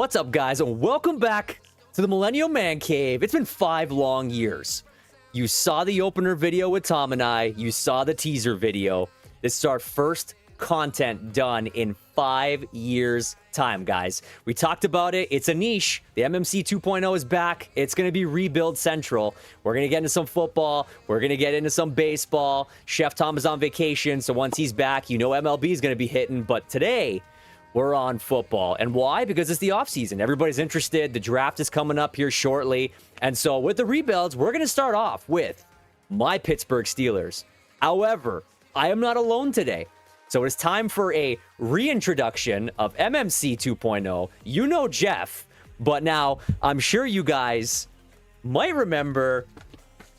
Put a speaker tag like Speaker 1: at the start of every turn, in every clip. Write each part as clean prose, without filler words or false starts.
Speaker 1: What's up, guys, and welcome back to the Millennial Mancave. It's been 5 long years. You saw the opener video with Tom and I. You saw the teaser video. This is our first content done in 5 years' time, guys. We talked about it. It's a niche. The MMC 2.0 is back. It's going to be rebuild central. We're going to get into some football. We're going to get into some baseball. Chef Tom is on vacation, so once he's back, you know MLB is going to be hitting. But today, we're on football. And why? Because it's the offseason. Everybody's interested. The draft is coming up here shortly. And so with the rebuilds, we're going to start off with my Pittsburgh Steelers. However, I am not alone today. So it's time for a reintroduction of MMC 2.0. You know Jeff, but now I'm sure you guys might remember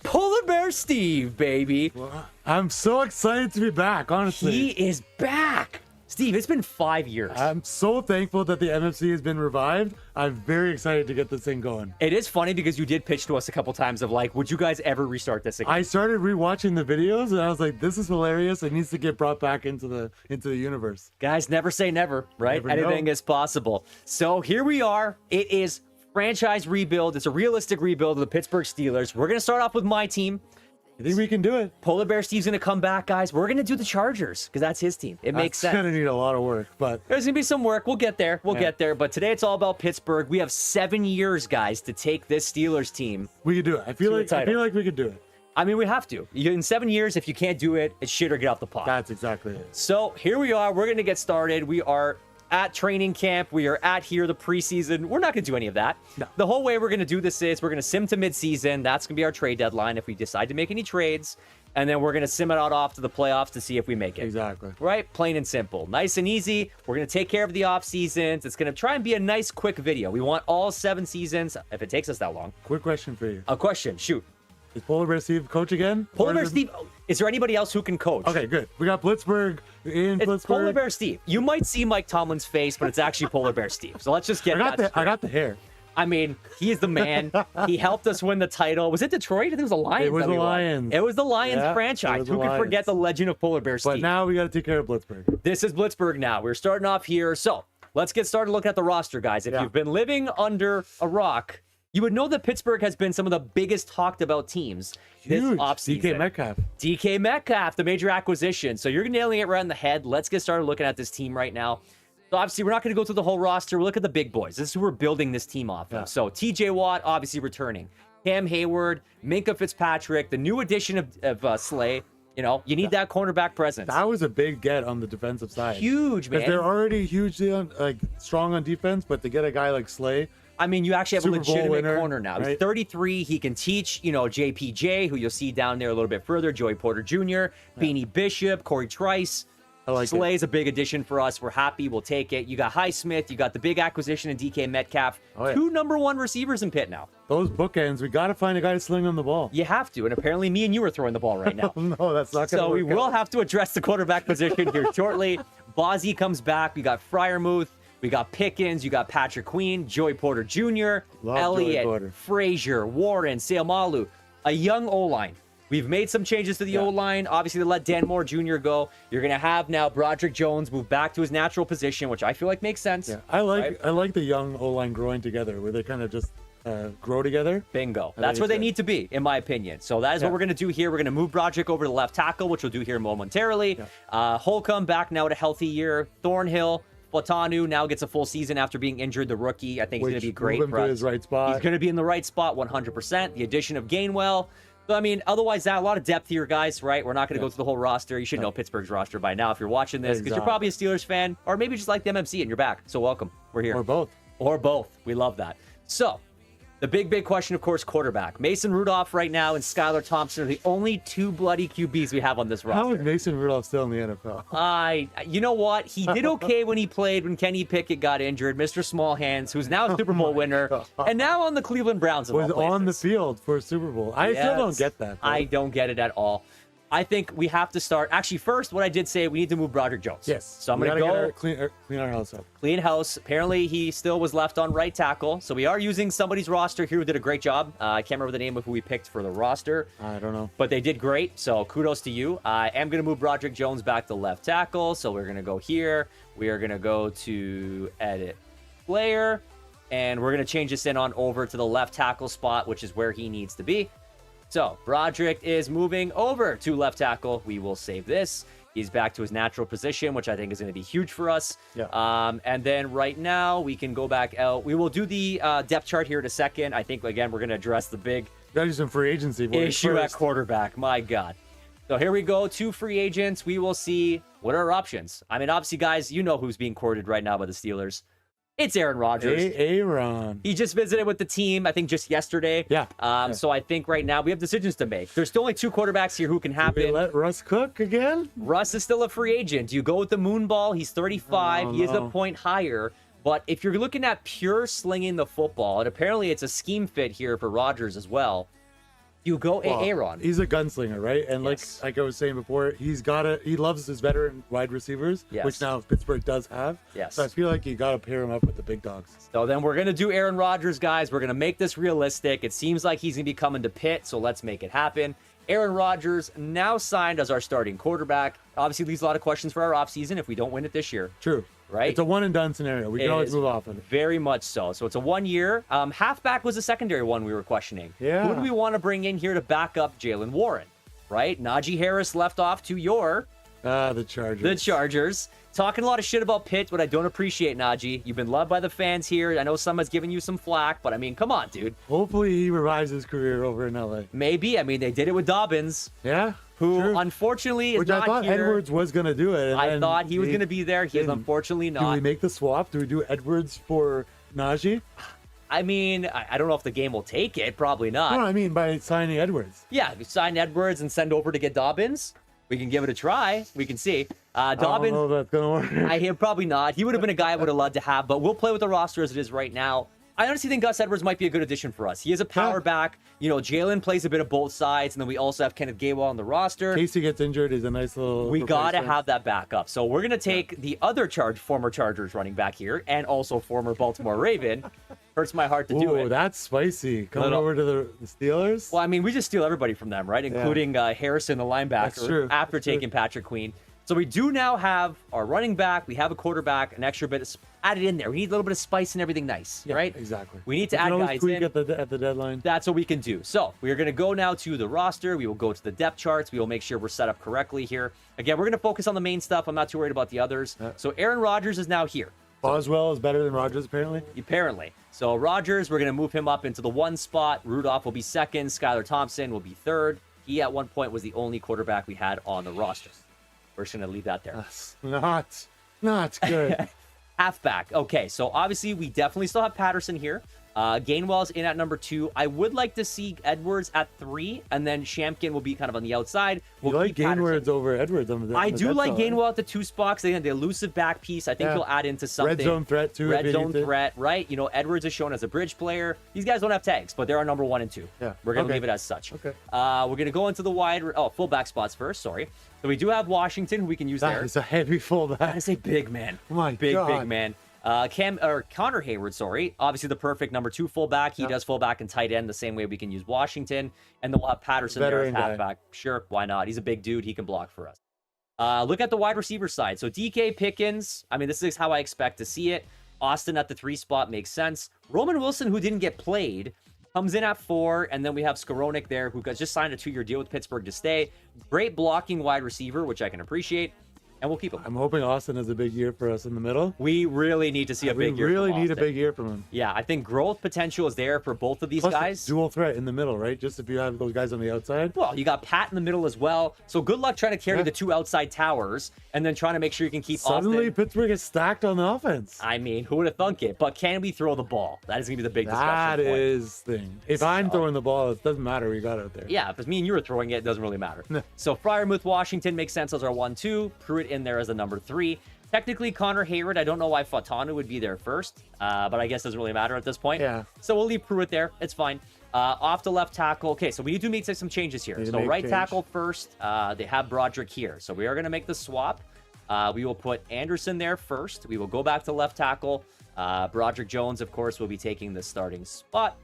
Speaker 1: Polar Bear Steve, baby.
Speaker 2: Well, I'm so excited to be back, honestly.
Speaker 1: He is back. Steve, it's been 5 years.
Speaker 2: I'm so thankful that the MMC has been revived. I'm very excited to get this thing going.
Speaker 1: It is funny because you did pitch to us a couple times of like, would you guys ever restart this again?
Speaker 2: I started rewatching the videos and I was like, this is hilarious. It needs to get brought back into the universe.
Speaker 1: Guys, never say never, right?
Speaker 2: Never
Speaker 1: Anything
Speaker 2: know.
Speaker 1: is possible. So here we are. It is franchise rebuild. It's a realistic rebuild of the Pittsburgh Steelers. We're going to start off with my team.
Speaker 2: I think we can do it.
Speaker 1: Polar Bear Steve's going to come back, guys. We're going to do the Chargers because that's his team. It makes sense.
Speaker 2: It's going to need a lot of work, but
Speaker 1: There's going to be some work. We'll get there. We'll get there. But today it's all about Pittsburgh. We have 7 years, guys, to take this Steelers team.
Speaker 2: we can do it. I feel like we could do it.
Speaker 1: I mean, we have to. In 7 years, if you can't do it, it's shit or get off the pot.
Speaker 2: That's exactly it.
Speaker 1: So here we are. We're going to get started. We are at training camp. We are at here the preseason. We're not going to do any of that.
Speaker 2: No.
Speaker 1: The whole way we're going to do this is we're going to sim to midseason. That's going to be our trade deadline if we decide to make any trades. And then we're going to sim it out off to the playoffs to see if we make it.
Speaker 2: Exactly.
Speaker 1: Right? Plain and simple. Nice and easy. We're going to take care of the off seasons. It's going to try and be a nice, quick video. We want all 7 seasons, if it takes us that long.
Speaker 2: Quick question for you.
Speaker 1: A question. Shoot.
Speaker 2: Is Polar Bear Steve coach again?
Speaker 1: Polar
Speaker 2: Or
Speaker 1: Bear
Speaker 2: is it-
Speaker 1: Steve. Is there anybody else who can coach?
Speaker 2: Okay, good. We got Blitzburg in
Speaker 1: It's
Speaker 2: Blitzburg.
Speaker 1: Polar Bear Steve. You might see Mike Tomlin's face, but it's actually Polar Bear Steve. So let's just get that
Speaker 2: I
Speaker 1: straight.
Speaker 2: got the hair.
Speaker 1: I mean, he is the man. He helped us win the title. Was it Detroit? I think it was the Lions.
Speaker 2: It was
Speaker 1: that
Speaker 2: the
Speaker 1: we won.
Speaker 2: Lions.
Speaker 1: It was the Lions
Speaker 2: Yeah, it
Speaker 1: franchise.
Speaker 2: was
Speaker 1: Who
Speaker 2: the
Speaker 1: could
Speaker 2: Lions.
Speaker 1: forget the legend of Polar Bear Steve?
Speaker 2: But now we got to take care of Blitzburg.
Speaker 1: This is Blitzburg now. We're starting off here. So let's get started looking at the roster, guys. If
Speaker 2: Yeah.
Speaker 1: you've been living under a rock, you would know that Pittsburgh has been some of the biggest talked about teams this
Speaker 2: Huge.
Speaker 1: offseason.
Speaker 2: DK Metcalf.
Speaker 1: DK Metcalf, the major acquisition. So you're nailing it right in the head. Let's get started looking at this team right now. So obviously, we're not going to go through the whole roster. We'll look at the big boys. This is who we're building this team off of.
Speaker 2: Yeah.
Speaker 1: So TJ Watt, obviously returning. Cam Hayward, Minka Fitzpatrick, the new addition of Slay. You know, you need that cornerback presence.
Speaker 2: That was a big get on the defensive side.
Speaker 1: Huge, man.
Speaker 2: Because they're already hugely strong on defense, but to get a guy like Slay,
Speaker 1: I mean, you actually have
Speaker 2: Super
Speaker 1: a
Speaker 2: Bowl
Speaker 1: legitimate
Speaker 2: winner,
Speaker 1: corner now. He's
Speaker 2: right?
Speaker 1: 33. He can teach, you know, JPJ, who you'll see down there a little bit further, Joey Porter Jr., Beanie Bishop, Corey Trice.
Speaker 2: I like it.
Speaker 1: Slay's a big addition for us. We're happy. We'll take it. You got Highsmith. You got the big acquisition in DK Metcalf.
Speaker 2: Oh, yeah.
Speaker 1: 2 number 1 receivers in Pitt now.
Speaker 2: those bookends, we got to find a guy to sling on the ball.
Speaker 1: You have to. And apparently me and you are throwing the ball right now.
Speaker 2: No, that's not going to
Speaker 1: So we
Speaker 2: work
Speaker 1: will
Speaker 2: out.
Speaker 1: have to address the quarterback position here shortly. Bozzy comes back. We got Fryermuth. We got Pickens. You got Patrick Queen, Joey Porter Jr.,
Speaker 2: Love Joey
Speaker 1: Elliott,
Speaker 2: Porter.
Speaker 1: Frazier, Warren, Seomalu. A young O-line. We've made some changes to the
Speaker 2: Yeah.
Speaker 1: O-line. Obviously, to let Dan Moore Jr. go. You're going to have now Broderick Jones move back to his natural position, which I feel like makes sense.
Speaker 2: Yeah, I like
Speaker 1: Right?
Speaker 2: I like the young O-line growing together, where they kind of just grow together.
Speaker 1: Bingo.
Speaker 2: I
Speaker 1: That's
Speaker 2: think
Speaker 1: where
Speaker 2: it's
Speaker 1: they
Speaker 2: good.
Speaker 1: need to be, in my opinion. So that is what
Speaker 2: Yeah.
Speaker 1: we're going to do here. We're going to move Broderick over to the left tackle, which we'll do here momentarily. Holcomb back now at a healthy year. Thornhill, Platanu now gets a full season after being injured. The rookie, I think he's going to be great
Speaker 2: move him
Speaker 1: for
Speaker 2: to
Speaker 1: us.
Speaker 2: his right
Speaker 1: He's
Speaker 2: spot.
Speaker 1: going to be in the right spot 100%. The addition of Gainwell. So, I mean, otherwise, a lot of depth here, guys, right? We're not going to go through the whole roster. You should know Pittsburgh's roster by now if you're watching this, because you're
Speaker 2: Exactly.
Speaker 1: probably a Steelers fan, or maybe just like the MMC and you're back. So welcome. We're here.
Speaker 2: Or both.
Speaker 1: Or both. We love that. So, the big question, of course, quarterback. Mason Rudolph right now and Skylar Thompson are the only 2 bloody QBs we have on this
Speaker 2: How
Speaker 1: roster.
Speaker 2: is Mason Rudolph still in the NFL?
Speaker 1: You know what? He did okay when he played when Kenny Pickett got injured. Mr. Small Hands, who's now a Super Bowl winner, and now on the Cleveland Browns. of
Speaker 2: Was
Speaker 1: all
Speaker 2: on the
Speaker 1: places.
Speaker 2: field for a Super Bowl. I still don't
Speaker 1: Yes.
Speaker 2: get that. though.
Speaker 1: I don't get it at all. I think we have to start. Actually, first, what I did say, we need to move Broderick Jones.
Speaker 2: Yes.
Speaker 1: So I'm
Speaker 2: We
Speaker 1: going to
Speaker 2: gotta
Speaker 1: go.
Speaker 2: get clean our house up.
Speaker 1: Clean house. Apparently, he still was left on right tackle. So we are using somebody's roster here who did a great job. I can't remember the name of who we picked for the roster,
Speaker 2: I don't know.
Speaker 1: but they did great. So kudos to you. I am going to move Broderick Jones back to left tackle. So we're going to go here. We are going to go to edit player. And we're going to change this in on over to the left tackle spot, which is where he needs to be. So Broderick is moving over to left tackle. We will save this. He's back to his natural position, which I think is going to be huge for us.
Speaker 2: Yeah.
Speaker 1: And then right now we can go back out. We will do the depth chart here in a second. I think, again, we're going to address the big
Speaker 2: Gotta do some free agency
Speaker 1: issue
Speaker 2: first.
Speaker 1: at quarterback. My God. So here we go. 2 free agents. We will see what are our options. I mean, obviously, guys, you know who's being courted right now by the Steelers. It's Aaron Rodgers.
Speaker 2: Aaron.
Speaker 1: He just visited with the team, I think, just yesterday.
Speaker 2: Yeah.
Speaker 1: So I think right now we have decisions to make. There's still only 2 quarterbacks here who can happen.
Speaker 2: We let Russ cook again?
Speaker 1: Russ is still a free agent. You go with the moon ball. He's 35. He is a point higher. But if you're looking at pure slinging the football, and apparently it's a scheme fit here for Rodgers as well, you go Aaron.
Speaker 2: He's a gunslinger, right? And
Speaker 1: Yes.
Speaker 2: like I was saying before, he loves his veteran wide receivers,
Speaker 1: Yes.
Speaker 2: which now Pittsburgh does have.
Speaker 1: Yes.
Speaker 2: So I feel like you got to pair him up with the big dogs.
Speaker 1: So then we're going to do Aaron Rodgers, guys. We're going to make this realistic. It seems like he's going to be coming to Pitt, so let's make it happen. Aaron Rodgers now signed as our starting quarterback. Obviously leaves a lot of questions for our offseason if we don't win it this year.
Speaker 2: True.
Speaker 1: Right?
Speaker 2: It's a one and done scenario. We can always move off of it.
Speaker 1: Very much so. So it's a 1 year. Halfback was a secondary one we were questioning.
Speaker 2: Yeah.
Speaker 1: Who do we want to bring in here to back up Jalen Warren? Right? Najee Harris left off to
Speaker 2: The Chargers.
Speaker 1: the Chargers. Talking a lot of shit about Pitt, but I don't appreciate, Najee. You've been loved by the fans here. I know someone's giving you some flack, but I mean, come on, dude.
Speaker 2: Hopefully he revives his career over in LA.
Speaker 1: Maybe. I mean, they did it with Dobbins,
Speaker 2: Yeah.
Speaker 1: who
Speaker 2: True.
Speaker 1: unfortunately is
Speaker 2: Which
Speaker 1: not
Speaker 2: I thought
Speaker 1: here.
Speaker 2: Edwards was gonna do it. And
Speaker 1: I
Speaker 2: then
Speaker 1: thought he was going to be there. He is
Speaker 2: didn't.
Speaker 1: unfortunately
Speaker 2: Do
Speaker 1: not.
Speaker 2: we make the swap? Do we do Edwards for Najee?
Speaker 1: I mean, I don't know if the game will take it. Probably not.
Speaker 2: No, I mean by signing Edwards.
Speaker 1: Yeah, if you sign Edwards and send over to get Dobbins, we can give it a try. We can see.
Speaker 2: I don't
Speaker 1: Dobbins,
Speaker 2: know if that's gonna work.
Speaker 1: probably not. He would have been a guy I would have loved to have, but we'll play with the roster as it is right now. I honestly think Gus Edwards might be a good addition for us. He is a power back. You know, Jalen plays a bit of both sides, and then we also have Kenneth Gainwell on the roster.
Speaker 2: In case he gets injured, he's a nice little.
Speaker 1: We got to
Speaker 2: replacement.
Speaker 1: have that backup. So we're going to take the other former Chargers running back here, and also former Baltimore Raven. Hurts my heart to do
Speaker 2: Ooh,
Speaker 1: it.
Speaker 2: that's spicy. Coming
Speaker 1: Little-
Speaker 2: over to the Steelers.
Speaker 1: Well, I mean, we just steal everybody from them, right? Including Harrison, the linebacker,
Speaker 2: That's true.
Speaker 1: after
Speaker 2: That's true.
Speaker 1: taking Patrick Queen. So we do now have our running back. We have a quarterback, an extra bit added in there. We need a little bit of spice and everything nice,
Speaker 2: Yeah,
Speaker 1: right?
Speaker 2: Exactly.
Speaker 1: We need to
Speaker 2: You
Speaker 1: add
Speaker 2: can always
Speaker 1: guys
Speaker 2: tweak
Speaker 1: in.
Speaker 2: at the deadline.
Speaker 1: That's what we can do. So we are going to go now to the roster. We will go to the depth charts. We will make sure we're set up correctly here. Again, we're going to focus on the main stuff. I'm not too worried about the others. So Aaron Rodgers is now here.
Speaker 2: Boswell is better than Rodgers, apparently.
Speaker 1: Apparently. So Rodgers, we're going to move him up into the 1 spot. Rudolph will be 2nd. Skylar Thompson will be 3rd. He at one point was the only quarterback we had on the roster. We're just going to leave that there.
Speaker 2: That's not good.
Speaker 1: Halfback. Okay, so obviously we definitely still have Patterson here. Gainwell's in at number 2. I would like to see Edwards at 3, and then Shampkin will be kind of on the outside.
Speaker 2: You like Gainward over Edwards on the
Speaker 1: I
Speaker 2: on the
Speaker 1: do
Speaker 2: depth
Speaker 1: like
Speaker 2: chart.
Speaker 1: Gainwell at the 2 spots. Again, the elusive back piece. I think
Speaker 2: Yeah.
Speaker 1: he'll add into something.
Speaker 2: Red zone threat too. if
Speaker 1: Red
Speaker 2: you
Speaker 1: zone
Speaker 2: need to.
Speaker 1: threat, right? You know, Edwards is shown as a bridge player. These guys don't have tags, but they're our number 1 and 2.
Speaker 2: Yeah.
Speaker 1: We're going to
Speaker 2: Okay.
Speaker 1: leave it as such.
Speaker 2: Okay.
Speaker 1: We're going to go into the fullback spots first. Sorry. So we do have Washington, who we can use
Speaker 2: That
Speaker 1: there.
Speaker 2: is a heavy fullback.
Speaker 1: I say big man.
Speaker 2: My
Speaker 1: big
Speaker 2: God.
Speaker 1: man. Connor Hayward, sorry. Obviously the perfect number 2 fullback. He does fullback and tight end the same way we can use Washington. And then we'll have Patterson there as
Speaker 2: Veteran guy.
Speaker 1: halfback. Sure, why not? He's a big dude. He can block for us. Look at the wide receiver side. So DK Pickens, I mean, this is how I expect to see it. Austin at the 3 spot makes sense. Roman Wilson, who didn't get played, comes in at 4. And then we have Skoronik there, who just signed a 2-year deal with Pittsburgh to stay. Great blocking wide receiver, which I can appreciate. And we'll keep him.
Speaker 2: I'm hoping Austin has a big year for us in the middle.
Speaker 1: We really need to see a
Speaker 2: We
Speaker 1: big year.
Speaker 2: really
Speaker 1: from
Speaker 2: need a
Speaker 1: Austin.
Speaker 2: big year from him.
Speaker 1: Yeah, I think growth potential is there for both of these
Speaker 2: Plus,
Speaker 1: guys.
Speaker 2: dual threat in the middle, right? Just if you have those guys on the outside.
Speaker 1: Well, you got Pat in the middle as well. So good luck trying to carry the 2 outside towers and then trying to make sure you can keep
Speaker 2: Suddenly,
Speaker 1: Austin.
Speaker 2: Pittsburgh is stacked on the offense.
Speaker 1: I mean, who would have thunk it? But can we throw the ball? That is going to be the big discussion
Speaker 2: That
Speaker 1: point.
Speaker 2: is thing. If I'm throwing the ball, it doesn't matter. We got out there.
Speaker 1: Yeah, if it's me and you were throwing it, it doesn't really matter. So Fryermuth, Washington makes sense as our 1-2. Pruitt in there as a number 3. Technically, Connor Hayward, I don't know why Fatanu would be there first, but I guess it doesn't really matter at this point.
Speaker 2: Yeah.
Speaker 1: So we'll leave Pruitt there. It's fine. Off the left tackle. Okay, so we need to make some changes here.
Speaker 2: Need to
Speaker 1: So
Speaker 2: make
Speaker 1: right
Speaker 2: change.
Speaker 1: tackle first. They have Broderick here. So we are going to make the swap. We will put Anderson there first. We will go back to left tackle. Broderick Jones, of course, will be taking the starting spot.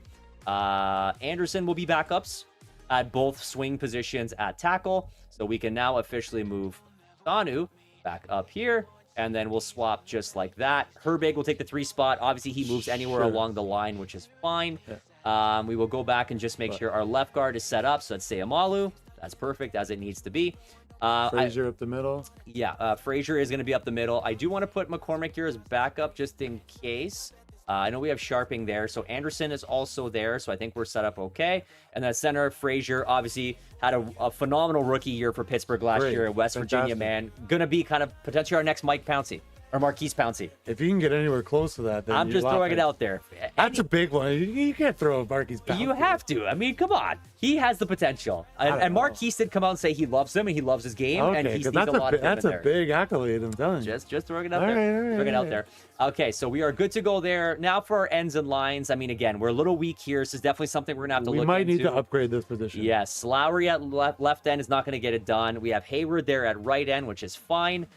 Speaker 1: Anderson will be backups at both swing positions at tackle. So we can now officially move Sanu back up here. and then we'll swap just like that. Herbig will take the 3 spot. Obviously, he moves anywhere along the line, which is fine. Yeah. We will go back and just make sure our left guard is set up. So let's say Amalu. That's perfect, as it needs to be.
Speaker 2: Frazier up the middle.
Speaker 1: Yeah, Frazier is going to be up the middle. I do want to put McCormick here as backup just in case. I know we have Sharping there, so Anderson is also there, so I think we're set up okay. And then center, Frazier, obviously had a phenomenal rookie year for Pittsburgh last year at West Virginia, man. Gonna be kind of potentially our next Mike Pouncey. Or Marquise Pouncey.
Speaker 2: If you can get anywhere close to that, then
Speaker 1: I'm just throwing it out there.
Speaker 2: That's a big one. You can't throw a Marquise Pouncey.
Speaker 1: You have to. I mean, come on. He has the potential. And Marquise did come out and say he loves him and he loves his game.
Speaker 2: Okay,
Speaker 1: and he sees
Speaker 2: that's
Speaker 1: a lot of him
Speaker 2: that's a big accolade, I'm telling you.
Speaker 1: Just throwing it out there. Throwing it out there. Okay, so we are good to go there. Now for our ends and lines. I mean, again, we're a little weak here. This is definitely something we're going to have to look into.
Speaker 2: We might need to upgrade this position.
Speaker 1: Yes, Lowry at left end is not going to get it done. We have Hayward there at right end, which is fine.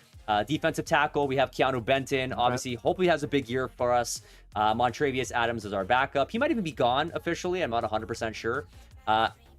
Speaker 1: Defensive tackle, we have Keanu Benton. Obviously, hopefully has a big year for us. Montravius Adams is our backup. He might even be gone officially. I'm not 100% sure.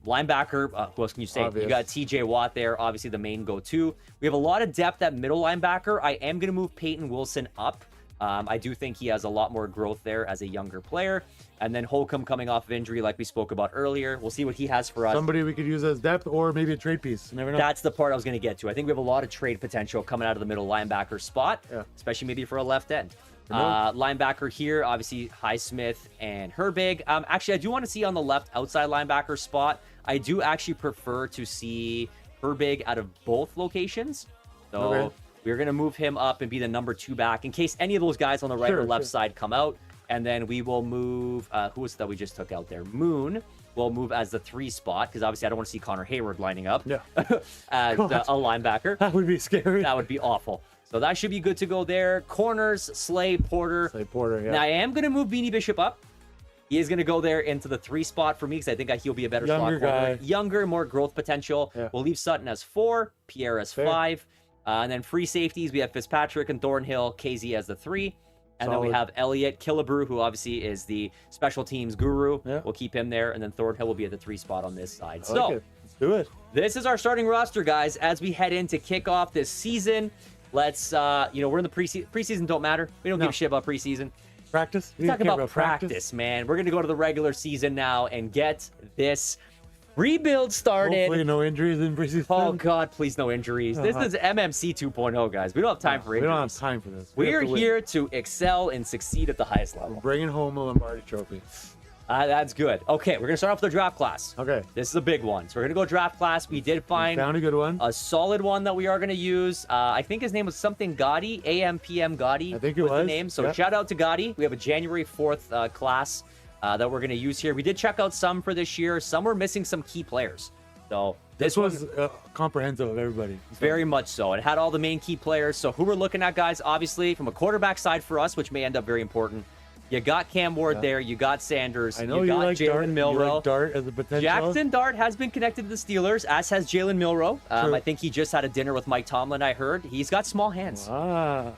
Speaker 1: Linebacker, who else can you say?
Speaker 2: Obvious.
Speaker 1: You got TJ Watt there, obviously the main go-to. We have a lot of depth at middle linebacker. I am going to move Peyton Wilson up. I do think he has a lot more growth there as a younger player. And then Holcomb coming off of injury, like we spoke about earlier. We'll see what he has for us.
Speaker 2: Somebody we could use as depth or maybe a trade piece. You never know.
Speaker 1: That's the part I was going to get to. I think we have a lot of trade potential coming out of the middle linebacker spot, especially maybe for a left end. Linebacker here, obviously Highsmith and Herbig. Actually, I do want to see on the left outside linebacker spot. I do actually prefer to see Herbig out of both locations. So we're going to move him up and be the number 2 back in case any of those guys on the right or left side come out. And then we will move, who was that we just took out there? Moon will move as the 3 spot, because obviously I don't want to see Connor Hayward lining up as a linebacker.
Speaker 2: That would be scary.
Speaker 1: That would be awful. So that should be good to go there. Corners, Slay, Porter. Now I am going to move Beanie Bishop up. He is going to go there into the 3 spot for me, because I think he'll be a better slot corner. Younger, more growth potential. We'll leave Sutton as 4, Pierre as 5. And then free safeties, we have Fitzpatrick and Thornhill, KZ as the 3. And then we have Elliott Killebrew, who obviously is the special teams guru. We'll keep him there. And then Thornhill will be at the 3 spot on this side.
Speaker 2: Let's do it.
Speaker 1: This is our starting roster, guys, as we head in to kick off this season. Let's, we're in the preseason. Preseason don't matter. We don't give a shit about preseason.
Speaker 2: Practice?
Speaker 1: We're talking about practice, man. We're going to go to the regular season now and get this rebuild started.
Speaker 2: Hopefully no injuries in preseason.
Speaker 1: Oh, God, please no injuries. This is MMC 2.0, guys. We don't have time for injuries.
Speaker 2: We don't have time for this.
Speaker 1: We're here to excel and succeed at the highest level.
Speaker 2: We're bringing home a Lombardi trophy.
Speaker 1: That's good. Okay, we're going to start off with the draft class.
Speaker 2: Okay.
Speaker 1: This is a big one. So we're going to go draft class. We did find
Speaker 2: a good one.
Speaker 1: A solid one that we are going to use. I think his name was something Gotti, AMPM Gotti.
Speaker 2: I think it was
Speaker 1: the name. So shout out to Gotti. We have a January 4th class that we're going to use here. We did check out some for this year. Some were missing some key players. So
Speaker 2: this was comprehensive of everybody.
Speaker 1: Very much so. It had all the main key players. So who we're looking at, guys, obviously from a quarterback side for us, which may end up very important. You got Cam Ward there. You got Sanders.
Speaker 2: I know
Speaker 1: you got
Speaker 2: like
Speaker 1: Jalen Milroe.
Speaker 2: You like Dart as a potential.
Speaker 1: Jackson Dart has been connected to the Steelers, as has Jalen Milroe. I think he just had a dinner with Mike Tomlin, I heard. He's got small hands.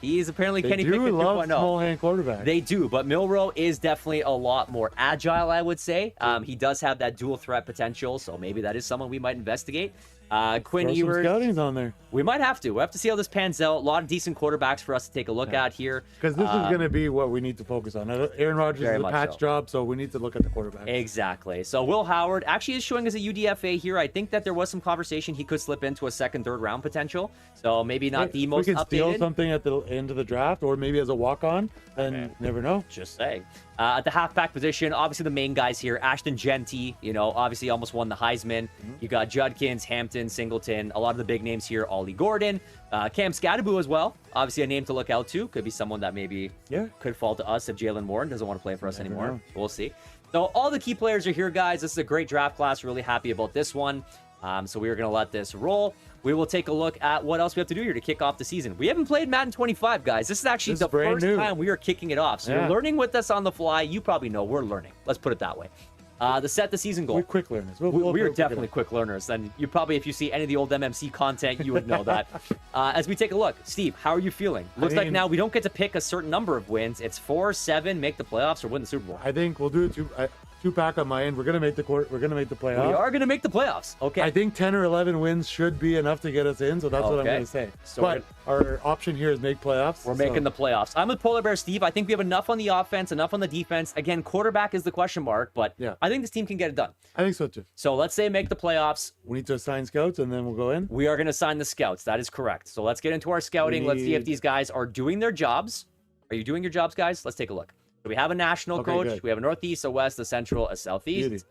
Speaker 1: He's apparently Kenny Pickett 2.0.
Speaker 2: They do love small hand quarterbacks.
Speaker 1: They do, but Milroe is definitely a lot more agile, I would say. He does have that dual threat potential, so maybe that is someone we might investigate. Quinn Ewers.
Speaker 2: Scoutings on there.
Speaker 1: We might have to. We'll have to see how this pans out. A lot of decent quarterbacks for us to take a look at here.
Speaker 2: Because this is going to be what we need to focus on. Aaron Rodgers is a patch job, so we need to look at the quarterback.
Speaker 1: Exactly. So Will Howard actually is showing as a UDFA here. I think that there was some conversation he could slip into a 2nd, 3rd round potential. So maybe not the most updated. We could steal
Speaker 2: something at the end of the draft, or maybe as a walk-on, and never know.
Speaker 1: Just saying. At the halfback position, obviously the main guys here, Ashton Genty, obviously almost won the Heisman. You got Judkins, Hampton, Singleton, a lot of the big names here, Ollie Gordon, Cam Scadaboo as well. Obviously a name to look out to. Could be someone that maybe could fall to us if Jalen Warren doesn't want to play for us anymore. We'll see. So all the key players are here, guys. This is a great draft class. Really happy about this one. So we are going to let this roll. We will take a look at what else we have to do here to kick off the season. We haven't played Madden 25, guys. This is actually the first time we are kicking it off. So you're learning with us on the fly. You probably know we're learning. Let's put it that way. The set the season goal.
Speaker 2: We're quick learners.
Speaker 1: We are definitely quick learners. And you probably, if you see any of the old MMC content, you would know that. As we take a look, Steve, how are you feeling? Looks like now we don't get to pick a certain number of wins. It's 4, 7, make the playoffs, or win the Super Bowl.
Speaker 2: I think we'll do it 2-pack on my end. We're gonna make the playoffs.
Speaker 1: We are going to make the playoffs. Okay.
Speaker 2: I think 10 or 11 wins should be enough to get us in, so that's what I'm
Speaker 1: Okay.
Speaker 2: going to say.
Speaker 1: So
Speaker 2: but our option here is make playoffs.
Speaker 1: We're making the playoffs. I'm with Polar Bear Steve. I think we have enough on the offense, enough on the defense. Again, quarterback is the question mark, but
Speaker 2: Yeah.
Speaker 1: I think this team can get it done.
Speaker 2: I think so too.
Speaker 1: So let's say make the playoffs.
Speaker 2: We need to assign scouts, and then we'll go in.
Speaker 1: We are going to sign the scouts. That is correct. So let's get into our scouting. Let's see if
Speaker 2: need-
Speaker 1: these guys are doing their jobs. Are you doing your jobs, guys? Let's take a look. So we have a national
Speaker 2: Okay,
Speaker 1: coach.
Speaker 2: good.
Speaker 1: We have a northeast, a west, a central, a southeast.
Speaker 2: Beauty.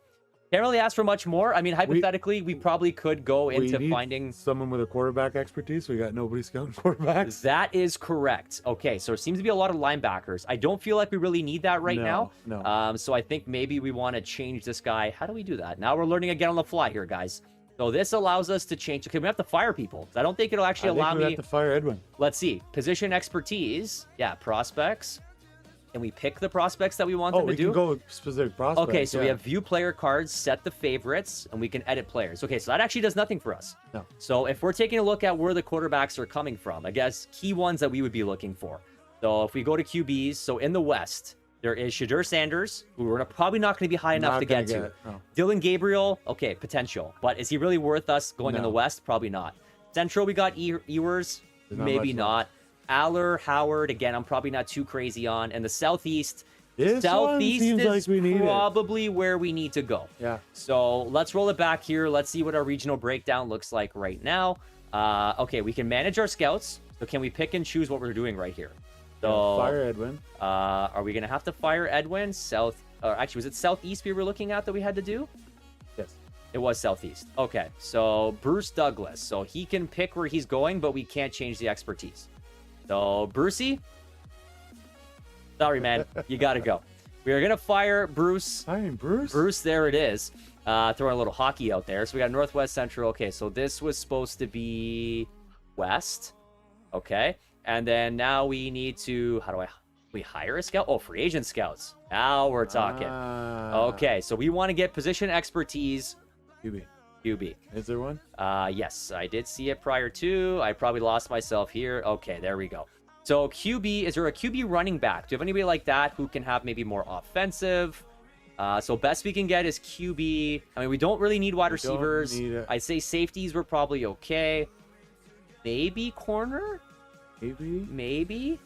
Speaker 1: Can't really ask for much more. I mean, hypothetically, we probably could go
Speaker 2: We
Speaker 1: into
Speaker 2: need
Speaker 1: finding.
Speaker 2: someone with a quarterback expertise. We got nobody scouting quarterbacks.
Speaker 1: That is correct. Okay, so it seems to be a lot of linebackers. I don't feel like we really need that right now.
Speaker 2: No.
Speaker 1: So I think maybe we want to change this guy. How do we do that? Now we're learning again on the fly here, guys. So this allows us to change. Okay, we have to fire people. I don't think it'll actually allow
Speaker 2: we
Speaker 1: me.
Speaker 2: have to fire Edwin.
Speaker 1: Let's see. Position expertise. Yeah, prospects. And we pick the prospects that we want
Speaker 2: Oh,
Speaker 1: them to
Speaker 2: we
Speaker 1: do.
Speaker 2: can go with specific prospects.
Speaker 1: Okay, so we
Speaker 2: yeah.
Speaker 1: have view player cards, set the favorites, and we can edit players. Okay, so that actually does nothing for us.
Speaker 2: No.
Speaker 1: So if we're taking a look at where the quarterbacks are coming from, I guess key ones that we would be looking for. So if we go to QBs, so in the West, there is Shadur Sanders, who we're probably not going to be high enough
Speaker 2: Not
Speaker 1: to
Speaker 2: gonna
Speaker 1: get to.
Speaker 2: it, no.
Speaker 1: Dylan Gabriel, okay, potential. But is he really worth us going in
Speaker 2: No.
Speaker 1: the West? Probably not. Central, we got Ewers,
Speaker 2: There's not
Speaker 1: maybe
Speaker 2: much
Speaker 1: not. Aller, Howard, again, I'm probably not too crazy on. And the Southeast,
Speaker 2: This one seems
Speaker 1: is
Speaker 2: like we need it.
Speaker 1: probably where we need to go.
Speaker 2: Yeah.
Speaker 1: So let's roll it back here. Let's see what our regional breakdown looks like right now. Okay, we can manage our scouts. So can we pick and choose what we're doing right here? So
Speaker 2: Fire Edwin.
Speaker 1: are we gonna have to fire Edwin? Actually, was it Southeast we were looking at that we had to do?
Speaker 2: Yes.
Speaker 1: It was Southeast. Okay, so Bruce Douglas. So he can pick where he's going, but we can't change the expertise. So Brucey, sorry, man, you gotta go. We are gonna fire Bruce.
Speaker 2: Firing Bruce?
Speaker 1: Bruce, there it is. Throwing a little hockey out there. So we got Northwest Central. Okay, so this was supposed to be West. Okay, and then now we need to. We hire a scout? Oh, free agent scouts. Now we're talking. Okay, so we want to get position expertise.
Speaker 2: QB.
Speaker 1: QB.
Speaker 2: Is there one?
Speaker 1: Yes, I did see it prior to. I probably lost myself here. Okay, there we go. So QB, is there a QB running back? Do you have anybody like that who can have maybe more offensive? So best we can get is QB. I mean, we don't really need wide receivers. I'd say safeties were probably okay. Maybe corner? Maybe.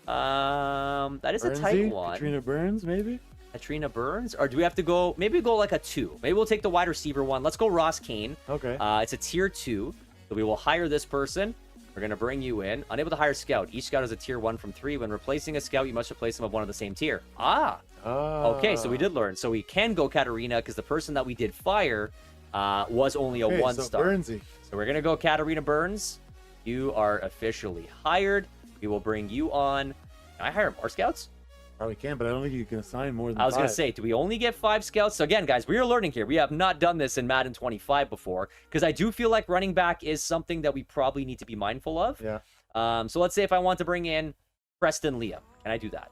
Speaker 1: That is a tight one.
Speaker 2: Katrina Burns, maybe?
Speaker 1: Katrina Burns? Or do we have to go, maybe go like a 2. Maybe we'll take the wide receiver one. Let's go Ross Kane.
Speaker 2: Okay.
Speaker 1: It's a tier 2. So we will hire this person. We're going to bring you in. Unable to hire scout. Each scout is a tier 1 from 3. When replacing a scout, you must replace them of one of the same tier. Okay, so we did learn. So we can go Katarina because the person that we did fire was only a 1-star.
Speaker 2: Burnsy.
Speaker 1: So we're going to go Katarina Burns. You are officially hired. We will bring you on. Can I hire more scouts?
Speaker 2: Probably can, but I don't think you can assign more than
Speaker 1: I was going to
Speaker 2: 5.
Speaker 1: say, do we only get 5 scouts? So again, guys, we are learning here. We have not done this in Madden 25 before because I do feel like running back is something that we probably need to be mindful of.
Speaker 2: Yeah.
Speaker 1: So let's say if I want to bring in Preston Liam, can I do that?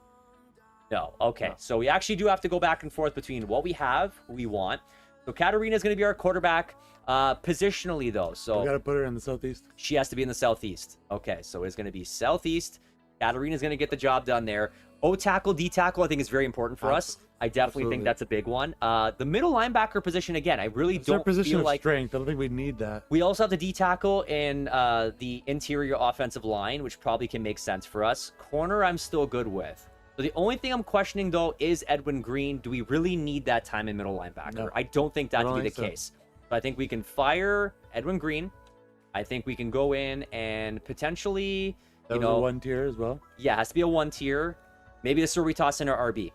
Speaker 1: No. Okay.
Speaker 2: No.
Speaker 1: So we actually do have to go back and forth between what we have, who we want. So Katarina is going to be our quarterback. Positionally, though, so
Speaker 2: We got to put her in the Southeast.
Speaker 1: she has to be in the Southeast. Okay, so it's going to be Southeast. Katarina's going to get the job done there. O tackle, D tackle, I think is very important for us. I definitely think that's a big one. The middle linebacker position, again, I really
Speaker 2: It's our
Speaker 1: don't
Speaker 2: position
Speaker 1: feel
Speaker 2: of
Speaker 1: like
Speaker 2: strength. I don't think we need that.
Speaker 1: we also have the D tackle in the interior offensive line, which probably can make sense for us. Corner, I'm still good with. So the only thing I'm questioning, though, is Edwin Green. Do we really need that time in middle linebacker?
Speaker 2: No.
Speaker 1: I don't think that
Speaker 2: I
Speaker 1: to
Speaker 2: don't
Speaker 1: be the
Speaker 2: think so.
Speaker 1: case. So I think we can fire Edwin Green. I think we can go in and potentially,
Speaker 2: That was a 1 tier as well.
Speaker 1: yeah, it has to be a 1 tier. Maybe this is where we toss in our RB.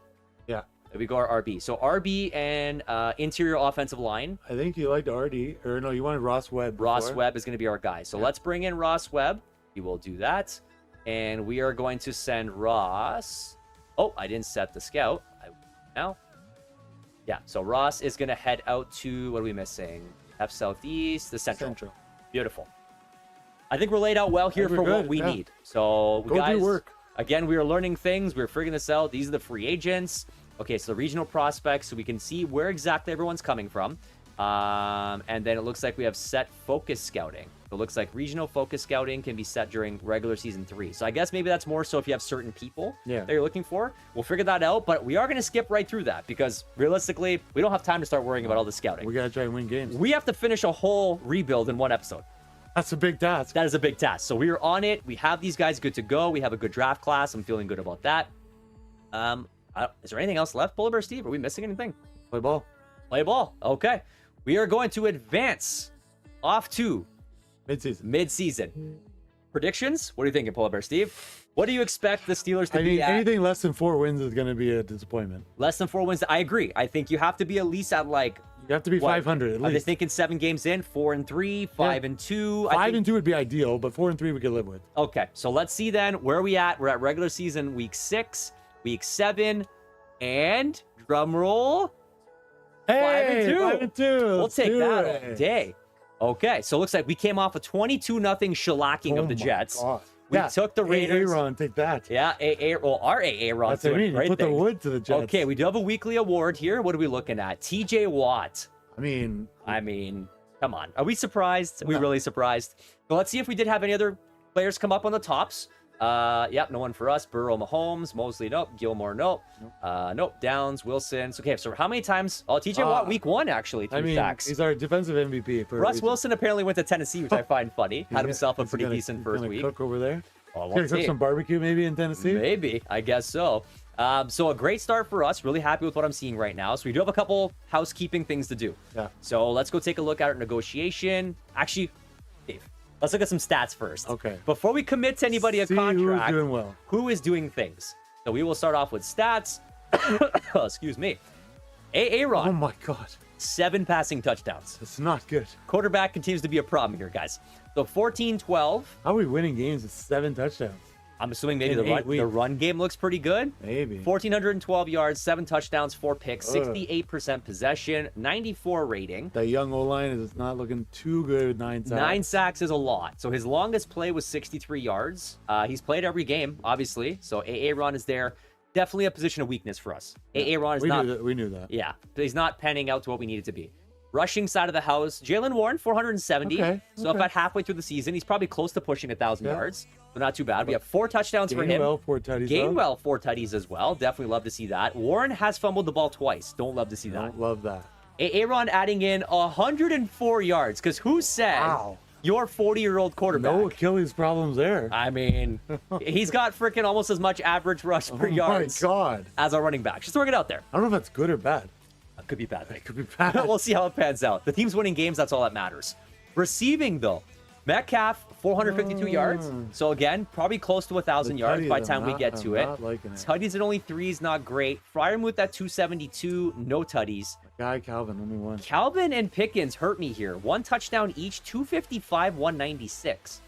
Speaker 2: Yeah.
Speaker 1: We go our RB. So RB and interior offensive line.
Speaker 2: I think you liked RD, or no, you wanted Ross Webb.
Speaker 1: Ross
Speaker 2: before.
Speaker 1: Webb is going to be our guy. So let's bring in Ross Webb. We will do that. And we are going to send Ross. Oh, I didn't set the scout. Now. Yeah, so Ross is going to head out to, what are we missing? F Southeast, the Central. Beautiful. I think we're laid out well here
Speaker 2: I think
Speaker 1: for
Speaker 2: we're
Speaker 1: what
Speaker 2: good,
Speaker 1: we
Speaker 2: yeah.
Speaker 1: need. So,
Speaker 2: Go
Speaker 1: guys,
Speaker 2: do work.
Speaker 1: again, we are learning things. We're figuring this out. These are the free agents. Okay, so the regional prospects, so we can see where exactly everyone's coming from. And then it looks like we have set focus scouting. It looks like regional focus scouting can be set during regular season 3. So I guess maybe that's more so if you have certain people that you're looking for. We'll figure that out, but we are going to skip right through that because realistically, we don't have time to start worrying about all the scouting.
Speaker 2: We got to try and win games.
Speaker 1: We have to finish a whole rebuild in one episode.
Speaker 2: That's a big task.
Speaker 1: That is a big task. So we are on it. We have these guys good to go. We have a good draft class. I'm feeling good about that. Is there anything else left, Polar Bear Steve? Are we missing anything?
Speaker 2: Play ball.
Speaker 1: Play ball. Okay. We are going to advance off to mid-season. Predictions? What are you thinking, Polar Bear Steve? What do you expect the Steelers to be at?
Speaker 2: Anything less than 4 wins is going to be a disappointment.
Speaker 1: Less than 4 wins. I agree. I think you have to be at least at like...
Speaker 2: You have to be 500 at least.
Speaker 1: Are they thinking 7 games in? 4-3, 5-2?
Speaker 2: 5-2 would be ideal, but 4-3 we could live with.
Speaker 1: Okay, so let's see then. Where are we at? We're at regular season week 6, week 7, and drum roll.
Speaker 2: Hey,
Speaker 1: 5-2.
Speaker 2: 5-2.
Speaker 1: We'll take that all day. Okay, so it looks like we came off a 22-0 shellacking of the Jets.
Speaker 2: God.
Speaker 1: We took the Raiders.
Speaker 2: Aaron, take that.
Speaker 1: Yeah, our Aaron.
Speaker 2: That's what I mean. You put the wood to the Jets.
Speaker 1: Okay, we do have a weekly award here. What are we looking at? TJ Watt.
Speaker 2: I mean,
Speaker 1: come on. Are we surprised? Are we really surprised? So let's see if we did have any other players come up on the tops. Yep, no one for us. Burrow, Mahomes, Mosley, nope. Gilmore, nope. Nope. Downs, Wilson. So, okay, so how many times? Oh, TJ Watt, week 1, actually. Sacks.
Speaker 2: He's our defensive MVP.
Speaker 1: Russ Wilson apparently went to Tennessee, which I find funny. Had himself a pretty decent first week.
Speaker 2: Cook over there.
Speaker 1: Oh,
Speaker 2: Gonna cook some barbecue maybe in Tennessee?
Speaker 1: Maybe. I guess so. So a great start for us. Really happy with what I'm seeing right now. So we do have a couple housekeeping things to do.
Speaker 2: Yeah.
Speaker 1: So let's go take a look at our negotiation. Actually, Dave, let's look at some stats first.
Speaker 2: Okay.
Speaker 1: Before we commit to anybody a contract,
Speaker 2: who's doing well.
Speaker 1: Who is doing things. So we will start off with stats. Excuse me. Aaron.
Speaker 2: Oh my God.
Speaker 1: 7 passing touchdowns.
Speaker 2: It's not good.
Speaker 1: Quarterback continues to be a problem here, guys. So 14-12.
Speaker 2: How are we winning games with 7 touchdowns?
Speaker 1: I'm assuming maybe the run game looks pretty good.
Speaker 2: Maybe.
Speaker 1: 1,412 yards, 7 touchdowns, 4 picks, 68% possession, 94 rating.
Speaker 2: That young O-line is not looking too good with 9 sacks.
Speaker 1: 9 sacks is a lot. So his longest play was 63 yards. He's played every game, obviously. So Aaron is there. Definitely a position of weakness for us. Aaron is not.
Speaker 2: We knew that.
Speaker 1: Yeah. He's not panning out to what we need it to be. Rushing side of the house, Jalen Warren, 470.
Speaker 2: Okay.
Speaker 1: So about halfway through the season, he's probably close to pushing 1,000 yards. So not too bad. We have 4 touchdowns for him.
Speaker 2: Gainwell, 4 tutties.
Speaker 1: Gainwell, 4 tutties as well. Definitely love to see that. Warren has fumbled the ball twice. Don't love to see that.
Speaker 2: Don't love that.
Speaker 1: Aaron adding in 104 yards. Because who said your 40-year-old quarterback?
Speaker 2: No Achilles problems there.
Speaker 1: I mean, he's got freaking almost as much average rush per yards
Speaker 2: my God.
Speaker 1: as our running back. Just throwing it out there.
Speaker 2: I don't know if that's good or bad.
Speaker 1: Could be bad.
Speaker 2: It could be bad.
Speaker 1: We'll see how it pans out. The team's winning games. That's all that matters. Receiving, though. Metcalf, 452 yards. So, again, probably close to 1,000 yards by the time we get to it. Tutties at only 3 is not great. Fryermuth at 272. No tutties.
Speaker 2: Guy Calvin, only 1.
Speaker 1: Calvin and Pickens hurt me here. 1 touchdown each, 255, 196.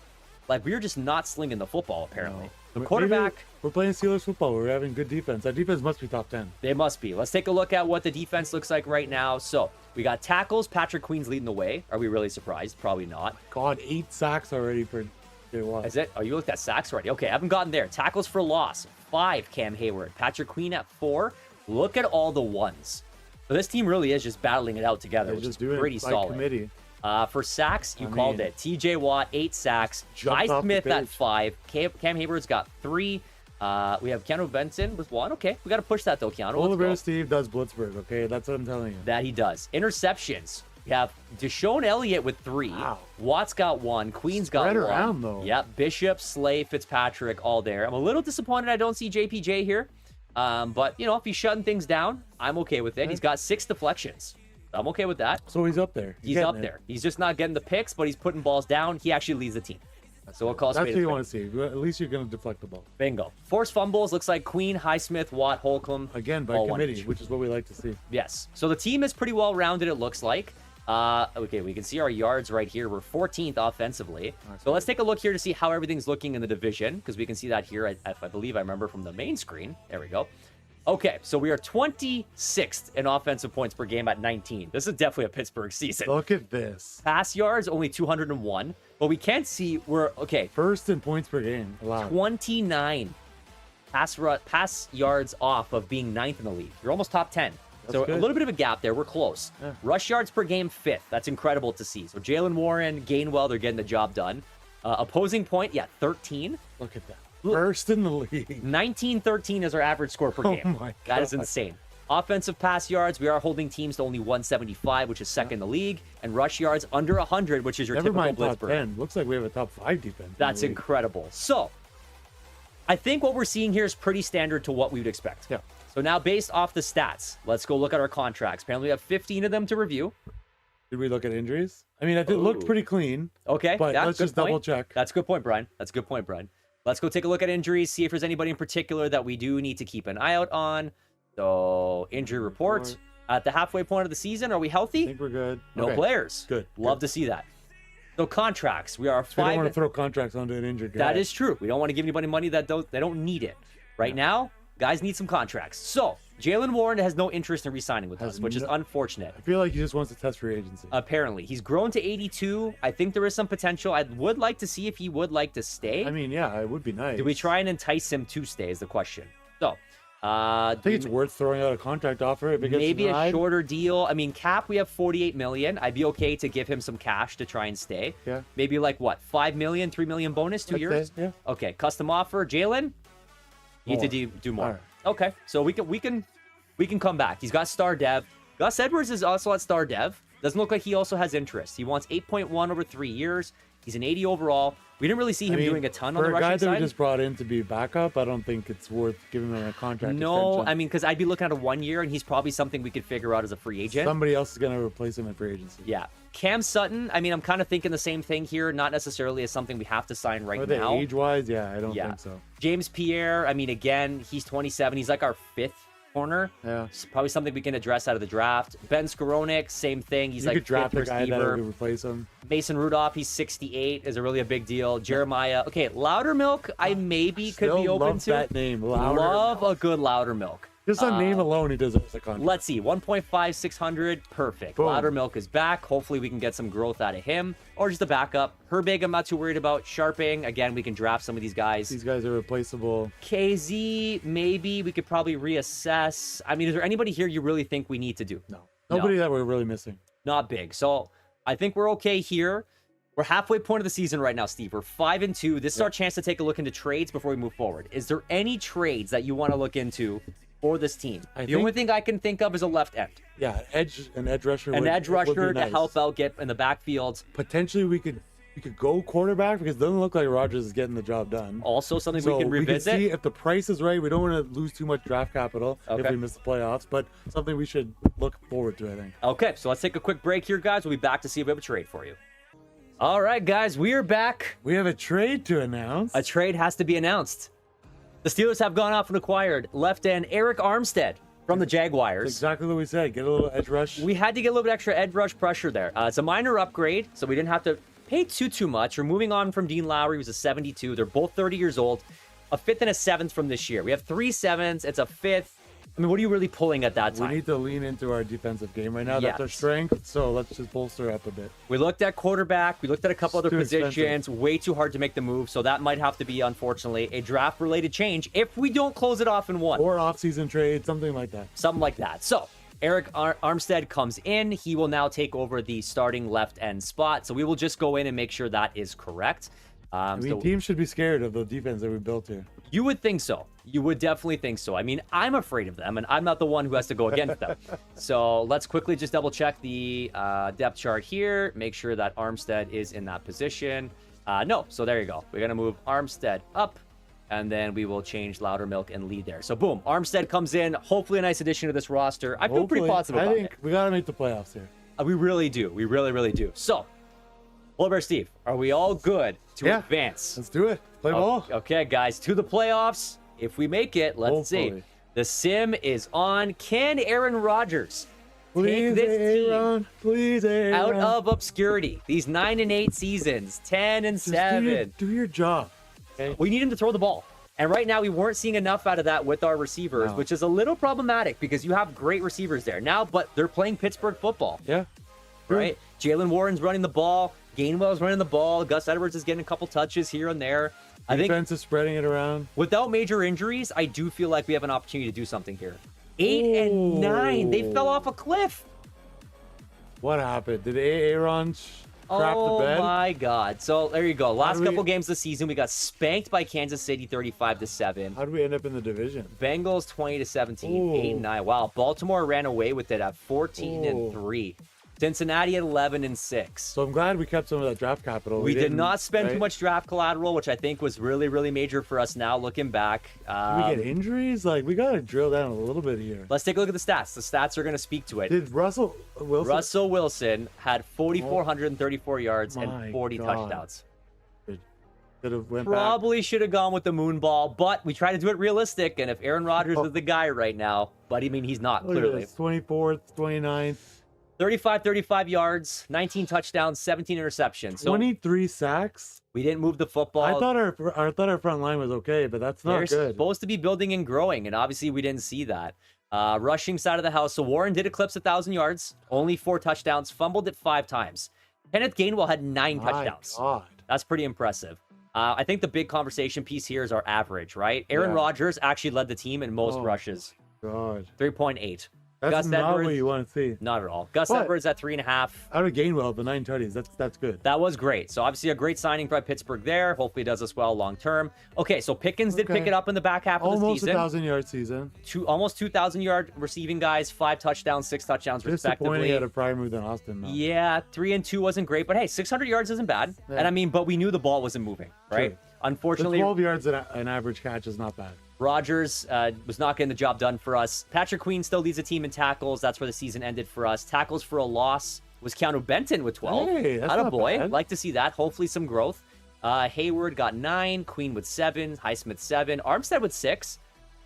Speaker 1: Like, we were just not slinging the football, apparently. The quarterback...
Speaker 2: Maybe we're playing Steelers football. We're having good defense. That defense must be top 10.
Speaker 1: They must be. Let's take a look at what the defense looks like right now. So, we got tackles. Patrick Queen's leading the way. Are we really surprised? Probably not.
Speaker 2: God, 8 sacks already for J-Watt.
Speaker 1: Is it? Oh, you looked at sacks already. Okay, I haven't gotten there. Tackles for loss. 5, Cam Hayward. Patrick Queen at 4. Look at all the ones. So this team really is just battling it out together, which is pretty solid.
Speaker 2: Committee.
Speaker 1: For sacks, you called it. TJ Watt, 8 sacks. Ty Smith at 5. Cam Hayward's got 3. We have Keanu Benson with 1. Okay, we got to push that, though, Keanu.
Speaker 2: Polar Bear Steve does Blitzburg, okay? That's what I'm telling you.
Speaker 1: That he does. Interceptions. We have Deshaun Elliott with 3.
Speaker 2: Wow.
Speaker 1: Watt's got 1. Queen's got 1.
Speaker 2: Spread around, though.
Speaker 1: Yep. Bishop, Slay, Fitzpatrick, all there. I'm a little disappointed I don't see JPJ here. But, you know, if he's shutting things down, I'm okay with it. He's got 6 deflections. I'm okay with that.
Speaker 2: So he's up there.
Speaker 1: He's up there. He's just not getting the picks, but he's putting balls down. He actually leads the team. So we'll call it.
Speaker 2: That's what you want to see. At least you're going to deflect the ball.
Speaker 1: Bingo. Forced fumbles. Looks like Queen, Highsmith, Watt, Holcomb.
Speaker 2: Again, by committee, which is what we like to see.
Speaker 1: Yes. So the team is pretty well rounded, it looks like. Okay, we can see our yards right here. We're 14th offensively. So let's take a look here to see how everything's looking in the division, because we can see that here, I believe I remember from the main screen. There we go. Okay, so we are 26th in offensive points per game at 19. This is definitely a Pittsburgh season.
Speaker 2: Look at this.
Speaker 1: Pass yards, only 201. But we can see we're, okay.
Speaker 2: First in points per game. Wow.
Speaker 1: 29 pass yards off of being 9th in the league. You're almost top 10. So
Speaker 2: good.
Speaker 1: a little bit of a gap there. We're close.
Speaker 2: Yeah.
Speaker 1: Rush yards per game, 5th. That's incredible to see. So Jalen Warren, Gainwell, they're getting the job done. Opposing point, 13.
Speaker 2: Look at that. First in the league.
Speaker 1: 19-13 is our average score per game.
Speaker 2: My
Speaker 1: That is
Speaker 2: God.
Speaker 1: insane. Offensive pass yards, we are holding teams to only 175, which is second in the league. And rush yards under 100, which is your
Speaker 2: Never
Speaker 1: typical
Speaker 2: mind top
Speaker 1: Blitzburg.
Speaker 2: 10. Looks like we have a top 5 defense. in
Speaker 1: That's
Speaker 2: the league.
Speaker 1: incredible. So, I think what we're seeing here is pretty standard to what we would expect.
Speaker 2: Yeah.
Speaker 1: So now, based off the stats, let's go look at our contracts. Apparently, we have 15 of them to review.
Speaker 2: Did we look at injuries? I mean, it looked pretty clean.
Speaker 1: Okay.
Speaker 2: But
Speaker 1: yeah,
Speaker 2: let's
Speaker 1: good
Speaker 2: just double
Speaker 1: point.
Speaker 2: check.
Speaker 1: That's a good point, Brian. That's a good point, Brian. Let's go take a look at injuries, see if there's anybody in particular that we do need to keep an eye out on. So, injury report. At the halfway point of the season, are we
Speaker 2: I
Speaker 1: healthy?
Speaker 2: think we're good.
Speaker 1: No
Speaker 2: Okay.
Speaker 1: players.
Speaker 2: Good.
Speaker 1: Love to see that. So, contracts. We are
Speaker 2: We don't want to
Speaker 1: five.
Speaker 2: throw contracts onto an injured guy.
Speaker 1: That is true. We don't want to give anybody money that they don't need it. Right now, guys need some contracts. So, Jalen Warren has no interest in re-signing with us, which is unfortunate.
Speaker 2: I feel like he just wants to test free agency.
Speaker 1: Apparently, he's grown to 82. I think there is some potential. I would like to see if he would like to stay.
Speaker 2: I mean, yeah, it would be nice.
Speaker 1: Do we try and entice him to stay is the question. So,
Speaker 2: I think it's worth throwing out a contract offer if it gets
Speaker 1: maybe a
Speaker 2: denied.
Speaker 1: shorter deal. I mean, cap, we have 48 million. I'd be okay to give him some cash to try and stay.
Speaker 2: Yeah.
Speaker 1: Maybe like what, 5 million, 3 million bonus, 2
Speaker 2: I'd
Speaker 1: years?
Speaker 2: say, yeah.
Speaker 1: Okay, custom offer. Jalen, need to do more.
Speaker 2: All right.
Speaker 1: Okay, so we can come back. He's got star dev. Gus Edwards is also at star dev. Doesn't look like he also has interest. He wants 8.1 over 3 years. He's an 80 overall. We didn't really see him doing a ton on the
Speaker 2: For a guy
Speaker 1: rushing
Speaker 2: that we
Speaker 1: side.
Speaker 2: just brought in to be backup, I don't think it's worth giving him a contract
Speaker 1: No,
Speaker 2: extension.
Speaker 1: I mean, because I'd be looking at a 1 year, and he's probably something we could figure out as a free agent.
Speaker 2: Somebody else is going to replace him in free agency.
Speaker 1: Yeah. Cam Sutton, I mean, I'm kind of thinking the same thing here. Not necessarily as something we have to sign right
Speaker 2: Are they
Speaker 1: now.
Speaker 2: age-wise? Yeah, I don't think so.
Speaker 1: James Pierre, I mean, again, he's 27. He's like our 5th corner.
Speaker 2: Yeah.
Speaker 1: It's probably something we can address out of the draft. Ben Skoronik, same thing. He's
Speaker 2: You
Speaker 1: like
Speaker 2: could draft
Speaker 1: 5th
Speaker 2: a guy that
Speaker 1: receiver.
Speaker 2: would replace him.
Speaker 1: Mason Rudolph, he's 68, is a really a big deal. Jeremiah, okay, Loudermilk, I maybe could
Speaker 2: Still
Speaker 1: be open
Speaker 2: love
Speaker 1: to.
Speaker 2: that name, Louder.
Speaker 1: Love a good Loudermilk.
Speaker 2: Just on name alone, he deserves a contract.
Speaker 1: Let's see, 1.5, 600, perfect.
Speaker 2: Boom.
Speaker 1: Loudermilk is back. Hopefully we can get some growth out of him. Or just a backup. Herbig, I'm not too worried about. Sharping, again, we can draft some of these guys.
Speaker 2: These guys are replaceable.
Speaker 1: KZ, maybe we could probably reassess. I mean, is there anybody here you really think we need to do?
Speaker 2: No. Nobody that we're really missing.
Speaker 1: Not big. So I think we're okay here. We're halfway point of the season right now, Steve. We're 5-2. This is our chance to take a look into trades before we move forward. Is there any trades that you want to look into for this team? The only thing I can think of is a left end.
Speaker 2: Yeah, an edge rusher.
Speaker 1: An edge
Speaker 2: would be
Speaker 1: rusher to
Speaker 2: nice.
Speaker 1: help out, get in the backfield.
Speaker 2: Potentially, we could go quarterback because it doesn't look like Rodgers is getting the job done.
Speaker 1: Also something
Speaker 2: So
Speaker 1: we can revisit.
Speaker 2: see if the price is right. We don't want to lose too much draft capital if
Speaker 1: Okay.
Speaker 2: we miss the playoffs, but something we should look forward to, I think.
Speaker 1: Okay, so let's take a quick break here, guys. We'll be back to see if we have a trade for you. All right, guys, we are back.
Speaker 2: We have a trade to announce.
Speaker 1: A trade has to be announced. The Steelers have gone off and acquired left end Eric Armstead from the Jaguars.
Speaker 2: Exactly what we said. Get a little edge rush.
Speaker 1: We had to get a little bit extra edge rush pressure there. It's a minor upgrade, so we didn't have to pay too much. We're moving on from Dean Lowry, who's a 72. They're both 30 years old. A 5th and a 7th from this year. We have 3 7s. It's a 5th. I mean, what are you really pulling at that time?
Speaker 2: We need to lean into our defensive game right now. That's our
Speaker 1: Yes.
Speaker 2: strength, so let's just bolster up a bit.
Speaker 1: We looked at quarterback. We looked at a couple other
Speaker 2: Too
Speaker 1: positions.
Speaker 2: expensive.
Speaker 1: Way too hard to make the move. So that might have to be, unfortunately, a draft-related change if we don't close it off in one.
Speaker 2: Or off-season trade, something like that.
Speaker 1: Something like that. So Eric Armstead comes in. He will now take over the starting left end spot. So we will just go in and make sure that is correct.
Speaker 2: I mean,
Speaker 1: So
Speaker 2: teams should be scared of the defense that we built here.
Speaker 1: you would think so. You would definitely think so. I mean, I'm afraid of them, and I'm not the one who has to go against them. So let's quickly just double check the depth chart here. Make sure that Armstead is in that position. No, so there you go. We're going to move Armstead up, and then we will change Loudermilk and lead there. So boom, Armstead comes in. Hopefully a nice addition to this roster. I feel pretty
Speaker 2: Hopefully,
Speaker 1: positive about
Speaker 2: I think
Speaker 1: it.
Speaker 2: we got to make the playoffs here.
Speaker 1: We really do. We really do. So, Polar Bear Steve, are we all good to advance?
Speaker 2: Let's do it. Play ball.
Speaker 1: Okay, guys, to the playoffs. If we make it, let's see.
Speaker 2: Hopefully.
Speaker 1: The sim is on. Can Aaron Rodgers
Speaker 2: Please,
Speaker 1: take this team
Speaker 2: Aaron. Please, Aaron.
Speaker 1: out of obscurity? These 9-8 seasons, 10-7.
Speaker 2: Do your job. Okay?
Speaker 1: We need him to throw the ball. And right now, we weren't seeing enough out of that with our receivers,
Speaker 2: No.
Speaker 1: which is a little problematic because you have great receivers there now, but they're playing Pittsburgh football,
Speaker 2: Yeah.
Speaker 1: right? Jalen Warren's running the ball. Gainwell's running the ball. Gus Edwards is getting a couple touches here and there. I think
Speaker 2: Defense is spreading it around.
Speaker 1: without major injuries, I do feel like we have an opportunity to do something here. 8 and 9. They fell
Speaker 2: Oh.
Speaker 1: off a cliff.
Speaker 2: What happened? Did Aaron crap the bed?
Speaker 1: Oh my God. So there you go. Last
Speaker 2: do we-
Speaker 1: couple games of the season, we got spanked by Kansas City 35-7.
Speaker 2: How did we end up in the division?
Speaker 1: Bengals 20-17,
Speaker 2: Ooh.
Speaker 1: 8 and 9. Wow. Baltimore ran away with it at 14 and 3. Cincinnati at 11 and 6.
Speaker 2: So I'm glad we kept some of that draft capital.
Speaker 1: We did
Speaker 2: didn't,
Speaker 1: not spend too
Speaker 2: right?
Speaker 1: much draft collateral, which I think was really, really major for us now looking back.
Speaker 2: Did we get injuries? Like, we got to drill down a little bit here.
Speaker 1: Let's take a look at the stats. The stats are going to speak to it.
Speaker 2: Did Russell Wilson?
Speaker 1: Russell Wilson had 4,434 yards
Speaker 2: My
Speaker 1: and 40
Speaker 2: God.
Speaker 1: touchdowns.
Speaker 2: Should have went back.
Speaker 1: Probably should have gone with the moon ball, but we try to do it realistic. And if Aaron Rodgers is the guy right now, but I mean, he's not
Speaker 2: Look at
Speaker 1: clearly.
Speaker 2: this, 24th, 29th.
Speaker 1: 35 yards, 19 touchdowns, 17 interceptions. So
Speaker 2: 23 sacks.
Speaker 1: we didn't move the football.
Speaker 2: I thought our front line was okay, but that's not
Speaker 1: They're
Speaker 2: good.
Speaker 1: supposed to be building and growing, and obviously we didn't see that. Rushing side of the house, so Warren did eclipse 1,000 yards, only 4 touchdowns, fumbled it 5 times. Kenneth Gainwell had 9 touchdowns.
Speaker 2: My God.
Speaker 1: That's pretty impressive. I think the big conversation piece here is our average, right? Aaron
Speaker 2: Yeah.
Speaker 1: Rodgers actually led the team in most
Speaker 2: Oh,
Speaker 1: rushes,
Speaker 2: God.
Speaker 1: 3.8.
Speaker 2: That's
Speaker 1: Gus
Speaker 2: not
Speaker 1: Edwards,
Speaker 2: what you want to see.
Speaker 1: not at all. Gus
Speaker 2: But-
Speaker 1: Edwards at 3.5.
Speaker 2: Out of Gainwell, the 9 tutties. That's good.
Speaker 1: That was great. So obviously a great signing by Pittsburgh there. Hopefully it does us well long term. Okay, so Pickens did pick
Speaker 2: Okay.
Speaker 1: it up in the back half of the
Speaker 2: Almost a
Speaker 1: season.
Speaker 2: 1,000-yard season.
Speaker 1: Almost 2,000-yard receiving guys, 5 touchdowns, 6 touchdowns
Speaker 2: Disappointing
Speaker 1: respectively.
Speaker 2: at a prior move than Austin. Though.
Speaker 1: Yeah, 3 and 2 wasn't great, but hey, 600 yards isn't bad.
Speaker 2: Yeah.
Speaker 1: And I mean, but we knew the ball wasn't moving, right?
Speaker 2: True. The
Speaker 1: Unfortunately,
Speaker 2: 12 yards an average catch is not bad.
Speaker 1: Rodgers was not getting the job done for us. Patrick Queen still leads the team in tackles. That's where the season ended for us. Tackles for a loss was Keanu Benton with 12.
Speaker 2: Hey, that's not
Speaker 1: Attaboy.
Speaker 2: bad.
Speaker 1: Like to see that. Hopefully some growth. Hayward got 9. Queen with 7. Highsmith 7. Armstead with 6.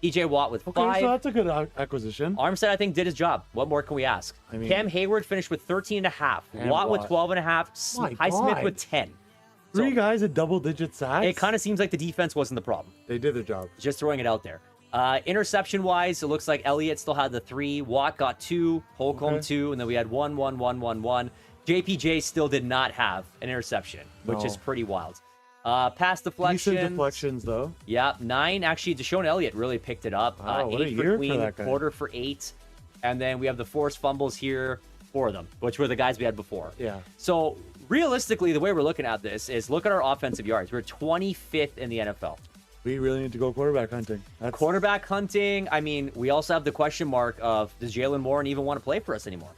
Speaker 1: DJ Watt with 5.
Speaker 2: Okay, so that's a good acquisition.
Speaker 1: Armstead, I think, did his job. What more can we ask?
Speaker 2: I mean-
Speaker 1: Cam Hayward finished with 13.5.
Speaker 2: And
Speaker 1: Watt with
Speaker 2: Watt.
Speaker 1: 12.5.
Speaker 2: My
Speaker 1: Highsmith
Speaker 2: God.
Speaker 1: with 10.
Speaker 2: 3
Speaker 1: So,
Speaker 2: guys at double-digit sacks.
Speaker 1: it kind of seems like the defense wasn't the problem.
Speaker 2: They did their job.
Speaker 1: Just throwing it out there. Interception wise, it looks like Elliott still had the 3. Watt got 2. Holcomb
Speaker 2: Okay.
Speaker 1: 2. And then we had 1, 1, 1, 1, 1. JPJ still did not have an interception, which
Speaker 2: No.
Speaker 1: is pretty wild. Pass deflection.
Speaker 2: Decent deflections, though.
Speaker 1: Yeah, 9. Actually, Deshaun Elliott really picked it up.
Speaker 2: Wow, what a
Speaker 1: 8
Speaker 2: year
Speaker 1: for
Speaker 2: for
Speaker 1: Queen,
Speaker 2: that guy.
Speaker 1: quarter for 8. And then we have the forced fumbles here, 4 of them, which were the guys we had before.
Speaker 2: Yeah.
Speaker 1: So realistically, the way we're looking at this is look at our offensive yards. We're 25th in the NFL.
Speaker 2: We really need to go quarterback hunting. That's
Speaker 1: Quarterback hunting. I mean, we also have the question mark of does Jalen Warren even want to play for us anymore?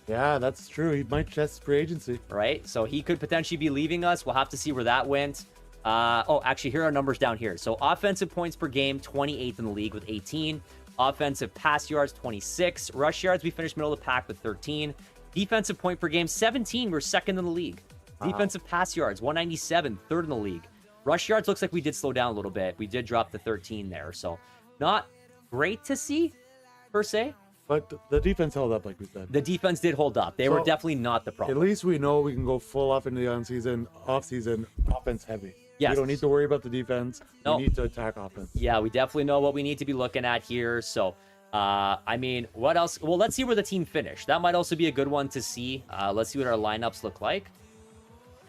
Speaker 2: Yeah, that's true. He might test free agency.
Speaker 1: Right? So he could potentially be leaving us. We'll have to see where that went. Actually, here are our numbers down here. So offensive points per game, 28th in the league with 18. Offensive pass yards, 26. Rush yards, we finished middle of the pack with 13. Defensive point per game, 17. We're second in the league.
Speaker 2: Wow.
Speaker 1: Defensive pass yards, 197, third in the league. Rush yards looks like we did slow down a little bit. We did drop to 13 there. So not great to see, per se.
Speaker 2: But the defense held up, like we said.
Speaker 1: The defense did hold up. They were
Speaker 2: So,
Speaker 1: definitely not the
Speaker 2: At
Speaker 1: problem.
Speaker 2: least we know we can go full off into the off-season, offense heavy.
Speaker 1: Yes.
Speaker 2: We don't need to worry about the defense.
Speaker 1: No.
Speaker 2: We need to attack offense.
Speaker 1: Yeah, we definitely know what we need to be looking at here. So, I mean, what else? Well, let's see where the team finished. That might also be a good one to see. Let's see what our lineups look like.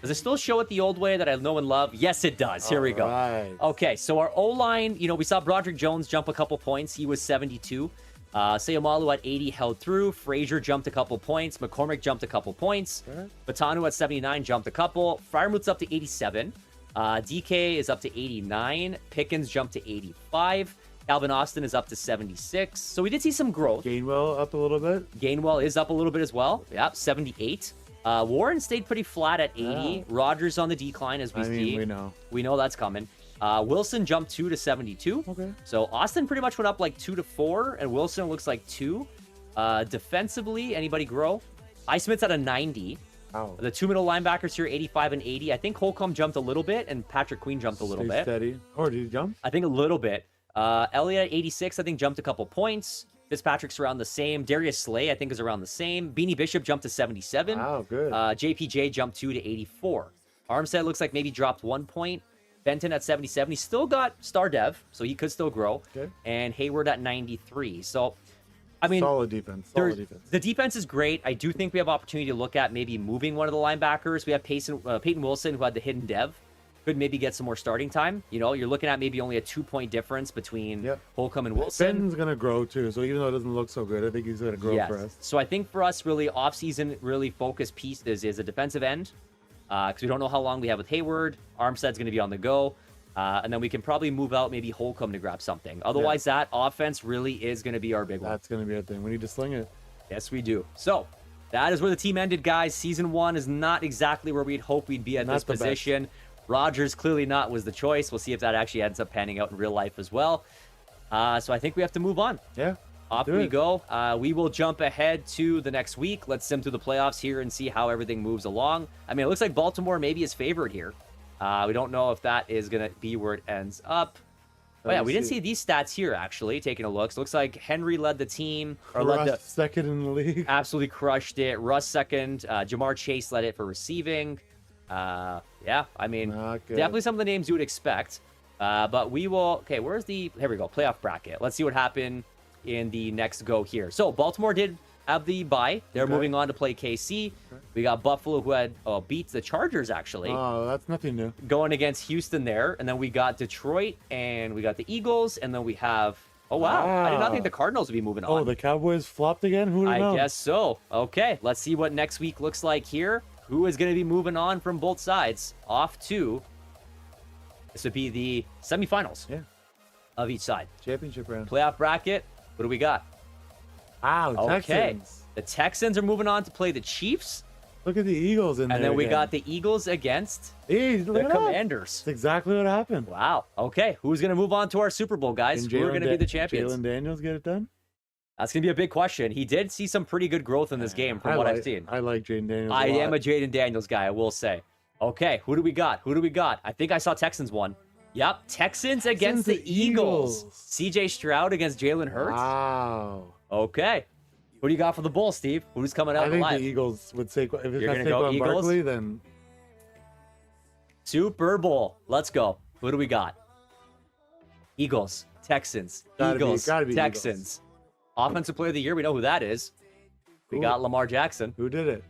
Speaker 1: Does it still show it the old way that I know and love? Yes, it does. Here we go.
Speaker 2: Right.
Speaker 1: Okay, so our O-line, we saw Broderick Jones jump a couple points. He was 72. Sayamalu at 80 held through. Frazier jumped a couple points. McCormick jumped a couple points.
Speaker 2: Okay.
Speaker 1: Batanu at 79 jumped a couple. Fryermuth's up to 87. DK is up to 89. Pickens jumped to 85. Calvin Austin is up to 76. So we did see some growth.
Speaker 2: Gainwell up a little bit.
Speaker 1: Gainwell is up a little bit as well. Yep, 78. Warren stayed pretty flat at 80.
Speaker 2: Yeah.
Speaker 1: Rodgers on the decline as we see.
Speaker 2: We know.
Speaker 1: We know that's coming. Wilson jumped 2 to 72.
Speaker 2: Okay.
Speaker 1: So Austin pretty much went up like 2 to 4, and Wilson looks like 2. Defensively, anybody grow? Highsmith's at a 90.
Speaker 2: Wow.
Speaker 1: The 2 middle linebackers here, 85 and 80. I think Holcomb jumped a little bit, and Patrick Queen jumped a little
Speaker 2: Stay
Speaker 1: bit.
Speaker 2: steady. Or did he jump?
Speaker 1: I think a little bit. Elliott at 86, I think, jumped a couple points. Fitzpatrick's around the same. Darius Slay, I think, is around the same. Beanie Bishop jumped to 77.
Speaker 2: Wow, good.
Speaker 1: JPJ jumped 2 to 84. Armstead looks like maybe dropped 1 point. Benton at 77. He's still got star dev, so he could still grow.
Speaker 2: Okay.
Speaker 1: And Hayward at 93. So, I mean,
Speaker 2: Solid defense. Solid defense.
Speaker 1: the defense is great. I do think we have opportunity to look at maybe moving one of the linebackers. We have Peyton Wilson, who had the hidden dev. could maybe get some more starting time. You know, you're looking at maybe only a 2-point difference between Holcomb and Wilson.
Speaker 2: Benton's going to grow too. So even though it doesn't look so good, I think he's going to grow for us.
Speaker 1: So I think for us, really, off-season, really focused pieces is a defensive end. Because we don't know how long we have with Hayward. Armstead's going to be on the go. And then we can probably move out maybe Holcomb to grab something. Otherwise, that offense really is going to be our big one.
Speaker 2: That's going to be our thing. We need to sling it.
Speaker 1: Yes, we do. So that is where the team ended, guys. Season 1 is not exactly where we'd hope we'd be at this position. Rodgers clearly not was the choice. We'll see if that actually ends up panning out in real life as well. So I think we have to move on.
Speaker 2: Yeah.
Speaker 1: Off we go. We will jump ahead to the next week. Let's sim through the playoffs here and see how everything moves along. I mean, it looks like Baltimore maybe is favored here. We don't know if that is going to be where it ends up. Oh, yeah, we didn't see these stats here, actually, taking a look. So it looks like Henry led the team.
Speaker 2: Or led second in the league.
Speaker 1: Absolutely crushed it. Russ second. Jamar Chase led it for receiving. Yeah, I mean, definitely some of the names you would expect. But we will... Okay, where's the... Here we go. Playoff bracket. Let's see what happened in the next go here. So Baltimore did have the bye. They're moving on to play KC. We got Buffalo, who had beats the Chargers, actually.
Speaker 2: Oh, that's nothing new.
Speaker 1: Going against Houston there. And then we got Detroit, and we got the Eagles, and then we have... Oh, wow. I did not think the Cardinals would be moving on.
Speaker 2: Oh, the Cowboys flopped again? Who would have known?
Speaker 1: I guess so. Okay, let's see what next week looks like here. Who is going to be moving on from both sides? Off to... This would be the semifinals of each side.
Speaker 2: Championship round.
Speaker 1: Playoff bracket. What do we got?
Speaker 2: Wow, Texans.
Speaker 1: The Texans are moving on to play the Chiefs.
Speaker 2: Look at the Eagles in there.
Speaker 1: And then we
Speaker 2: again.
Speaker 1: got the Eagles against
Speaker 2: the
Speaker 1: Commanders.
Speaker 2: That's exactly what happened.
Speaker 1: Wow. Okay. Who's going to move on to our Super Bowl, guys? Who are going to be the champions?
Speaker 2: Jalen Daniels get it done?
Speaker 1: That's going to be a big question. He did see some pretty good growth in this game from what I've seen.
Speaker 2: I like Jaden Daniels
Speaker 1: I am a Jaden Daniels guy, I will say. Okay. Who do we got? Who do we got? I think I saw Texans won. Yep. Texans against the Eagles. CJ Stroud against Jalen Hurts.
Speaker 2: Wow.
Speaker 1: Okay. Who do you got for the Bulls, Steve? Who's coming out alive?
Speaker 2: I think the Eagles would say, if it's
Speaker 1: You're
Speaker 2: not
Speaker 1: gonna go
Speaker 2: Saquon
Speaker 1: Eagles?
Speaker 2: Barkley, then...
Speaker 1: Super Bowl. Let's go. Who do we got? Eagles. Texans. Eagles. Texans.
Speaker 2: Eagles.
Speaker 1: Offensive player of the year. We know who that is. We got Lamar Jackson.
Speaker 2: Who did it?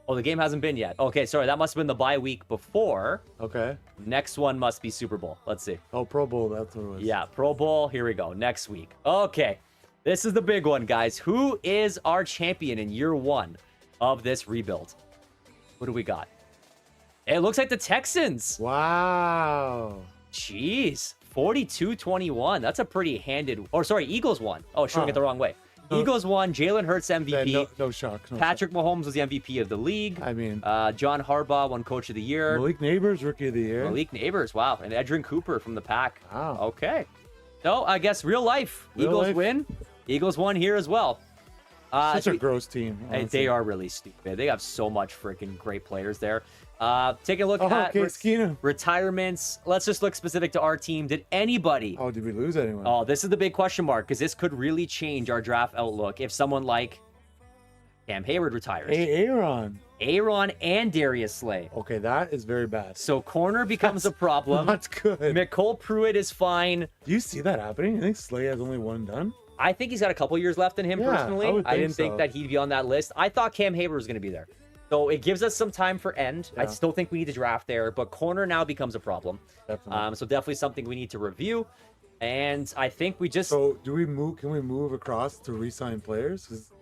Speaker 1: Oh, the game hasn't been yet. Okay, sorry. That must have been the bye week before.
Speaker 2: Okay.
Speaker 1: Next one must be Super Bowl. Let's see.
Speaker 2: Oh, Pro Bowl. That's what it was.
Speaker 1: Yeah, Pro Bowl. Here we go. Next week. Okay. This is the big one, guys. Who is our champion in year 1 of this rebuild? What do we got? It looks like the Texans.
Speaker 2: Wow.
Speaker 1: Jeez. 42-21. That's a pretty handed... Oh, sorry. Eagles won. Oh, showing it the wrong way. Eagles won. Jalen Hurts MVP.
Speaker 2: Yeah, no shock.
Speaker 1: Patrick Mahomes was the MVP of the league.
Speaker 2: I mean...
Speaker 1: John Harbaugh won Coach of the Year.
Speaker 2: Malik Neighbors, Rookie of the Year.
Speaker 1: Malik Neighbors. Wow. And Edrin Cooper from the Pack.
Speaker 2: Wow.
Speaker 1: Okay. So, I guess real life. Eagles win. Eagles won here as well.
Speaker 2: Such a gross team.
Speaker 1: They are really stupid. They have so much freaking great players there. Take a look at retirements. Let's just look specific to our team. Did anybody...
Speaker 2: Oh, did we lose anyone?
Speaker 1: Oh, this is the big question mark, because this could really change our draft outlook if someone like Cam Hayward retires.
Speaker 2: Aaron
Speaker 1: and Darius Slay.
Speaker 2: Okay, that is very bad.
Speaker 1: So corner becomes a problem.
Speaker 2: That's good.
Speaker 1: McCole Pruitt is fine.
Speaker 2: Do you see that happening? You think Slay has only one done?
Speaker 1: I think he's got a couple years left in him personally. I didn't think that he'd be on that list. I thought Cam Hayward was going to be there. So it gives us some time for end. I still think we need to draft there, but corner now becomes a problem.
Speaker 2: Definitely.
Speaker 1: So definitely something we need to review. And I think we just...
Speaker 2: So do we move? Can we move across to re-sign players?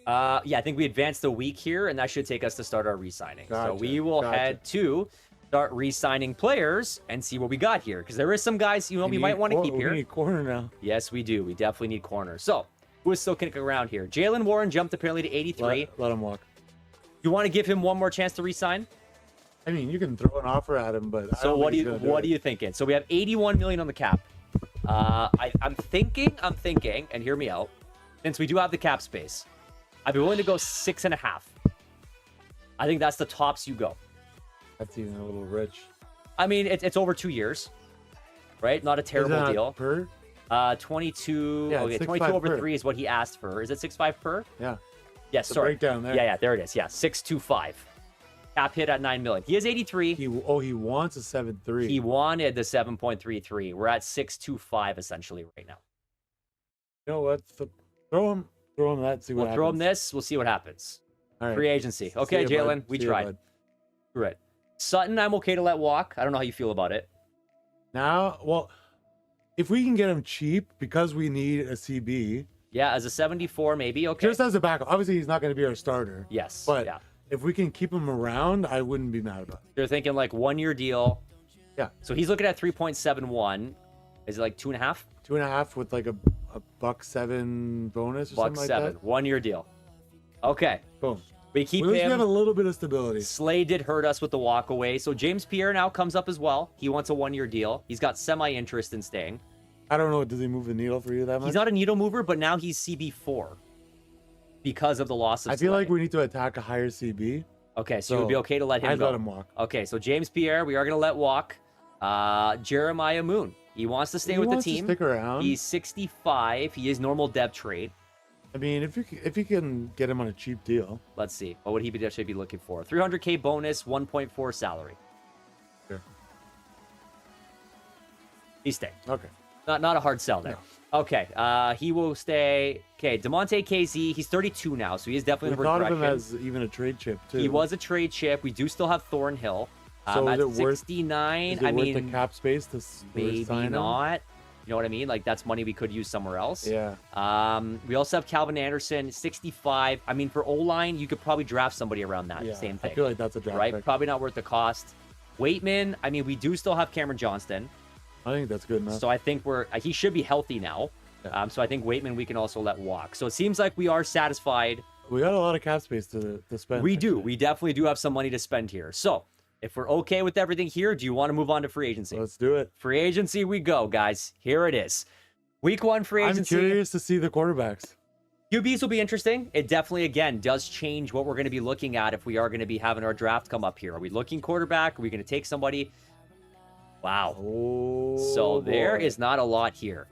Speaker 1: Yeah, I think we advanced a week here, and that should take us to start our re-signing. So we will head to start re-signing players and see what we got here, because there is some guys we might want to keep here.
Speaker 2: We need corner now.
Speaker 1: Yes, we do. We definitely need corner. So who is still kicking around here? Jalen Warren jumped apparently to 83.
Speaker 2: Let him walk.
Speaker 1: You want to give him one more chance to re-sign?
Speaker 2: I mean, you can throw an offer at him, but
Speaker 1: so what are you thinking? So we have 81 million on the cap. I'm thinking, and hear me out. Since we do have the cap space, I'd be willing to go 6.5. I think that's the tops you go.
Speaker 2: That's even a little rich.
Speaker 1: I mean, it's over 2 years, right? Not a terrible deal.
Speaker 2: Per?
Speaker 1: 22.
Speaker 2: Yeah,
Speaker 1: okay, 22 over 3 is what he asked for. Is it 6.5 per?
Speaker 2: Yeah.
Speaker 1: Yes, sorry.
Speaker 2: Breakdown there.
Speaker 1: Yeah, there it is. Yeah, 6.25. Cap hit at 9 million. He is 83.
Speaker 2: He wants a 7.3.
Speaker 1: He wanted the 7.33. We're at 6.25 essentially right now.
Speaker 2: You know what? Throw him that. See what happens.
Speaker 1: Throw him this. We'll see what happens.
Speaker 2: All right.
Speaker 1: Free agency. Okay, Jalen, we tried. Screw it. Sutton, I'm okay to let walk. I don't know how you feel about it.
Speaker 2: Now, well, if we can get him cheap because we need a CB.
Speaker 1: Yeah, as a 74, maybe. Okay.
Speaker 2: Just as a backup. Obviously, he's not going to be our starter.
Speaker 1: Yes.
Speaker 2: But
Speaker 1: yeah.
Speaker 2: if we can keep him around, I wouldn't be mad about it.
Speaker 1: You're thinking like 1 year deal.
Speaker 2: Yeah.
Speaker 1: So he's looking at 3.71. Is it like 2.5?
Speaker 2: 2.5 with like a $1.7 bonus or something like that.
Speaker 1: 1 year deal. Okay.
Speaker 2: Boom.
Speaker 1: We keep
Speaker 2: At least we
Speaker 1: him.
Speaker 2: have a little bit of stability.
Speaker 1: Slay did hurt us with the walk away. So James Pierre now comes up as well. He wants a 1 year deal. He's got semi-interest in staying.
Speaker 2: I don't know. Does he move the needle for you that much?
Speaker 1: He's not a needle mover, but now he's CB4 because of the loss of
Speaker 2: I feel
Speaker 1: Slay.
Speaker 2: like we need to attack a higher CB.
Speaker 1: Okay, so you would be okay to let him
Speaker 2: I'd
Speaker 1: go.
Speaker 2: let him walk.
Speaker 1: Okay, so James Pierre, we are going to let walk. Jeremiah Moon. He wants to stay with the team.
Speaker 2: Stick around.
Speaker 1: He's 65. He is normal depth trade.
Speaker 2: I mean, if you can get him on a cheap deal.
Speaker 1: Let's see. What would he actually be looking for? 300K bonus, 1.4 salary.
Speaker 2: Sure.
Speaker 1: He's staying.
Speaker 2: Okay.
Speaker 1: Not a hard sell there.
Speaker 2: No.
Speaker 1: Okay. He will stay. Okay, DeMonte KZ. He's 32 now, so he is definitely
Speaker 2: We
Speaker 1: in
Speaker 2: thought
Speaker 1: regression.
Speaker 2: of him as even a trade chip too.
Speaker 1: He was a trade chip. We do still have Thornhill.
Speaker 2: So
Speaker 1: at
Speaker 2: is it worth
Speaker 1: 69.
Speaker 2: Is it
Speaker 1: I
Speaker 2: worth
Speaker 1: mean,
Speaker 2: the cap space to
Speaker 1: maybe
Speaker 2: sign him?
Speaker 1: not. You know what I mean? Like that's money we could use somewhere else.
Speaker 2: Yeah.
Speaker 1: We also have Calvin Anderson, 65. I mean, for O-line, you could probably draft somebody around that.
Speaker 2: Yeah.
Speaker 1: Same thing.
Speaker 2: I feel like that's a draft
Speaker 1: right?
Speaker 2: pick.
Speaker 1: Probably not worth the cost. Waitman, I mean, we do still have Cameron Johnston.
Speaker 2: I think that's good enough.
Speaker 1: So I think he should be healthy now.
Speaker 2: Yeah.
Speaker 1: So I think Waitman we can also let walk. So it seems like we are satisfied.
Speaker 2: We got a lot of cap space to spend.
Speaker 1: We do.
Speaker 2: actually.
Speaker 1: We definitely do have some money to spend here. So if we're okay with everything here, do you want to move on to free agency?
Speaker 2: Let's do it.
Speaker 1: Free agency we go, guys. Here it is. Week 1 free agency.
Speaker 2: I'm curious to see the quarterbacks.
Speaker 1: QBs will be interesting. It definitely, again, does change what we're going to be looking at if we are going to be having our draft come up here. Are we looking quarterback? Are we going to take somebody? Wow.
Speaker 2: Oh,
Speaker 1: So there
Speaker 2: boy.
Speaker 1: is not a lot here.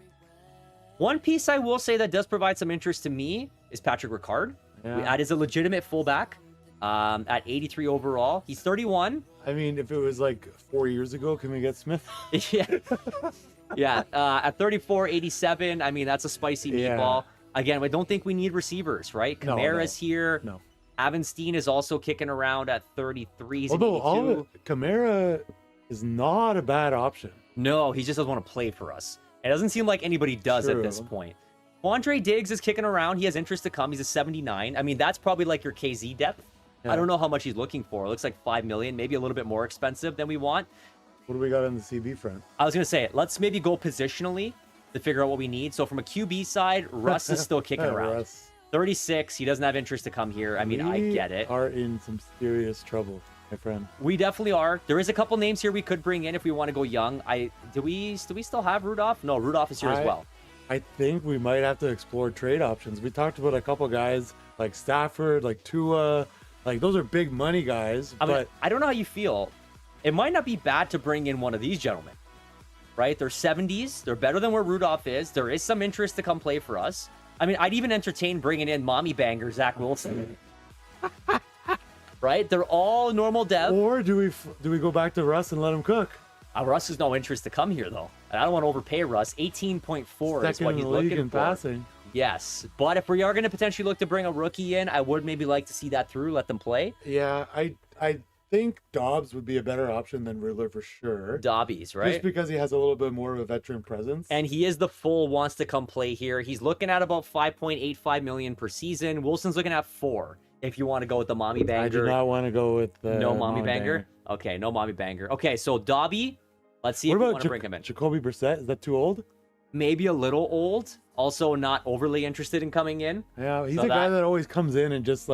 Speaker 1: One piece I will say that does provide some interest to me is Patrick Ricard.
Speaker 2: Yeah.
Speaker 1: That is a legitimate fullback at 83 overall. He's 31.
Speaker 2: I mean, if it was like 4 years ago, can we get Smith?
Speaker 1: Yeah. Yeah. At 34, 87. I mean, that's a spicy
Speaker 2: Yeah.
Speaker 1: meatball. Again, I don't think we need receivers, right?
Speaker 2: No,
Speaker 1: Kamara's here.
Speaker 2: No.
Speaker 1: Avenstein is also kicking around at 33. He's
Speaker 2: Although
Speaker 1: 82.
Speaker 2: Kamara is not a bad option.
Speaker 1: No, he just doesn't want to play for us. It doesn't seem like anybody does at this
Speaker 2: True.
Speaker 1: point. Andre Diggs is kicking around. He has interest to come. He's a 79. I mean, that's probably like your KZ depth.
Speaker 2: Yeah.
Speaker 1: I don't know how much he's looking for. It looks like 5 million, maybe a little bit more expensive than we want.
Speaker 2: What do we got on the CB front?
Speaker 1: I was going to say, let's maybe go positionally to figure out what we need. So from a QB side, Russ is still kicking around.
Speaker 2: Russ.
Speaker 1: 36. He doesn't have interest to come here. I mean, I get it.
Speaker 2: We are in some serious trouble, my friend.
Speaker 1: We definitely are. There is a couple names here we could bring in if we want to go young. Do we still have Rudolph? No, Rudolph is here as well.
Speaker 2: I think we might have to explore trade options. We talked about a couple guys like Stafford, like Tua, like those are big money guys.
Speaker 1: I mean,
Speaker 2: but
Speaker 1: I don't know how you feel. It might not be bad to bring in one of these gentlemen, right? They're 70s. They're better than where Rudolph is. There is some interest to come play for us. I mean, I'd even entertain bringing in mommy banger Zach Wilson. Right? They're all normal dev.
Speaker 2: or do we go back to Russ and let him cook?
Speaker 1: Russ has no interest to come here, though. And I don't want to overpay Russ. 18.4 is
Speaker 2: Second
Speaker 1: what
Speaker 2: in
Speaker 1: he's
Speaker 2: the league
Speaker 1: looking
Speaker 2: in
Speaker 1: for.
Speaker 2: passing.
Speaker 1: Yes. But if we are going to potentially look to bring a rookie in, I would maybe like to see that through, let them play.
Speaker 2: Yeah, I think Dobbs would be a better option than Riddler for sure.
Speaker 1: Dobbies, right?
Speaker 2: Just because he has a little bit more of a veteran presence.
Speaker 1: And he is the full wants to come play here. He's looking at about 5.85 million per season. Wilson's looking at 4. If you want to go with the mommy banger.
Speaker 2: I do not want to go with the
Speaker 1: no mommy banger. Okay, no mommy banger. Okay, so Dobby, let's see
Speaker 2: What
Speaker 1: if we
Speaker 2: about
Speaker 1: want to bring him in.
Speaker 2: Jacoby Brissett? Is that too old?
Speaker 1: Maybe a little old. Also not overly interested in coming in.
Speaker 2: Yeah, he's
Speaker 1: So
Speaker 2: a guy that always comes in and just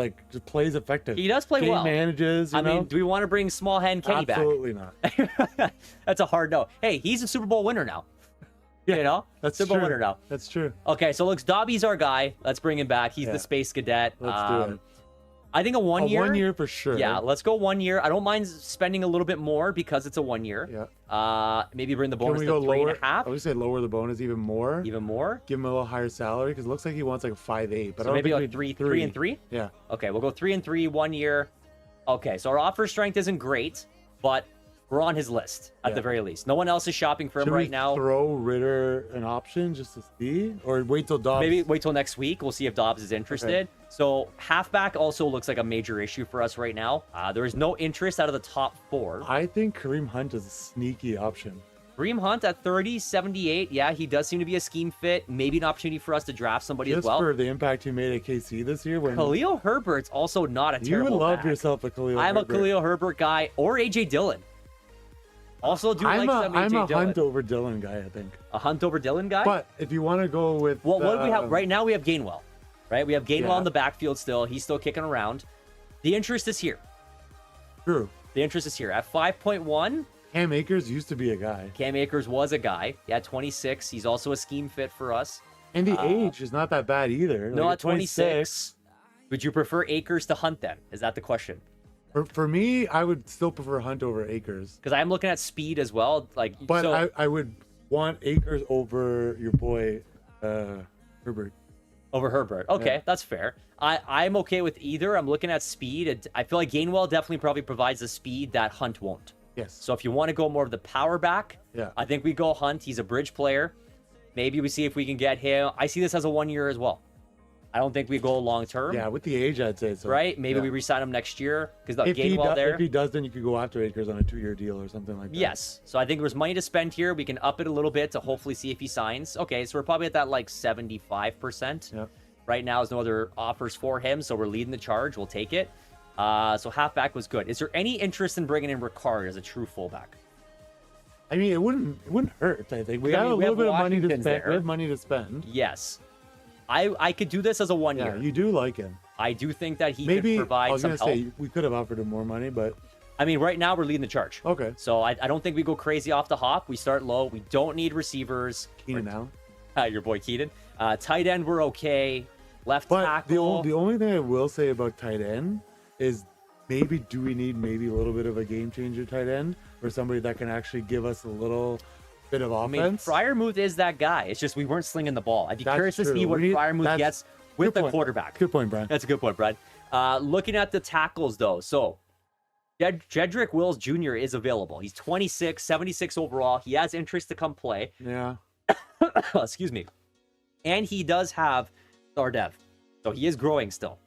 Speaker 2: plays effective.
Speaker 1: He does play
Speaker 2: Game
Speaker 1: well.
Speaker 2: manages.
Speaker 1: I
Speaker 2: You know?
Speaker 1: mean, do we want to bring small hand Kenny
Speaker 2: Absolutely not.
Speaker 1: back? That's a hard no. Hey, he's a Super Bowl winner now.
Speaker 2: Yeah,
Speaker 1: You know?
Speaker 2: That's
Speaker 1: Super Bowl
Speaker 2: true.
Speaker 1: winner now.
Speaker 2: That's true.
Speaker 1: Okay, so looks Dobby's our guy. Let's bring him back. He's
Speaker 2: Yeah.
Speaker 1: the space cadet.
Speaker 2: Let's do it.
Speaker 1: I think a 1 year.
Speaker 2: 1 year for sure.
Speaker 1: Yeah, let's go 1 year. I don't mind spending a little bit more because it's a 1 year.
Speaker 2: Yeah.
Speaker 1: Maybe bring the
Speaker 2: Can
Speaker 1: bonus
Speaker 2: we
Speaker 1: to
Speaker 2: go lower?
Speaker 1: 3.5.
Speaker 2: I would say lower the bonus even more.
Speaker 1: Even more.
Speaker 2: Give him a little higher salary because it looks like he wants like a 5.8. But
Speaker 1: So
Speaker 2: I don't
Speaker 1: maybe
Speaker 2: think
Speaker 1: like
Speaker 2: we'd-
Speaker 1: 3 and 3.
Speaker 2: Yeah.
Speaker 1: Okay, we'll go 3 and 3, 1 year. Okay, so our offer strength isn't great, but we're on his list at
Speaker 2: Yeah.
Speaker 1: the very least. No one else is shopping for him
Speaker 2: Should
Speaker 1: right
Speaker 2: we
Speaker 1: now.
Speaker 2: throw Ritter an option just to see, or wait till Dobbs?
Speaker 1: Maybe wait till next week. We'll see if Dobbs is interested. So halfback also looks like a major issue for us right now. There is no interest out of the top 4.
Speaker 2: I think Kareem Hunt is a sneaky option.
Speaker 1: Kareem Hunt at 30, 78. Yeah, he does seem to be a scheme fit. Maybe an opportunity for us to draft somebody
Speaker 2: Just
Speaker 1: as well.
Speaker 2: for the impact he made at KC this year. When
Speaker 1: Khalil Herbert's also not a
Speaker 2: you
Speaker 1: terrible
Speaker 2: would love
Speaker 1: back.
Speaker 2: yourself a Khalil
Speaker 1: I'm
Speaker 2: Herbert.
Speaker 1: a Khalil Herbert guy, or AJ Dillon. Also do like some AJ
Speaker 2: I'm a
Speaker 1: Dillon.
Speaker 2: Hunt over Dillon guy, I think.
Speaker 1: A Hunt over Dillon guy?
Speaker 2: But if you want to go with...
Speaker 1: Well, what do we have? Right now we have Gainwell. Right? We have Gainwell
Speaker 2: Yeah.
Speaker 1: in the backfield still. He's still kicking around. The interest is here.
Speaker 2: True.
Speaker 1: The interest is here. At 5.1,
Speaker 2: Cam Akers used to be a guy.
Speaker 1: Cam Akers was a guy. Yeah, 26. He's also a scheme fit for us.
Speaker 2: And the age is not that bad either.
Speaker 1: No,
Speaker 2: Like,
Speaker 1: at 26. Would you prefer Akers to Hunt then? Is that the question?
Speaker 2: For me, I would still prefer Hunt over Akers.
Speaker 1: Because I'm looking at speed as well.
Speaker 2: But
Speaker 1: so,
Speaker 2: I would want Akers over your boy Herbert.
Speaker 1: over Herbert. Okay,
Speaker 2: Yeah.
Speaker 1: that's fair. I'm okay with either. I'm looking at speed. I feel like Gainwell definitely probably provides the speed that Hunt won't.
Speaker 2: Yes.
Speaker 1: So if you want to go more of the power back,
Speaker 2: Yeah.
Speaker 1: I think we go Hunt. He's a bridge player. Maybe we see if we can get him. I see this as a 1 year as well. I don't think we go long term.
Speaker 2: Yeah, with the age, I'd say so.
Speaker 1: Right? Maybe
Speaker 2: Yeah.
Speaker 1: we re-sign him next year because the
Speaker 2: If he,
Speaker 1: Gainwell there.
Speaker 2: if he does, then you could go after Akers on a 2-year deal or something like that.
Speaker 1: Yes. So I think there's money to spend here. We can up it a little bit to hopefully see if he signs. Okay, so we're probably at that like 75%.
Speaker 2: Yeah.
Speaker 1: Right now, there's no other offers for him, so we're leading the charge. We'll take it. So halfback was good. Is there any interest in bringing in Ricard as a true fullback?
Speaker 2: I mean, it wouldn't hurt. I think we
Speaker 1: I
Speaker 2: have
Speaker 1: mean,
Speaker 2: a
Speaker 1: we
Speaker 2: little
Speaker 1: have
Speaker 2: bit of money to
Speaker 1: Washington
Speaker 2: spend.
Speaker 1: there.
Speaker 2: We have money to spend.
Speaker 1: Yes. I could do this as a 1
Speaker 2: Yeah,
Speaker 1: year.
Speaker 2: you do like him.
Speaker 1: I do think that he
Speaker 2: Maybe
Speaker 1: could
Speaker 2: I
Speaker 1: provide
Speaker 2: was
Speaker 1: some
Speaker 2: gonna
Speaker 1: help.
Speaker 2: say we could have offered him more money, but
Speaker 1: I mean, right now we're leading the charge.
Speaker 2: okay.
Speaker 1: So I don't think we go crazy off the hop. We start low. We don't need receivers.
Speaker 2: Keenan Allen.
Speaker 1: Your boy Keaton. Tight end, we're okay. Left
Speaker 2: But
Speaker 1: tackle.
Speaker 2: the only thing I will say about tight end is maybe do we need maybe a little bit of a game changer tight end or somebody that can actually give us a little bit of
Speaker 1: I mean,
Speaker 2: offense?
Speaker 1: Fryermuth is that guy. It's just we weren't slinging the ball. I'd be
Speaker 2: That's
Speaker 1: curious to
Speaker 2: true.
Speaker 1: see what
Speaker 2: We need-
Speaker 1: Fryermuth
Speaker 2: that's-
Speaker 1: gets with
Speaker 2: good
Speaker 1: the
Speaker 2: point.
Speaker 1: quarterback.
Speaker 2: Good point, Brian.
Speaker 1: That's a good point, Brad. Looking at the tackles, though. So, Jedrick Wills Jr. is available. He's 26, 76 overall. He has interest to come play.
Speaker 2: Yeah.
Speaker 1: Excuse me. And he does have star dev. So he is growing still.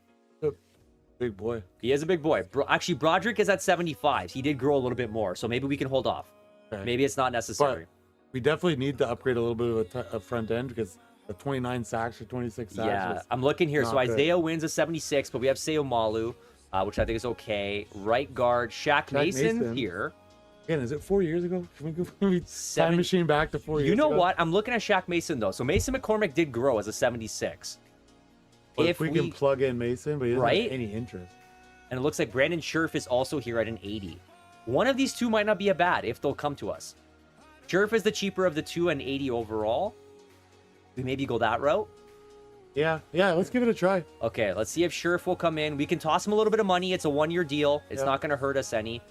Speaker 2: Big boy.
Speaker 1: He is a big boy. Actually, Broderick is at 75. He did grow a little bit more. So maybe we can hold off.
Speaker 2: Okay.
Speaker 1: Maybe it's not necessary.
Speaker 2: We definitely need to upgrade a little bit of a front end because the 29 sacks or 26 sacks.
Speaker 1: Yeah,
Speaker 2: was
Speaker 1: I'm looking here. So
Speaker 2: not good.
Speaker 1: Isaiah wins a 76, but we have Seomalu, which I think is okay. Right guard, Shaq Mason
Speaker 2: Mason.
Speaker 1: here.
Speaker 2: Again, is it 4 years ago? Can we go time
Speaker 1: Seven-
Speaker 2: machine back to 4 years
Speaker 1: You know
Speaker 2: ago?
Speaker 1: what? I'm looking at Shaq Mason, though. So Mason McCormick did grow as a 76.
Speaker 2: But
Speaker 1: If
Speaker 2: we can plug in Mason, but he doesn't
Speaker 1: Right?
Speaker 2: have any interest.
Speaker 1: And it looks like Brandon Scherf is also here at an 80. One of these two might not be a bad if they'll come to us. Scherf is the cheaper of the two and 80 overall. We maybe go that route.
Speaker 2: Yeah, let's give it a try.
Speaker 1: Okay, let's see if Scherf will come in. We can toss him a little bit of money. It's a 1 year deal. It's
Speaker 2: Yeah.
Speaker 1: not going to hurt us any.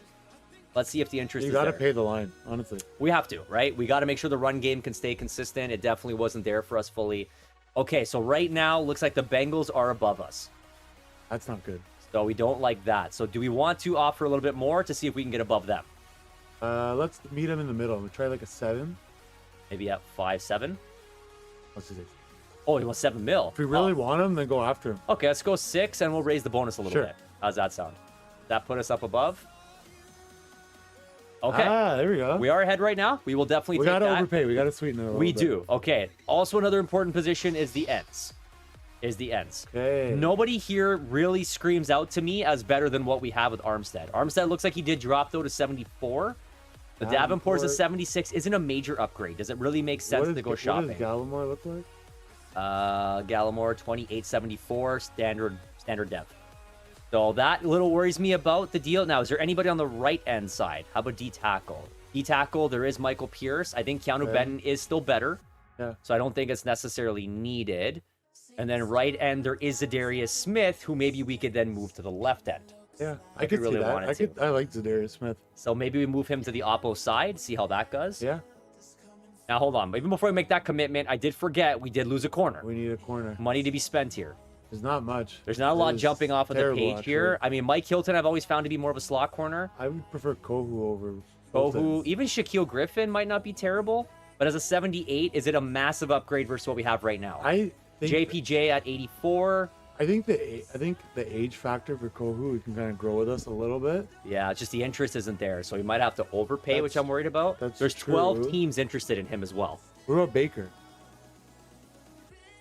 Speaker 1: Let's see if the interest
Speaker 2: You
Speaker 1: is
Speaker 2: got to
Speaker 1: there.
Speaker 2: pay the line, honestly.
Speaker 1: We have to, right? We got to make sure the run game can stay consistent. It definitely wasn't there for us fully. Okay, so right now, looks like the Bengals are above us.
Speaker 2: That's not good.
Speaker 1: So we don't like that. So do we want to offer a little bit more to see if we can get above them?
Speaker 2: Let's meet him in the middle. We'll try like a 7.
Speaker 1: Maybe at 5-7.
Speaker 2: Let's just say.
Speaker 1: Oh, he wants 7 mil.
Speaker 2: If we really want him, then go after him.
Speaker 1: Okay, let's go 6 and we'll raise the bonus a little
Speaker 2: Sure.
Speaker 1: bit. How's that sound? That put us up above? Okay.
Speaker 2: There we go.
Speaker 1: We are ahead right now. We will definitely
Speaker 2: We
Speaker 1: take
Speaker 2: got to
Speaker 1: that.
Speaker 2: overpay. We got to sweeten it a little
Speaker 1: We
Speaker 2: bit.
Speaker 1: do. Okay. Also, another important position is the ends.
Speaker 2: Okay.
Speaker 1: Nobody here really screams out to me as better than what we have with Armstead. Armstead looks like he did drop, though, to 74. The Davenport's a 76 isn't a major upgrade. Does it really make sense to go shopping?
Speaker 2: What does Gallimore look like?
Speaker 1: Gallimore 2874 standard dev. So that little worries me about the deal. Now, is there anybody on the right end side? How about D tackle? D tackle, there is Michael Pierce. I think Keanu
Speaker 2: Okay.
Speaker 1: Benton is still better.
Speaker 2: Yeah.
Speaker 1: So I don't think it's necessarily needed. And then right end, there is Zadarius Smith, who maybe we could then move to the left end.
Speaker 2: Yeah,
Speaker 1: If
Speaker 2: I could
Speaker 1: we really
Speaker 2: see that.
Speaker 1: wanted to.
Speaker 2: I like Zadarius Smith.
Speaker 1: So maybe we move him to the oppo side, see how that goes.
Speaker 2: Yeah,
Speaker 1: Now, hold on. Even before we make that commitment, I did forget we did lose a corner.
Speaker 2: we need a corner.
Speaker 1: Money to be spent here.
Speaker 2: There's not much.
Speaker 1: There's not a
Speaker 2: It
Speaker 1: lot
Speaker 2: is
Speaker 1: jumping off of the
Speaker 2: terrible,
Speaker 1: page here.
Speaker 2: actually.
Speaker 1: I mean, Mike Hilton I've always found to be more of a slot corner.
Speaker 2: I would prefer Kohu over.
Speaker 1: Bohu, even Shaquille Griffin might not be terrible. But as a 78, is it a massive upgrade versus what we have right now?
Speaker 2: I think
Speaker 1: JPJ at 84.
Speaker 2: I think the age factor for Kohu, he can kind of grow with us a little bit.
Speaker 1: Yeah, it's just the interest isn't there, so we might have to overpay, which I'm worried about.
Speaker 2: That's
Speaker 1: There's 12
Speaker 2: true.
Speaker 1: teams interested in him as well.
Speaker 2: What about Baker?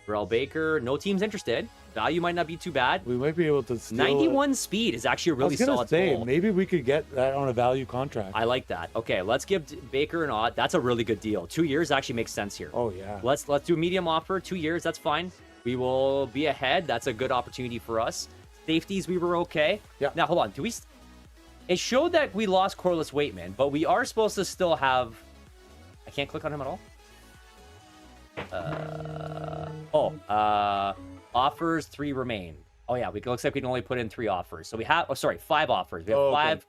Speaker 1: Burrell Baker, no team's interested. Value might not be too bad.
Speaker 2: We might be able to steal
Speaker 1: 91 speed is actually a really
Speaker 2: I was gonna
Speaker 1: solid
Speaker 2: say,
Speaker 1: goal.
Speaker 2: maybe we could get that on a value contract.
Speaker 1: I like that. Okay, let's give Baker an odd. That's a really good deal. 2 years actually makes sense here.
Speaker 2: Oh yeah.
Speaker 1: Let's do a medium offer. 2 years, that's fine. We will be ahead. That's a good opportunity for us. Safeties, we were okay.
Speaker 2: Yeah.
Speaker 1: Now hold on. It showed that we lost Corliss Waitman, but we are supposed to still have. I can't click on him at all. Offers 3 remain. Oh yeah, it looks like we can only put in 3 offers. So we have. Oh, sorry, 5 offers. We have 5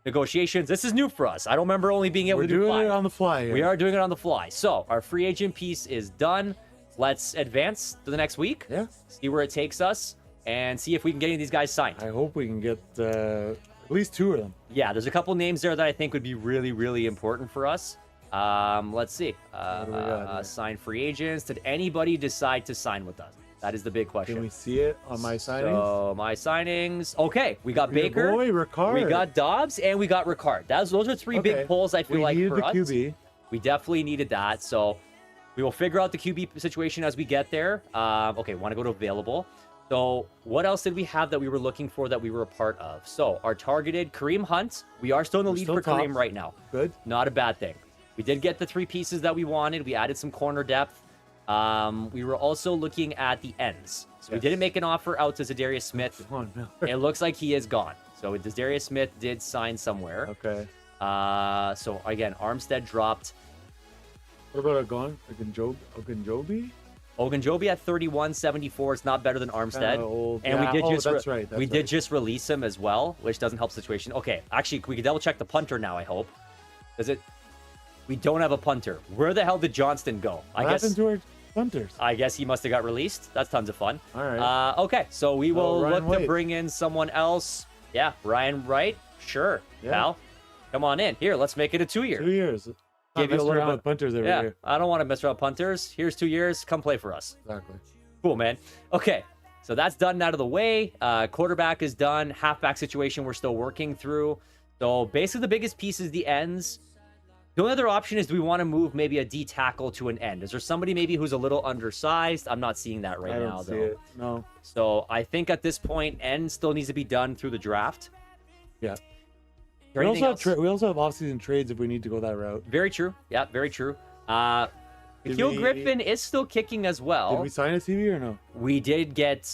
Speaker 1: negotiations. This is new for us. I don't remember only being able
Speaker 2: We're
Speaker 1: to do
Speaker 2: doing
Speaker 1: 5.
Speaker 2: it on the fly. Here.
Speaker 1: We are doing it on the fly. So our free agent piece is done. Let's advance to the next week.
Speaker 2: Yeah.
Speaker 1: See where it takes us and see if we can get any of these guys signed.
Speaker 2: I hope we can get at least 2 of them.
Speaker 1: Yeah, there's a couple names there that I think would be really, really important for us. Let's see.
Speaker 2: What do we got here?
Speaker 1: Sign free agents. Did anybody decide to sign with us? That is the big question.
Speaker 2: Can we see it on my signings?
Speaker 1: So my signings. Okay, we got Baker.
Speaker 2: Boy, Ricard.
Speaker 1: We got Dobbs, and we got Ricard. Those are 3 big pulls I feel
Speaker 2: we
Speaker 1: like
Speaker 2: needed
Speaker 1: for
Speaker 2: the
Speaker 1: us.
Speaker 2: QB.
Speaker 1: We definitely needed that. So we will figure out the QB situation as we get there. Okay, want to go to available. So what else did we have that we were looking for that we were a part of? So our targeted Kareem Hunt. We are still in the lead
Speaker 2: still
Speaker 1: for
Speaker 2: top.
Speaker 1: Kareem right now.
Speaker 2: Good.
Speaker 1: Not a bad thing. We did get the 3 pieces that we wanted. We added some corner depth. We were also looking at the ends. So we didn't make an offer out to Zadarius Smith.
Speaker 2: Come on, Miller.
Speaker 1: It looks like he is gone. So Zadarius Smith did sign somewhere.
Speaker 2: Okay.
Speaker 1: So again, Armstead dropped.
Speaker 2: What about Ogunjobi?
Speaker 1: Ogunjobi at 31.74 is not better than Armstead.
Speaker 2: Kinda old.
Speaker 1: And
Speaker 2: Yeah,
Speaker 1: we did just
Speaker 2: that's right.
Speaker 1: we did just release him as well, which doesn't help the situation. Okay, actually, we can double check the punter now. I hope. Does it? We don't have a punter. Where the hell did Johnston go?
Speaker 2: What happened to our punters?
Speaker 1: I guess he must have got released. That's tons of fun.
Speaker 2: All right.
Speaker 1: Okay, so we will
Speaker 2: Ryan
Speaker 1: look to
Speaker 2: White.
Speaker 1: bring in someone else. Yeah, Ryan Wright. Sure,
Speaker 2: Yeah.
Speaker 1: pal. Come on in. Here, let's make it a 2-year.
Speaker 2: 2 years.
Speaker 1: Give you a little bit.
Speaker 2: Punters over
Speaker 1: Yeah,
Speaker 2: here.
Speaker 1: I don't want to mess around punters. Here's 2 years. Come play for us.
Speaker 2: Exactly.
Speaker 1: Cool, man. Okay, so that's done and out of the way. Quarterback is done. Halfback situation we're still working through. So basically the biggest piece is the ends. The only other option is, do we want to move maybe a D tackle to an end? Is there somebody maybe who's a little undersized? I'm not seeing that right
Speaker 2: I don't
Speaker 1: now,
Speaker 2: see
Speaker 1: though.
Speaker 2: it. No.
Speaker 1: So I think at this point, end still needs to be done through the draft.
Speaker 2: Yeah.
Speaker 1: Or
Speaker 2: We
Speaker 1: anything
Speaker 2: also, have
Speaker 1: else?
Speaker 2: we also have off-season trades if we need to go that route.
Speaker 1: Very true. Yeah, very true.
Speaker 2: Did
Speaker 1: Nikhil
Speaker 2: we-
Speaker 1: Griffin is still kicking as well.
Speaker 2: Did we sign a CV or no?
Speaker 1: We did get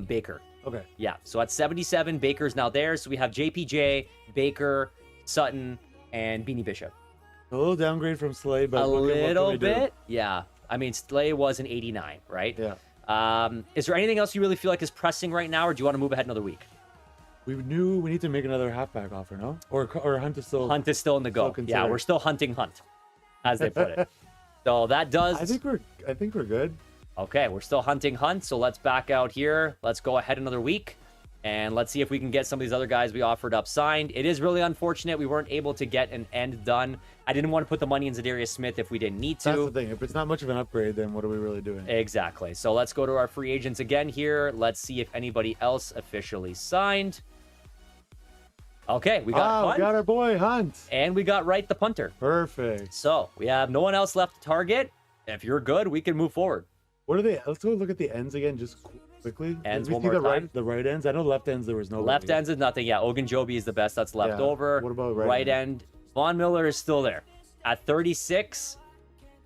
Speaker 1: Baker.
Speaker 2: Okay.
Speaker 1: Yeah, so at 77, Baker's now there. So we have JPJ, Baker, Sutton, and Beanie Bishop.
Speaker 2: A little downgrade from Slay, but
Speaker 1: A
Speaker 2: what can
Speaker 1: little
Speaker 2: we do?
Speaker 1: bit. Yeah. I mean, Slay was an 89, right?
Speaker 2: Yeah.
Speaker 1: Is there anything else you really feel like is pressing right now, or do you want to move ahead another week?
Speaker 2: We need to make another halfback offer, no? Or Hunt is still.
Speaker 1: Hunt is still in the go.
Speaker 2: Still
Speaker 1: Yeah,
Speaker 2: considered.
Speaker 1: we're still hunting Hunt, as they put it. So that does.
Speaker 2: I think we're good.
Speaker 1: Okay, we're still hunting Hunt, so let's back out here. Let's go ahead another week, and let's see if we can get some of these other guys we offered up signed. It is really unfortunate we weren't able to get an end done. I didn't want to put the money in Zadarius Smith if we didn't need to.
Speaker 2: That's the thing. If it's not much of an upgrade, then what are we really doing?
Speaker 1: Exactly. So let's go to our free agents again here. Let's see if anybody else officially signed. Okay, we got Hunt,
Speaker 2: we got our boy Hunt.
Speaker 1: and we got Wright the punter.
Speaker 2: Perfect.
Speaker 1: So we have no one else left to target. If you're good, we can move forward.
Speaker 2: What are they? Let's go look at the ends again, just quickly.
Speaker 1: Ends
Speaker 2: Did we
Speaker 1: one
Speaker 2: see
Speaker 1: more
Speaker 2: the
Speaker 1: time?
Speaker 2: right ends. I know left ends there was no
Speaker 1: Left ends is nothing. Yeah, Ogunjobi is the best that's left
Speaker 2: Yeah.
Speaker 1: over.
Speaker 2: What about
Speaker 1: right
Speaker 2: right
Speaker 1: end? Von Miller is still there at 36.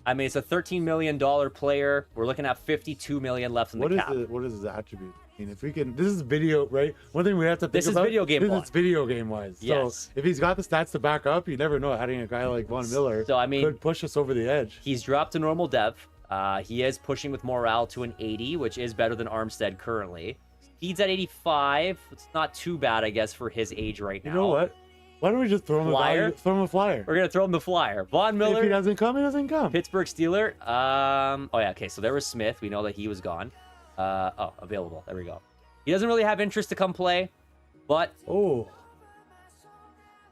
Speaker 1: I mean, it's a $13 million player. We're looking at $52 million left in the cap.
Speaker 2: What is his attribute? I mean, if we can, this is video, right? One thing we have to think
Speaker 1: This is
Speaker 2: about.
Speaker 1: video game
Speaker 2: This
Speaker 1: wise.
Speaker 2: is video game wise.
Speaker 1: Yes.
Speaker 2: So if he's got the stats to back up, you never know. Adding a guy like Von Miller
Speaker 1: So, I mean,
Speaker 2: could push us over the edge.
Speaker 1: He's dropped to normal dev. He is pushing with morale to an 80, which is better than Armstead currently. Speed's at 85. It's not too bad, I guess, for his age right now.
Speaker 2: You know what? Why don't we just throw him
Speaker 1: Flyer?
Speaker 2: throw him a flyer?
Speaker 1: We're going to throw him the flyer. Von
Speaker 2: If he
Speaker 1: Miller,
Speaker 2: doesn't come, he doesn't come.
Speaker 1: Pittsburgh Steeler. Oh, yeah, okay. So there was Smith. We know that he was gone. Available. There we go. He doesn't really have interest to come play, but
Speaker 2: Oh,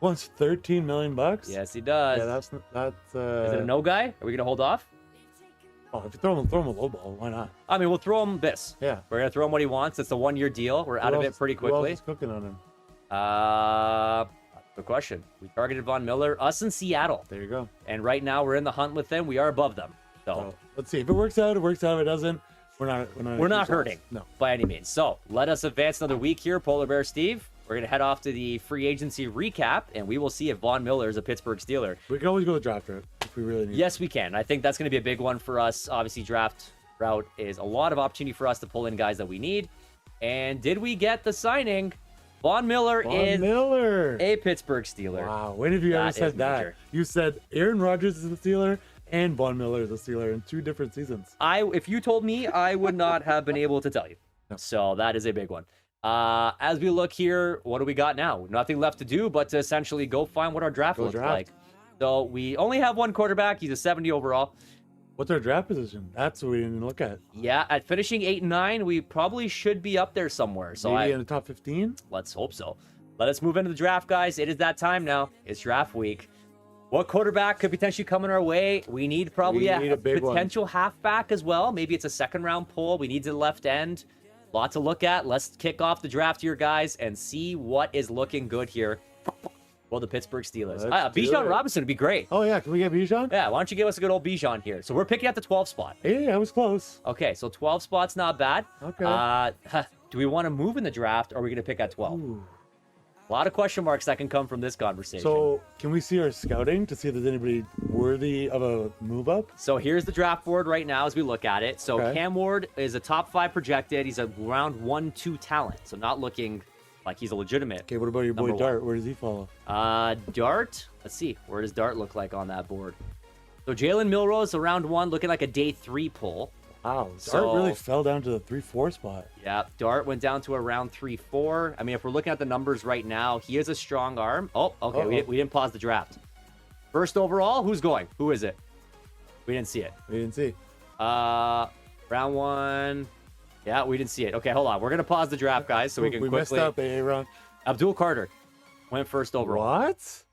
Speaker 2: wants 13 million bucks.
Speaker 1: yes, he does.
Speaker 2: Yeah, that's
Speaker 1: Is it a no guy? Are we going to hold off?
Speaker 2: Oh, if you throw him a low ball, why not?
Speaker 1: I mean, we'll throw him this.
Speaker 2: Yeah.
Speaker 1: We're going to throw him what he wants. It's a 1-year deal. We're out of it pretty
Speaker 2: Who else
Speaker 1: quickly.
Speaker 2: is cooking on him?
Speaker 1: Good question. We targeted Von Miller, us in Seattle.
Speaker 2: There you go.
Speaker 1: And right now we're in the hunt with them. We are above them. So
Speaker 2: So let's see. If it works out, it works out. If it doesn't, we're not
Speaker 1: hurting.
Speaker 2: No.
Speaker 1: By any means. So let us advance another week here, Polar Bear Steve. We're going to head off to the free agency recap, and we will see if Von Miller is a Pittsburgh Steeler.
Speaker 2: We can always go the draft route if we really need.
Speaker 1: Yes, we can. I think that's going to be a big one for us. Obviously, draft route is a lot of opportunity for us to pull in guys that we need. And did we get the signing? Von Miller is a Pittsburgh Steeler.
Speaker 2: Wow. When have you ever said that?
Speaker 1: Major.
Speaker 2: You said Aaron Rodgers is a Steeler and Von Miller is a Steeler in 2 different seasons.
Speaker 1: If you told me, I would not have been able to tell you.
Speaker 2: No.
Speaker 1: So that is a big one. As we look here, what do we got now? Nothing left to do but to essentially go find what our draft looks like. So we only have one quarterback. He's a 70 overall.
Speaker 2: What's our draft position? That's what we didn't look at.
Speaker 1: Yeah, at finishing 8 and 9, we probably should be up there somewhere. So
Speaker 2: Maybe in the top 15?
Speaker 1: Let's hope so. Let us move into the draft, guys. It is that time now. It's draft week. What quarterback could potentially come in our way? We need probably a potential halfback as well. Maybe it's a second-round pull. We need the left end. Lot to look at. Let's kick off the draft here, guys, and see what is looking good here. Well, the Pittsburgh Steelers. Bijan Robinson would be great.
Speaker 2: Oh, yeah. Can we get Bijan?
Speaker 1: Yeah, why don't you give us a good old Bijan here? So we're picking at the 12 spot.
Speaker 2: Yeah, I was close.
Speaker 1: Okay, so 12 spot's not bad.
Speaker 2: Okay.
Speaker 1: Do we want to move in the draft, or are we going to pick at 12?
Speaker 2: Ooh.
Speaker 1: A lot of question marks that can come from this conversation.
Speaker 2: So, can we see our scouting to see if there's anybody worthy of a move up?
Speaker 1: So here's the draft board right now as we look at it. So Cam Ward is a top 5 projected. He's a round 1-2 talent. So not looking like he's a legitimate.
Speaker 2: Okay, what about your boy Dart? Where does he follow?
Speaker 1: Dart. Let's see. Where does Dart look like on that board? So Jalen Milrose, around 1, looking like a day 3 pull.
Speaker 2: Wow, Dart really fell down to the 3-4 spot.
Speaker 1: Yeah, Dart went down to around 3-4. I mean, if we're looking at the numbers right now, he has a strong arm. Oh, okay, we didn't pause the draft. First overall, who's going? Who is it? We didn't see it.
Speaker 2: We didn't see.
Speaker 1: Round 1. Yeah, we didn't see it. Okay, hold on. We're going to pause the draft, guys, so we can quickly...
Speaker 2: messed up, Aaron.
Speaker 1: Abdul Carter went first overall.
Speaker 2: What?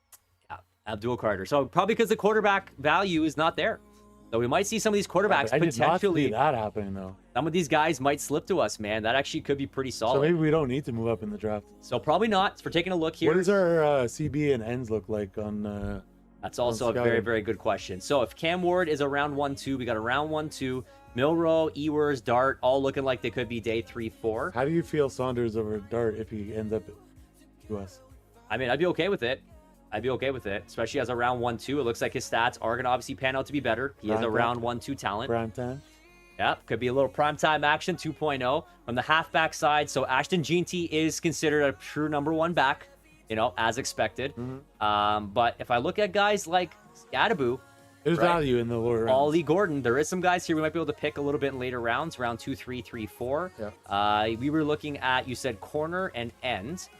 Speaker 1: Yeah, Abdul Carter. So probably because the quarterback value is not there. So we might see some of these quarterbacks potentially...
Speaker 2: I did not see that happening, though.
Speaker 1: Some of these guys might slip to us, man. That actually could be pretty solid.
Speaker 2: So maybe we don't need to move up in the draft.
Speaker 1: So probably not. For taking a look here...
Speaker 2: What does our CB and ends look like on...
Speaker 1: That's also a very, very good question. So if Cam Ward is a round 1-2, we got a round 1-2. Milroe, Ewers, Dart, all looking like they could be day 3-4.
Speaker 2: How do you feel Saunders over Dart if he ends up to us?
Speaker 1: I mean, I'd be okay with it. I'd be okay with it, especially as a round 1-2. It looks like his stats are going to obviously pan out to be better. He is a round 1-2 talent.
Speaker 2: Prime time.
Speaker 1: Yeah, could be a little primetime action 2.0 from the halfback side. So Ashton Jeanty is considered a true number 1 back, you know, as expected. But if I look at guys like Scadaboo,
Speaker 2: there's value in the lower rounds.
Speaker 1: Ollie Gordon, there is some guys here we might be able to pick a little bit in later rounds, round 2, 3, 3, 4.
Speaker 2: Yeah.
Speaker 1: We were looking at, you said corner and ends.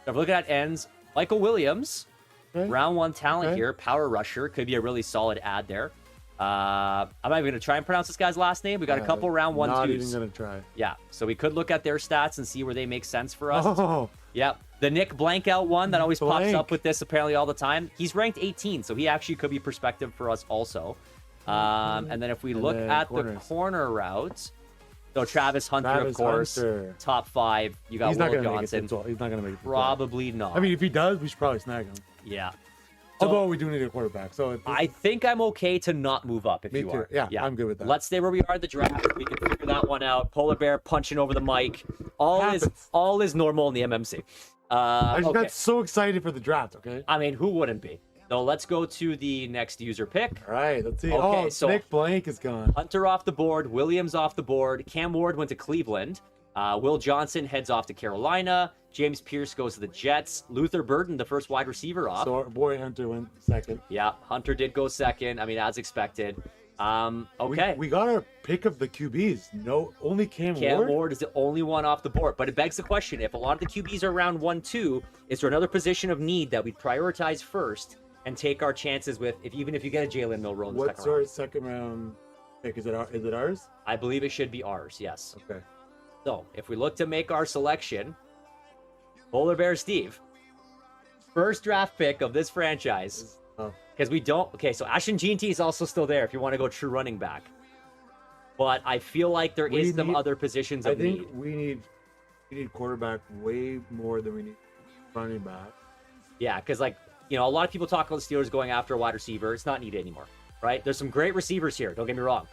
Speaker 1: So if we're looking at ends, Michael Williams, round 1 talent here, power rusher, could be a really solid ad there. I'm not even going to try and pronounce this guy's last name. We got a couple round 1-2s.
Speaker 2: Not even going to try.
Speaker 1: Yeah, so we could look at their stats and see where they make sense for us.
Speaker 2: Oh.
Speaker 1: Yeah, the Nick Blankout one that always pops up with this apparently all the time. He's ranked 18, so he actually could be perspective for us also. And then if we look at the corner routes, so Travis Hunter, of course, top 5. You got Will Johnson.
Speaker 2: He's not going to make it.
Speaker 1: Probably not.
Speaker 2: I mean, if he does, we should probably snag him.
Speaker 1: Yeah.
Speaker 2: Although we do need a quarterback, so
Speaker 1: I think I'm okay to not move up if
Speaker 2: me
Speaker 1: you
Speaker 2: too.
Speaker 1: are.
Speaker 2: Yeah, I'm good with that.
Speaker 1: Let's stay where we are at the draft. We can figure that one out. Polar Bear punching over the mic. All is normal in the MMC.
Speaker 2: I just got so excited for the draft. Okay.
Speaker 1: I mean, who wouldn't be? So let's go to the next user pick.
Speaker 2: All right, let's see.
Speaker 1: Okay, so
Speaker 2: Nick Blank is gone.
Speaker 1: Hunter off the board. Williams off the board. Cam Ward went to Cleveland. Will Johnson heads off to Carolina. James Pierce goes to the Jets. Luther Burden, the first wide receiver, off.
Speaker 2: So our boy Hunter went second.
Speaker 1: Yeah, Hunter did go second. I mean, as expected. Okay.
Speaker 2: We got our pick of the QBs. No, only Cam Ward?
Speaker 1: Ward is the only one off the board. But it begs the question, if a lot of the QBs are around 1-2, is there another position of need that we prioritize first and take our chances with, even if you get a Jalen Milroe in the
Speaker 2: What's our second round pick? Is it ours?
Speaker 1: I believe it should be ours, yes.
Speaker 2: Okay.
Speaker 1: So, if we look to make our selection, Polar Bear Steve, first draft pick of this franchise, because we don't... Okay, so Ashton Jeanty is also still there if you want to go true running back. But I feel like there is some other positions
Speaker 2: I
Speaker 1: of
Speaker 2: think
Speaker 1: need.
Speaker 2: we need quarterback way more than we need running back.
Speaker 1: Yeah, because like, a lot of people talk about the Steelers going after a wide receiver. It's not needed anymore, right? There's some great receivers here. Don't get me wrong.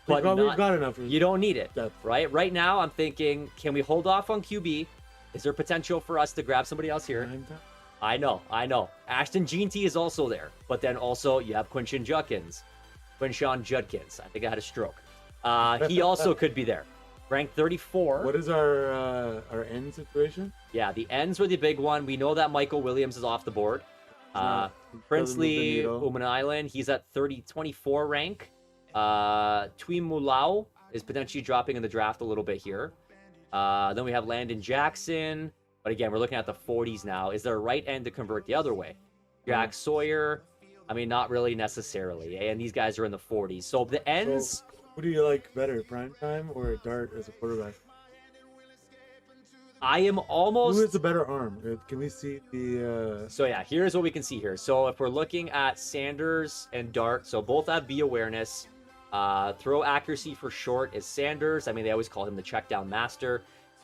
Speaker 2: We've got enough.
Speaker 1: You don't need it,
Speaker 2: depth.
Speaker 1: right? Right now, I'm thinking, can we hold off on QB? Is there potential for us to grab somebody else here? I know. Ashton Jeanty is also there, but then also you have Quinshon Judkins. I think I had a stroke. He also could be there. Ranked 34.
Speaker 2: What is our end situation?
Speaker 1: Yeah, the ends were the big one. We know that Michael Williams is off the board. Princely Island, he's at 24 rank. Tui Mulau is potentially dropping in the draft a little bit here. Then we have Landon Jackson. But again, we're looking at the 40s now. Is there a right end to convert the other way? Jack Sawyer. I mean, not really necessarily. And these guys are in the 40s. So the ends...
Speaker 2: So, who do you like better, prime time or Dart as a quarterback?
Speaker 1: I am almost...
Speaker 2: Who has the better arm? Can we see the...
Speaker 1: So yeah, here's what we can see here. So if we're looking at Sanders and Dart, so both have B awareness. Throw accuracy for short is Sanders. I mean, they always call him the check down master.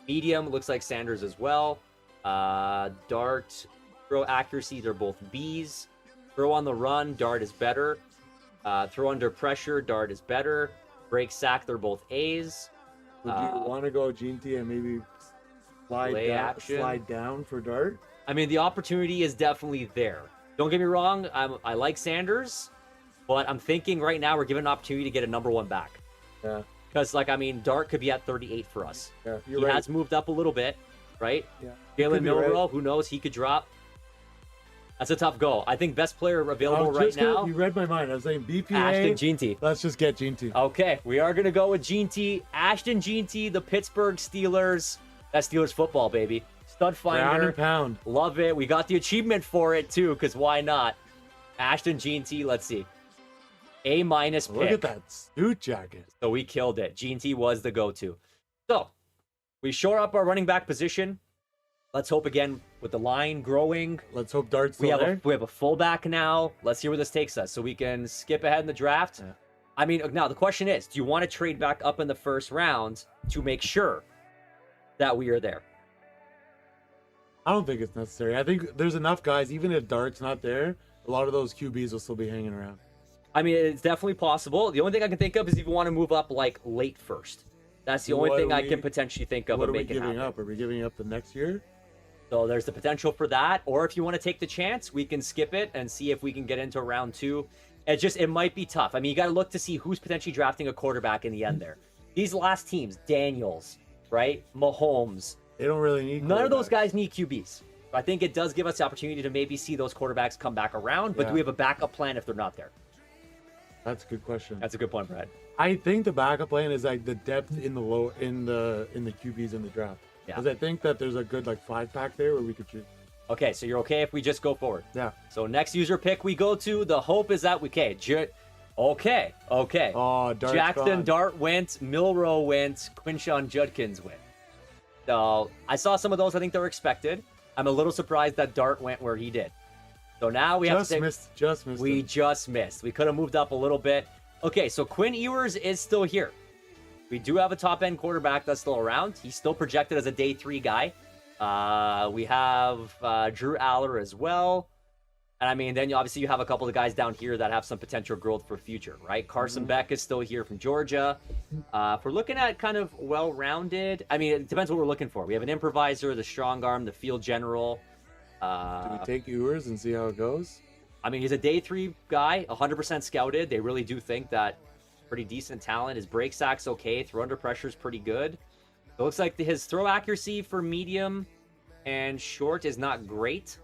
Speaker 1: Medium looks like Sanders as well. Dart, throw accuracy, they're both Bs. Throw on the run, Dart is better. Throw under pressure, Dart is better. Break sack, they're both A's.
Speaker 2: Would you want to go Jeanty and maybe slide down for Dart?
Speaker 1: I mean, the opportunity is definitely there. Don't get me wrong, I like Sanders, but I'm thinking right now we're given an opportunity to get a number one back.
Speaker 2: Yeah.
Speaker 1: Because, Dart could be at 38 for us.
Speaker 2: Yeah,
Speaker 1: he has moved up a little bit, right?
Speaker 2: Yeah.
Speaker 1: Jalen Milrow, who knows, he could drop. That's a tough goal. I think best player available right now.
Speaker 2: You read my mind. I was saying BPA.
Speaker 1: Ashton Jeanty.
Speaker 2: Let's just get Jeanty.
Speaker 1: Okay, we are going to go with Jeanty. Ashton Jeanty, the Pittsburgh Steelers. That's Steelers football, baby. Stud finder.
Speaker 2: Ground and pound.
Speaker 1: Love it. We got the achievement for it, too, because why not? Ashton Jeanty, let's see. A- pick.
Speaker 2: Look at that suit jacket.
Speaker 1: So we killed it. Jeanty was the go-to. So, we shore up our running back position. Let's hope again with the line growing.
Speaker 2: Let's hope Dart's still there.
Speaker 1: We have a fullback now. Let's see where this takes us so we can skip ahead in the draft.
Speaker 2: Yeah.
Speaker 1: I mean, now the question is, do you want to trade back up in the first round to make sure that we are there?
Speaker 2: I don't think it's necessary. I think there's enough guys, even if Dart's not there, a lot of those QBs will still be hanging around.
Speaker 1: I mean, it's definitely possible. The only thing I can think of is if you want to move up like late first. That's the only thing I can potentially think of.
Speaker 2: What are we giving up? Are we giving up the next year?
Speaker 1: So there's the potential for that. Or if you want to take the chance, we can skip it and see if we can get into round 2. It might be tough. I mean, you got to look to see who's potentially drafting a quarterback in the end there. These last teams, Daniels, right? Mahomes.
Speaker 2: They don't really need
Speaker 1: None of those guys need QBs. I think it does give us the opportunity to maybe see those quarterbacks come back around, but do we have a backup plan if they're not there?
Speaker 2: That's a good question.
Speaker 1: That's a good point, Brad.
Speaker 2: I think the backup plan is like the depth in the QBs in the draft.
Speaker 1: Yeah.
Speaker 2: Because I think that there's a good 5-pack there where we could choose.
Speaker 1: Okay, so you're okay if we just go forward?
Speaker 2: Yeah.
Speaker 1: So next user pick we go to, the hope is that okay. Okay.
Speaker 2: Oh, Dart's
Speaker 1: Jackson
Speaker 2: gone.
Speaker 1: Dart went, Milrow went, Quinshon Judkins went. So I saw some of those. I think they were expected. I'm a little surprised that Dart went where he did. So now we have to take...
Speaker 2: Just missed.
Speaker 1: We just missed. We could have moved up a little bit. Okay, so Quinn Ewers is still here. We do have a top-end quarterback that's still around. He's still projected as a day 3 guy. We have Drew Aller as well. And I mean, then obviously you have a couple of guys down here that have some potential growth for future, right? Carson Beck is still here from Georgia. If we're looking at kind of well-rounded, I mean, it depends what we're looking for. We have an improviser, the strong arm, the field general.
Speaker 2: Do we take Ewers and see how it goes?
Speaker 1: I mean, he's a day 3 guy, 100% scouted. They really do think that pretty decent talent. His break sack's okay. Throw under pressure is pretty good. It looks like his throw accuracy for medium and short is not great.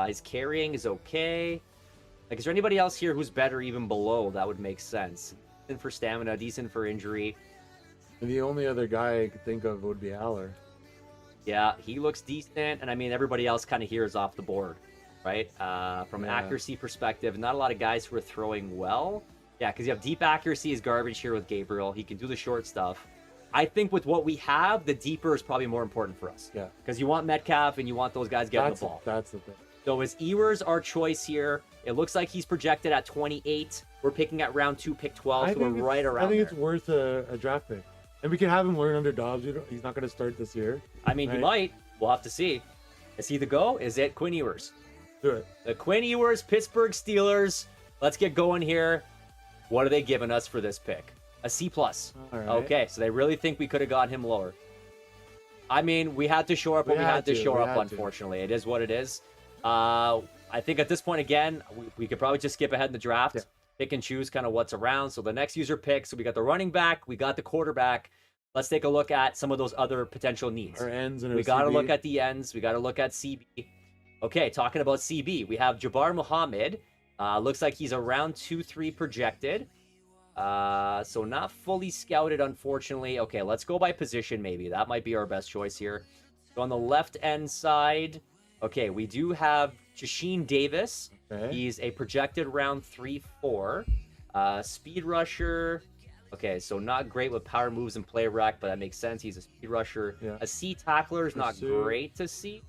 Speaker 1: His carrying is okay. Like, is there anybody else here who's better even below? That would make sense. Decent for stamina, decent for injury.
Speaker 2: And the only other guy I could think of would be Aller.
Speaker 1: Yeah, he looks decent. And I mean, everybody else kind of here is off the board, right? From an accuracy perspective, not a lot of guys who are throwing well. Yeah, because you have deep accuracy is garbage here with Gabriel. He can do the short stuff. I think with what we have, the deeper is probably more important for us.
Speaker 2: Yeah.
Speaker 1: Because you want Metcalf and you want those guys getting the ball.
Speaker 2: That's the thing.
Speaker 1: So is Ewers our choice here? It looks like he's projected at 28. We're picking at round 2, pick 12, so we're right around
Speaker 2: I think
Speaker 1: there.
Speaker 2: it's worth a draft pick. And we can have him learn under Dobbs. He's not going to start this year.
Speaker 1: I mean,
Speaker 2: right?
Speaker 1: he might. We'll have to see. Is he the go? Is it Quinn Ewers?
Speaker 2: Do it.
Speaker 1: The Quinn Ewers Pittsburgh Steelers. Let's get going here. What are they giving us for this pick? A C+.
Speaker 2: All right.
Speaker 1: Okay, so they really think we could have got him lower. I mean, we had to shore up what we had to shore up, unfortunately. It is what it is. I think at this point, again, we could probably just skip ahead in the draft, pick and choose kind of what's around. So the next user picks. So we got the running back, we got the quarterback. Let's take a look at some of those other potential needs.
Speaker 2: Our ends and our
Speaker 1: we got to
Speaker 2: CB.
Speaker 1: look at the ends. We got to look at CB. Okay, talking about CB, we have Jabbar Muhammad. Looks like he's around 2-3 projected. So not fully scouted, unfortunately. Okay, let's go by position maybe. That might be our best choice here. So on the left end side, okay, we do have Jasheen Davis.
Speaker 2: Okay.
Speaker 1: He's a projected round 3-4. Speed rusher. Okay, so not great with power moves and play rack, but that makes sense. He's a speed rusher.
Speaker 2: Yeah.
Speaker 1: A C tackler is not
Speaker 2: Pursuit.
Speaker 1: great to see.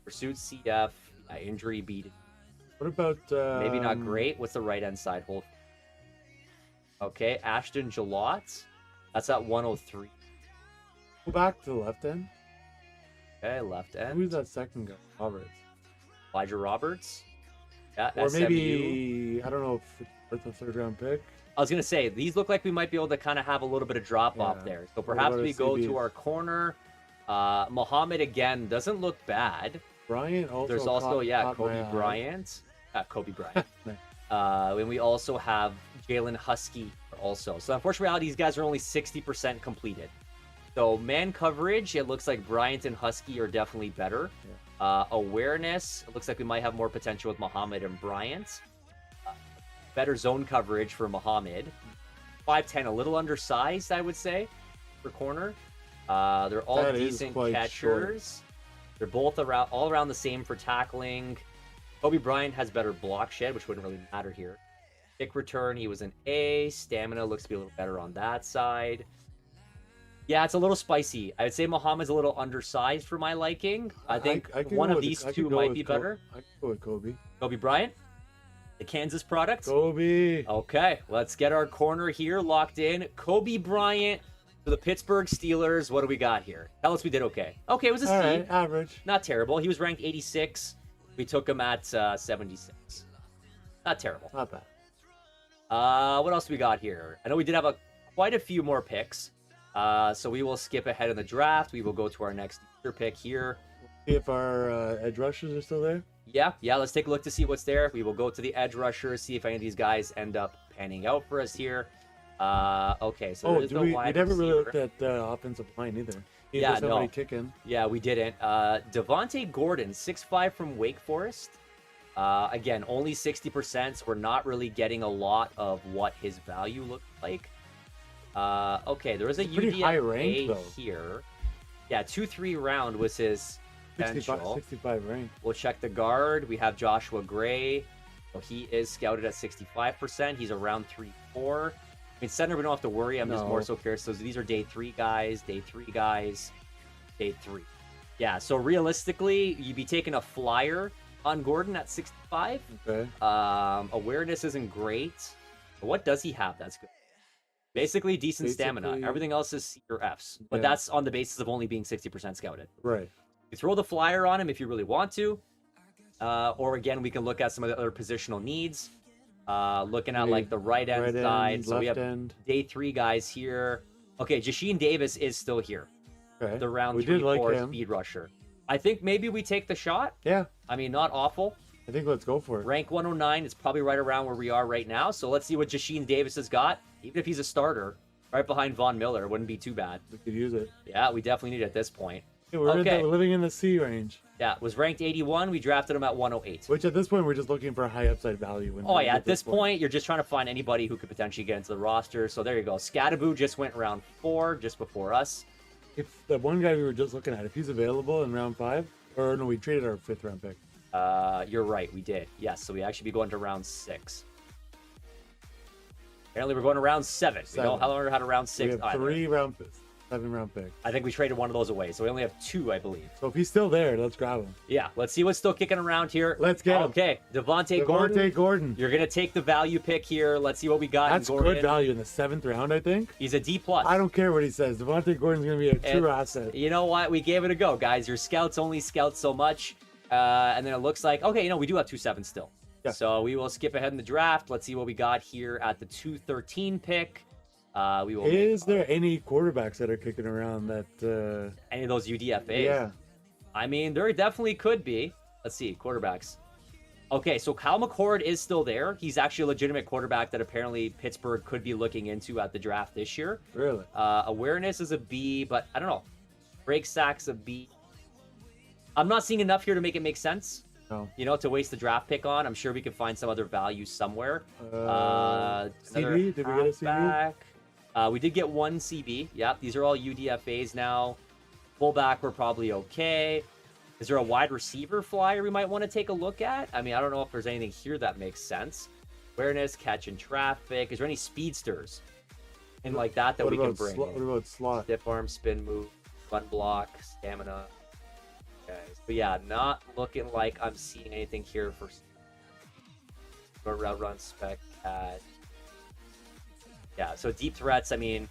Speaker 1: Pursuit CF. Injury beat.
Speaker 2: What about...
Speaker 1: Maybe not great. What's the right end side hold? Okay, Ashton Jalot. That's at 103.
Speaker 2: Go back to the left end.
Speaker 1: Okay, left end.
Speaker 2: Who's that second guy? Roberts.
Speaker 1: Elijah Roberts. Yeah,
Speaker 2: Or
Speaker 1: SMU.
Speaker 2: maybe, I don't know if it's worth a third round pick.
Speaker 1: I was going to say, these look like we might be able to kind of have a little bit of drop off
Speaker 2: Yeah.
Speaker 1: there. So perhaps
Speaker 2: about
Speaker 1: we
Speaker 2: a
Speaker 1: go
Speaker 2: CB?
Speaker 1: to our corner. Muhammad, again, doesn't look bad.
Speaker 2: Bryant also.
Speaker 1: There's also,
Speaker 2: caught my
Speaker 1: Kobe
Speaker 2: eye.
Speaker 1: Bryant. Kobe Bryant.
Speaker 2: Nice.
Speaker 1: And we also have Jalen Husky also. So unfortunately, these guys are only 60% completed. So man coverage, it looks like Bryant and Husky are definitely better. Awareness, it looks like we might have more potential with Muhammad and Bryant. Better zone coverage for Muhammad. 5'10", a little undersized, I would say, for corner. They're all
Speaker 2: That is
Speaker 1: decent
Speaker 2: quite
Speaker 1: catchers. They're both all around the same for tackling. Kobe Bryant has better block shed, which wouldn't really matter here. Kick return, he was an A. Stamina looks to be a little better on that side. Yeah, it's a little spicy. I would say Muhammad's a little undersized for my liking. I think
Speaker 2: could
Speaker 1: one
Speaker 2: go
Speaker 1: of
Speaker 2: with-
Speaker 1: these
Speaker 2: I could
Speaker 1: two
Speaker 2: go
Speaker 1: might
Speaker 2: with
Speaker 1: be better.
Speaker 2: I could go with Kobe.
Speaker 1: Kobe Bryant, the Kansas product.
Speaker 2: Kobe.
Speaker 1: Okay, let's get our corner here locked in. Kobe Bryant for the Pittsburgh Steelers. What do we got here? Tell us we did okay. Okay, it was a C.
Speaker 2: All right, average.
Speaker 1: Not terrible. He was ranked 86. We took him at 76. Not terrible.
Speaker 2: Not bad.
Speaker 1: What else we got here? I know we did have quite a few more picks. So we will skip ahead in the draft. We will go to our next user pick here.
Speaker 2: See if our edge rushers are still there.
Speaker 1: Yeah, let's take a look to see what's there. We will go to the edge rushers, see if any of these guys end up panning out for us here. Okay, so there is no
Speaker 2: we
Speaker 1: wide
Speaker 2: never really
Speaker 1: receiver.
Speaker 2: looked at the offensive line either.
Speaker 1: Yeah,
Speaker 2: somebody
Speaker 1: no.
Speaker 2: kicking.
Speaker 1: Yeah, we didn't. Devontae Gordon, 6'5" from Wake Forest. Again, only 60%, so we're not really getting a lot of what his value looked like. Okay, there is a
Speaker 2: pretty high
Speaker 1: UDFA
Speaker 2: rank, though.
Speaker 1: here. Yeah, 2-3 round was his
Speaker 2: 65,
Speaker 1: potential.
Speaker 2: 65 rank.
Speaker 1: We'll check the guard. We have Joshua Gray. So he is scouted at 65%. He's around 3-4. I mean, center, we don't have to worry. I'm just more so curious. So these are day 3 guys, day 3 guys, day 3. Yeah, so realistically, you'd be taking a flyer on Gordon at 65.
Speaker 2: Okay.
Speaker 1: Awareness isn't great. But what does he have that's good? Basically, decent stamina. Everything else is C or Fs. But that's on the basis of only being 60% scouted.
Speaker 2: Right.
Speaker 1: You throw the flyer on him if you really want to. Or again, we can look at some of the other positional needs. Looking at like the right end side. So we have day 3 guys here. Okay, Jasheen Davis is still here.
Speaker 2: Okay.
Speaker 1: The round
Speaker 2: we
Speaker 1: 3
Speaker 2: did like
Speaker 1: 4
Speaker 2: him.
Speaker 1: speed rusher. I think maybe we take the shot.
Speaker 2: Yeah.
Speaker 1: I mean, not awful.
Speaker 2: I think let's go for it.
Speaker 1: Rank 109 is probably right around where we are right now. So let's see what Jasheen Davis has got. Even if he's a starter, right behind Von Miller, wouldn't be too bad.
Speaker 2: We could use it.
Speaker 1: Yeah, we definitely need it at this point.
Speaker 2: Yeah, we're living in the C range.
Speaker 1: Yeah, was ranked 81. We drafted him at 108.
Speaker 2: Which at this point, we're just looking for a high upside value.
Speaker 1: Oh, yeah, at this point, you're just trying to find anybody who could potentially get into the roster. So there you go. Scadaboo just went round 4, just before us.
Speaker 2: If the one guy we were just looking at, if he's available in round 5, or no, we traded our 5th round pick.
Speaker 1: You're right, we did. Yes, so we actually be going to round 6. Apparently, we're going to round 7. We don't how long had a round 6.
Speaker 2: We have 3 round 5th. 7th-round pick.
Speaker 1: I think we traded one of those away, so we only have 2, I believe.
Speaker 2: So if he's still there, let's grab him.
Speaker 1: Yeah, let's see what's still kicking around here.
Speaker 2: Let's get him.
Speaker 1: Okay, Devontae Gordon. You're going to take the value pick here. Let's see what we got.
Speaker 2: That's
Speaker 1: in Gordon.
Speaker 2: good value in the 7th round, I think.
Speaker 1: He's a D+.
Speaker 2: I don't care what he says. Devontae Gordon's going to be a true asset.
Speaker 1: You know what? We gave it a go, guys. Your scouts only scout so much. And then it looks like, okay, we do have 2-7 still. Yeah. So we will skip ahead in the draft. Let's see what we got here at the 213 pick. We will.
Speaker 2: Is there any quarterbacks that are kicking around that?
Speaker 1: Any of those UDFAs?
Speaker 2: Yeah.
Speaker 1: I mean, there definitely could be. Let's see, quarterbacks. Okay, so Kyle McCord is still there. He's actually a legitimate quarterback that apparently Pittsburgh could be looking into at the draft this year.
Speaker 2: Really?
Speaker 1: Awareness is a B, but I don't know. Break sacks a B. I'm not seeing enough here to make it make sense.
Speaker 2: No.
Speaker 1: To waste the draft pick on. I'm sure we could find some other value somewhere.
Speaker 2: CB? Did we get a CB?
Speaker 1: We did get one CB. Yep, these are all UDFAs now. Fullback, we're probably okay. Is there a wide receiver flyer we might want to take a look at? I mean, I don't know if there's anything here that makes sense. Awareness, catch in traffic. Is there any speedsters and like that we can bring?
Speaker 2: What about slot?
Speaker 1: Stiff arm, spin move, run block, stamina. Okay, but yeah, not looking like I'm seeing anything here for route run spec cat. Yeah, so deep threats, I mean,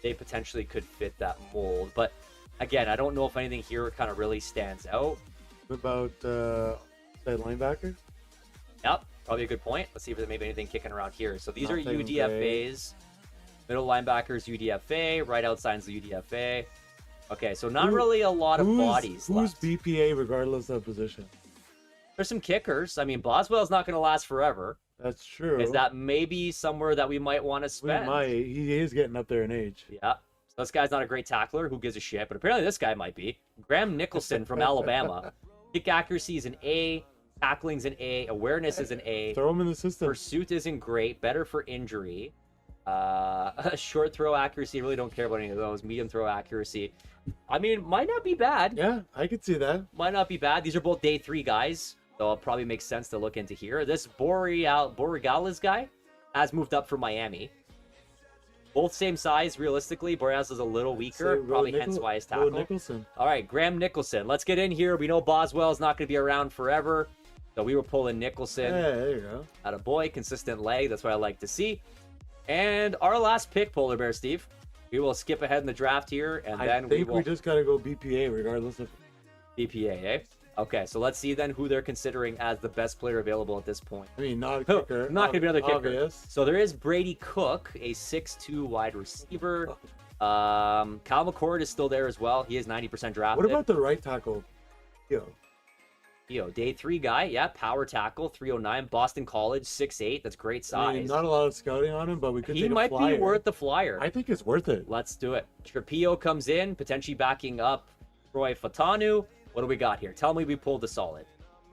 Speaker 1: they potentially could fit that mold. But again, I don't know if anything here kind of really stands out.
Speaker 2: What about that linebacker?
Speaker 1: Yep, probably a good point. Let's see if there's maybe anything kicking around here. So these are UDFAs. Middle linebackers, UDFA. Right outside's the UDFA. Okay, so not really a lot of bodies
Speaker 2: Who's
Speaker 1: left.
Speaker 2: BPA regardless of position?
Speaker 1: There's some kickers. I mean, Boswell's not going to last forever.
Speaker 2: That's true.
Speaker 1: Is that maybe somewhere that we might want to spend?
Speaker 2: We might. He is getting up there in age.
Speaker 1: Yeah. So this guy's not a great tackler. Who gives a shit? But apparently this guy might be. Graham Nicholson from Alabama. Kick accuracy is an A. Tackling's an A. Awareness is an A.
Speaker 2: Throw him in the system.
Speaker 1: Pursuit isn't great. Better for injury. Short throw accuracy. Really don't care about any of those. Medium throw accuracy. I mean, might not be bad.
Speaker 2: Yeah, I could see that.
Speaker 1: Might not be bad. These are both day 3 guys. So it probably makes sense to look into here. This Borregales guy has moved up from Miami. Both same size, realistically. Borregales is a little weaker, probably hence why his tackle.
Speaker 2: Nicholson.
Speaker 1: All right, Graham Nicholson. Let's get in here. We know Boswell's not going to be around forever. So we were pulling Nicholson.
Speaker 2: Yeah, there you go.
Speaker 1: Attaboy, consistent leg. That's what I like to see. And our last pick, Polar Bear Steve. We will skip ahead in the draft here, and then we
Speaker 2: just got to go BPA regardless of
Speaker 1: BPA, eh? Okay, so let's see then who they're considering as the best player available at this point.
Speaker 2: I mean, not a kicker.
Speaker 1: Not going to be another kicker.
Speaker 2: Obvious.
Speaker 1: So there is Brady Cook, a 6'2" wide receiver. Kyle McCord is still there as well. He is 90% drafted.
Speaker 2: What about the right tackle?
Speaker 1: Day 3 guy, yeah, power tackle, 309, Boston College, 6'8". That's great size.
Speaker 2: I mean, not a lot of scouting on him, but we could.
Speaker 1: He might be worth the flyer.
Speaker 2: I think it's worth it.
Speaker 1: Let's do it. Trapio comes in, potentially backing up Troy Fatanu. What do we got here? Tell me we pulled the solid.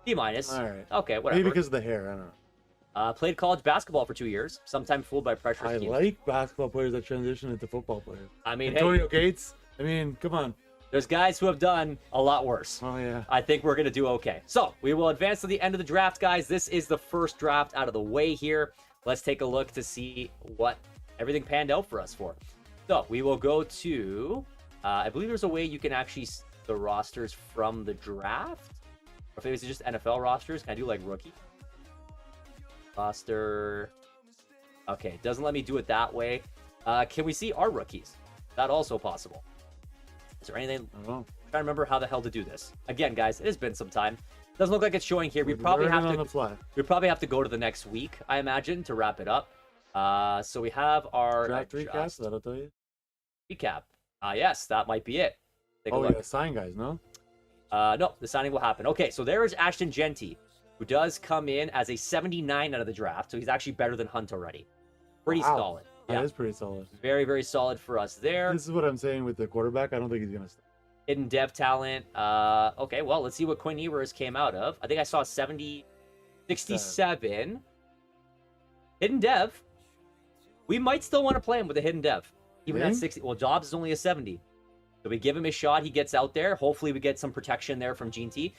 Speaker 1: D-.
Speaker 2: All right.
Speaker 1: Okay, whatever.
Speaker 2: Maybe because of the hair. I don't know.
Speaker 1: Played college basketball for 2 years. Sometimes fooled by pressure.
Speaker 2: I like basketball players that transition into football players.
Speaker 1: I mean,
Speaker 2: Antonio Gates. I mean, come on.
Speaker 1: There's guys who have done a lot worse.
Speaker 2: Oh, yeah.
Speaker 1: I think we're going to do okay. So we will advance to the end of the draft, guys. This is the first draft out of the way here. Let's take a look to see what everything panned out for us for. So we will go to, I believe there's a way you can actually see the rosters from the draft. Or if it was just NFL rosters, can I do like rookie? Roster. Okay, it doesn't let me do it that way. Can we see our rookies? Is that also possible? Is there anything?
Speaker 2: I don't know.
Speaker 1: I'm trying to remember how the hell to do this. Again, guys, it has been some time. Doesn't look like it's showing here. We probably have to. We probably have to go to the next week, I imagine, to wrap it up. So we have our
Speaker 2: draft recap. That'll tell you.
Speaker 1: Recap. Yes, that might be it. Take a look.
Speaker 2: Yeah, sign guys, no?
Speaker 1: No, the signing will happen. Okay, so there is Ashton Genty, who does come in as a 79 out of the draft, so he's actually better than Hunt already. Pretty solid.
Speaker 2: That is pretty solid.
Speaker 1: Very, very solid for us there.
Speaker 2: This is what I'm saying with the quarterback. I don't think he's going to stay.
Speaker 1: Hidden dev talent. Okay, well, let's see what Quinn Ewers came out of. I think I saw 67. Hidden dev. We might still want to play him with a hidden dev. Even at 60. Well, Dobbs is only a 70. So we give him a shot. He gets out there. Hopefully we get some protection there from Gene T.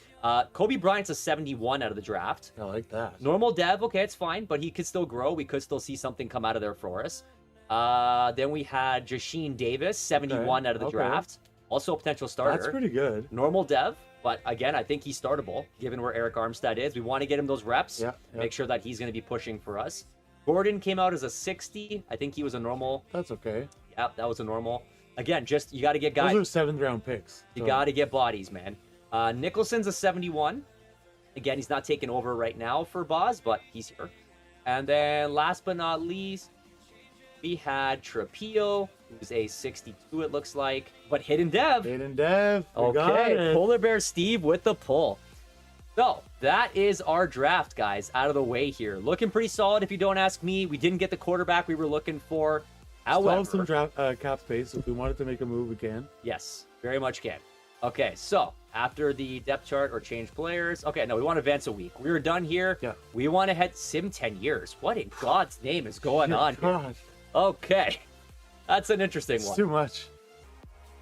Speaker 1: Kobe Bryant's a 71 out of the draft.
Speaker 2: I like that.
Speaker 1: Normal dev. Okay, it's fine. But he could still grow. We could still see something come out of there for us. Then we had Jasheen Davis, 71 out of the draft. Also a potential starter.
Speaker 2: That's pretty good.
Speaker 1: Normal dev, but again, I think he's startable, given where Eric Armstead is. We want to get him those reps, make sure that he's going to be pushing for us. Gordon came out as a 60. I think he was a normal.
Speaker 2: That's okay.
Speaker 1: Yeah, that was a normal. Again, just you got to get guys.
Speaker 2: Those are 7th round picks.
Speaker 1: You got to get bodies, man. Nicholson's a 71. Again, he's not taking over right now for Boz, but he's here. And then last but not least, we had Trapillo, who's a 62, it looks like. But Hidden Dev.
Speaker 2: Hidden Dev.
Speaker 1: Okay, Polar Bear Steve with the pull. So, that is our draft, guys, out of the way here. Looking pretty solid, if you don't ask me. We didn't get the quarterback we were looking for. However,
Speaker 2: still have some draft, cap space, so if we wanted to make a move, we can.
Speaker 1: Yes, very much can. Okay, so after the depth chart or change players. Okay, no, we want to advance a week. We were done here.
Speaker 2: Yeah.
Speaker 1: We want to head sim 10 years. What in God's name is going on here? Okay, that's an interesting one.
Speaker 2: It's too much.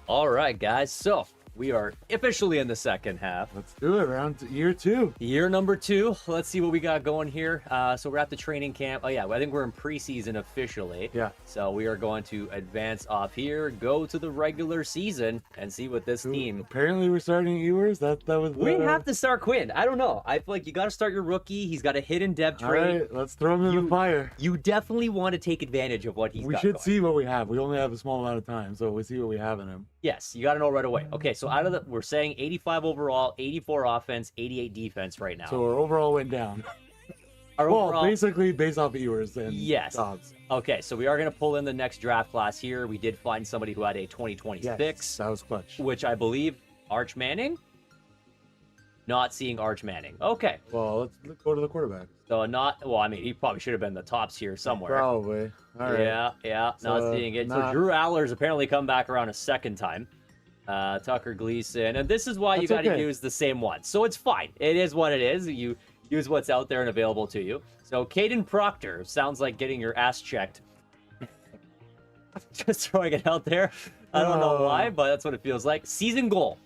Speaker 1: All right, guys. So we are officially in the second half.
Speaker 2: Let's do it. Round year 2.
Speaker 1: Year number 2. Let's see what we got going here. So we're at the training camp. Oh, yeah, I think we're in preseason officially.
Speaker 2: Yeah.
Speaker 1: So we are going to advance off here, go to the regular season, and see what this team.
Speaker 2: Apparently, we're starting Ewers. That was.
Speaker 1: We have to start Quinn. I don't know. I feel like you got to start your rookie. He's got a hidden dev trait.
Speaker 2: All right, let's throw him in the fire.
Speaker 1: You definitely want to take advantage of what he's got.
Speaker 2: We should see what we have. We only have a small amount of time, so we see what we have in him.
Speaker 1: Yes, you got to know right away. Okay, so out of the, we're saying 85 overall, 84 offense, 88 defense right now.
Speaker 2: So our overall went down. Well, basically based off Ewers and Dobbs.
Speaker 1: Okay, so we are going to pull in the next draft class here. We did find somebody who had a 2026.
Speaker 2: Yes, that was clutch.
Speaker 1: Which I believe Arch Manning? Not seeing Arch Manning. Okay.
Speaker 2: Well, let's go to the quarterback.
Speaker 1: So I mean, he probably should have been the tops here somewhere.
Speaker 2: Probably. All right.
Speaker 1: Yeah, not seeing it. So Drew Aller's apparently come back around a second time. Tucker Gleason. And this is why you got to use the same one. So it's fine. It is what it is. You use what's out there and available to you. So Caden Proctor sounds like getting your ass checked. Just throwing it out there. I don't know why, but that's what it feels like. Season goal.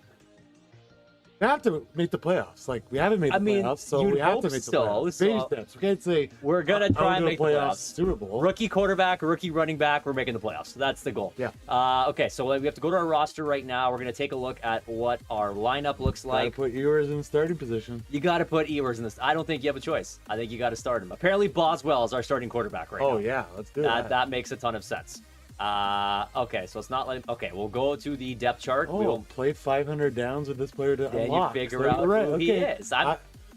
Speaker 2: We have to make the playoffs. Like, we haven't made the playoffs, so we have to make the playoffs. Baby steps. We can't say
Speaker 1: we're gonna try and make the playoffs.
Speaker 2: Super Bowl.
Speaker 1: Rookie quarterback, rookie running back. We're making the playoffs. So that's the goal.
Speaker 2: Yeah.
Speaker 1: Okay, so we have to go to our roster right now. We're gonna take a look at what our lineup looks like.
Speaker 2: Put Ewers in the starting position.
Speaker 1: You got to put Ewers in this. I don't think you have a choice. I think you got to start him. Apparently, Boswell is our starting quarterback right now.
Speaker 2: Oh yeah, let's do that.
Speaker 1: That makes a ton of sense. Okay, so it's not like we'll go to the depth chart.
Speaker 2: We'll play 500 downs with this player to unlock.
Speaker 1: You figure out who he is.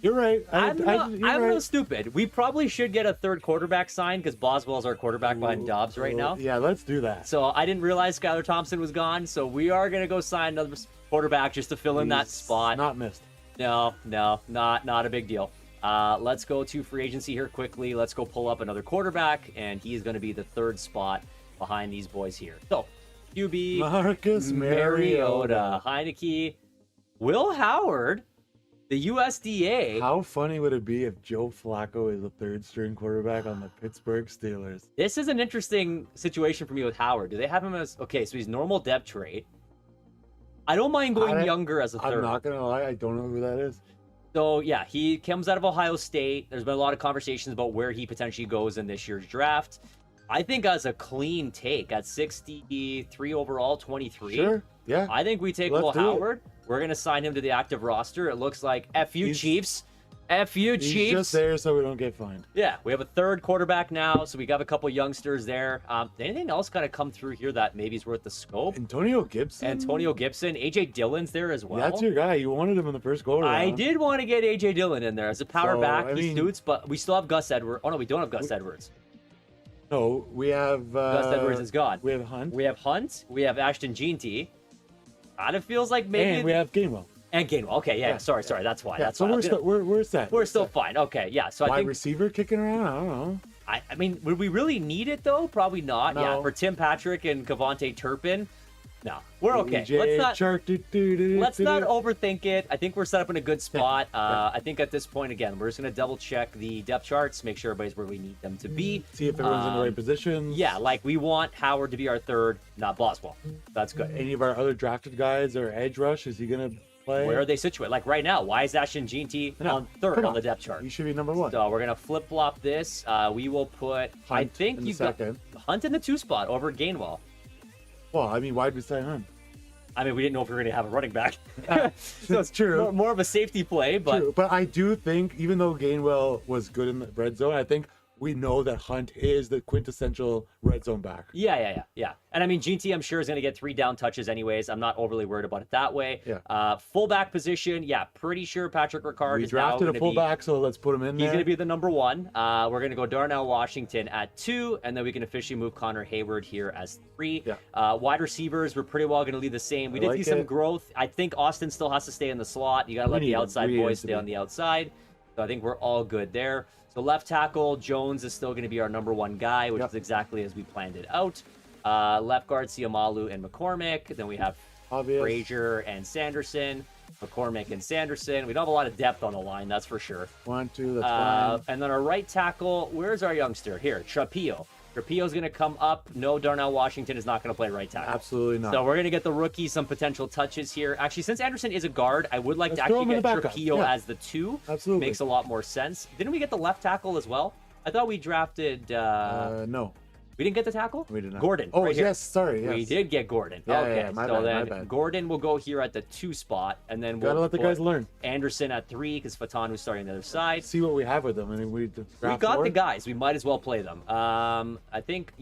Speaker 2: You're right.
Speaker 1: I'm not stupid. We probably should get a third quarterback signed because Boswell's our quarterback behind Dobbs right now.
Speaker 2: Yeah, let's do that.
Speaker 1: So I didn't realize Skylar Thompson was gone, so we are gonna go sign another quarterback just to fill in that spot.
Speaker 2: Not missed.
Speaker 1: No, not a big deal. Let's go to free agency here quickly. Let's go pull up another quarterback, and he is going to be the third spot behind these boys here. So, QB,
Speaker 2: Marcus Mariota,
Speaker 1: Heineke, Will Howard, the USDA.
Speaker 2: How funny would it be if Joe Flacco is a third string quarterback on the Pittsburgh Steelers?
Speaker 1: This is an interesting situation for me with Howard. Do they have him as, okay, so he's normal depth trait. I don't mind going younger as a third.
Speaker 2: I'm not going to lie, I don't know who that is.
Speaker 1: So, yeah, he comes out of Ohio State. There's been a lot of conversations about where he potentially goes in this year's draft. I think as a clean take at 63 overall, 23.
Speaker 2: Sure, yeah.
Speaker 1: I think we take Will Howard. We're going to sign him to the active roster. It looks like FU Chiefs. FU Chiefs.
Speaker 2: He's just there so we don't get fined.
Speaker 1: Yeah, we have a third quarterback now, so we got a couple youngsters there. Anything else kind of come through here that maybe is worth the scope?
Speaker 2: Antonio Gibson. AJ
Speaker 1: Dillon's there as well.
Speaker 2: That's your guy. You wanted him in the first go around.
Speaker 1: I did want to get AJ Dillon in there as a power back. He suits, but we still have Gus Edwards. Oh, no, we don't have Gus Edwards.
Speaker 2: No, we have...
Speaker 1: Gus Edwards is gone.
Speaker 2: We have Hunt.
Speaker 1: We have Ashton Jeanty. Kind of feels like maybe...
Speaker 2: And we have Gainwell.
Speaker 1: And Gainwell. Okay, yeah. Sorry. That's why. That's
Speaker 2: so
Speaker 1: why.
Speaker 2: We're set.
Speaker 1: We're still fine. Okay, yeah. So I think
Speaker 2: receiver kicking around. I don't know.
Speaker 1: I mean, would we really need it though? Probably not.
Speaker 2: No.
Speaker 1: Yeah, for Tim Patrick and Kavontae Turpin. No, we're okay. Let's not overthink it. I think we're set up in a good spot. I think at this point, again, we're just going to double check the depth charts, make sure everybody's where we need them to be.
Speaker 2: See if everyone's in the right position.
Speaker 1: Yeah, like we want Howard to be our third, not Boswell. That's good.
Speaker 2: Any of our other drafted guys or edge rush, is he going to play.
Speaker 1: Where are they situated? Like right now, why is Ashton Jeanty on third
Speaker 2: come
Speaker 1: on the depth chart?
Speaker 2: He should be number 1.
Speaker 1: So we're gonna flip flop this. We will put. I
Speaker 2: Hunt
Speaker 1: think
Speaker 2: in
Speaker 1: you
Speaker 2: the
Speaker 1: got
Speaker 2: second.
Speaker 1: Hunt in the 2 spot over Gainwell.
Speaker 2: Well, I mean, why did we sign Hunt?
Speaker 1: I mean, we didn't know if we were gonna have a running back. So
Speaker 2: It's true.
Speaker 1: More of a safety play, but
Speaker 2: True. But I do think, even though Gainwell was good in the red zone, I think we know that Hunt is the quintessential red zone back.
Speaker 1: Yeah. And I mean, GT, I'm sure, is going to get 3 down touches anyways. I'm not overly worried about it that way.
Speaker 2: Yeah.
Speaker 1: Fullback position, pretty sure Patrick Ricard
Speaker 2: We
Speaker 1: is now
Speaker 2: drafted
Speaker 1: going
Speaker 2: a
Speaker 1: to
Speaker 2: fullback, so let's put him in
Speaker 1: He's
Speaker 2: there.
Speaker 1: going to be the number 1. We're going to go Darnell Washington at 2, and then we can officially move Connor Hayward here as 3.
Speaker 2: Yeah.
Speaker 1: Wide receivers, we're pretty well going to leave the same. We did
Speaker 2: like
Speaker 1: see some
Speaker 2: it.
Speaker 1: growth. I think Austin still has to stay in the slot. You got to let
Speaker 2: need
Speaker 1: the
Speaker 2: him.
Speaker 1: outside
Speaker 2: We need him
Speaker 1: boys
Speaker 2: to
Speaker 1: stay
Speaker 2: be.
Speaker 1: on the outside. So I think we're all good there. So left tackle, Jones is still going to be our number 1 guy, which is exactly as we planned it out. Left guard, Siamalu and McCormick. Then we have
Speaker 2: Obvious.
Speaker 1: Frazier and Sanderson. McCormick and Sanderson. We don't have a lot of depth on the line, that's for sure.
Speaker 2: 1, 2, that's fine.
Speaker 1: And then our right tackle, where's our youngster? Here, Trapillo. Trapillo's going to come up. No, Darnell Washington is not going to play right tackle.
Speaker 2: Absolutely not.
Speaker 1: So we're going to get the rookie some potential touches here. Actually, since Anderson is a guard, I would like to
Speaker 2: Let's throw
Speaker 1: actually
Speaker 2: him in
Speaker 1: get
Speaker 2: the backup.
Speaker 1: Trapillo
Speaker 2: Yeah.
Speaker 1: as the 2.
Speaker 2: Absolutely.
Speaker 1: Makes a lot more sense. Didn't we get the left tackle as well? I thought we drafted...
Speaker 2: No,
Speaker 1: we didn't get the tackle?
Speaker 2: we did not.
Speaker 1: Gordon.
Speaker 2: Oh,
Speaker 1: right here.
Speaker 2: yes, sorry. Yes.
Speaker 1: We did get Gordon.
Speaker 2: Yeah,
Speaker 1: Okay,
Speaker 2: yeah, my
Speaker 1: so
Speaker 2: bad, my
Speaker 1: then
Speaker 2: bad.
Speaker 1: Gordon will go here at the 2 spot, and then we'll
Speaker 2: Gotta let the
Speaker 1: put
Speaker 2: guys learn.
Speaker 1: Anderson at 3 because Fatan was starting on the other side.
Speaker 2: See what we have with them. I mean,
Speaker 1: We
Speaker 2: draft
Speaker 1: got the
Speaker 2: forward.
Speaker 1: guys. We might as well play them. I think,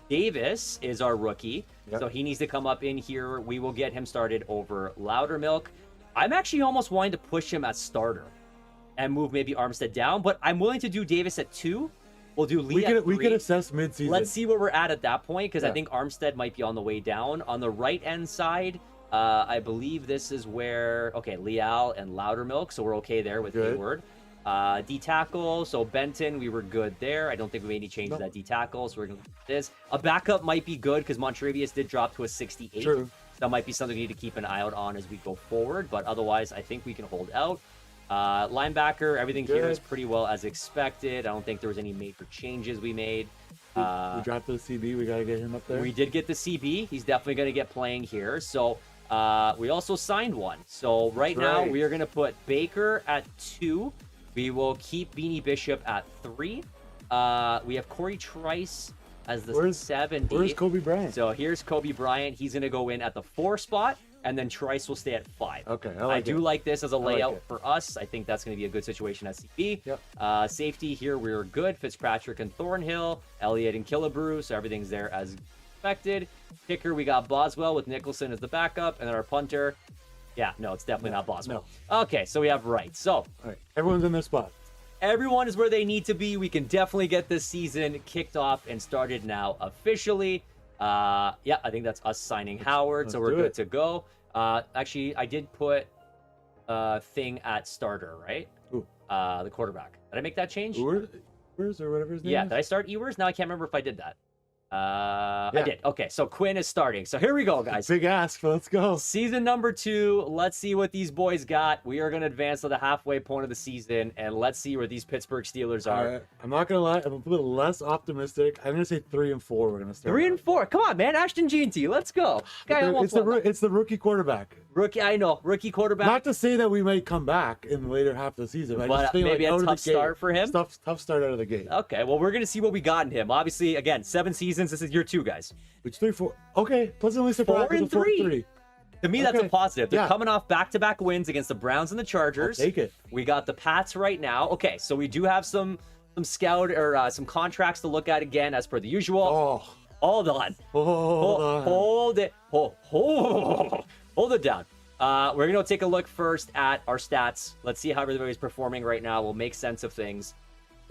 Speaker 1: Davis is our rookie,
Speaker 2: Yep.
Speaker 1: so he needs to come up in here. We will get him started over Loudermilk. I'm actually almost wanting to push him as starter and move maybe Armstead down, but I'm willing to do Davis at 2. We'll do Lee at 3.
Speaker 2: We could assess mid-season.
Speaker 1: Let's see where we're at that point, because I
Speaker 2: Yeah.
Speaker 1: think Armstead might be on the way down. On the right-end side, I believe this is where, Leal and Loudermilk, so we're okay there with
Speaker 2: Good.
Speaker 1: Hayward. D-tackle, so Benton, we were good there. I don't think we made any changes
Speaker 2: No.
Speaker 1: at D-tackle, so we're going to do this. A backup might be good, because Montrevious did drop to a 68.
Speaker 2: True.
Speaker 1: That might be something we need to keep an eye out on as we go forward, but otherwise, I think we can hold out. Linebacker, everything here
Speaker 2: Good.
Speaker 1: is pretty well as expected. I don't think there was any major changes we made.
Speaker 2: We dropped the CB. We gotta get him up there.
Speaker 1: We did get the CB. He's definitely going to get playing here. So we also signed one. So right
Speaker 2: That's
Speaker 1: now
Speaker 2: right.
Speaker 1: we are going to put Baker at 2. We will keep Beanie Bishop at 3. We have Corey Trice as the 70.
Speaker 2: Where's Kobe Bryant?
Speaker 1: So here's Kobe Bryant. He's going to go in at the 4 spot, and then Trice will stay at 5.
Speaker 2: Okay,
Speaker 1: I do like this as a
Speaker 2: like
Speaker 1: layout
Speaker 2: it.
Speaker 1: for us. I think that's going to be a good situation at CB.
Speaker 2: Yep.
Speaker 1: Safety here, we're good. Fitzpatrick and Thornhill, Elliott and Killebrew, so everything's there as expected. Kicker, we got Boswell with Nicholson as the backup, and then our punter. Yeah, no, it's definitely not Boswell. Okay, so we have right. So
Speaker 2: All right, everyone's in their spot.
Speaker 1: everyone is where they need to be. We can definitely get this season kicked off and started now officially. I think that's us signing Howard, so
Speaker 2: let's
Speaker 1: we're
Speaker 2: do
Speaker 1: good
Speaker 2: it.
Speaker 1: to go. Actually, I did put thing at starter, right?
Speaker 2: Ooh.
Speaker 1: The quarterback. Did I make that change?
Speaker 2: Ewers or whatever his name
Speaker 1: Yeah,
Speaker 2: is?
Speaker 1: did I start Ewers? Now I can't remember if I did that. I
Speaker 2: Yeah.
Speaker 1: did. Okay, so Quinn is starting. So here we go, guys.
Speaker 2: Big ask, but let's go.
Speaker 1: Season number 2. Let's see what these boys got. We are going to advance to the halfway point of the season, and let's see where these Pittsburgh Steelers are.
Speaker 2: I'm not gonna lie, I'm a bit less optimistic. I'm gonna say 3 and 4. We're gonna start.
Speaker 1: 3 and 4. Come on, man. Ashton Jeanty. Let's go. Guy almost won.
Speaker 2: It's the rookie quarterback.
Speaker 1: Rookie. I know. Rookie quarterback.
Speaker 2: Not to say that we might come back in the later half of the season, I
Speaker 1: But
Speaker 2: just think,
Speaker 1: maybe a
Speaker 2: out of the
Speaker 1: tough
Speaker 2: gate,
Speaker 1: start for him?
Speaker 2: Tough start out of the gate.
Speaker 1: Okay, well, we're going to see what we got in him. Obviously, again, 7 seasons. This is year 2, guys.
Speaker 2: Which 3, 4? Okay, pleasantly surprised.
Speaker 1: 4 and
Speaker 2: with a
Speaker 1: 3. To me, that's a
Speaker 2: Okay.
Speaker 1: positive. They're
Speaker 2: Yeah.
Speaker 1: coming off back-to-back wins against the Browns and the Chargers.
Speaker 2: I'll take it.
Speaker 1: We got the Pats right now. Okay, so we do have some scout or some contracts to look at again, as per the usual.
Speaker 2: Oh,
Speaker 1: Hold on.
Speaker 2: hold on.
Speaker 1: Hold it. Hold it down. We're going to take a look first at our stats. Let's see how everybody's performing right now. We'll make sense of things.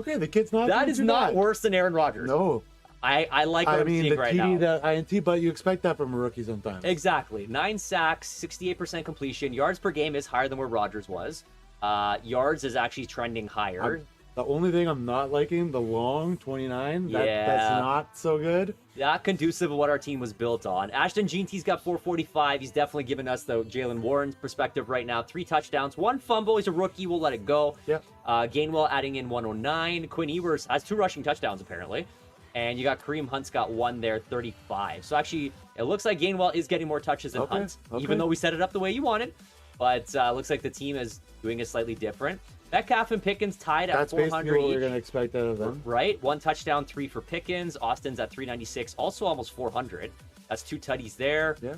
Speaker 2: Okay, the kid's not.
Speaker 1: That
Speaker 2: doing
Speaker 1: is
Speaker 2: too
Speaker 1: not
Speaker 2: bad.
Speaker 1: worse than Aaron Rodgers.
Speaker 2: No,
Speaker 1: I like what
Speaker 2: I
Speaker 1: I'm
Speaker 2: mean
Speaker 1: seeing
Speaker 2: the
Speaker 1: right
Speaker 2: TD,
Speaker 1: now.
Speaker 2: the INT, but you expect that from a rookie sometimes.
Speaker 1: Exactly. 9 sacks, 68% completion. Yards per game is higher than where Rodgers was. Yards is actually trending higher.
Speaker 2: The only thing I'm not liking, the long 29. That's
Speaker 1: Yeah.
Speaker 2: not so good.
Speaker 1: Not conducive of what our team was built on. Ashton Jeanty's got 445. He's definitely giving us the Jalen Warren's perspective right now. 3 touchdowns, 1 fumble. He's a rookie. We'll let it go.
Speaker 2: Yep.
Speaker 1: Gainwell adding in 109. Quinn Ewers has 2 rushing touchdowns, apparently. And you got Kareem Hunt's got 1 there, 35. So actually, it looks like Gainwell is getting more touches than
Speaker 2: Okay,
Speaker 1: Hunt,
Speaker 2: okay.
Speaker 1: even though we set it up the way you wanted. but looks like the team is doing it slightly different. Metcalf and Pickens tied at
Speaker 2: That's
Speaker 1: 400
Speaker 2: basically what
Speaker 1: each.
Speaker 2: we're going to expect out of them.
Speaker 1: Right? 1 touchdown, 3 for Pickens. Austin's at 396, also almost 400. That's 2 tutties there.
Speaker 2: Yeah.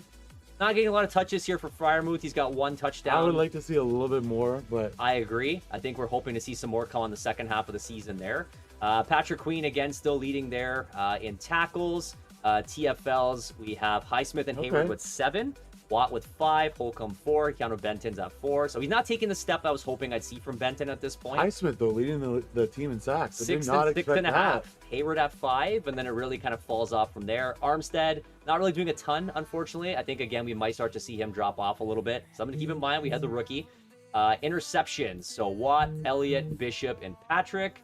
Speaker 1: Not getting a lot of touches here for Freiermuth. He's got 1 touchdown.
Speaker 2: I would like to see a little bit more, but
Speaker 1: I agree. I think we're hoping to see some more come on the second half of the season there. Patrick Queen, again, still leading there in tackles. TFLs, we have Highsmith and Hayward with 7. Watt with 5, Holcomb 4, Keanu Benton's at 4. So he's not taking the step I was hoping I'd see from Benton at this point.
Speaker 2: Highsmith, though, leading the team in sacks. I did
Speaker 1: 6
Speaker 2: not
Speaker 1: and
Speaker 2: expect
Speaker 1: 6.5.
Speaker 2: that.
Speaker 1: Hayward at 5, and then it really kind of falls off from there. Armstead, not really doing a ton, unfortunately. I think, again, we might start to see him drop off a little bit. Something to keep in mind, we had the rookie. Interceptions, so Watt, Elliott, Bishop, and Patrick.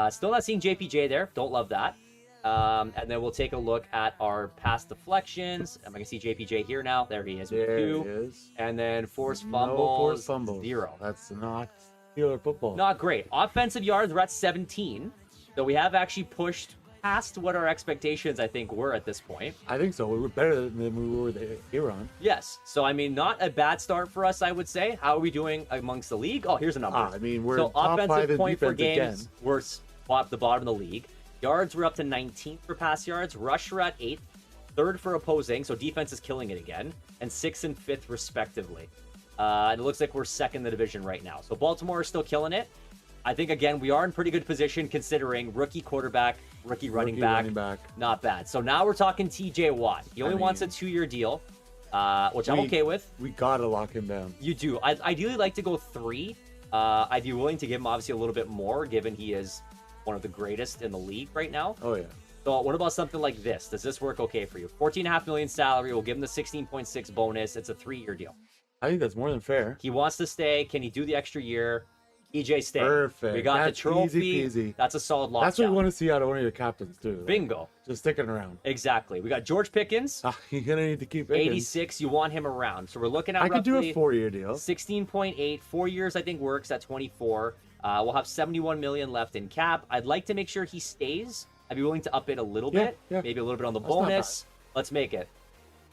Speaker 1: Still not seeing JPJ there. Don't love that. And then we'll take a look at our pass deflections. Am I going to see JPJ here now? There he is with
Speaker 2: There
Speaker 1: 2.
Speaker 2: he is.
Speaker 1: And then forced
Speaker 2: No
Speaker 1: fumbles,
Speaker 2: forced fumbles.
Speaker 1: 0.
Speaker 2: That's not Steeler football.
Speaker 1: Not great. Offensive yards, we're at 17. So we have actually pushed past what our expectations, I think, were at this point.
Speaker 2: I think so. We were better than we were with Aaron.
Speaker 1: Yes. So, I mean, not a bad start for us, I would say. How are we doing amongst the league? Oh, here's a number.
Speaker 2: I mean, we're
Speaker 1: so
Speaker 2: top 5
Speaker 1: offensive
Speaker 2: in
Speaker 1: point for
Speaker 2: defense
Speaker 1: games,
Speaker 2: again.
Speaker 1: we're at the bottom of the league. Yards, we're up to 19th for pass yards. Rush, we're at 8th. 3rd for opposing, so defense is killing it again. And 6th and 5th, respectively. And it looks like we're 2nd in the division right now. So Baltimore is still killing it. I think, again, we are in pretty good position considering rookie quarterback, rookie running back. Not bad. So now we're talking TJ Watt. He only wants a 2-year deal, which I'm okay with.
Speaker 2: We got to lock him down.
Speaker 1: You do. I'd ideally like to go 3. I'd be willing to give him, obviously, a little bit more, given he is one of the greatest in the league right now.
Speaker 2: Oh, yeah.
Speaker 1: So what about something like this? Does this work okay for you? $14.5 million salary. We'll give him the 16.6 bonus. It's a 3-year deal.
Speaker 2: I think that's more than fair.
Speaker 1: He wants to stay. Can he do the extra year? EJ stay.
Speaker 2: Perfect.
Speaker 1: We got
Speaker 2: That's
Speaker 1: the trophy.
Speaker 2: easy peasy.
Speaker 1: That's a solid lockdown.
Speaker 2: That's what we want to see out of one of your captains, too.
Speaker 1: Bingo.
Speaker 2: Just sticking around.
Speaker 1: Exactly. We got George Pickens.
Speaker 2: You're going to need to keep Pickens.
Speaker 1: 86. You want him around. So we're looking at
Speaker 2: I could do a
Speaker 1: roughly
Speaker 2: 4-year deal.
Speaker 1: 16.8. 4 years, I think, works at 24. We'll have 71 million left in cap. I'd like to make sure he stays. I'd be willing to up it a little bit.
Speaker 2: Yeah.
Speaker 1: Maybe a little bit on the
Speaker 2: That's not
Speaker 1: bonus. Let's make it.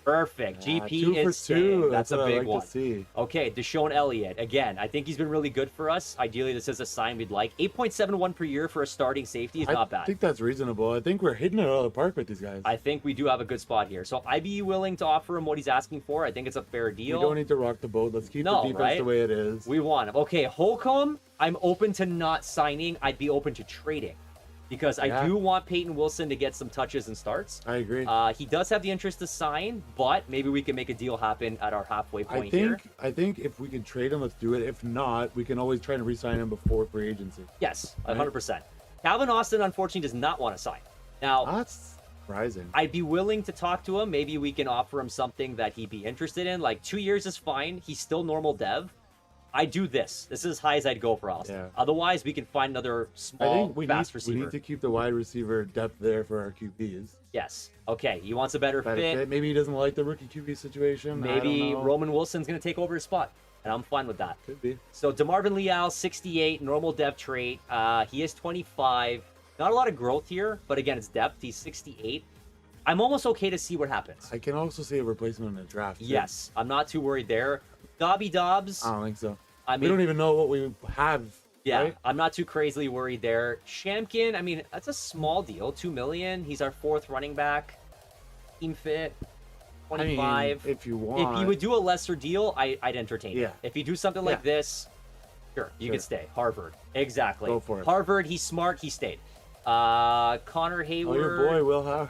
Speaker 1: Perfect. GP
Speaker 2: 2 for
Speaker 1: is staying.
Speaker 2: 2.
Speaker 1: That's a
Speaker 2: what I
Speaker 1: big
Speaker 2: like
Speaker 1: one.
Speaker 2: to see.
Speaker 1: Okay, Deshaun Elliott. Again, I think he's been really good for us. Ideally, this is a sign we'd like. 8.71 per year for a starting safety is not bad.
Speaker 2: I think that's reasonable. I think we're hitting it out of the park with these guys.
Speaker 1: I think we do have a good spot here. So I'd be willing to offer him what he's asking for. I think it's a fair deal.
Speaker 2: We don't need to rock the boat. Let's keep the defense the way it is.
Speaker 1: We want him. Okay, Holcomb, I'm open to not signing. I'd be open to trading. Because I do want Peyton Wilson to get some touches and starts.
Speaker 2: I agree.
Speaker 1: He does have the interest to sign, but maybe we can make a deal happen at our halfway point here.
Speaker 2: I think if we can trade him, let's do it. If not, we can always try and re-sign him before free agency.
Speaker 1: Yes, 100%. Calvin Austin, unfortunately, does not want to sign. Now,
Speaker 2: that's surprising.
Speaker 1: I'd be willing to talk to him. Maybe we can offer him something that he'd be interested in. Like 2 years is fine. He's still normal dev. I do this. This is as high as I'd go for Austin.
Speaker 2: Yeah.
Speaker 1: Otherwise, we can find another small, fast receiver.
Speaker 2: We need to keep the wide receiver depth there for our QBs.
Speaker 1: Yes. Okay. He wants a better fit.
Speaker 2: Maybe he doesn't like the rookie QB situation.
Speaker 1: Maybe Roman Wilson's going to take over his spot. And I'm fine with that.
Speaker 2: Could be.
Speaker 1: So DeMarvin Leal, 68, normal dev trait. He is 25. Not a lot of growth here, but again, it's depth. He's 68. I'm almost okay to see what happens.
Speaker 2: I can also see a replacement in the draft.
Speaker 1: Yes. I'm not too worried there. Dobby Dobbs.
Speaker 2: I don't think so.
Speaker 1: I mean,
Speaker 2: we don't even know what we have.
Speaker 1: Yeah,
Speaker 2: right?
Speaker 1: I'm not too crazily worried there. Shamkin, I mean, that's a small deal. $2 million. He's our 4th running back. Team fit. 25.
Speaker 2: I mean, if you want.
Speaker 1: If you would do a lesser deal, I'd entertain it.
Speaker 2: Yeah.
Speaker 1: If you do something like this, sure, you could stay. Harvard. Exactly.
Speaker 2: Go for it.
Speaker 1: Harvard, he's smart, he stayed. Connor Hayward.
Speaker 2: Oh, your boy, Will Howard.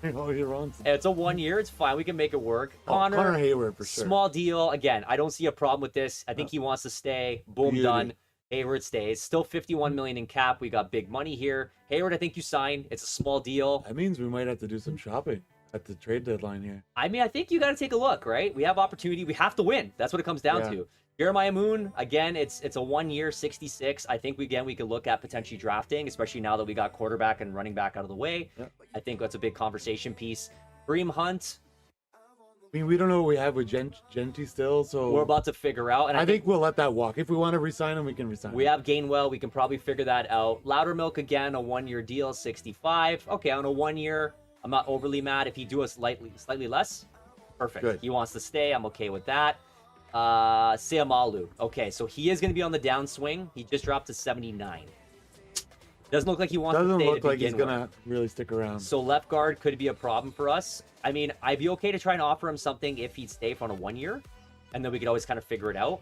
Speaker 2: Oh, you're on.
Speaker 1: It's a 1 year. It's fine. We can make it work.
Speaker 2: Connor Hayward, for sure.
Speaker 1: Small deal. Again, I don't see a problem with this. I think he wants to stay. Boom,
Speaker 2: Beauty.
Speaker 1: done. Hayward stays. Still 51 million in cap. We got big money here. Hayward, I think you sign. It's a small deal.
Speaker 2: That means we might have to do some shopping at the trade deadline here.
Speaker 1: I mean, I think you got to take a look, right? We have opportunity. We have to win. That's what it comes down to. Jeremiah Moon, again, it's a 1 year, 66. I think we could look at potentially drafting, especially now that we got quarterback and running back out of the way.
Speaker 2: Yep.
Speaker 1: I think that's a big conversation piece. Bream Hunt.
Speaker 2: I mean, we don't know what we have with Genty still, so
Speaker 1: We're about to figure out. And
Speaker 2: I think we'll let that walk. If we want to resign him, we can resign him.
Speaker 1: We have Gainwell. We can probably figure that out. Loudermilk, again, a 1 year deal, 65. Okay, on a 1 year, I'm not overly mad. If he do a slightly less, perfect.
Speaker 2: Good.
Speaker 1: He wants to stay. I'm okay with that. Seamalu. Okay, so he is going to be on the downswing. He just dropped to 79. Doesn't look like he wants to
Speaker 2: Doesn't
Speaker 1: stay
Speaker 2: look
Speaker 1: to
Speaker 2: like he's
Speaker 1: begin
Speaker 2: gonna
Speaker 1: with.
Speaker 2: really stick around.
Speaker 1: So left guard could be a problem for us. I mean, I'd be okay to try and offer him something if he'd stay for on a 1 year, and then we could always kind of figure it out.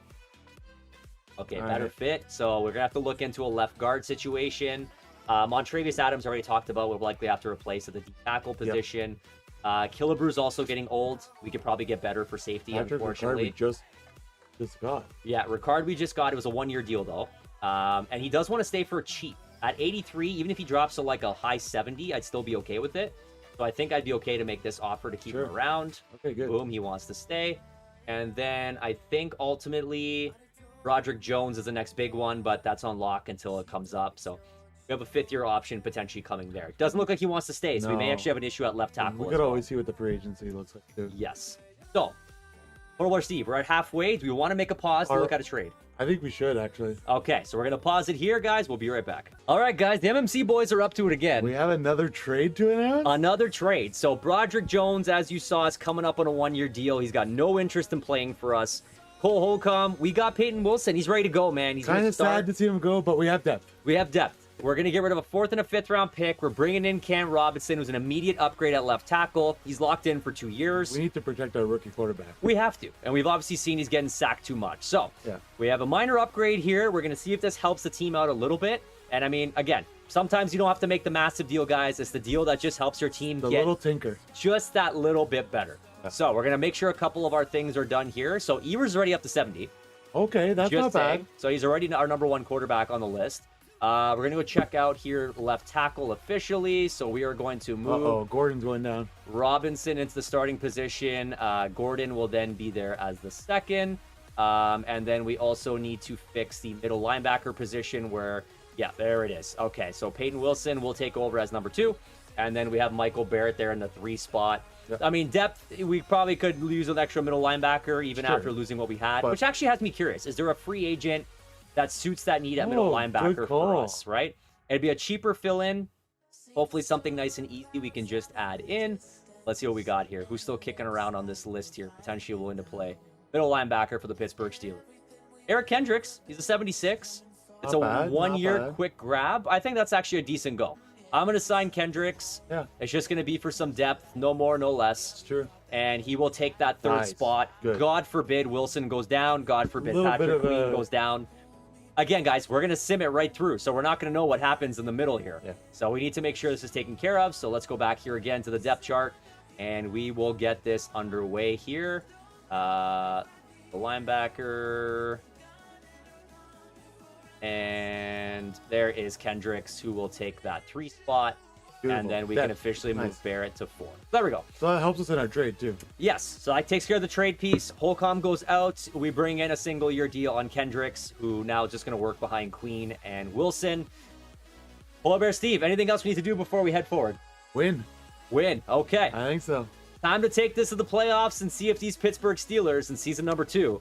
Speaker 1: Okay,
Speaker 2: All
Speaker 1: better
Speaker 2: right.
Speaker 1: fit. So we're gonna have to look into a left guard situation. Montrevious Adams already talked about. We'll likely have to replace at the D tackle position. Killebrew's also getting old. We could probably get better for safety,
Speaker 2: Patrick Ricard
Speaker 1: unfortunately.
Speaker 2: we just got.
Speaker 1: Yeah, Ricard we just got. It was a 1 year deal though, and he does want to stay for cheap. At 83, even if he drops to like a high 70, I'd still be okay with it. So I think I'd be okay to make this offer to keep him around.
Speaker 2: Okay, good.
Speaker 1: Boom, he wants to stay. And then I think ultimately Broderick Jones is the next big one, but that's on lock until it comes up. So we have a 5th year option potentially coming there. Doesn't look like he wants to stay, so we may
Speaker 2: No.
Speaker 1: actually have an issue at left tackle.
Speaker 2: We
Speaker 1: as
Speaker 2: could
Speaker 1: well.
Speaker 2: always see what the free agency looks like too.
Speaker 1: Yes. So, Portable Steve, we're at halfway. Do we want to make a pause to look at a trade?
Speaker 2: I think we should actually.
Speaker 1: Okay, so we're going to pause it here, guys. We'll be right back. All right, guys, the MMC boys are up to it again.
Speaker 2: We have another trade to announce?
Speaker 1: Another trade. So Broderick Jones, as you saw, is coming up on a 1 year deal. He's got no interest in playing for us. Cole Holcomb, we got Peyton Wilson. He's ready to go, man. He's
Speaker 2: Kind
Speaker 1: gonna
Speaker 2: of
Speaker 1: start.
Speaker 2: sad to see him go, but we have depth.
Speaker 1: We have depth. We're going to get rid of a 4th and a 5th round pick. We're bringing in Cam Robinson, who's an immediate upgrade at left tackle. He's locked in for 2 years.
Speaker 2: We need to protect our rookie quarterback.
Speaker 1: We have to. And we've obviously seen he's getting sacked too much. So
Speaker 2: Yeah.
Speaker 1: we have a minor upgrade here. We're going to see if this helps the team out a little bit. And I mean, again, sometimes you don't have to make the massive deal, guys. It's the deal that just helps your team
Speaker 2: The
Speaker 1: get
Speaker 2: little tinker.
Speaker 1: just that little bit better. So we're going to make sure a couple of our things are done here. So Ewers already up to 70.
Speaker 2: Okay, that's
Speaker 1: Just
Speaker 2: not bad.
Speaker 1: saying. So he's already our number 1 quarterback on the list. We're going to go check out here left tackle officially. So we are going to move
Speaker 2: Uh-oh, Gordon's going down.
Speaker 1: Robinson into the starting position. Gordon will then be there as the 2nd. And then we also need to fix the middle linebacker position where, yeah, there it is. Okay, so Peyton Wilson will take over as number 2. And then we have Michael Barrett there in the 3 spot.
Speaker 2: Yep.
Speaker 1: I mean, depth, we probably could use an extra middle linebacker even
Speaker 2: Sure.
Speaker 1: after losing what we had,
Speaker 2: But-
Speaker 1: which actually has me curious. Is there a free agent that suits that need at middle
Speaker 2: Oh,
Speaker 1: linebacker
Speaker 2: good
Speaker 1: for
Speaker 2: call.
Speaker 1: us, right? It'd be a cheaper fill-in. Hopefully something nice and easy we can just add in. Let's see what we got here. Who's still kicking around on this list here, potentially willing to play? Middle linebacker for the Pittsburgh Steelers. Eric Kendricks, he's a 76. It's
Speaker 2: Not
Speaker 1: a
Speaker 2: bad, not
Speaker 1: 1 year
Speaker 2: bad.
Speaker 1: quick grab. I think that's actually a decent go. I'm going to sign Kendricks.
Speaker 2: Yeah.
Speaker 1: It's just going to be for some depth, no more, no less.
Speaker 2: It's true.
Speaker 1: And he will take that 3rd
Speaker 2: Nice.
Speaker 1: spot.
Speaker 2: Good.
Speaker 1: God forbid Wilson goes down. God forbid
Speaker 2: Little bit
Speaker 1: Patrick
Speaker 2: of
Speaker 1: Queen
Speaker 2: a-
Speaker 1: goes down. Again, guys, we're going to sim it right through, so we're not going to know what happens in the middle here.
Speaker 2: Yeah.
Speaker 1: So we need to make sure this is taken care of. So let's go back here again to the depth chart, and we will get this underway here. The linebacker. And there is Kendricks, who will take that 3 spot.
Speaker 2: Beautiful.
Speaker 1: And then we
Speaker 2: Depth.
Speaker 1: can officially move
Speaker 2: Nice.
Speaker 1: Barrett to 4. There we go.
Speaker 2: So that helps us in our trade too.
Speaker 1: Yes, so that takes care of the trade piece. Holcomb goes out. We bring in a single-year deal on Kendricks, who now is just going to work behind Queen and Wilson. Polar Bear Steve, anything else we need to do before we head forward?
Speaker 2: Win.
Speaker 1: Win. Okay.
Speaker 2: I think so.
Speaker 1: Time to take this to the playoffs and see if these Pittsburgh Steelers in season number 2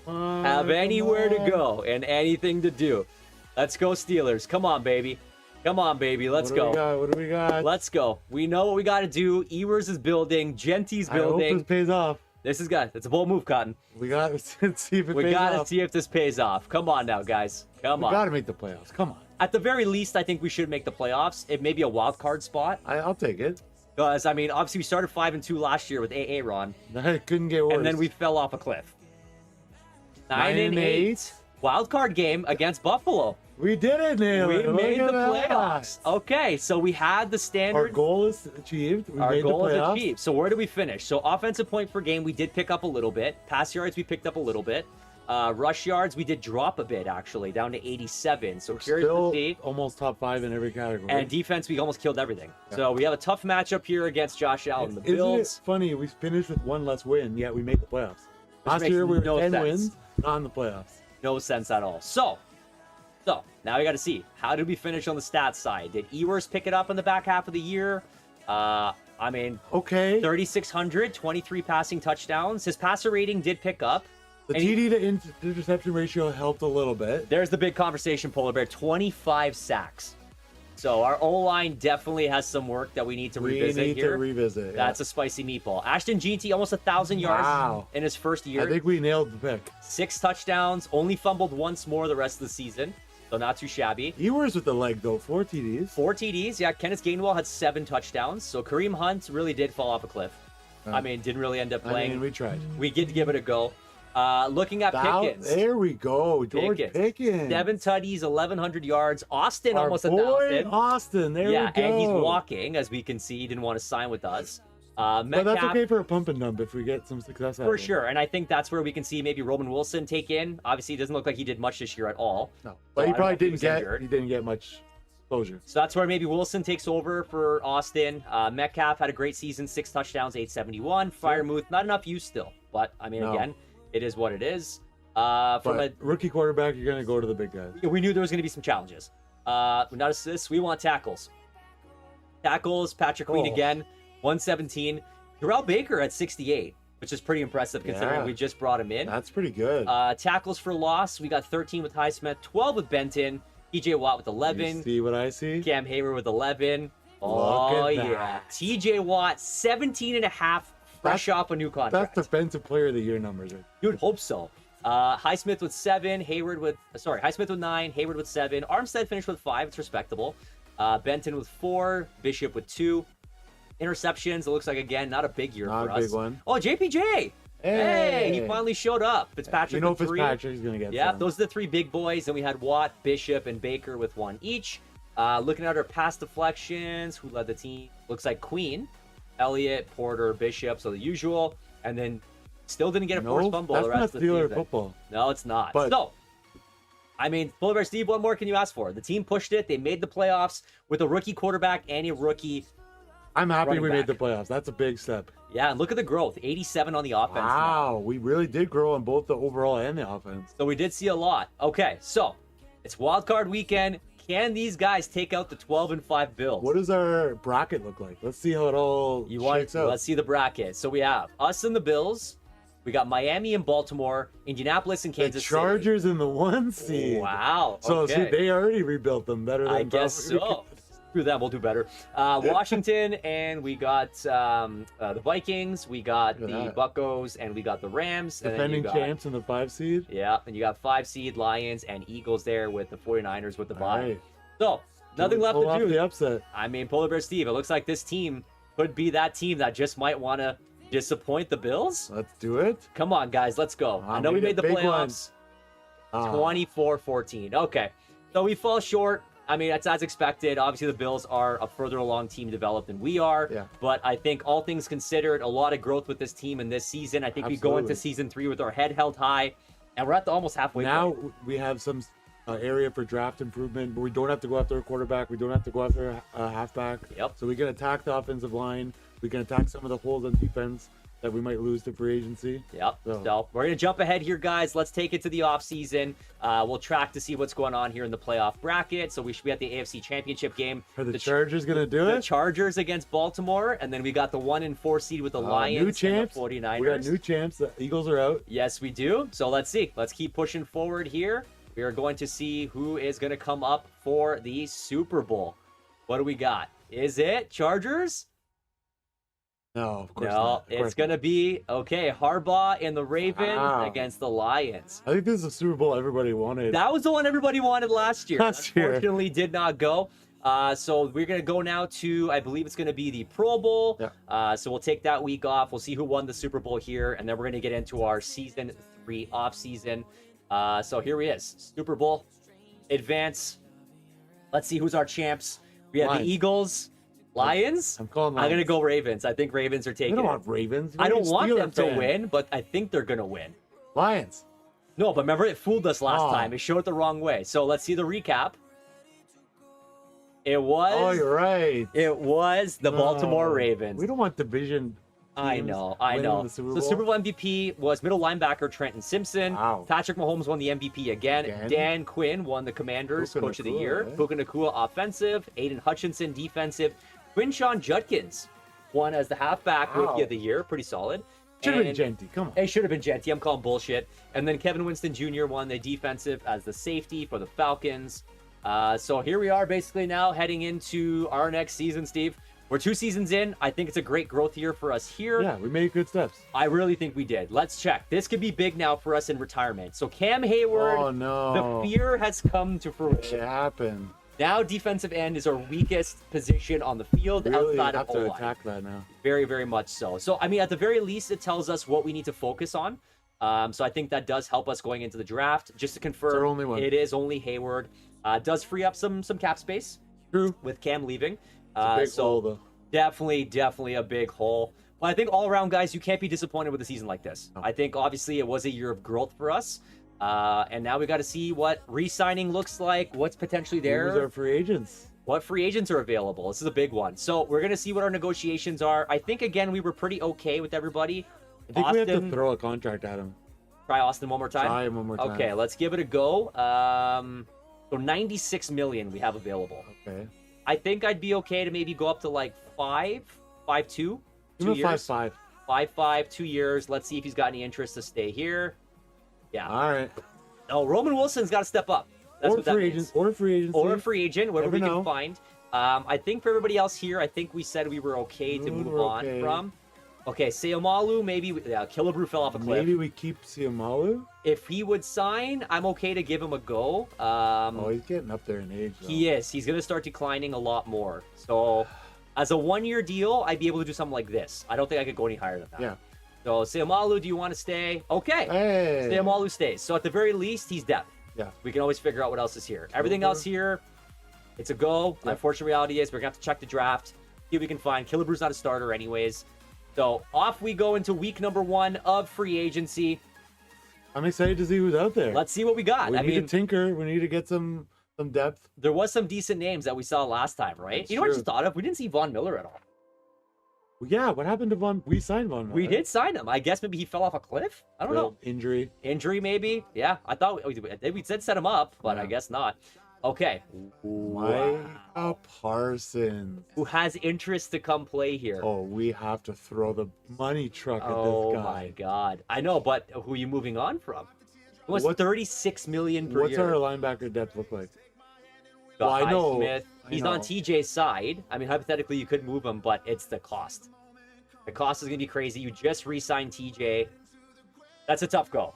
Speaker 1: have anywhere to go and anything to do. Let's go, Steelers. Come on, baby. Come on, baby. Let's go.
Speaker 2: What do we got?
Speaker 1: Let's go. We know what we got to do. Ewers is building. Genty's
Speaker 2: I hope
Speaker 1: building.
Speaker 2: this pays off.
Speaker 1: This is good. It's a bold move, Cotton.
Speaker 2: We got to see if it
Speaker 1: We
Speaker 2: pays
Speaker 1: got to
Speaker 2: off.
Speaker 1: see if this pays off. Come on now, guys. Come
Speaker 2: We
Speaker 1: on.
Speaker 2: got to make the playoffs. Come on.
Speaker 1: At the very least, I think we should make the playoffs. It may be a wild card spot.
Speaker 2: I'll take it.
Speaker 1: Because, I mean, obviously we started 5-2 last year with AA Ron,
Speaker 2: That couldn't get worse.
Speaker 1: and then we fell off a cliff. 9-8.
Speaker 2: 9-8.
Speaker 1: Wild card game against Buffalo.
Speaker 2: We did it, Nail.
Speaker 1: We
Speaker 2: Look
Speaker 1: made
Speaker 2: at
Speaker 1: the
Speaker 2: that.
Speaker 1: playoffs. Okay, so we had the
Speaker 2: Our
Speaker 1: standard.
Speaker 2: goal is achieved. We
Speaker 1: Our
Speaker 2: made
Speaker 1: goal
Speaker 2: the
Speaker 1: is
Speaker 2: playoffs.
Speaker 1: achieved. So where do we finish? So offensive point per game, we did pick up a little bit. Pass yards, we picked up a little bit. Rush yards, we did drop a bit, actually, down to 87. So curious
Speaker 2: Still
Speaker 1: to see.
Speaker 2: almost top 5 in every category.
Speaker 1: And defense, we almost killed everything. So we have a tough matchup here against Josh Allen, the
Speaker 2: Isn't
Speaker 1: Bills.
Speaker 2: it funny? We finished with 1 less win, yet we made the playoffs. Last
Speaker 1: makes
Speaker 2: year we were
Speaker 1: no
Speaker 2: 10
Speaker 1: sense.
Speaker 2: wins, not in the playoffs.
Speaker 1: No sense at all. So now we got to see, how did we finish on the stats side? Did Ewers pick it up in the back half of the year? I mean,
Speaker 2: Okay.
Speaker 1: 3,600, 23 passing touchdowns. His passer rating did pick up.
Speaker 2: The
Speaker 1: and he-
Speaker 2: TD to interception ratio helped a little bit.
Speaker 1: There's the big conversation, Polar Bear. 25 sacks. So our O-line definitely has some work that we need to revisit
Speaker 2: We need
Speaker 1: here.
Speaker 2: to revisit.
Speaker 1: That's a spicy meatball. Ashton Jeanty, almost 1,000 yards in his first year.
Speaker 2: I think we nailed the pick.
Speaker 1: 6 touchdowns, only fumbled once more the rest of the season. So not too shabby.
Speaker 2: Ewers with the leg, though. 4 TDs.
Speaker 1: 4 TDs. Yeah, Kenneth Gainwell had 7 touchdowns. So Kareem Hunt really did fall off a cliff. I mean, didn't really end up playing.
Speaker 2: I mean, we tried.
Speaker 1: We did give it a go. Looking at Pickens.
Speaker 2: There we go. George Pickens.
Speaker 1: 7 tutties, 1,100 yards. Austin
Speaker 2: Our
Speaker 1: almost
Speaker 2: boy
Speaker 1: 1,000.
Speaker 2: Austin, there we go.
Speaker 1: And he's walking, as we can see. He didn't want to sign with us.
Speaker 2: But that's
Speaker 1: Metcalf,
Speaker 2: okay for a pump and dump if we get some success out
Speaker 1: for
Speaker 2: of it.
Speaker 1: sure. And I think that's where we can see maybe Roman Wilson take in. Obviously, it doesn't look like he did much this year at all.
Speaker 2: No,
Speaker 1: So
Speaker 2: but
Speaker 1: I
Speaker 2: he
Speaker 1: don't know
Speaker 2: probably
Speaker 1: if he was
Speaker 2: didn't
Speaker 1: injured.
Speaker 2: get. He didn't get much exposure.
Speaker 1: So that's where maybe Wilson takes over for Austin. Metcalf had a great season, 6 touchdowns, 871. Firemouth, not enough use still. But, I mean,
Speaker 2: No.
Speaker 1: again, it is what it is.
Speaker 2: But rookie quarterback, you're going to go to the big guys.
Speaker 1: We knew there was going to be some challenges. Not assists, we want tackles. Tackles, Patrick Queen again, 117. Terrell Baker at 68, which is pretty impressive considering we just brought him in.
Speaker 2: That's pretty good.
Speaker 1: Tackles for loss, we got 13 with Highsmith, 12 with Benton, TJ Watt with 11.
Speaker 2: You see what I see?
Speaker 1: Cam Hayward with 11.
Speaker 2: Look at
Speaker 1: yeah.
Speaker 2: that.
Speaker 1: TJ Watt, 17 and a half, fresh off a new contract.
Speaker 2: That's defensive player of the year numbers. Right?
Speaker 1: Dude, hope so. Highsmith with 7, Highsmith with 9, Hayward with 7. Armstead finished with 5, it's respectable. Benton with 4, Bishop with 2. Interceptions, it looks like, again, not a big year
Speaker 2: Not
Speaker 1: for
Speaker 2: a
Speaker 1: us.
Speaker 2: big one.
Speaker 1: Oh, JPJ! Hey, he finally showed up. Fitzpatrick
Speaker 2: You know
Speaker 1: with 3.
Speaker 2: Fitzpatrick's going to get
Speaker 1: Yeah,
Speaker 2: some.
Speaker 1: those are the 3 big boys. Then we had Watt, Bishop, and Baker with 1 each. Looking at our pass deflections, who led the team? Looks like Queen, Elliott, Porter, Bishop, so the usual. And then still didn't get a forced fumble
Speaker 2: that's
Speaker 1: the rest
Speaker 2: not
Speaker 1: of the
Speaker 2: Steeler
Speaker 1: season.
Speaker 2: football.
Speaker 1: No, it's not.
Speaker 2: But-
Speaker 1: So, I mean, Polar Bear Steve, what more can you ask for? The team pushed it. They made the playoffs with a rookie quarterback and a rookie.
Speaker 2: I'm happy
Speaker 1: running
Speaker 2: we made the
Speaker 1: back.
Speaker 2: playoffs. That's a big step.
Speaker 1: Yeah, and look at the growth. 87 on the offense now.
Speaker 2: Wow, we really did grow on both the overall and the offense.
Speaker 1: So we did see a lot. Okay, so it's wild card weekend. Can these guys take out the 12-5 Bills?
Speaker 2: What does our bracket look like? Let's see how it all shakes out.
Speaker 1: Let's see the bracket. So we have us and the Bills. We got Miami and Baltimore, Indianapolis and
Speaker 2: The
Speaker 1: Kansas
Speaker 2: Chargers in the 1
Speaker 1: City.
Speaker 2: seed.
Speaker 1: Wow.
Speaker 2: So
Speaker 1: okay.
Speaker 2: see, they already rebuilt them better than
Speaker 1: I guess
Speaker 2: probably-
Speaker 1: so. Screw them, we'll do better. Washington, and we got the Vikings, we got
Speaker 2: Look at
Speaker 1: the
Speaker 2: that.
Speaker 1: Buccos, and we got the Rams. And then
Speaker 2: Defending
Speaker 1: you got,
Speaker 2: champs in the 5 seed.
Speaker 1: Yeah, and you got 5 seed Lions and Eagles there with the 49ers with the bye.
Speaker 2: Right.
Speaker 1: So, nothing left
Speaker 2: Pull
Speaker 1: to
Speaker 2: off
Speaker 1: do.
Speaker 2: the upset.
Speaker 1: I mean, Polar Bear Steve, it looks like this team could be that team that just might want to disappoint the Bills.
Speaker 2: Let's do it.
Speaker 1: Come on, guys, let's go. I know we made the
Speaker 2: big
Speaker 1: playoffs.
Speaker 2: one.
Speaker 1: 24-14. Okay. So we fall short. I mean, that's as expected. Obviously, the Bills are a further along team developed than we are.
Speaker 2: Yeah.
Speaker 1: But I think all things considered, a lot of growth with this team in this season. I think we go into
Speaker 2: Absolutely.
Speaker 1: season 3 with our head held high, and we're at the almost halfway
Speaker 2: Now
Speaker 1: point.
Speaker 2: we have some area for draft improvement, but we don't have to go after a quarterback. We don't have to go after a halfback.
Speaker 1: Yep.
Speaker 2: So we can attack the offensive line. We can attack some of the holes on defense that we might lose to free agency.
Speaker 1: Yep.
Speaker 2: So-
Speaker 1: So we're going to jump ahead here, guys. Let's take it to the offseason. We'll track to see what's going on here in the playoff bracket. So we should be at the AFC Championship game.
Speaker 2: Are the Chargers going to do
Speaker 1: The
Speaker 2: it?
Speaker 1: Chargers against Baltimore, and then we got the 1 and 4 seed with the Lions
Speaker 2: New champs.
Speaker 1: and the 49ers.
Speaker 2: We got new champs. The Eagles are out.
Speaker 1: Yes, we do. So let's see. Let's keep pushing forward here. We are going to see who is going to come up for the Super Bowl. What do we got? Is it Chargers?
Speaker 2: No, of course
Speaker 1: No,
Speaker 2: not. Of
Speaker 1: it's
Speaker 2: course
Speaker 1: going to
Speaker 2: not.
Speaker 1: be, okay, Harbaugh and the Ravens
Speaker 2: Wow.
Speaker 1: against the Lions.
Speaker 2: I think this is the Super Bowl everybody wanted.
Speaker 1: That was the one everybody wanted last year.
Speaker 2: Last year.
Speaker 1: Unfortunately, did not go. So we're going to go now to, I believe it's going to be the Pro Bowl.
Speaker 2: Yeah.
Speaker 1: So we'll take that week off. We'll see who won the Super Bowl here, and then we're going to get into our Season 3 off-season. So here he is. Super Bowl advance. Let's see who's our champs. We have
Speaker 2: Lions.
Speaker 1: the Eagles. Lions?
Speaker 2: I'm calling
Speaker 1: I'm going to
Speaker 2: Lions.
Speaker 1: go Ravens. I think Ravens are
Speaker 2: We
Speaker 1: taking
Speaker 2: don't
Speaker 1: it.
Speaker 2: want Ravens.
Speaker 1: I don't want
Speaker 2: Steeler
Speaker 1: them to
Speaker 2: fan.
Speaker 1: win, but I think they're going to win.
Speaker 2: Lions.
Speaker 1: No, but remember, it fooled us last
Speaker 2: Oh.
Speaker 1: time. It showed it the wrong way. So let's see the recap. It was.
Speaker 2: Oh, you're right.
Speaker 1: It was the Baltimore
Speaker 2: No.
Speaker 1: Ravens.
Speaker 2: We don't want division.
Speaker 1: I
Speaker 2: teams
Speaker 1: know.
Speaker 2: winning The Super
Speaker 1: So
Speaker 2: Bowl.
Speaker 1: Super Bowl MVP was middle linebacker Trenton Simpson.
Speaker 2: Wow.
Speaker 1: Patrick Mahomes won the MVP again.
Speaker 2: Again?
Speaker 1: Dan Quinn won the Commanders
Speaker 2: Puka
Speaker 1: Coach of the
Speaker 2: Nacua,
Speaker 1: Year.
Speaker 2: eh?
Speaker 1: Puka Nacua offensive. Aiden Hutchinson defensive. Quinshawn Judkins won as the halfback
Speaker 2: Wow.
Speaker 1: Rookie of the Year. Pretty solid.
Speaker 2: Should have been
Speaker 1: And-
Speaker 2: Genty. Come on.
Speaker 1: It should have been Genty. I'm calling bullshit. And then Kevin Winston Jr. won the defensive as the safety for the Falcons. So here we are basically now heading into our next season, Steve. We're 2 seasons in. I think it's a great growth year for us here.
Speaker 2: Yeah, we made good steps.
Speaker 1: I really think we did. Let's check. This could be big now for us in retirement. So Cam Hayward,
Speaker 2: Oh, no.
Speaker 1: the fear has come to fruition.
Speaker 2: It happened.
Speaker 1: Now defensive end is our weakest position on the field
Speaker 2: Really
Speaker 1: outside
Speaker 2: have
Speaker 1: of
Speaker 2: to
Speaker 1: O-line.
Speaker 2: attack that now.
Speaker 1: Very, very much so. So, I mean, at the very least, it tells us what we need to focus on. So I think that does help us going into the draft. Just to confirm,
Speaker 2: our only one.
Speaker 1: it is only Hayward. Does free up some cap space.
Speaker 2: True.
Speaker 1: With Cam leaving.
Speaker 2: It's a big
Speaker 1: so
Speaker 2: hole, though.
Speaker 1: definitely a big hole. But I think all around, guys, you can't be disappointed with a season like this.
Speaker 2: No.
Speaker 1: I think obviously it was a year of growth for us. And now we got to see what re-signing looks like, what's potentially there.
Speaker 2: Who's our free agents?
Speaker 1: What free agents are available? This is a big one. So we're going to see what our negotiations are. I think, again, we were pretty okay with everybody.
Speaker 2: I think we have to throw a contract at him.
Speaker 1: Try Austin one more time?
Speaker 2: Try him one more time.
Speaker 1: Okay, let's give it a go. So 96 million we have available.
Speaker 2: Okay.
Speaker 1: I think I'd be okay to maybe go up to like 5'2", 2
Speaker 2: Give him
Speaker 1: years.
Speaker 2: 5-5.
Speaker 1: 5'5", 2 years. Let's see if he's got any interest to stay here. Yeah.
Speaker 2: All right.
Speaker 1: No, Roman Wilson's got to step up. That's
Speaker 2: Or
Speaker 1: what that
Speaker 2: free
Speaker 1: means.
Speaker 2: agents. Or free agents.
Speaker 1: Or a free agent, whatever we
Speaker 2: Never
Speaker 1: can
Speaker 2: know.
Speaker 1: find. I think for everybody else here, I think we said we were okay to move on
Speaker 2: okay.
Speaker 1: from. Okay, Seomalu, maybe. Yeah, Killebrew fell off a cliff.
Speaker 2: Maybe we keep Siamalu.
Speaker 1: If he would sign, I'm okay to give him a go.
Speaker 2: Oh, he's getting up there in age, though.
Speaker 1: He is. He's going to start declining a lot more. So, as a 1-year deal, I'd be able to do something like this. I don't think I could go any higher than that.
Speaker 2: Yeah.
Speaker 1: So, Seomalu, do you want to stay? Okay.
Speaker 2: Hey.
Speaker 1: Seomalu stays. So, at the very least, he's depth.
Speaker 2: Yeah.
Speaker 1: We can always figure out what else is here. Everything else here, it's a go. The unfortunate reality is we're going to have to check the draft, see what we can find. Killebrew's not a starter anyways. So off we go into week number 1 of free agency.
Speaker 2: I'm excited to see who's out there.
Speaker 1: Let's see what we got.
Speaker 2: We
Speaker 1: I
Speaker 2: need
Speaker 1: mean,
Speaker 2: to tinker. We need to get some depth.
Speaker 1: there was some decent names that we saw last time, right?
Speaker 2: That's
Speaker 1: You know what I
Speaker 2: true.
Speaker 1: just thought of? We didn't see Von Miller at all.
Speaker 2: Well, yeah, what happened to Von? We signed Von.
Speaker 1: We did sign him. I guess maybe he fell off a cliff. I don't know.
Speaker 2: Injury.
Speaker 1: Injury maybe. Yeah, I thought we said set him up, but I
Speaker 2: Yeah.
Speaker 1: guess not. Okay.
Speaker 2: Micah Parsons.
Speaker 1: Who has interest to come play here?
Speaker 2: Oh, we have to throw the money truck at
Speaker 1: Oh
Speaker 2: this guy.
Speaker 1: my god. I know, but who are you moving on from? It was
Speaker 2: What-
Speaker 1: 36 million per
Speaker 2: What's
Speaker 1: year.
Speaker 2: our linebacker depth look like?
Speaker 1: Well,
Speaker 2: I know-
Speaker 1: Smith.
Speaker 2: I
Speaker 1: He's
Speaker 2: know.
Speaker 1: on TJ's side. I mean, hypothetically, you could move him, but it's the cost. The cost is going to be crazy. You just re-signed TJ. That's a tough go.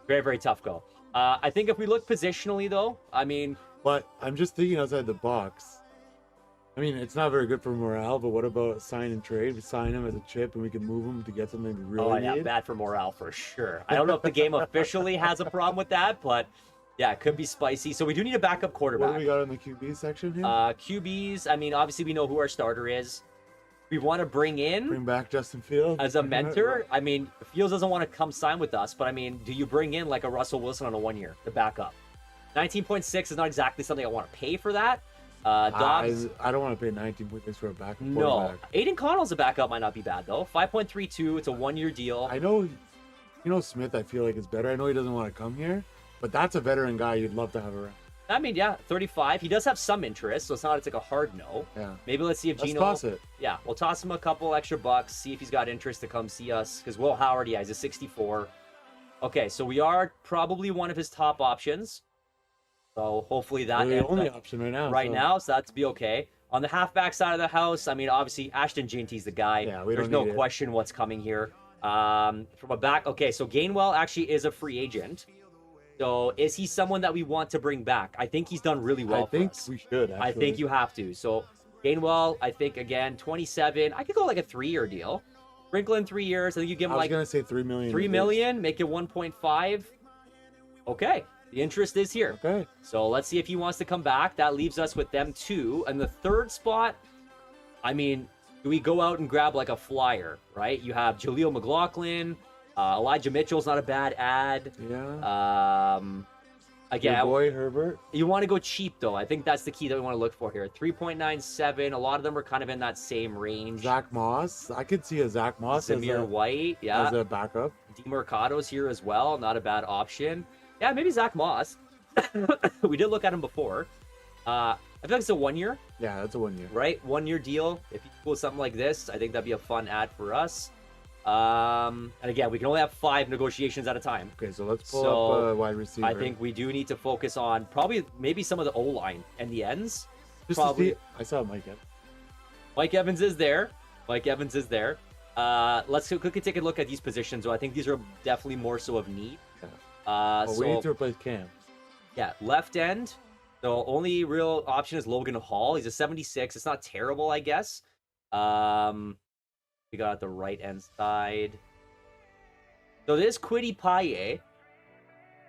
Speaker 1: Very, very tough go. I think if we look positionally, though, I mean,
Speaker 2: But I'm just thinking outside the box. I mean, it's not very good for morale, but what about sign and trade? We sign him as a chip and we can move him to get something we really
Speaker 1: oh yeah,
Speaker 2: need.
Speaker 1: bad for morale for sure. I don't know if the game officially has a problem with that, but yeah, it could be spicy. So we do need a backup
Speaker 2: What
Speaker 1: quarterback.
Speaker 2: do we got in the QB section here?
Speaker 1: QBs, I mean, obviously we know who our starter is. We want to bring in
Speaker 2: Bring back Justin Fields.
Speaker 1: as a mentor. I mean, Fields doesn't want to come sign with us, but I mean, do you bring in like a Russell Wilson on a 1 year to back up? 19.6 is not exactly something I want to pay for that. Dobbs,
Speaker 2: I don't want to pay 19.6 for a backup
Speaker 1: no.
Speaker 2: quarterback.
Speaker 1: Aiden Connell's a backup might not be bad though. 5.32, it's a 1-year deal.
Speaker 2: I know, Smith, I feel like is better. I know he doesn't want to come here, but that's a veteran guy you'd love to have around.
Speaker 1: I mean, yeah, 35. He does have some interest, so it's not it's like a hard no.
Speaker 2: Yeah.
Speaker 1: Maybe let's see if
Speaker 2: Let's
Speaker 1: Gino.
Speaker 2: toss it.
Speaker 1: Yeah, we'll toss him a couple extra bucks, see if he's got interest to come see us. Because Will Howard, yeah, he's a 64. Okay, so we are probably one of his top options. So hopefully that
Speaker 2: We're the
Speaker 1: ends
Speaker 2: only
Speaker 1: up
Speaker 2: option right now.
Speaker 1: right
Speaker 2: so-
Speaker 1: now, so that's be okay. On the halfback side of the house, I mean, obviously Ashton Ginty's the guy.
Speaker 2: Yeah, we
Speaker 1: There's
Speaker 2: don't
Speaker 1: no
Speaker 2: need it.
Speaker 1: question what's coming here. From a back, okay, so Gainwell actually is a free agent. So is he someone that we want to bring back? I think he's done really well
Speaker 2: I think
Speaker 1: for us.
Speaker 2: we should. Actually.
Speaker 1: I think you have to. So Gainwell, I think again, 27. I could go like a 3-year deal. Sprinkle in 3 years. I think you give
Speaker 2: I
Speaker 1: him
Speaker 2: was
Speaker 1: like
Speaker 2: gonna say 3 million.
Speaker 1: 3 million, make it 1.5. Okay, the interest is here.
Speaker 2: Okay.
Speaker 1: So let's see if he wants to come back. That leaves us with them 2. And the third spot, I mean, do we go out and grab like a flyer, right? You have Jaleel McLaughlin. Elijah Mitchell's not a bad ad.
Speaker 2: Yeah.
Speaker 1: Again,
Speaker 2: Your boy Herbert.
Speaker 1: you want to go cheap, though. I think that's the key that we want to look for here. 3.97. A lot of them are kind of in that same range.
Speaker 2: Zach Moss. I could see a Zach Moss as
Speaker 1: Zamir White, yeah.
Speaker 2: a backup.
Speaker 1: DeMarcado's here as well. Not a bad option. Yeah, maybe Zach Moss. We did look at him before. I feel like it's a 1 year,
Speaker 2: Yeah, that's a 1 year.
Speaker 1: right? 1 year deal. If you pull something like this, I think that'd be a fun ad for us. And again, we can only have 5 negotiations at a time.
Speaker 2: Okay, so let's pull up a wide receiver.
Speaker 1: I think we do need to focus on maybe some of the O-line and the ends.
Speaker 2: Just
Speaker 1: probably.
Speaker 2: to see, I saw Mike Evans.
Speaker 1: Mike Evans is there. Let's quickly take a look at these positions. So I think these are definitely more so of need.
Speaker 2: Yeah. We need to replace Cam.
Speaker 1: Yeah, left end. The only real option is Logan Hall. He's a 76. It's not terrible, I guess. We got the right end side. So this Kwity Paye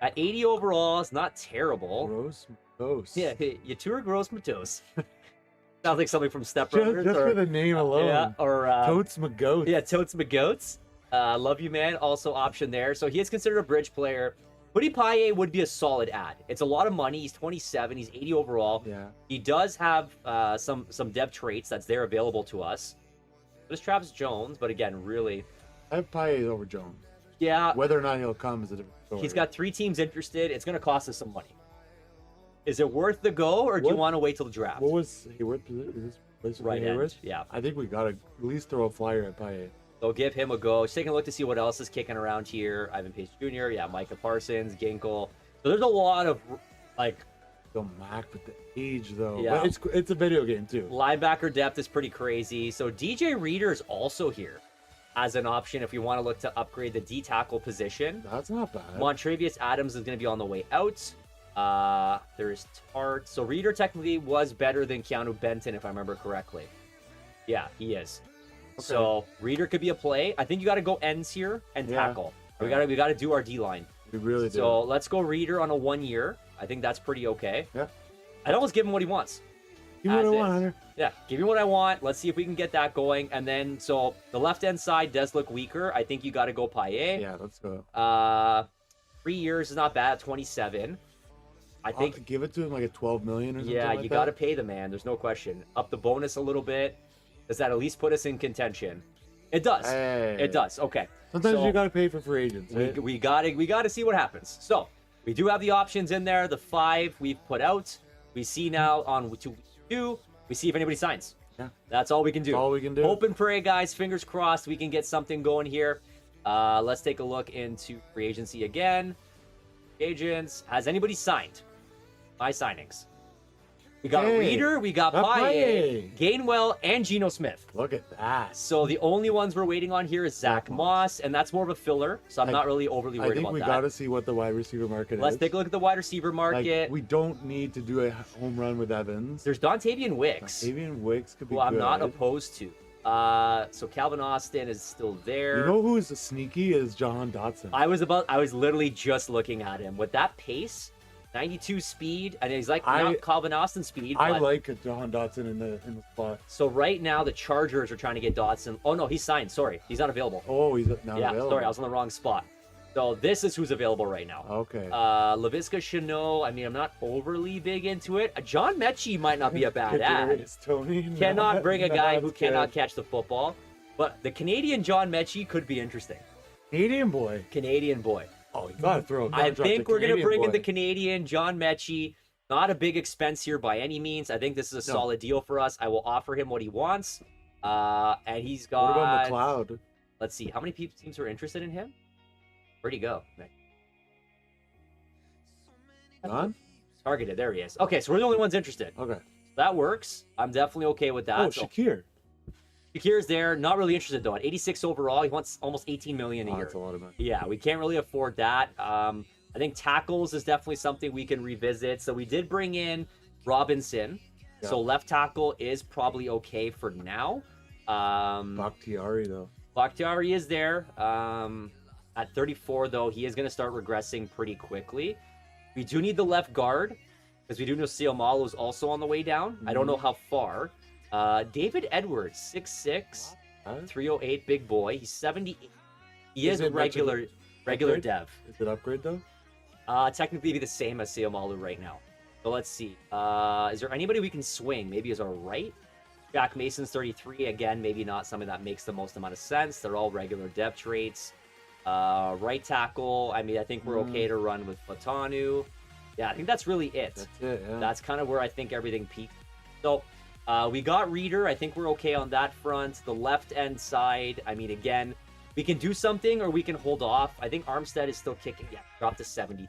Speaker 1: at 80 overall. It's not terrible.
Speaker 2: Gross Matos.
Speaker 1: Yeah, Yatura Gross Matos. Sounds like something from Step Brothers.
Speaker 2: Just for the name alone.
Speaker 1: Yeah, or
Speaker 2: Totes McGoats.
Speaker 1: Yeah, Totes McGoats. Love you, man. Also option there. So he is considered a bridge player. Kwity Paye would be a solid ad. It's a lot of money. He's 27. He's 80 overall.
Speaker 2: Yeah.
Speaker 1: He does have some dev traits that's there available to us. There's Travis Jones, but again, really.
Speaker 2: I have Paye over Jones.
Speaker 1: Yeah.
Speaker 2: Whether or not he'll come is a different story.
Speaker 1: He's got 3 teams interested. It's going to cost us some money. Is it worth the go, or do you want to wait till the draft?
Speaker 2: What was Hayward? Is this
Speaker 1: right
Speaker 2: Hayward?
Speaker 1: end, yeah.
Speaker 2: I think we got to at least throw a flyer at Paye.
Speaker 1: So give him a go. Just taking a look to see what else is kicking around here. Ivan Pace Jr., yeah, Micah Parsons, Ginkle. So there's a lot of, like...
Speaker 2: Go Mac with the age, though.
Speaker 1: Yeah.
Speaker 2: But it's a video game, too.
Speaker 1: Linebacker depth is pretty crazy. So DJ Reader is also here as an option if you want to look to upgrade the D-tackle position.
Speaker 2: That's not bad.
Speaker 1: Montrevious Adams is going to be on the way out. There's Tart. So Reader technically was better than Keanu Benton, if I remember correctly. Yeah, he is. Okay. So Reader could be a play. I think you got to go ends here and tackle. We got to do our D-line.
Speaker 2: We really do.
Speaker 1: So let's go Reader on a 1 year. I think that's pretty okay.
Speaker 2: Yeah.
Speaker 1: I'd almost give him what he wants.
Speaker 2: Give me what I want, Hunter.
Speaker 1: Yeah, give me what I want. Let's see if we can get that going. And then, so the left end side does look weaker. I think you got to go Paye.
Speaker 2: Yeah, let's go.
Speaker 1: 3 years is not bad. 27. I think
Speaker 2: give it to him like a 12 million or something.
Speaker 1: Yeah,
Speaker 2: like
Speaker 1: you
Speaker 2: that.
Speaker 1: got to pay the man. There's no question. Up the bonus a little bit. Does that at least put us in contention? It does.
Speaker 2: Hey.
Speaker 1: It does. Okay.
Speaker 2: Sometimes you got to pay for free agents. Right?
Speaker 1: We gotta see what happens. So we do have the options in there. The 5 we've put out. We see now on 2. We see if anybody signs.
Speaker 2: Yeah.
Speaker 1: That's all we can do.
Speaker 2: That's all we can do.
Speaker 1: Hope and pray, guys. Fingers crossed we can get something going here. Let's take a look into free agency again. Agents. Has anybody signed? My signings. We got Reader, we got Paye, Gainwell, and Geno Smith.
Speaker 2: Look at that.
Speaker 1: So the only ones we're waiting on here is Zach Moss, and that's more of a filler, so I'm not really overly worried about that.
Speaker 2: I think we got to see what the wide receiver market is.
Speaker 1: Let's take a look at the wide receiver market.
Speaker 2: Like, we don't need to do a home run with Evans.
Speaker 1: There's Dontavian Wicks.
Speaker 2: Dontavian Wicks could be
Speaker 1: good. I'm not opposed to. So Calvin Austin is still there.
Speaker 2: You know who is sneaky is Jahan Dotson.
Speaker 1: I was literally just looking at him. With that pace, 92 speed, and he's like not Calvin Austin speed.
Speaker 2: I like Jahan Dotson in the spot.
Speaker 1: So right now the Chargers are trying to get Dotson. Oh no, he's signed. Sorry, he's not available.
Speaker 2: Oh, he's not available.
Speaker 1: Sorry, I was on the wrong spot. So this is who's available right now.
Speaker 2: Okay.
Speaker 1: Laviska Shenault. I mean, I'm not overly big into it. John Mechie might not be a bad ad.
Speaker 2: Tony.
Speaker 1: Cannot bring a guy who cannot catch the football, but the Canadian John Mechie could be interesting.
Speaker 2: Canadian boy.
Speaker 1: Canadian boy.
Speaker 2: Oh, you gotta throw him.
Speaker 1: I think we're going to bring in the Canadian John Mechie. Not a big expense here by any means. I think this is a solid deal for us. I will offer him what he wants. And he's got...
Speaker 2: What about McLeod?
Speaker 1: Let's see. How many teams are interested in him? Where'd he go?
Speaker 2: Gone?
Speaker 1: Targeted. There he is. Okay, so we're the only ones interested.
Speaker 2: Okay.
Speaker 1: That works. I'm definitely okay with that.
Speaker 2: Oh, Shakir.
Speaker 1: Shakir's there. Not really interested, though. At 86 overall, he wants almost $18 million a year.
Speaker 2: That's a lot of money.
Speaker 1: Yeah, we can't really afford that. I think tackles is definitely something we can revisit. So we did bring in Robinson. Yeah. So left tackle is probably okay for now.
Speaker 2: Bakhtiari, though.
Speaker 1: Bakhtiari is there. At 34, though, he is going to start regressing pretty quickly. We do need the left guard because we do know Seomalu is also on the way down. I don't know how far. David Edwards, 6'6", 308, big boy. He's 78. He is a regular dev.
Speaker 2: Is it upgrade, though?
Speaker 1: Technically be the same as Seomalu right now. So let's see. Is there anybody we can swing? Maybe as our right? Jack Mason's 33. Again, maybe not something that makes the most amount of sense. They're all regular dev traits. Right tackle. I mean, I think we're okay to run with Platanu. Yeah, I think that's really it.
Speaker 2: That's it, yeah.
Speaker 1: That's kind of where I think everything peaked. So we got Reader. I think we're okay on that front. The left end side, I mean, again, We can do something or we can hold off. I think Armstead is still kicking. Yeah, dropped to 70.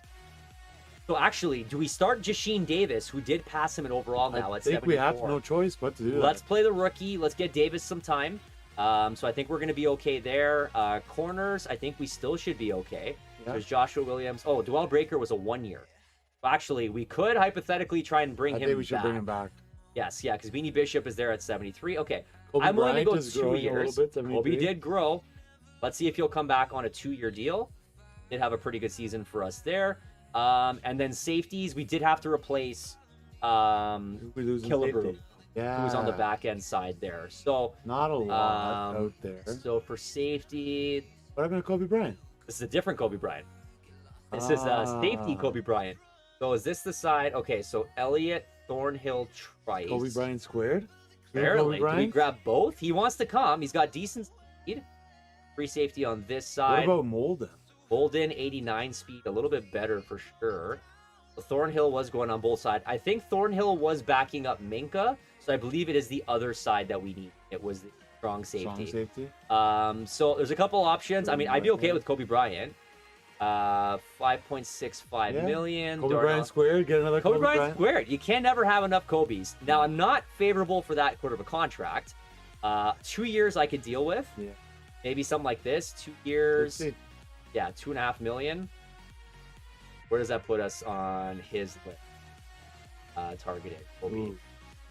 Speaker 1: So actually, do we start Jasheen Davis, who did pass him in overall now at 74?
Speaker 2: I think we have no choice but to do that.
Speaker 1: Let's play the rookie. Let's get Davis some time. So I think we're going to be okay there. Corners, I think we still should be okay.
Speaker 2: Yeah.
Speaker 1: There's Joshua Williams. Oh, Dwell Breaker was a 1 year. Actually, we could hypothetically try and bring him back.
Speaker 2: I think we should bring him back.
Speaker 1: Yes, yeah, because Beanie Bishop is there at 73. Okay,
Speaker 2: Kobe
Speaker 1: I'm willing to
Speaker 2: Bryant
Speaker 1: go
Speaker 2: is
Speaker 1: 2
Speaker 2: growing a
Speaker 1: years.
Speaker 2: little bit,
Speaker 1: Kobe did grow. Let's see if he'll come back on a 2-year deal. Did have a pretty good season for us there. And then safeties, we did have to replace Killebrew,
Speaker 2: yeah,
Speaker 1: who's on the back end side there. So
Speaker 2: not a lot out there.
Speaker 1: So for safety,
Speaker 2: what happened to Kobe Bryant?
Speaker 1: this is a different Kobe Bryant. This is safety Kobe Bryant. So is this the side? Okay, so Elliott, Thornhill, Trice.
Speaker 2: Kobe Bryant squared?
Speaker 1: Apparently. Can we grab both? He wants to come. He's got decent speed. Free safety on this side.
Speaker 2: What about Molden?
Speaker 1: Molden, 89 speed. A little bit better for sure. So Thornhill was going on both sides. I think Thornhill was backing up Minka. So I believe it is the other side that we need. It was the strong safety.
Speaker 2: Strong safety.
Speaker 1: So there's a couple options. I mean, I'd be okay with Kobe Bryant. 5.65 million.
Speaker 2: Kobe Bryant squared. Get another
Speaker 1: Kobe Bryant squared. You can never have enough Kobe's. Now, I'm not favorable for that sort of a contract. 2 years I could deal with.
Speaker 2: Yeah.
Speaker 1: Maybe something like this. 2 years. Yeah, 2.5 million. Where does that put us on his list? Targeted. Kobe.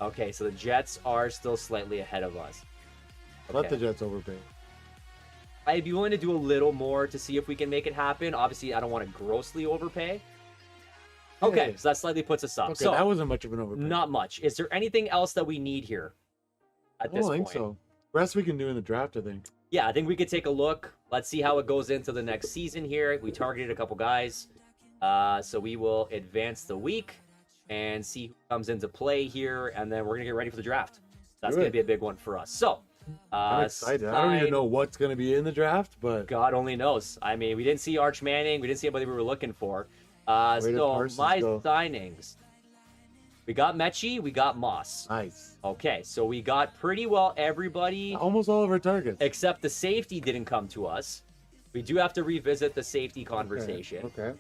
Speaker 1: Okay, so the Jets are still slightly ahead of us. Okay.
Speaker 2: Let the Jets overpay.
Speaker 1: I'd be willing to do a little more to see if we can make it happen. Obviously, I don't want to grossly overpay. Okay, so that slightly puts us up.
Speaker 2: Okay,
Speaker 1: so
Speaker 2: that wasn't much of an overpay.
Speaker 1: Not much. Is there anything else that we need here at this point?
Speaker 2: I don't think so. Rest we can do in the draft, I think.
Speaker 1: Yeah, I think we could take a look. Let's see how it goes into the next season here. We targeted a couple guys. So we will advance the week and see who comes into play here. And then we're going to get ready for the draft. That's going to be a big one for us. So,
Speaker 2: I'm excited. I don't even know what's going to be in the draft, but
Speaker 1: God only knows. I mean, we didn't see Arch Manning. We didn't see anybody we were looking for. So my signings. We got Mechie. We got Moss.
Speaker 2: Nice.
Speaker 1: Okay, so we got pretty well everybody.
Speaker 2: Almost all of our targets.
Speaker 1: Except the safety didn't come to us. We do have to revisit the safety conversation.
Speaker 2: Okay.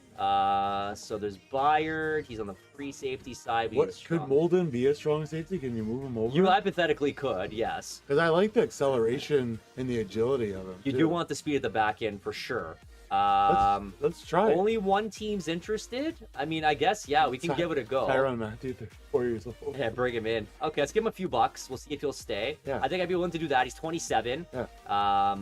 Speaker 1: So there's Byard. He's on the free safety side.
Speaker 2: Could Molden be a strong safety? Can you move him over?
Speaker 1: You hypothetically could, yes.
Speaker 2: Because I like the acceleration and the agility of him.
Speaker 1: You do want the speed at the back end for sure.
Speaker 2: Let's try it.
Speaker 1: Only one team's interested? I mean, I guess, yeah, we can give it a go.
Speaker 2: Tyrann Mathieu, 4 years old.
Speaker 1: Yeah, bring him in. Okay, let's give him a few bucks. We'll see if he'll stay.
Speaker 2: Yeah.
Speaker 1: I think I'd be willing to do that. He's 27.
Speaker 2: Yeah.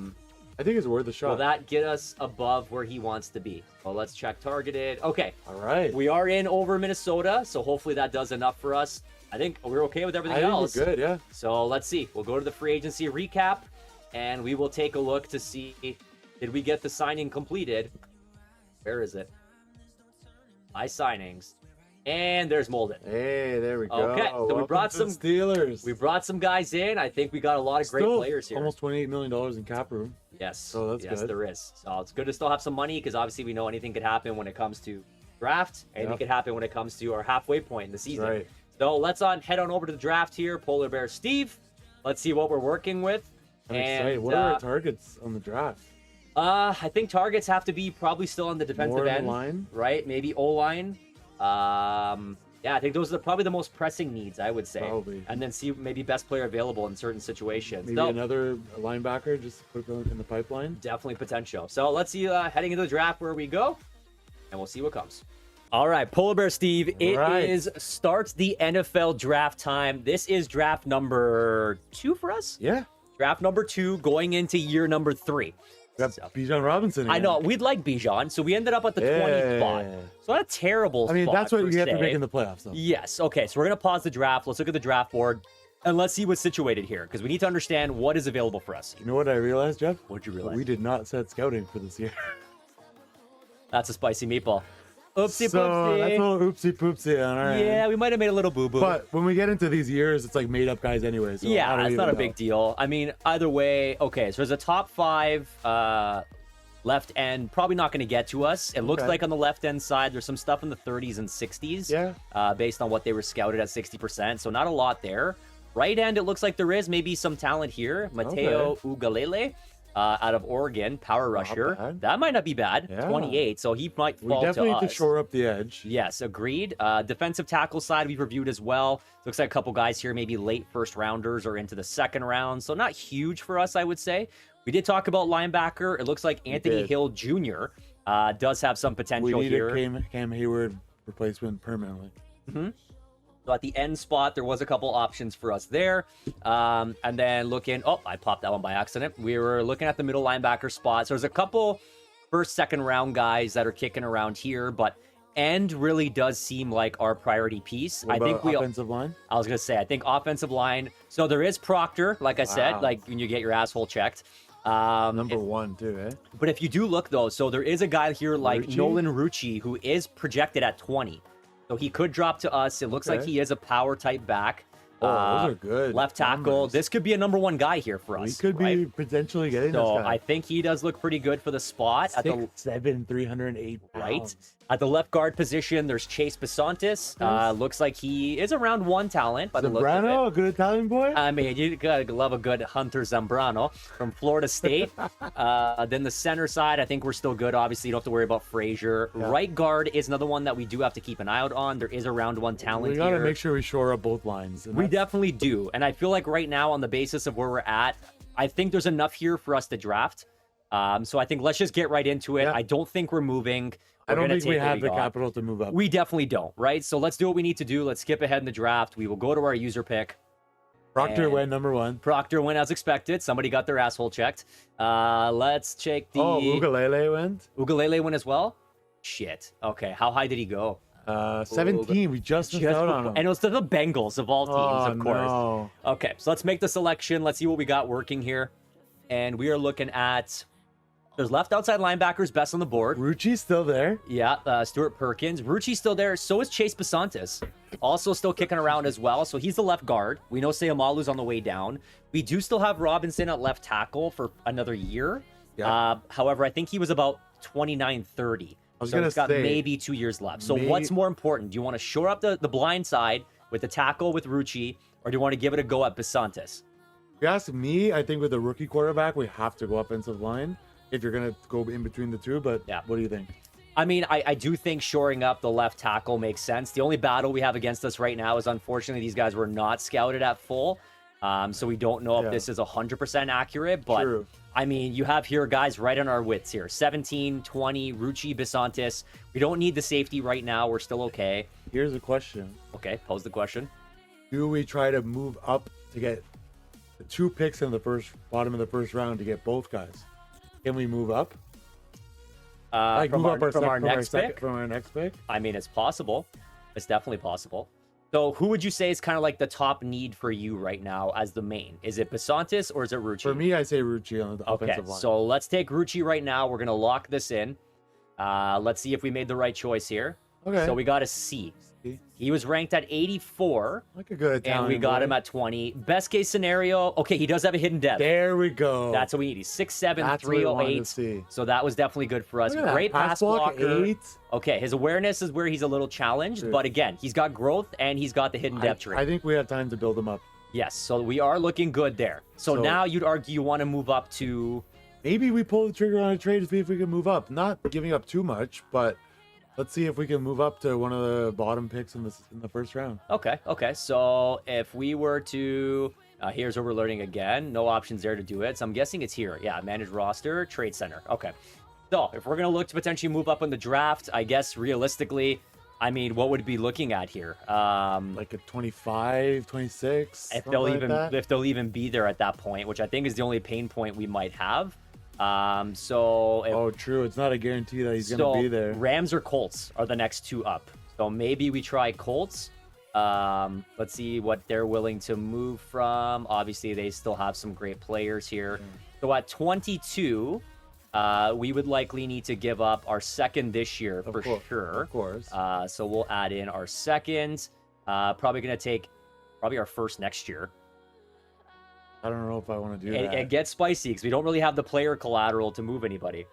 Speaker 2: I think it's worth a shot.
Speaker 1: Will that get us above where he wants to be? Well, let's check targeted. Okay.
Speaker 2: All right.
Speaker 1: We are in over Minnesota, so hopefully that does enough for us. I think we're okay with everything else.
Speaker 2: I think we're good, yeah.
Speaker 1: So let's see. We'll go to the free agency recap, and we will take a look to see, did we get the signing completed? Where is it? My signings. And there's Molden.
Speaker 2: Hey, there we go.
Speaker 1: Okay, so we brought some
Speaker 2: Steelers.
Speaker 1: We brought some guys in. I think we got a lot of great players here.
Speaker 2: Almost $28 million in cap room.
Speaker 1: Yes.
Speaker 2: So that's good.
Speaker 1: Yes, there is. So it's good to still have some money because obviously we know anything could happen when it comes to draft. Anything could happen when it comes to our halfway point in the season.
Speaker 2: Right.
Speaker 1: So let's head on over to the draft here. Polar Bear Steve. Let's see what we're working with.
Speaker 2: I'm excited. What are our targets on the draft?
Speaker 1: I think targets have to be probably still on the defensive end.
Speaker 2: Line?
Speaker 1: Right? Maybe O-line. Yeah, I think those are probably the most pressing needs, I would say.
Speaker 2: Probably.
Speaker 1: And then see maybe best player available in certain situations.
Speaker 2: Maybe another linebacker, just put it in the pipeline.
Speaker 1: Definitely potential. So let's see, heading into the draft where we go, and we'll see what comes. All right, Polar Bear Steve, it starts the NFL draft time. This is draft number 2 for us?
Speaker 2: Yeah.
Speaker 1: Draft number 2 going into year number 3.
Speaker 2: We got Bijan Robinson.
Speaker 1: I know. We'd like Bijan, so we ended up at the 20th spot. So not a terrible spot.
Speaker 2: I mean, that's what you have to make in the playoffs, though.
Speaker 1: Yes. Okay, so we're going to pause the draft. Let's look at the draft board, and let's see what's situated here, because we need to understand what is available for us.
Speaker 2: You know what I realized, Jeff?
Speaker 1: What'd you realize?
Speaker 2: We did not set scouting for this year.
Speaker 1: That's a spicy meatball. Oopsie
Speaker 2: so
Speaker 1: poopsie.
Speaker 2: That's a little oopsie poopsie on our end.
Speaker 1: Yeah, we might have made a little boo-boo.
Speaker 2: But when we get into these years, it's like made up guys anyway. So
Speaker 1: yeah, it's not a big deal. I mean, either way, okay, so there's a top 5 left end, probably not going to get to us. It looks like on the left end side, there's some stuff in the 30s and 60s.
Speaker 2: Yeah.
Speaker 1: Based on what they were scouted at 60%. So not a lot there. Right end, it looks like there is maybe some talent here. Matteo Ugalele. out of Oregon, power rusher.
Speaker 2: bad.
Speaker 1: That might not be bad.
Speaker 2: Yeah.
Speaker 1: 28, so he might
Speaker 2: We
Speaker 1: fall to
Speaker 2: definitely
Speaker 1: us.
Speaker 2: need to shore up the edge.
Speaker 1: Yes, agreed. Defensive tackle side we've reviewed as well. Looks like a couple guys here, maybe late first rounders or into the second round. So not huge for us, I would say. We did talk about linebacker. It looks like Anthony
Speaker 2: did.
Speaker 1: Hill Jr. Does have some
Speaker 2: We
Speaker 1: potential
Speaker 2: need
Speaker 1: here.
Speaker 2: a Cam Hayward replacement permanently.
Speaker 1: So at the end spot, there was a couple options for us there. And then looking, oh, I popped that one by accident. We were looking at the middle linebacker spot. So there's a couple first, second round guys that are kicking around here, but end really does seem like our priority piece.
Speaker 2: What
Speaker 1: I think
Speaker 2: about
Speaker 1: we
Speaker 2: offensive line.
Speaker 1: I was gonna say, I think offensive line. So there is Proctor, like I said,
Speaker 2: Wow.
Speaker 1: like when you get your asshole checked.
Speaker 2: Number one too, eh?
Speaker 1: But if you do look though, so there is a guy here like
Speaker 2: Rucci?
Speaker 1: Nolan Rucci who is projected at 20. So he could drop to us. It looks like
Speaker 2: Okay.
Speaker 1: he is a power type back.
Speaker 2: Oh, those are good
Speaker 1: Left tackle.
Speaker 2: numbers.
Speaker 1: This could be a number one guy here for
Speaker 2: We
Speaker 1: us.
Speaker 2: could
Speaker 1: right?
Speaker 2: be potentially getting
Speaker 1: So
Speaker 2: this guy.
Speaker 1: I think he does look pretty good for the spot at the
Speaker 2: 6'7", 308
Speaker 1: right
Speaker 2: pounds.
Speaker 1: at the left guard position. There's Chase Besantis. Looks like he is around one talent by the look of it.
Speaker 2: Zambrano, a good Italian boy.
Speaker 1: I mean, you gotta love a good Hunter Zambrano from Florida State. Then the center side, I think we're still good. Obviously, you don't have to worry about Frazier.
Speaker 2: Yeah.
Speaker 1: Right guard is another one that we do have to keep an eye out on. There is a round one talent
Speaker 2: We gotta
Speaker 1: here.
Speaker 2: make sure we shore up both lines. and
Speaker 1: We
Speaker 2: that's-
Speaker 1: definitely do. And I feel like right now, on the basis of where we're at, I think there's enough here for us to draft. So I think let's just get right into it.
Speaker 2: Yeah.
Speaker 1: I don't think we're moving.
Speaker 2: I
Speaker 1: We're
Speaker 2: don't
Speaker 1: gonna
Speaker 2: think we
Speaker 1: take what
Speaker 2: have the
Speaker 1: got.
Speaker 2: capital to move up.
Speaker 1: We definitely don't, right? So let's do what we need to do. Let's skip ahead in the draft. We will go to our user pick.
Speaker 2: Proctor
Speaker 1: and-
Speaker 2: went number one.
Speaker 1: Proctor went as expected. Somebody got their asshole checked. Let's check the
Speaker 2: Oh, Ugalele went.
Speaker 1: Ugalele went as well. Shit. Okay. How high did he go?
Speaker 2: 17. We just missed out on him.
Speaker 1: And it was to the Bengals of all teams,
Speaker 2: Oh,
Speaker 1: of course.
Speaker 2: no.
Speaker 1: Okay, so let's make the selection. Let's see what we got working here. And we are looking at there's left outside linebackers best on the board.
Speaker 2: Rucci's still there.
Speaker 1: Yeah, Stuart Perkins. Rucci's still there. So is Chase Besantis. Also still kicking around as well. So he's the left guard. We know Sayamalu's on the way down. We do still have Robinson at left tackle for another year.
Speaker 2: Yeah.
Speaker 1: However, I think he was about 29-30.
Speaker 2: I was
Speaker 1: So
Speaker 2: gonna
Speaker 1: he's got
Speaker 2: say,
Speaker 1: maybe 2 years left. So
Speaker 2: may-
Speaker 1: what's more important? Do you want to shore up the blind side with the tackle with Rucci, or do you want to give it a go at Besantis?
Speaker 2: If you ask me, I think with a rookie quarterback, we have to go offensive line if you're gonna go in between the two. But
Speaker 1: Yeah.
Speaker 2: what do you think?
Speaker 1: I mean, I do think shoring up the left tackle makes sense. The only battle we have against us right now is unfortunately these guys were not scouted at full. So we don't know if
Speaker 2: Yeah.
Speaker 1: this is 100% accurate. But
Speaker 2: True.
Speaker 1: I mean, you have here guys right on our widths here 17, 20, Rucci, Besantis. We don't need the safety right now. We're still okay.
Speaker 2: Here's a question:
Speaker 1: Okay, pose the question.
Speaker 2: do we try to move up to get the 2 picks in the bottom of the first round to get both guys? Can we move up?
Speaker 1: From our next pick?
Speaker 2: From our next pick?
Speaker 1: I mean, it's possible. It's definitely possible. So who would you say is kind of like the top need for you right now as the main? Is it Besantis or is it Rucci?
Speaker 2: For me, I say Rucci on the
Speaker 1: Okay,
Speaker 2: offensive line.
Speaker 1: so let's take Rucci right now. We're going to lock this in. Let's see if we made the right choice here.
Speaker 2: Okay.
Speaker 1: So we got a C. He was ranked at 84,
Speaker 2: Like a good Italian
Speaker 1: and we got
Speaker 2: boy.
Speaker 1: him at 20. Best case scenario, okay, he does have a hidden depth.
Speaker 2: There we go.
Speaker 1: That's what we need. He's 6'7",
Speaker 2: That's what we wanted to
Speaker 1: 308.
Speaker 2: see.
Speaker 1: So that was definitely good for us.
Speaker 2: Look at that.
Speaker 1: Great pass blocker.
Speaker 2: 8.
Speaker 1: Okay, his awareness is where he's a little challenged,
Speaker 2: Dude.
Speaker 1: but again, he's got growth and he's got the hidden depth
Speaker 2: I
Speaker 1: trait.
Speaker 2: think we have time to build him up.
Speaker 1: Yes, so we are looking good there. So
Speaker 2: So-
Speaker 1: now you'd argue you want to move up to...
Speaker 2: Maybe we pull the trigger on a trade to see if we can move up. Not giving up too much, but let's see if we can move up to one of the bottom picks in the first round.
Speaker 1: Okay. So if we were to, here's where we're learning again. No options there to do it. So I'm guessing it's here. Yeah, manage roster, trade center. Okay. So if we're gonna look to potentially move up in the draft, I guess realistically, I mean, what would we be looking at here?
Speaker 2: Like a 25, 26.
Speaker 1: If
Speaker 2: something
Speaker 1: they'll
Speaker 2: like
Speaker 1: even
Speaker 2: that.
Speaker 1: if they'll even be there at that point, which I think is the only pain point we might have. So if,
Speaker 2: Oh, true. It's not a guarantee that he's
Speaker 1: so
Speaker 2: going to be there.
Speaker 1: Rams or Colts are the next two up. So maybe we try Colts. Let's see what they're willing to move from. Obviously, they still have some great players here. So at 22, we would likely need to give up our second this year for sure.
Speaker 2: Of course.
Speaker 1: So we'll add in our second. Probably going to take our first next year.
Speaker 2: I don't know if I want to do
Speaker 1: And,
Speaker 2: that.
Speaker 1: and get spicy because we don't really have the player collateral to move anybody.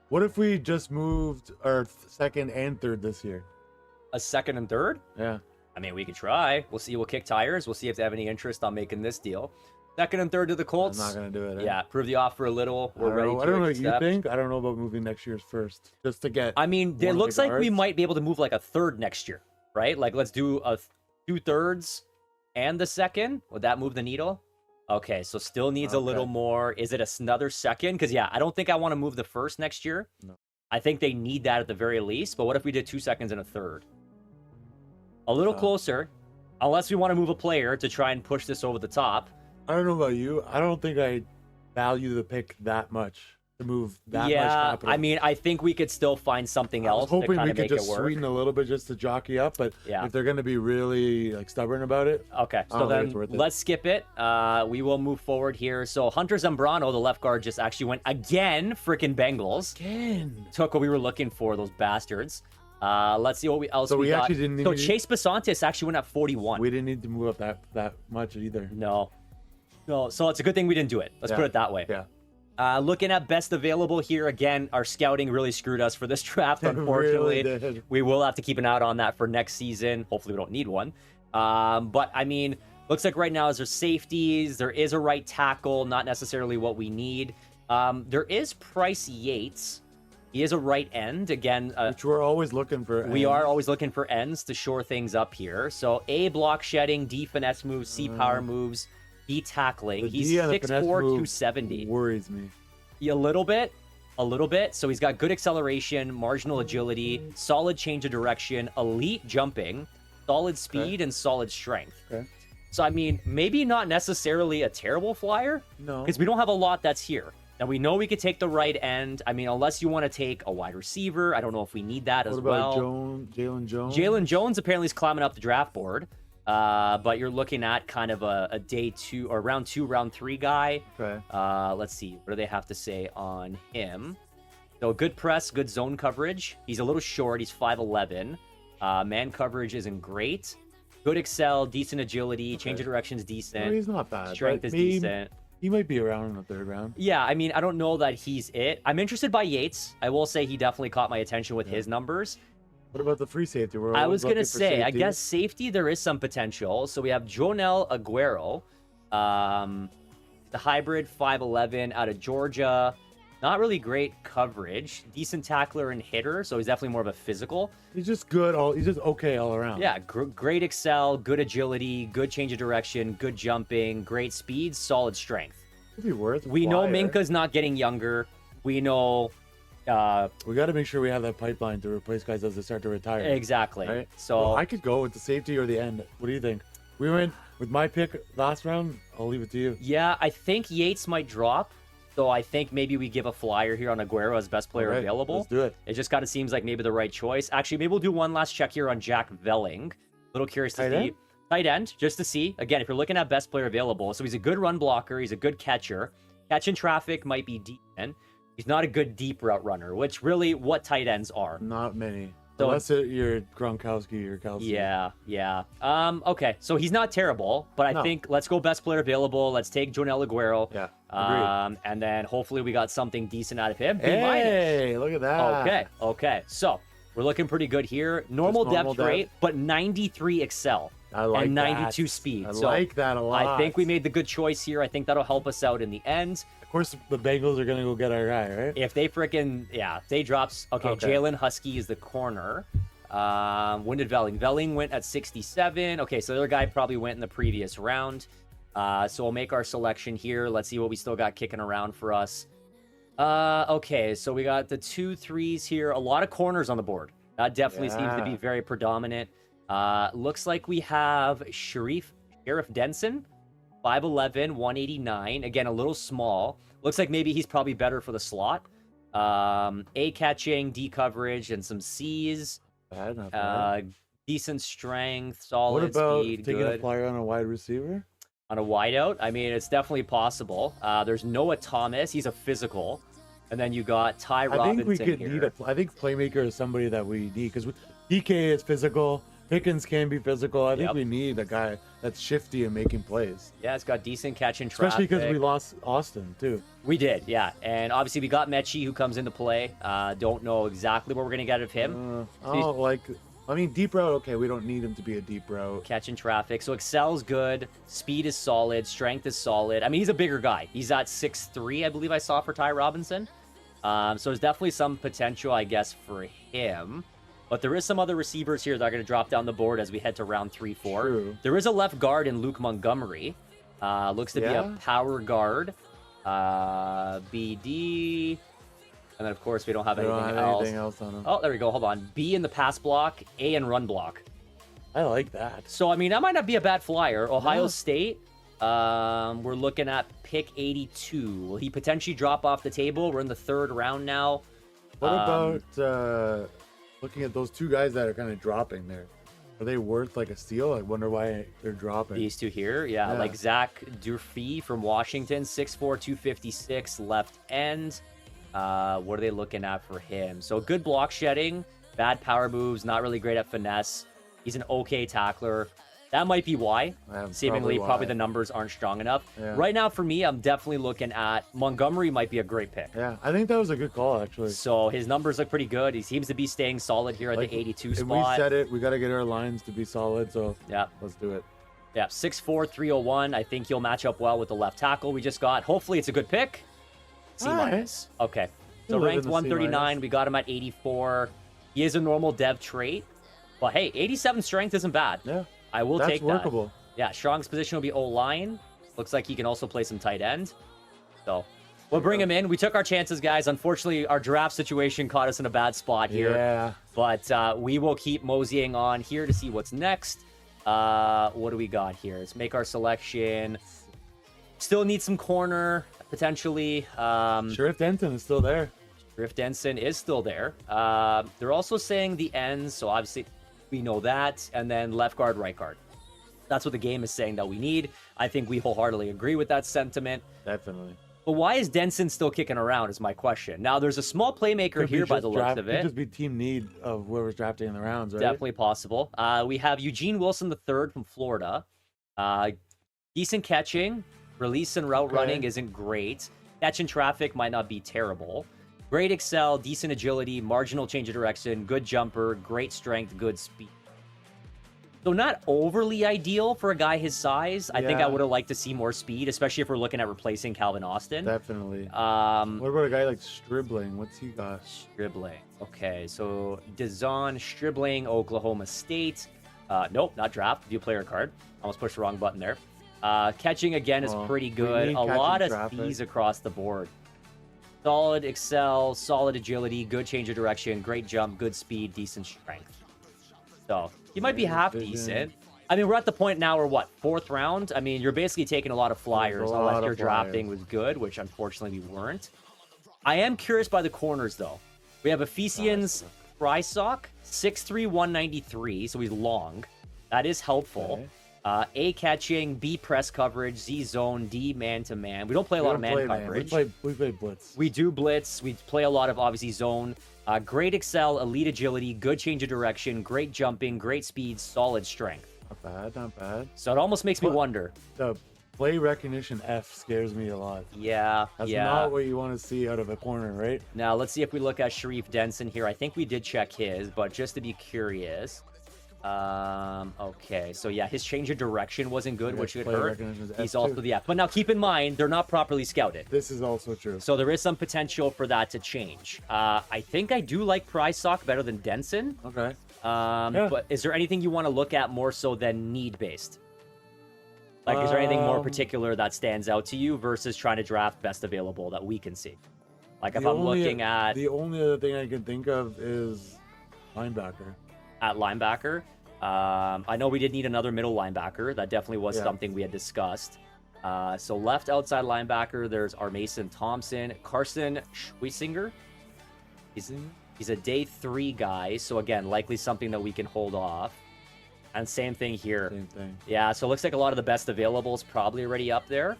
Speaker 2: What if we just moved our second and third this year?
Speaker 1: A second and third?
Speaker 2: Yeah.
Speaker 1: I mean, we could try. We'll see. We'll kick tires. We'll see if they have any interest on making this deal. Second and third to the
Speaker 2: I'm
Speaker 1: Colts.
Speaker 2: not gonna do it.
Speaker 1: Yeah, prove the offer a little. We're ready.
Speaker 2: I don't know what you
Speaker 1: accept.
Speaker 2: think. I don't know about moving next year's first, just to get.
Speaker 1: I mean, it
Speaker 2: one of
Speaker 1: looks
Speaker 2: the
Speaker 1: like we
Speaker 2: guards.
Speaker 1: might be able to move like a third next year, right? Like, let's do a 2/3 and the second. Would that move the needle? Okay, so still needs a little more. Is it another second? Because, yeah, I don't think I want to move the first next year.
Speaker 2: No.
Speaker 1: I think they need that at the very least. But what if we did 2 seconds and a third? A little closer, unless we want to move a player to try and push this over the top.
Speaker 2: I don't know about you. I don't think I value the pick that much to move that much
Speaker 1: Yeah,
Speaker 2: capital.
Speaker 1: I mean, I think we could still find something
Speaker 2: I was
Speaker 1: else to
Speaker 2: hoping
Speaker 1: kind
Speaker 2: we
Speaker 1: of
Speaker 2: could
Speaker 1: make
Speaker 2: just
Speaker 1: it work.
Speaker 2: sweeten a little bit just to jockey up, but
Speaker 1: Yeah.
Speaker 2: if they're going to be really like stubborn about it,
Speaker 1: Okay,
Speaker 2: I
Speaker 1: so
Speaker 2: don't think
Speaker 1: then
Speaker 2: it's worth it.
Speaker 1: let's skip it. We will move forward here. So Hunter Zambrano, the left guard, just actually went again. Freaking Bengals
Speaker 2: again.
Speaker 1: took what we were looking for. Those bastards. Let's see what else
Speaker 2: So we
Speaker 1: got.
Speaker 2: actually didn't
Speaker 1: So
Speaker 2: need-
Speaker 1: Chase Basantis actually went at 41.
Speaker 2: We didn't need to move up that much either.
Speaker 1: No. So it's a good thing we didn't do it. Let's
Speaker 2: Yeah.
Speaker 1: put it that way.
Speaker 2: Yeah.
Speaker 1: Looking at best available here again, our scouting really screwed us for this draft.
Speaker 2: It
Speaker 1: Unfortunately,
Speaker 2: really did.
Speaker 1: we will have to keep an eye on that for next season. Hopefully, we don't need one. But I mean, looks like right now is there safeties. There is a right tackle, not necessarily what we need. There is Price Yates. He is a right end again.
Speaker 2: Which we're always looking for.
Speaker 1: We are always looking for ends to shore things up here. So A, block shedding, D, finesse moves, C, power moves, D, tackling.
Speaker 2: The
Speaker 1: He's
Speaker 2: D and the
Speaker 1: 6'4",
Speaker 2: finesse move
Speaker 1: 270.
Speaker 2: worries me.
Speaker 1: A little bit. So he's got good acceleration, marginal agility, solid change of direction, elite jumping, solid speed, and solid strength.
Speaker 2: Okay.
Speaker 1: So, I mean, maybe not necessarily a terrible flyer,
Speaker 2: No.
Speaker 1: because we don't have a lot that's here. Now, we know we could take the right end. I mean, unless you want to take a wide receiver. I don't know if we need that
Speaker 2: What
Speaker 1: as
Speaker 2: about
Speaker 1: well.
Speaker 2: Jalen Jones?
Speaker 1: Jalen Jones apparently is climbing up the draft board. But you're looking at kind of a day 2 or round 2, round 3 guy.
Speaker 2: Okay.
Speaker 1: Let's see. What do they have to say on him? So good press, good zone coverage. He's a little short. He's 5'11". Man coverage isn't great. Good excel, decent agility, change of direction's decent.
Speaker 2: No, he's not bad.
Speaker 1: Strength
Speaker 2: but
Speaker 1: is
Speaker 2: maybe-
Speaker 1: decent.
Speaker 2: He might be around in the third round.
Speaker 1: Yeah, I mean, I don't know that he's it. I'm interested by Yates. I will say he definitely caught my attention with his numbers.
Speaker 2: What about the free safety? We're
Speaker 1: I
Speaker 2: always
Speaker 1: was going to
Speaker 2: looking for
Speaker 1: say, I
Speaker 2: safety.
Speaker 1: guess safety, there is some potential. So we have Jonel Aguero, the hybrid 5'11" out of Georgia. Not really great coverage. Decent tackler and hitter, so he's definitely more of a physical.
Speaker 2: He's just good. He's just okay all around.
Speaker 1: Yeah, great excel, good agility, good change of direction, good jumping, great speed, solid strength.
Speaker 2: Could be worth.
Speaker 1: We know
Speaker 2: flyer.
Speaker 1: Minka's not getting younger. We know...
Speaker 2: We got to make sure we have that pipeline to replace guys as they start to retire.
Speaker 1: exactly.
Speaker 2: Right?
Speaker 1: So
Speaker 2: Well, I could go with the safety or the end. What do you think? We went with my pick last round. I'll leave it to you.
Speaker 1: yeah, I think Yates might drop. So I think maybe we give a flyer here on Aguero as best player
Speaker 2: All right,
Speaker 1: available.
Speaker 2: Let's do it.
Speaker 1: It just kind of seems like maybe the right choice. Actually, maybe we'll do one last check here on Jack Velling. A little curious to
Speaker 2: Tight
Speaker 1: see.
Speaker 2: end?
Speaker 1: Tight end, just to see. Again, if you're looking at best player available, so he's a good run blocker. He's a good catcher. Catching traffic might be decent. He's not a good deep route runner, which really what tight ends are.
Speaker 2: Not many.
Speaker 1: So-
Speaker 2: Unless you're Gronkowski or Kelsey.
Speaker 1: Yeah. Okay, so he's not terrible, but I
Speaker 2: No.
Speaker 1: think let's go best player available. Let's take Jonel Aguero.
Speaker 2: Yeah. Agreed.
Speaker 1: And then hopefully we got something decent out of him. B minus.
Speaker 2: Hey, look at that.
Speaker 1: Okay. So we're looking pretty good here. Normal
Speaker 2: Just normal
Speaker 1: depth rate, but 93 excel
Speaker 2: I like
Speaker 1: and 92
Speaker 2: that.
Speaker 1: speed.
Speaker 2: I
Speaker 1: So
Speaker 2: like that a lot.
Speaker 1: I think we made the good choice here. I think that'll help us out in the end.
Speaker 2: Of course, the Bengals are gonna go get our guy, right?
Speaker 1: If they if they drops, okay.
Speaker 2: Okay.
Speaker 1: Jalen Husky is the corner. When did Velling? Velling went at 67. Okay, so the other guy probably went in the previous round. So we'll make our selection here. Let's see what we still got kicking around for us. Okay, so we got the 2 3s here. A lot of corners on the board. That definitely seems to be
Speaker 2: Yeah.
Speaker 1: very predominant. Looks like we have Sheriff Denson, 5'11", 189. Again, a little small. Looks like maybe he's probably better for the slot. A catching, D coverage, and some C's.
Speaker 2: Bad, not bad.
Speaker 1: Decent strength,
Speaker 2: What
Speaker 1: solid
Speaker 2: about
Speaker 1: speed,
Speaker 2: taking a
Speaker 1: good.
Speaker 2: flyer on a wide receiver?
Speaker 1: On a wideout, I mean, it's definitely possible. There's Noah Thomas. He's a physical. And then you got Ty
Speaker 2: I
Speaker 1: Robinson
Speaker 2: think we could
Speaker 1: here.
Speaker 2: need I think playmaker is somebody that we need because DK is physical. Pickens can be physical. I think
Speaker 1: Yep.
Speaker 2: we need a guy that's shifty and making plays,
Speaker 1: Yeah, it's got decent catch and traffic.
Speaker 2: especially because we lost Austin too.
Speaker 1: We did, yeah. And obviously we got Mechie who comes into play. Don't know exactly what we're going to get out of him.
Speaker 2: I don't like I mean, deep route, okay, we don't need him to be a deep route.
Speaker 1: Catching traffic. So excel's good. Speed is solid. Strength is solid. I mean, he's a bigger guy. He's at 6'3", I believe I saw for Ty Robinson. So there's definitely some potential, I guess, for him. But there is some other receivers here that are going to drop down the board as we head to round 3-4.
Speaker 2: True.
Speaker 1: There is a left guard in Luke Montgomery. Looks to be a power guard. BD. And then, of course, we don't have anything else
Speaker 2: on him.
Speaker 1: Oh, there we go. Hold on. B in the pass block, A in run block.
Speaker 2: I like that.
Speaker 1: So, I mean, that might not be a bad flyer. Ohio State, we're looking at pick 82. Will he potentially drop off the table? We're in the 3rd round now.
Speaker 2: What about looking at those two guys that are kind of dropping there? Are they worth like a steal? I wonder why they're dropping.
Speaker 1: These two here? Yeah. Like Zach Durfee from Washington, 6'4", 256, left end. What are they looking at for him? So good block shedding, bad power moves, not really great at finesse. He's an okay tackler. That might be why. Seemingly, probably the numbers aren't strong enough.
Speaker 2: Yeah.
Speaker 1: Right now, for me, I'm definitely looking at Montgomery. Might be a great pick.
Speaker 2: Yeah, I think that was a good call, actually.
Speaker 1: So his numbers look pretty good. He seems to be staying solid here at the 82 spot.
Speaker 2: We said it. We got to get our lines to be solid. So
Speaker 1: yeah,
Speaker 2: let's do it.
Speaker 1: Yeah, 6'4", 301. I think he'll match up well with the left tackle we just got. Hopefully, it's a good pick. C-. Okay. So ranked 139. We got him at 84. He is a normal dev trait. But hey, 87 strength isn't bad.
Speaker 2: Yeah.
Speaker 1: I will take that.
Speaker 2: That's workable.
Speaker 1: Yeah, Strong's position will be O-line. Looks like he can also play some tight end. So we'll bring him in. We took our chances, guys. Unfortunately, our draft situation caught us in a bad spot here.
Speaker 2: Yeah.
Speaker 1: But we will keep moseying on here to see what's next. What do we got here? Let's make our selection. Still need some corner, potentially.
Speaker 2: Sheriff Denton is still there.
Speaker 1: Sheriff Denson is still there. They're also saying the ends, so obviously we know that. And then left guard, right guard. That's what the game is saying that we need. I think we wholeheartedly agree with that sentiment.
Speaker 2: Definitely.
Speaker 1: But why is Denson still kicking around is my question. Now, there's a small playmaker here by the looks of it.
Speaker 2: Could just be team need of whoever's drafting in the rounds, right?
Speaker 1: Definitely possible. We have Eugene Wilson III from Florida. Decent catching. Release and route running isn't great. Catching traffic might not be terrible. Great excel, decent agility, marginal change of direction, good jumper, great strength, good speed. So not overly ideal for a guy his size. I think I would have liked to see more speed, especially if we're looking at replacing Calvin Austin.
Speaker 2: Definitely. What about a guy like Stribling? What's he got?
Speaker 1: Stribling. Okay, so Dazon Stribling, Oklahoma State. Nope, not draft. View player card. Almost pushed the wrong button there. Catching, again, is pretty good. A lot of C's across the board. Solid excel, solid agility, good change of direction, great jump, good speed, decent strength. So he might be half decent. I mean, we're at the point now where, what, 4th round? I mean, you're basically taking a lot of flyers unless your drafting was good, which unfortunately we weren't. I am curious by the corners, though. We have Ephesians Frysock, 6'3", 193, so he's long. That is helpful.
Speaker 2: Okay.
Speaker 1: A catching, B press coverage, Z zone, D man-to-man. We don't play a lot of man coverage.
Speaker 2: We play blitz.
Speaker 1: We do blitz. We play a lot of, obviously, zone. Great excel, elite agility, good change of direction, great jumping, great speed, solid strength.
Speaker 2: Not bad, not bad.
Speaker 1: So it almost makes me wonder.
Speaker 2: The play recognition F scares me a lot.
Speaker 1: Yeah,
Speaker 2: That's not what you want to see out of a corner, right?
Speaker 1: Now, let's see if we look at Sharif Denson here. I think we did check his, but just to be curious. Okay, so yeah, his change of direction wasn't good, which could hurt. He's also the F. But now keep in mind, they're not properly scouted.
Speaker 2: This is also true.
Speaker 1: So there is some potential for that to change. I think I do like Prysock better than Denson.
Speaker 2: Okay.
Speaker 1: But is there anything you want to look at more so than need-based? Like, is there anything more particular that stands out to you versus trying to draft best available that we can see? Like, if I'm looking at...
Speaker 2: The only other thing I can think of is linebacker.
Speaker 1: At linebacker. I know we did need another middle linebacker. That definitely was something we had discussed. So left outside linebacker, there's our Mason Thompson. Carson Schweissinger. He's a day 3 guy. So again, likely something that we can hold off. And same thing here.
Speaker 2: Same thing.
Speaker 1: Yeah, so it looks like a lot of the best availables probably already up there.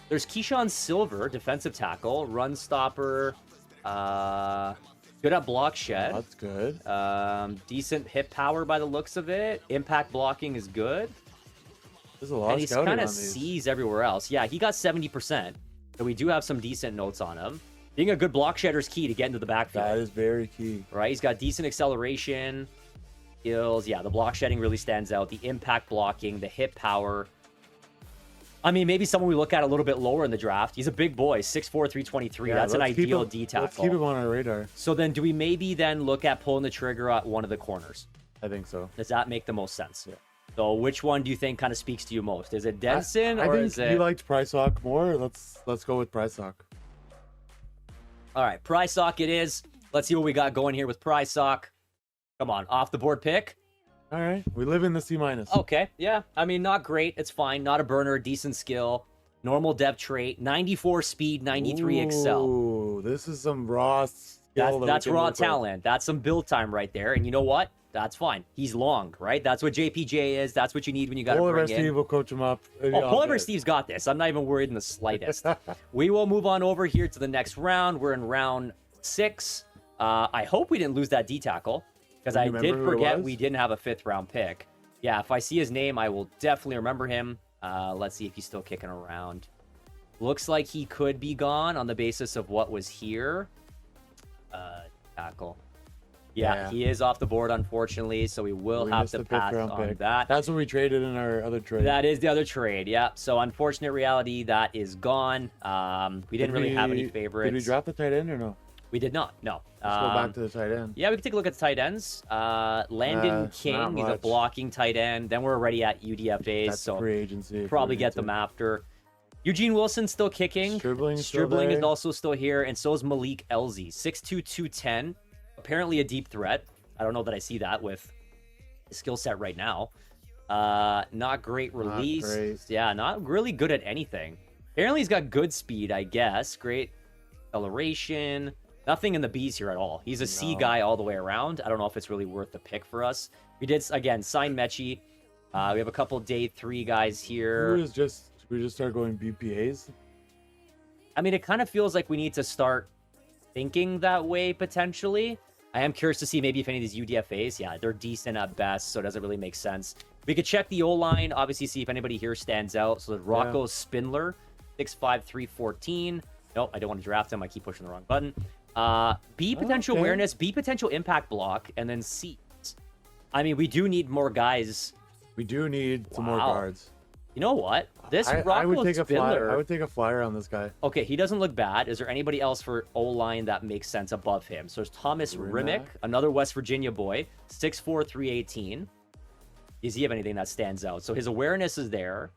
Speaker 1: There's Keyshawn Silver, defensive tackle, run stopper. Good at block shed.
Speaker 2: Oh, that's good.
Speaker 1: Decent hip power by the looks of it. Impact blocking is good.
Speaker 2: There's a lot
Speaker 1: and he's kind of C's everywhere else. Yeah, he got 70%. So we do have some decent notes on him. Being a good block shedder is key to get into the backfield.
Speaker 2: That is very key.
Speaker 1: Right? He's got decent acceleration. skills. Yeah, the block shedding really stands out. The impact blocking, the hit power. I mean, maybe someone we look at a little bit lower in the draft. He's a big boy, 6'4", 323. That's an ideal D tackle.
Speaker 2: Let's keep him on our radar.
Speaker 1: So then do we maybe then look at pulling the trigger at one of the corners?
Speaker 2: I think so.
Speaker 1: Does that make the most sense?
Speaker 2: Yeah.
Speaker 1: So which one do you think kind of speaks to you most? Is it Denson
Speaker 2: I
Speaker 1: or
Speaker 2: think
Speaker 1: is it...
Speaker 2: you liked Price Hawk more. Let's go with Price Hawk.
Speaker 1: All right, Price Hawk it is. Let's see what we got going here with Price Hawk. Come on, off the board pick.
Speaker 2: All right, we live in the C-.
Speaker 1: Okay, yeah. I mean, not great. It's fine. Not a burner. Decent skill. Normal depth trait. 94 speed, 93 excel.
Speaker 2: Ooh, this is some raw skill.
Speaker 1: That's raw talent. That's some build time right there. And you know what? That's fine. He's long, right? That's what JPJ is. That's what you need when you got to bring in.
Speaker 2: Steve will coach him up.
Speaker 1: Polar Bear Steve's got this. I'm not even worried in the slightest. We will move on over here to the next round. We're in round 6. I hope we didn't lose that D tackle because I did forget we didn't have a 5th round pick. Yeah, if I see his name, I will definitely remember him. Let's see if he's still kicking around. Looks like he could be gone on the basis of what was here. Tackle. Yeah, he is off the board, unfortunately, so we will have to pass on that.
Speaker 2: That's what we traded in our other trade.
Speaker 1: That is the other trade, yeah. So, unfortunate reality, that is gone. We didn't really have any favorites.
Speaker 2: Did we draft the tight end or no?
Speaker 1: We did not, no.
Speaker 2: Let's go back to the tight end.
Speaker 1: Yeah, we can take a look at the tight ends. Landon King, he's a blocking tight end. Then we're already at UDFAs,
Speaker 2: That's
Speaker 1: so
Speaker 2: free agency.
Speaker 1: Probably get them after. Eugene Wilson still kicking. Stribling is also still here, and so is Malik Elzy. 6'2", 210. Apparently a deep threat. I don't know that I see that with his skill set right now. Not great release.
Speaker 2: Not great.
Speaker 1: Yeah, not really good at anything. Apparently he's got good speed, I guess. Great acceleration. Nothing in the B's here at all. He's a C guy all the way around. I don't know if it's really worth the pick for us. We did, again, sign Mechie. We have a couple day 3 guys here.
Speaker 2: We just start going BPAs?
Speaker 1: I mean, it kind of feels like we need to start thinking that way, potentially. I am curious to see maybe if any of these UDFAs, yeah, they're decent at best, so it doesn't really make sense. We could check the O-line, obviously see if anybody here stands out. So Rocco Spindler, 6'5", 314. Nope, I don't want to draft him. I keep pushing the wrong button. B, potential awareness. B, potential impact block. And then C. I mean, we do need more guys.
Speaker 2: We do need some more guards.
Speaker 1: You know what? This Rocco
Speaker 2: I would take
Speaker 1: Spindler,
Speaker 2: I would take a flyer on this guy.
Speaker 1: Okay, he doesn't look bad. Is there anybody else for O-line that makes sense above him? So there's Thomas Rimmick, another West Virginia boy, 6'4", 318. Does he have anything that stands out? So his awareness is there.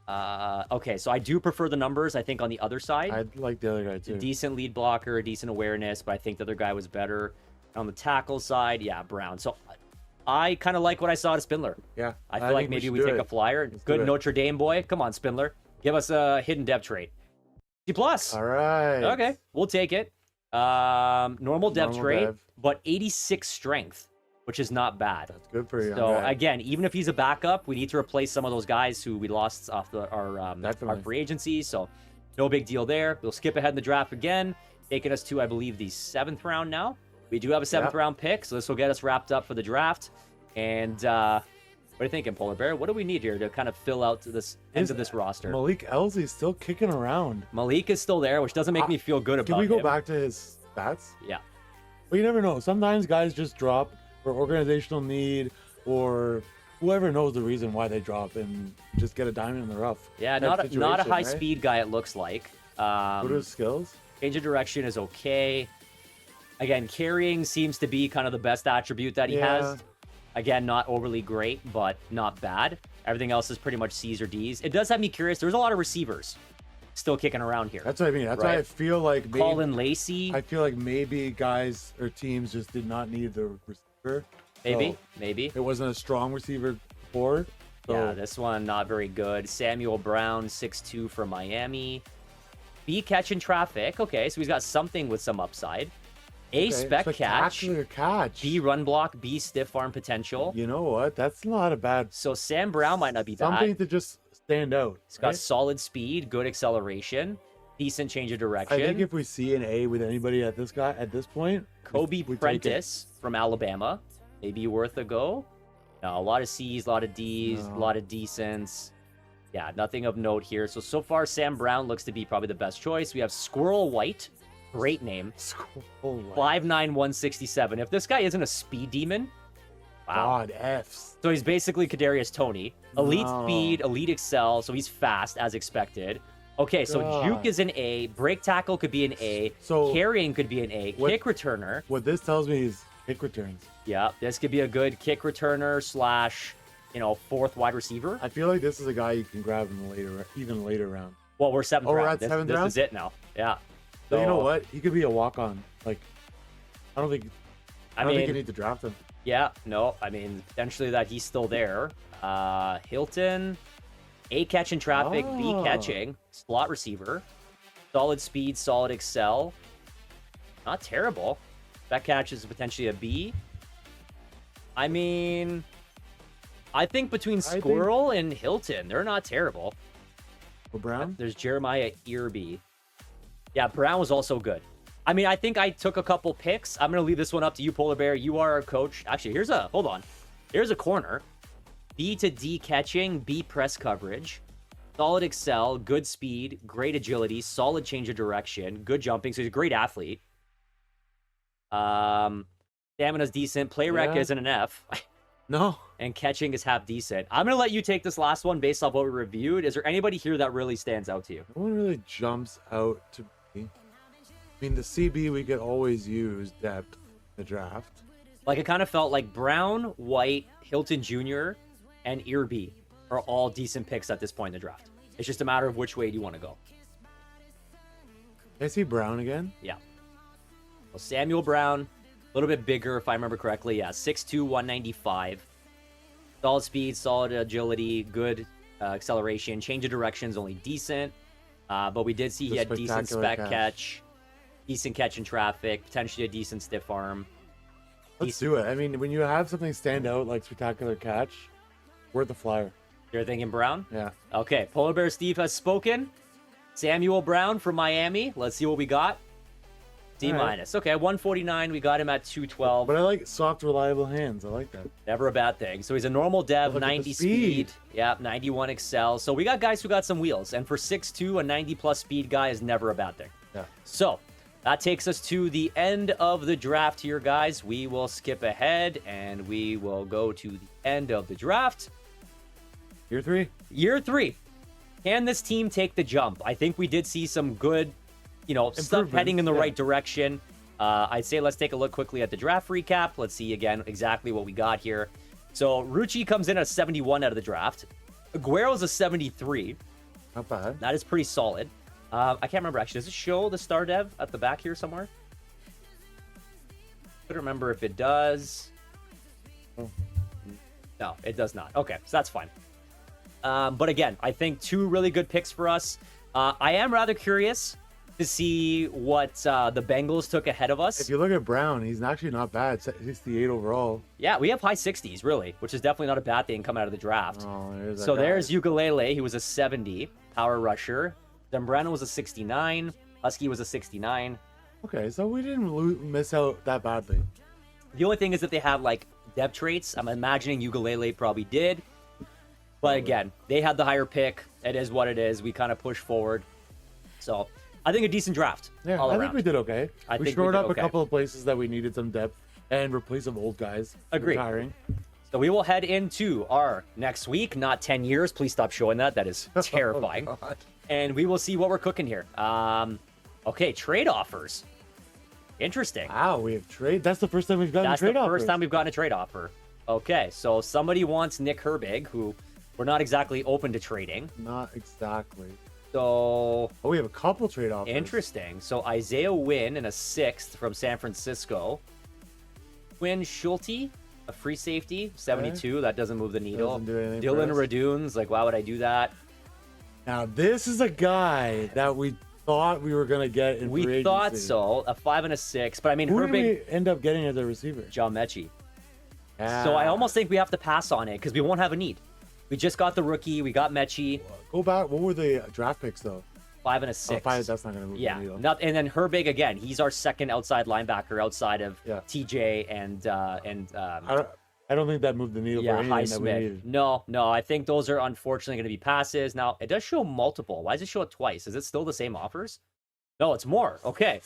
Speaker 1: Okay, so I do prefer the numbers, I think, on the other side.
Speaker 2: I like the other guy, too.
Speaker 1: A decent lead blocker, a decent awareness, but I think the other guy was better. On the tackle side, yeah, Brown. So I kind of like what I saw to Spindler.
Speaker 2: Yeah.
Speaker 1: I feel like maybe we take a flyer. Good Notre Dame boy. Come on, Spindler. Give us a hidden depth trait. C+.
Speaker 2: All right.
Speaker 1: Okay, we'll take it. Normal depth trait, but 86 strength, which is not bad.
Speaker 2: That's good for you.
Speaker 1: So again, even if he's a backup, we need to replace some of those guys who we lost off our free agency. So no big deal there. We'll skip ahead in the draft again, taking us to, I believe, the 7th round now. We do have a 7th round pick, so this will get us wrapped up for the draft. And what are you thinking, Polar Bear? What do we need here to kind of fill out this end of this roster?
Speaker 2: Malik Elzy's still kicking around.
Speaker 1: Malik is still there, which doesn't make me feel good about
Speaker 2: Can we go
Speaker 1: him.
Speaker 2: back to his stats?
Speaker 1: Yeah.
Speaker 2: Well, you never know. Sometimes guys just drop for organizational need, or whoever knows the reason why they drop and just get a diamond in the rough.
Speaker 1: Yeah, not a high speed guy, it looks like.
Speaker 2: What are his skills?
Speaker 1: Change of direction is okay. Again, carrying seems to be kind of the best attribute that he has. Again, not overly great, but not bad. Everything else is pretty much C's or D's. It does have me curious. There's a lot of receivers still kicking around here.
Speaker 2: That's what I mean. That's why I feel like maybe,
Speaker 1: Colin Lacey.
Speaker 2: I feel like maybe guys or teams just did not need the receiver.
Speaker 1: Maybe.
Speaker 2: It wasn't a strong receiver before. So.
Speaker 1: Yeah, this one not very good. Samuel Brown, 6'2" from Miami. B catching traffic. Okay, so he's got something with some upside. A spec catch. B run block. B stiff arm potential.
Speaker 2: You know what? That's not a bad.
Speaker 1: So Sam Brown might not be bad.
Speaker 2: Something to just stand out.
Speaker 1: He's got solid speed, good acceleration, decent change of direction.
Speaker 2: I think if we see an A with anybody at this point,
Speaker 1: Kobe Prentice from Alabama, maybe worth a go. No, a lot of C's, a lot of D's, a lot of decents. Yeah, nothing of note here. So far, Sam Brown looks to be probably the best choice. We have Squirrel White. Great name. 5'9", 167. If this guy isn't a speed demon,
Speaker 2: God, Fs.
Speaker 1: So he's basically Kadarius Toney. Elite
Speaker 2: No.
Speaker 1: speed, elite excel, so he's fast as expected. Okay, so
Speaker 2: God.
Speaker 1: juke is an A, break tackle could be an A,
Speaker 2: So
Speaker 1: carrying could be an A,
Speaker 2: what-
Speaker 1: kick returner.
Speaker 2: what this tells me is kick returns.
Speaker 1: Yeah, this could be a good kick returner slash, fourth wide receiver.
Speaker 2: I feel like this is a guy you can grab in the later, even later round.
Speaker 1: Well, we're seventh
Speaker 2: Oh, we're
Speaker 1: round.
Speaker 2: at
Speaker 1: This,
Speaker 2: seventh
Speaker 1: this
Speaker 2: round?
Speaker 1: is it now. Yeah.
Speaker 2: But you know
Speaker 1: So,
Speaker 2: what? He could be a walk-on. Like, I don't think
Speaker 1: I
Speaker 2: you
Speaker 1: mean,
Speaker 2: need to draft him.
Speaker 1: yeah, no, I mean, potentially that he's still there. Hilton, A catch in traffic, B
Speaker 2: Oh.
Speaker 1: catching, slot receiver, solid speed, solid excel. Not terrible. That catch is potentially a B. I mean, I think between Squirrel and Hilton, they're not terrible.
Speaker 2: Well, Brown?
Speaker 1: There's Jeremiah Earby. Yeah, Brown was also good. I mean, I think I took a couple picks. I'm going to leave this one up to you, Polar Bear. You are our coach. Actually, hold on. Here's a corner. B to D catching, B press coverage. Solid excel, good speed, great agility, solid change of direction, good jumping. So he's a great athlete. Stamina's decent. Play rec
Speaker 2: Yeah.
Speaker 1: isn't an F.
Speaker 2: No.
Speaker 1: And catching is half decent. I'm going to let you take this last one based off what we reviewed. Is there anybody here that really stands out to you?
Speaker 2: No one really jumps out to me. I mean, the CB we could always use depth in the draft.
Speaker 1: Like, it kind of felt like Brown, White, Hilton Jr., and Earby are all decent picks at this point in the draft. It's just a matter of which way do you want to go.
Speaker 2: Can I see Brown again?
Speaker 1: Yeah. Well, Samuel Brown, a little bit bigger, if I remember correctly. Yeah, 6'2", 195. Solid speed, solid agility, good acceleration. Change of directions, only decent. But we did see he
Speaker 2: The
Speaker 1: had decent
Speaker 2: spectacular
Speaker 1: spec catch, decent catch in traffic, potentially a decent stiff arm.
Speaker 2: Let's do it. I mean, when you have something stand out like spectacular catch, worth the flyer.
Speaker 1: You're thinking Brown?
Speaker 2: Yeah.
Speaker 1: Okay, Polar Bear Steve has spoken. Samuel Brown from Miami. Let's see what we got. D minus. Okay, 149. We got him at 212.
Speaker 2: But I like soft, reliable hands. I like that.
Speaker 1: Never a bad thing. So he's a normal dev,
Speaker 2: Look at the
Speaker 1: 90 speed.
Speaker 2: speed.
Speaker 1: Yeah, 91 excel. So we got guys who got some wheels. And for 6'2", a 90-plus speed guy is never a bad thing.
Speaker 2: Yeah.
Speaker 1: So that takes us to the end of the draft here, guys. We will skip ahead, and we will go to the end of the draft.
Speaker 2: Year 3.
Speaker 1: Year 3. Can this team take the jump? I think we did see some good, stuff heading in the right direction. I'd say let's take a look quickly at the draft recap. Let's see again exactly what we got here. So Rucci comes in at 71 out of the draft. Aguero's a 73.
Speaker 2: Not bad.
Speaker 1: That is pretty solid. I can't remember actually. Does it show the star dev at the back here somewhere? Couldn't remember if it does.
Speaker 2: Oh.
Speaker 1: No, it does not. Okay, so that's fine. But again, I think 2 really good picks for us. I am rather curious to see what the Bengals took ahead of us.
Speaker 2: If you look at Brown, he's actually not bad. 68 overall.
Speaker 1: Yeah, we have high 60s, really, which is definitely not a bad thing coming out of the draft.
Speaker 2: Oh, there's that
Speaker 1: So
Speaker 2: guy.
Speaker 1: there's Ukulele. He was a 70 power rusher. Zambrano was a 69. Husky was a 69.
Speaker 2: Okay, so we didn't miss out that badly.
Speaker 1: The only thing is that they have like depth traits. I'm imagining Ukulele probably did. But again, they had the higher pick. It is what it is. We kind of push forward. So I think a decent draft.
Speaker 2: Yeah,
Speaker 1: all
Speaker 2: I
Speaker 1: around.
Speaker 2: think we did okay.
Speaker 1: I
Speaker 2: We
Speaker 1: think we
Speaker 2: shored
Speaker 1: did
Speaker 2: up
Speaker 1: okay.
Speaker 2: a couple of places that we needed some depth and replace some old guys.
Speaker 1: Agreed.
Speaker 2: Retiring.
Speaker 1: So we will head into our next week, not 10 years. Please stop showing that. That is terrifying.
Speaker 2: Oh, God.
Speaker 1: And we will see what we're cooking here. Okay, trade offers. Interesting.
Speaker 2: Wow, we have trade. That's the first time we've gotten
Speaker 1: That's
Speaker 2: trade
Speaker 1: the
Speaker 2: offers.
Speaker 1: first time we've gotten a trade offer. Okay, so somebody wants Nick Herbig, who we're not exactly open to trading.
Speaker 2: Not exactly.
Speaker 1: So
Speaker 2: Oh, we have a couple trade offers.
Speaker 1: interesting. So Isaiah Wynn in a 6th from San Francisco. Quinn Schulte, a free safety, 72. That doesn't move the needle.
Speaker 2: Doesn't do anything for
Speaker 1: Dylan
Speaker 2: us.
Speaker 1: Radunes, like, why would I do that?
Speaker 2: Now, this is a guy that we thought we were going to get in free
Speaker 1: We thought
Speaker 2: agency.
Speaker 1: so. A 5 and a 6. But I mean,
Speaker 2: Who did
Speaker 1: Herbig,
Speaker 2: we end up getting as a receiver?
Speaker 1: John Mechie.
Speaker 2: Yeah.
Speaker 1: So I almost think we have to pass on it because we won't have a need. We just got the rookie. We got Mechie,
Speaker 2: Go back. What were the draft picks, though?
Speaker 1: 5 and a
Speaker 2: Oh,
Speaker 1: 6.
Speaker 2: 5, that's not going to move
Speaker 1: Yeah,
Speaker 2: the needle.
Speaker 1: and then Herbig again. He's our second outside linebacker outside of
Speaker 2: Yeah.
Speaker 1: TJ and
Speaker 2: I don't think that moved the needle for anything that we
Speaker 1: Highsmith.
Speaker 2: needed.
Speaker 1: No. I think those are unfortunately going to be passes. Now it does show multiple. Why does it show it twice? Is it still the same offers? No, it's more. Okay.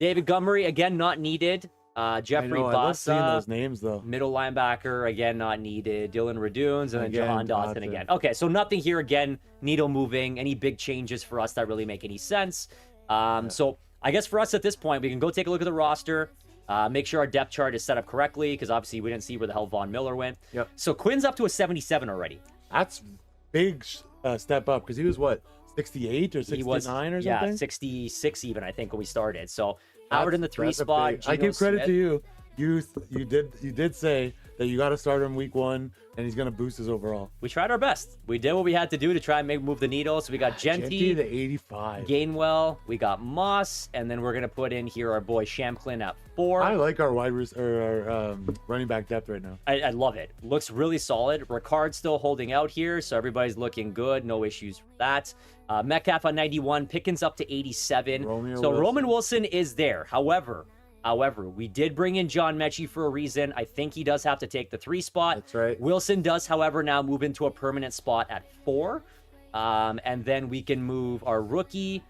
Speaker 1: David Gummery again, not needed. Jeffrey
Speaker 2: I love seeing
Speaker 1: Bassa,
Speaker 2: those names though.
Speaker 1: middle linebacker, again, not needed. Dylan Radunes, and then
Speaker 2: Again,
Speaker 1: Jahan Dotson
Speaker 2: Dotson.
Speaker 1: again. Okay, so nothing here again, needle moving, any big changes for us that really make any sense. So I guess for us at this point, we can go take a look at the roster, make sure our depth chart is set up correctly, because obviously we didn't see where the hell Von Miller went.
Speaker 2: Yep.
Speaker 1: So Quinn's up to a 77 already.
Speaker 2: That's big step up because he was what, 68 or 69 or something?
Speaker 1: Yeah, 66 even, I think, when we started. So Howard in the 3
Speaker 2: That's a
Speaker 1: spot.
Speaker 2: big- I
Speaker 1: Geno
Speaker 2: give credit
Speaker 1: Smith.
Speaker 2: to you. You did say that you got to start him week 1 and he's gonna boost his overall.
Speaker 1: We tried our best. We did what we had to do to try and move the needle. So we got
Speaker 2: Genty
Speaker 1: Genty,
Speaker 2: to 85.
Speaker 1: Gainwell, we got Moss, and then we're gonna put in here our boy Champlin at 4.
Speaker 2: I like our running back depth right now.
Speaker 1: I love it. Looks really solid. Ricard's still holding out here, so everybody's looking good. No issues with that. Metcalf on 91, Pickens up to 87. So Roman Wilson is there. However, we did bring in John Mechie for a reason. I think he does have to take the 3 spot.
Speaker 2: That's right.
Speaker 1: Wilson does, however, now move into a permanent spot at 4. And then we can move our rookie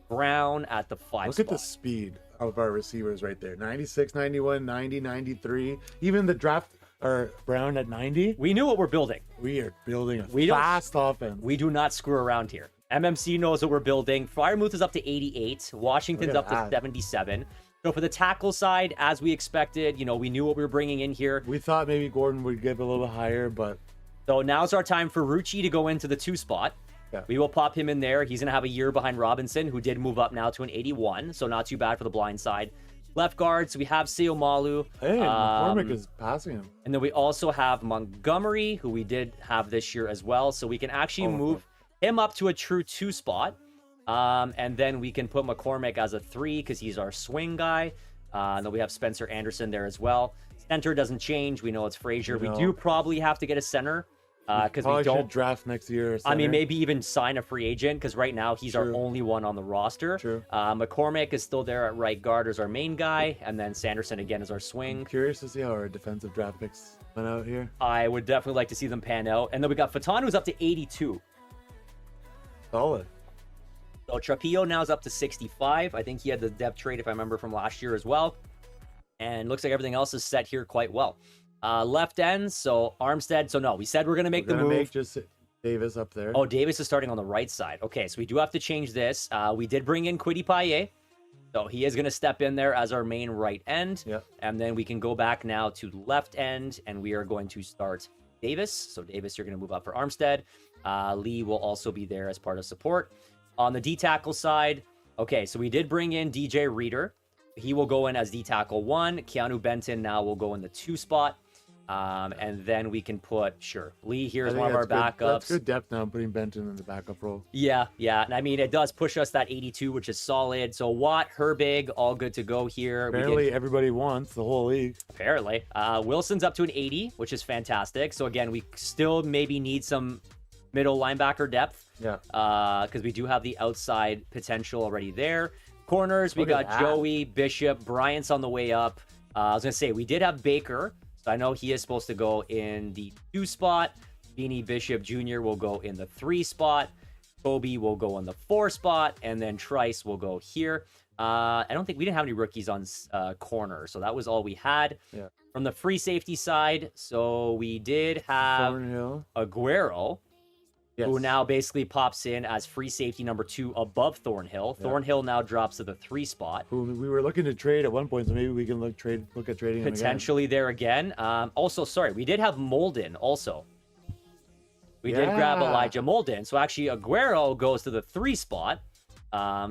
Speaker 1: Brown at the 5
Speaker 2: Look
Speaker 1: spot.
Speaker 2: at the speed of our receivers right there. 96, 91, 90, 93. Even the draft or Brown at 90.
Speaker 1: We knew what we're building.
Speaker 2: We are building a
Speaker 1: We don't-
Speaker 2: fast offense.
Speaker 1: We do not screw around here. MMC knows what we're building. Freiermuth is up to 88. Washington's
Speaker 2: Look
Speaker 1: up
Speaker 2: at
Speaker 1: to
Speaker 2: that.
Speaker 1: 77. So for the tackle side, as we expected, we knew what we were bringing in here.
Speaker 2: We thought maybe Gordon would get a little bit higher, but
Speaker 1: So now's our time for Rucci to go into the 2 spot.
Speaker 2: Yeah.
Speaker 1: We will pop him in there. He's going to have a year behind Robinson, who did move up now to an 81. So not too bad for the blind side. Left guards, we have Seomalu.
Speaker 2: hey, McCormick is passing him.
Speaker 1: And then we also have Montgomery, who we did have this year as well. So we can actually move him up to a true 2 spot. And then we can put McCormick as a 3 because he's our swing guy. And then we have Spencer Anderson there as well. Center doesn't change. We know it's Frazier.
Speaker 2: No.
Speaker 1: We do probably have to get a center because we
Speaker 2: Probably
Speaker 1: don't
Speaker 2: should draft next year.
Speaker 1: I mean, maybe even sign a free agent because right now he's our
Speaker 2: True.
Speaker 1: only one on the roster.
Speaker 2: True.
Speaker 1: McCormick is still there at right guard as our main guy, and then Sanderson again as our swing.
Speaker 2: Curious to see how our defensive draft picks went out here.
Speaker 1: I would definitely like to see them pan out. And then we got Fatan, who's up to 82.
Speaker 2: Solid.
Speaker 1: So Trapillo now is up to 65. I think he had the depth trade, if I remember, from last year as well. And looks like everything else is set here quite well. Left end, so Armstead. So no, we said we're going to make the move.
Speaker 2: Make just Davis up there.
Speaker 1: Oh, Davis is starting on the right side. Okay, so we do have to change this. We did bring in Kwity Paye. So he is going to step in there as our main right end.
Speaker 2: Yep.
Speaker 1: And then we can go back now to left end, and we are going to start Davis. So Davis, you're going to move up for Armstead. Lee will also be there as part of support. On the D-tackle side, okay, so we did bring in DJ Reader. He will go in as D-tackle 1. Keanu Benton now will go in the 2 spot. And then we can put, Lee here is one of our backups.
Speaker 2: That's good depth now, putting Benton in the backup role.
Speaker 1: Yeah. And I mean, it does push us that 82, which is solid. So Watt, Herbig, all good to go here.
Speaker 2: Apparently, everybody wants the whole league.
Speaker 1: Apparently. Wilson's up to an 80, which is fantastic. So again, we still maybe need some middle linebacker depth.
Speaker 2: Yeah.
Speaker 1: Because we do have the outside potential already there. Corners, we
Speaker 2: Look at
Speaker 1: got
Speaker 2: that.
Speaker 1: Joey, Bishop, Bryant's on the way up. I was going to say, we did have Baker. So I know he is supposed to go in the 2 spot. Beanie Bishop Jr. will go in the 3 spot. Kobe will go in the 4 spot. And then Trice will go here. I don't think we didn't have any rookies on corner. So that was all we had.
Speaker 2: Yeah.
Speaker 1: From the free safety side, so we did have
Speaker 2: Thornhill.
Speaker 1: Aguero,
Speaker 2: Yes.
Speaker 1: who now basically pops in as free safety number 2 above Thornhill.
Speaker 2: Yeah.
Speaker 1: Thornhill now drops to the 3 spot.
Speaker 2: Who we were looking to trade at one point, so maybe we can look at trading him again.
Speaker 1: Potentially there again. Also, sorry, we did have Molden also. We did grab
Speaker 2: Yeah.
Speaker 1: Elijah Molden. So actually Aguero goes to the 3 spot.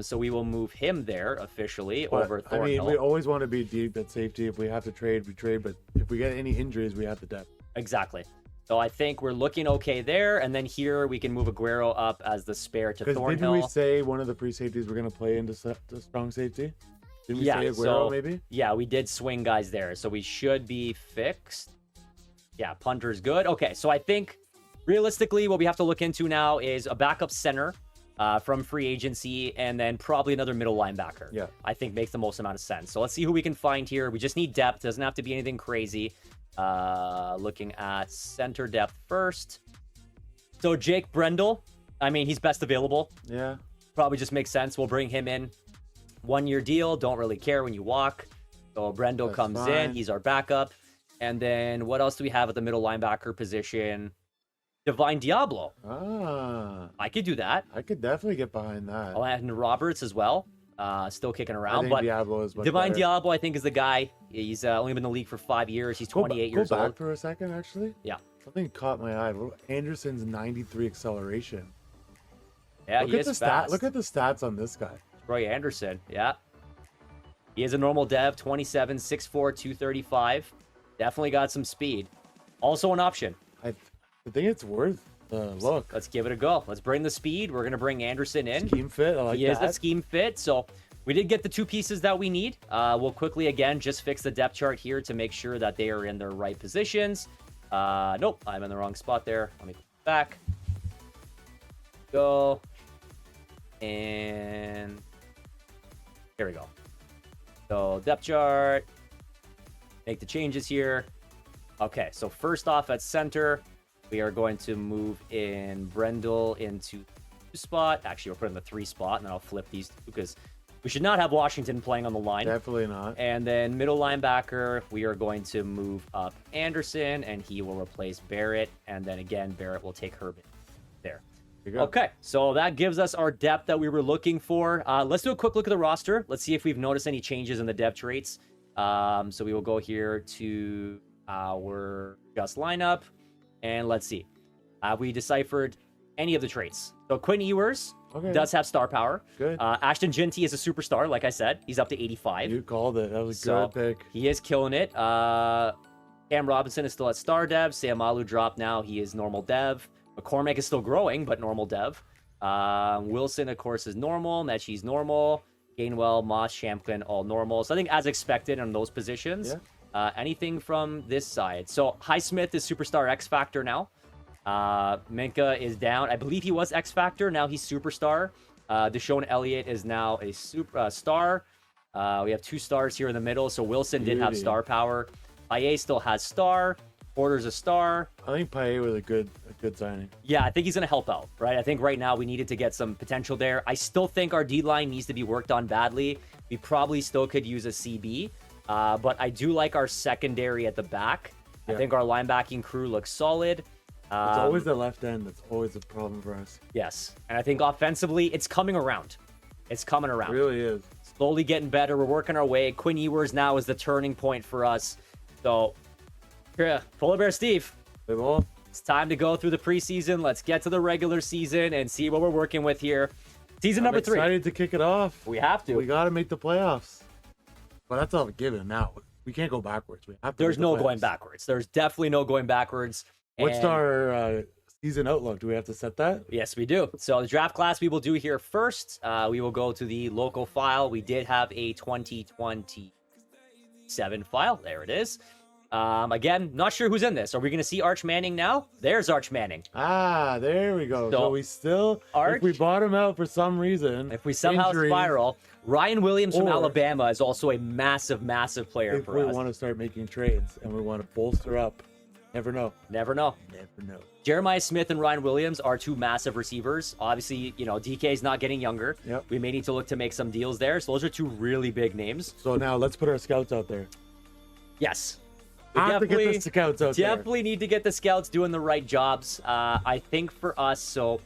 Speaker 1: So we will move him there officially
Speaker 2: But,
Speaker 1: over
Speaker 2: I
Speaker 1: Thornhill.
Speaker 2: mean, we always want to be deep at safety. If we have to trade, we trade. But if we get any injuries, we have the depth.
Speaker 1: Exactly. So I think we're looking okay there. And then here we can move Aguero up as the spare to
Speaker 2: Because
Speaker 1: Thornhill.
Speaker 2: didn't we say one of the free safeties we're going to play into the strong safety? Didn't we
Speaker 1: Yeah,
Speaker 2: say Aguero
Speaker 1: so-
Speaker 2: maybe?
Speaker 1: Yeah, we did swing guys there. So we should be fixed. Yeah, punter's good. Okay, so I think realistically what we have to look into now is a backup center from free agency and then probably another middle linebacker.
Speaker 2: Yeah.
Speaker 1: I think makes the most amount of sense. So let's see who we can find here. We just need depth. Doesn't have to be anything crazy. Looking at center depth first. So Jake Brendel, I mean, he's best available.
Speaker 2: Yeah.
Speaker 1: Probably just makes sense. We'll bring him in. 1-year deal. Don't really care when you walk. So Brendel
Speaker 2: That's
Speaker 1: comes in.
Speaker 2: fine.
Speaker 1: He's our backup. And then what else do we have at the middle linebacker position? Divine Diablo. I could do that.
Speaker 2: I could definitely get behind that.
Speaker 1: I'll add in Roberts as well. Still kicking
Speaker 2: I
Speaker 1: around.
Speaker 2: think
Speaker 1: But
Speaker 2: Diablo is much
Speaker 1: Divine
Speaker 2: better.
Speaker 1: Diablo, I think, is the guy. He's only been in the league for 5 years. He's 28 years
Speaker 2: go back
Speaker 1: old.
Speaker 2: for a second, actually.
Speaker 1: Yeah.
Speaker 2: Something caught my eye. Anderson's 93 acceleration.
Speaker 1: Yeah,
Speaker 2: Look
Speaker 1: he
Speaker 2: at
Speaker 1: is
Speaker 2: the
Speaker 1: fast.
Speaker 2: Look at the stats on this guy.
Speaker 1: Troy Anderson. Yeah. He is a normal dev, 27, 6'4", 235. Definitely got some speed. Also an option.
Speaker 2: I think it's worth the look.
Speaker 1: Let's give it a go. Let's bring the speed. We're going to bring Anderson in.
Speaker 2: Scheme fit. I like
Speaker 1: He
Speaker 2: that.
Speaker 1: is a scheme fit. So we did get the 2 pieces that we need. We'll quickly, again, just fix the depth chart here to make sure that they are in their right positions. Nope, I'm in the wrong spot there. Let me go back. Go. And here we go. So depth chart. Make the changes here. Okay, so first off at center, we are going to move in Brendel into 2 spot. Actually, we're putting the 3 spot, and then I'll flip these 2 because we should not have Washington playing on the line.
Speaker 2: Definitely not.
Speaker 1: And then middle linebacker, we are going to move up Anderson, and he will replace Barrett. And then again, Barrett will take Herbert there.
Speaker 2: There you go.
Speaker 1: Okay, so that gives us our depth that we were looking for. Let's do a quick look at the roster. Let's see if we've noticed any changes in the depth traits. So we will go here to our just lineup, and let's see. Have we deciphered any of the traits? So Quinn Ewers does have star power.
Speaker 2: Good.
Speaker 1: Ashton Ginty is a superstar, like I said. He's up to 85.
Speaker 2: You called it. That was a
Speaker 1: So,
Speaker 2: good pick.
Speaker 1: He is killing it. Cam Robinson is still at star dev. Sam Alu dropped now. He is normal dev. McCormick is still growing, but normal dev. Wilson, of course, is normal. Mechie's normal. Gainwell, Moss, Shampkin, all normal. So I think as expected on those positions.
Speaker 2: Yeah.
Speaker 1: Anything from this side? So Highsmith is superstar X Factor now. Minka is down. I believe he was X Factor. Now he's superstar. Deshaun Elliott is now a super star. We have 2 stars here in the middle. So Wilson did have
Speaker 2: Beauty.
Speaker 1: star power. Paye still has star. Porter's a star.
Speaker 2: I think Paye was a good signing.
Speaker 1: Yeah, I think he's going to help out, right? I think right now we needed to get some potential there. I still think our D-line needs to be worked on badly. We probably still could use a CB, but I do like our secondary at the back. I
Speaker 2: Yeah.
Speaker 1: think our linebacking crew looks solid.
Speaker 2: It's always the left end that's always a problem for us.
Speaker 1: Yes, and I think offensively, it's coming around. It's coming
Speaker 2: It
Speaker 1: around.
Speaker 2: really is.
Speaker 1: Slowly getting better. We're working our way. Quinn Ewers now is the turning point for us. So, yeah, Polar Bear Steve.
Speaker 2: They will.
Speaker 1: It's time to go through the preseason. Let's get to the regular season and see what we're working with here. Season number 3.
Speaker 2: Excited to kick it off.
Speaker 1: We have to.
Speaker 2: We got to make the playoffs. But that's all given now. We can't go backwards. We have to.
Speaker 1: There's
Speaker 2: make the
Speaker 1: no going
Speaker 2: playoffs.
Speaker 1: backwards. There's definitely no going backwards.
Speaker 2: What's
Speaker 1: And-
Speaker 2: our season outlook? Do we have to set that?
Speaker 1: Yes, we do. So the draft class we will do here first. We will go to the local file. We did have a 2027 file. There it is. Again, not sure who's in this. Are we going to see Arch Manning now? There's Arch Manning.
Speaker 2: Ah, there we go.
Speaker 1: So,
Speaker 2: So we still,
Speaker 1: Arch-
Speaker 2: if we bought him out for some reason,
Speaker 1: If we somehow
Speaker 2: injuries,
Speaker 1: spiral, Ryan Williams from
Speaker 2: Or-
Speaker 1: Alabama is also a massive, massive player
Speaker 2: if
Speaker 1: for
Speaker 2: we
Speaker 1: us.
Speaker 2: want to start making trades and we want to bolster up, never know.
Speaker 1: Never know.
Speaker 2: Never know.
Speaker 1: Jeremiah Smith and Ryan Williams are 2 massive receivers. Obviously, DK is not getting younger.
Speaker 2: Yep.
Speaker 1: We may need to look to make some deals there. So those are 2 really big names.
Speaker 2: So now let's put our scouts out there.
Speaker 1: Yes. We
Speaker 2: Have to get the scouts out there.
Speaker 1: definitely need to get the scouts doing the right jobs. I think for us, so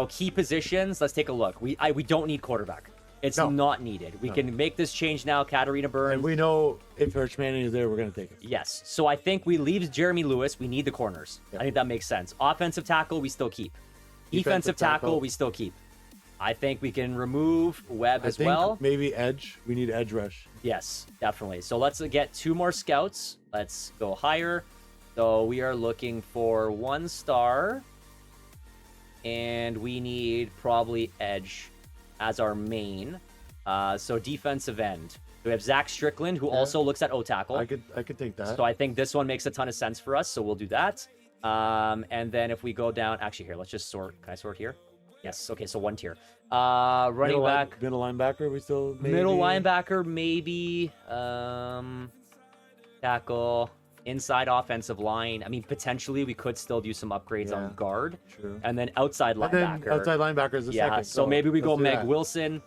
Speaker 1: key positions. Let's take a look. We don't need quarterback. It's
Speaker 2: No.
Speaker 1: not needed. We can make this change now. Katarina Burns.
Speaker 2: And we know if Arch Manning is there, we're going to take it.
Speaker 1: Yes. So I think we leave Jeremy Lewis. We need the corners.
Speaker 2: Yeah.
Speaker 1: I think that makes sense. Offensive tackle, we still keep. Defensive tackle, we still keep. I think we can remove Webb
Speaker 2: I
Speaker 1: as
Speaker 2: think
Speaker 1: well.
Speaker 2: maybe edge. We need edge rush.
Speaker 1: Yes, definitely. So let's get 2 more scouts. Let's go higher. So we are looking for 1 star. And we need probably edge as our main. So defensive end. We have Zach Strickland, who also looks at O-tackle.
Speaker 2: I could take that.
Speaker 1: So I think this one makes a ton of sense for us. So we'll do that. And then if we go down, actually here, let's just sort. Can I sort here? Yes. Okay. So 1 tier. Running back.
Speaker 2: Middle linebacker. We still maybe?
Speaker 1: Middle linebacker, maybe. Tackle. Inside offensive line. I mean, potentially we could still do some upgrades on guard.
Speaker 2: True.
Speaker 1: And then outside
Speaker 2: And then
Speaker 1: linebacker.
Speaker 2: outside linebacker is the
Speaker 1: Yeah.
Speaker 2: second.
Speaker 1: So maybe we go
Speaker 2: let's do
Speaker 1: Meg
Speaker 2: that.
Speaker 1: Wilson.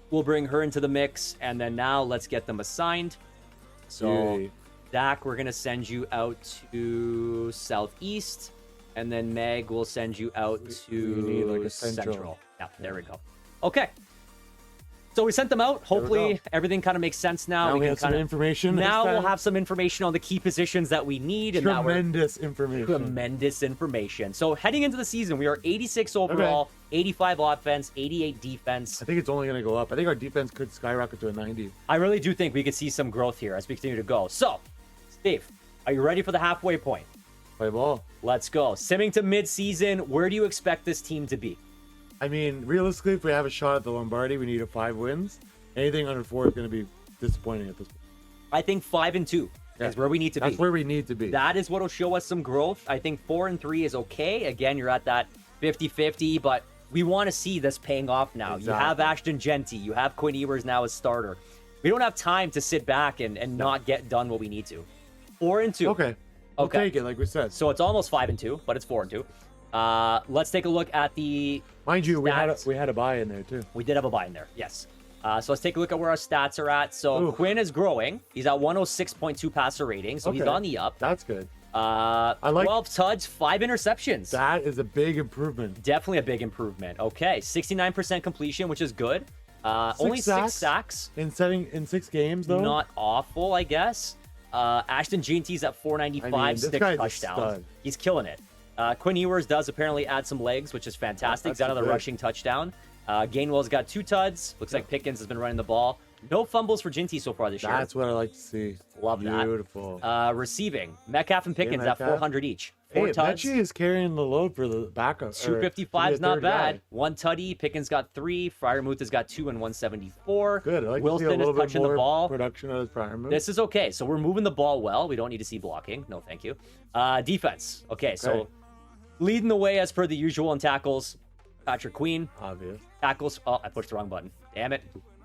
Speaker 1: We'll bring her into the mix. And then now let's get them assigned. So,
Speaker 2: Beauty.
Speaker 1: Dak, we're going to send you out to Southeast, and then Meg will send you out
Speaker 2: We need,
Speaker 1: to
Speaker 2: like, a central.
Speaker 1: Yeah, there we go. Okay. So we sent them out.
Speaker 2: There we
Speaker 1: Hopefully
Speaker 2: go.
Speaker 1: everything kind of makes sense now.
Speaker 2: Now we
Speaker 1: can
Speaker 2: have some
Speaker 1: kinda-
Speaker 2: information.
Speaker 1: Now
Speaker 2: next
Speaker 1: we'll
Speaker 2: time.
Speaker 1: have some information on the key positions that we need. And now we're
Speaker 2: Tremendous information.
Speaker 1: tremendous information. So heading into the season, we are 86 overall, 85 offense, 88 defense.
Speaker 2: I think it's only going to go up. I think our defense could skyrocket to a 90.
Speaker 1: I really do think we could see some growth here as we continue to go. So, Steve, are you ready for the halfway point?
Speaker 2: Play ball.
Speaker 1: Let's go. Simming to mid-season, where do you expect this team to be?
Speaker 2: I mean, realistically, if we have a shot at the Lombardi, we need a 5 wins. Anything under 4 is going to be disappointing at this point.
Speaker 1: I think 5-2
Speaker 2: Yeah.
Speaker 1: is where we need to be.
Speaker 2: That's where we need to be.
Speaker 1: That is what will show us some growth. I think 4-3 is okay. Again, you're at that 50-50, but we want to see this paying off now.
Speaker 2: Exactly.
Speaker 1: You have Ashton Genty. You have Quinn Ewers now as starter. We don't have time to sit back and not get done what we need to. 4-2.
Speaker 2: Okay. We'll
Speaker 1: Okay.
Speaker 2: take it, like we said.
Speaker 1: So it's almost 5-2, but it's 4-2. Let's take a look at the
Speaker 2: Mind you, we
Speaker 1: stats.
Speaker 2: had a buy in there, too.
Speaker 1: We did have a buy in there, yes. So let's take a look at where our stats are at. So
Speaker 2: Ooh.
Speaker 1: Quinn is growing. He's at 106.2 passer rating, so he's
Speaker 2: Okay.
Speaker 1: on the up.
Speaker 2: That's good.
Speaker 1: I
Speaker 2: like-
Speaker 1: 12 tuds, 5 interceptions.
Speaker 2: That is a big improvement.
Speaker 1: Definitely a big improvement. Okay, 69% completion, which is good. Only 6 sacks.
Speaker 2: In 6 games, though?
Speaker 1: Not awful, I guess. Ashton Genty's at 495,
Speaker 2: I mean, this
Speaker 1: 6
Speaker 2: guy's a
Speaker 1: touchdowns.
Speaker 2: stud.
Speaker 1: He's killing it. Quinn Ewers does apparently add some legs, which is fantastic. He's
Speaker 2: That's
Speaker 1: another
Speaker 2: good.
Speaker 1: rushing touchdown. Gainwell's got 2 tuds. Looks like Pickens has been running the ball. No fumbles for Genty so far this year.
Speaker 2: That's what I like to see.
Speaker 1: Love that.
Speaker 2: Beautiful.
Speaker 1: Receiving, Metcalf and Pickens at
Speaker 2: Metcalf.
Speaker 1: 400 each. 4
Speaker 2: Hey,
Speaker 1: tuds.
Speaker 2: Mechie is carrying the load for the backup.
Speaker 1: 255 is
Speaker 2: or to be a
Speaker 1: not
Speaker 2: third
Speaker 1: bad.
Speaker 2: guy.
Speaker 1: 1 tutty. Pickens got 3. Fryermuth has got 2 and 174.
Speaker 2: Good. I like to see a
Speaker 1: Wilson is
Speaker 2: little bit
Speaker 1: touching the
Speaker 2: more
Speaker 1: ball.
Speaker 2: production of his prime move.
Speaker 1: This is okay. So we're moving the ball well. We don't need to see blocking. No, thank you. Defense. Okay, so
Speaker 2: Okay.
Speaker 1: leading the way as per the usual in tackles, Patrick Queen.
Speaker 2: obvious.
Speaker 1: Tackles. Oh, I pushed the wrong button. Damn it.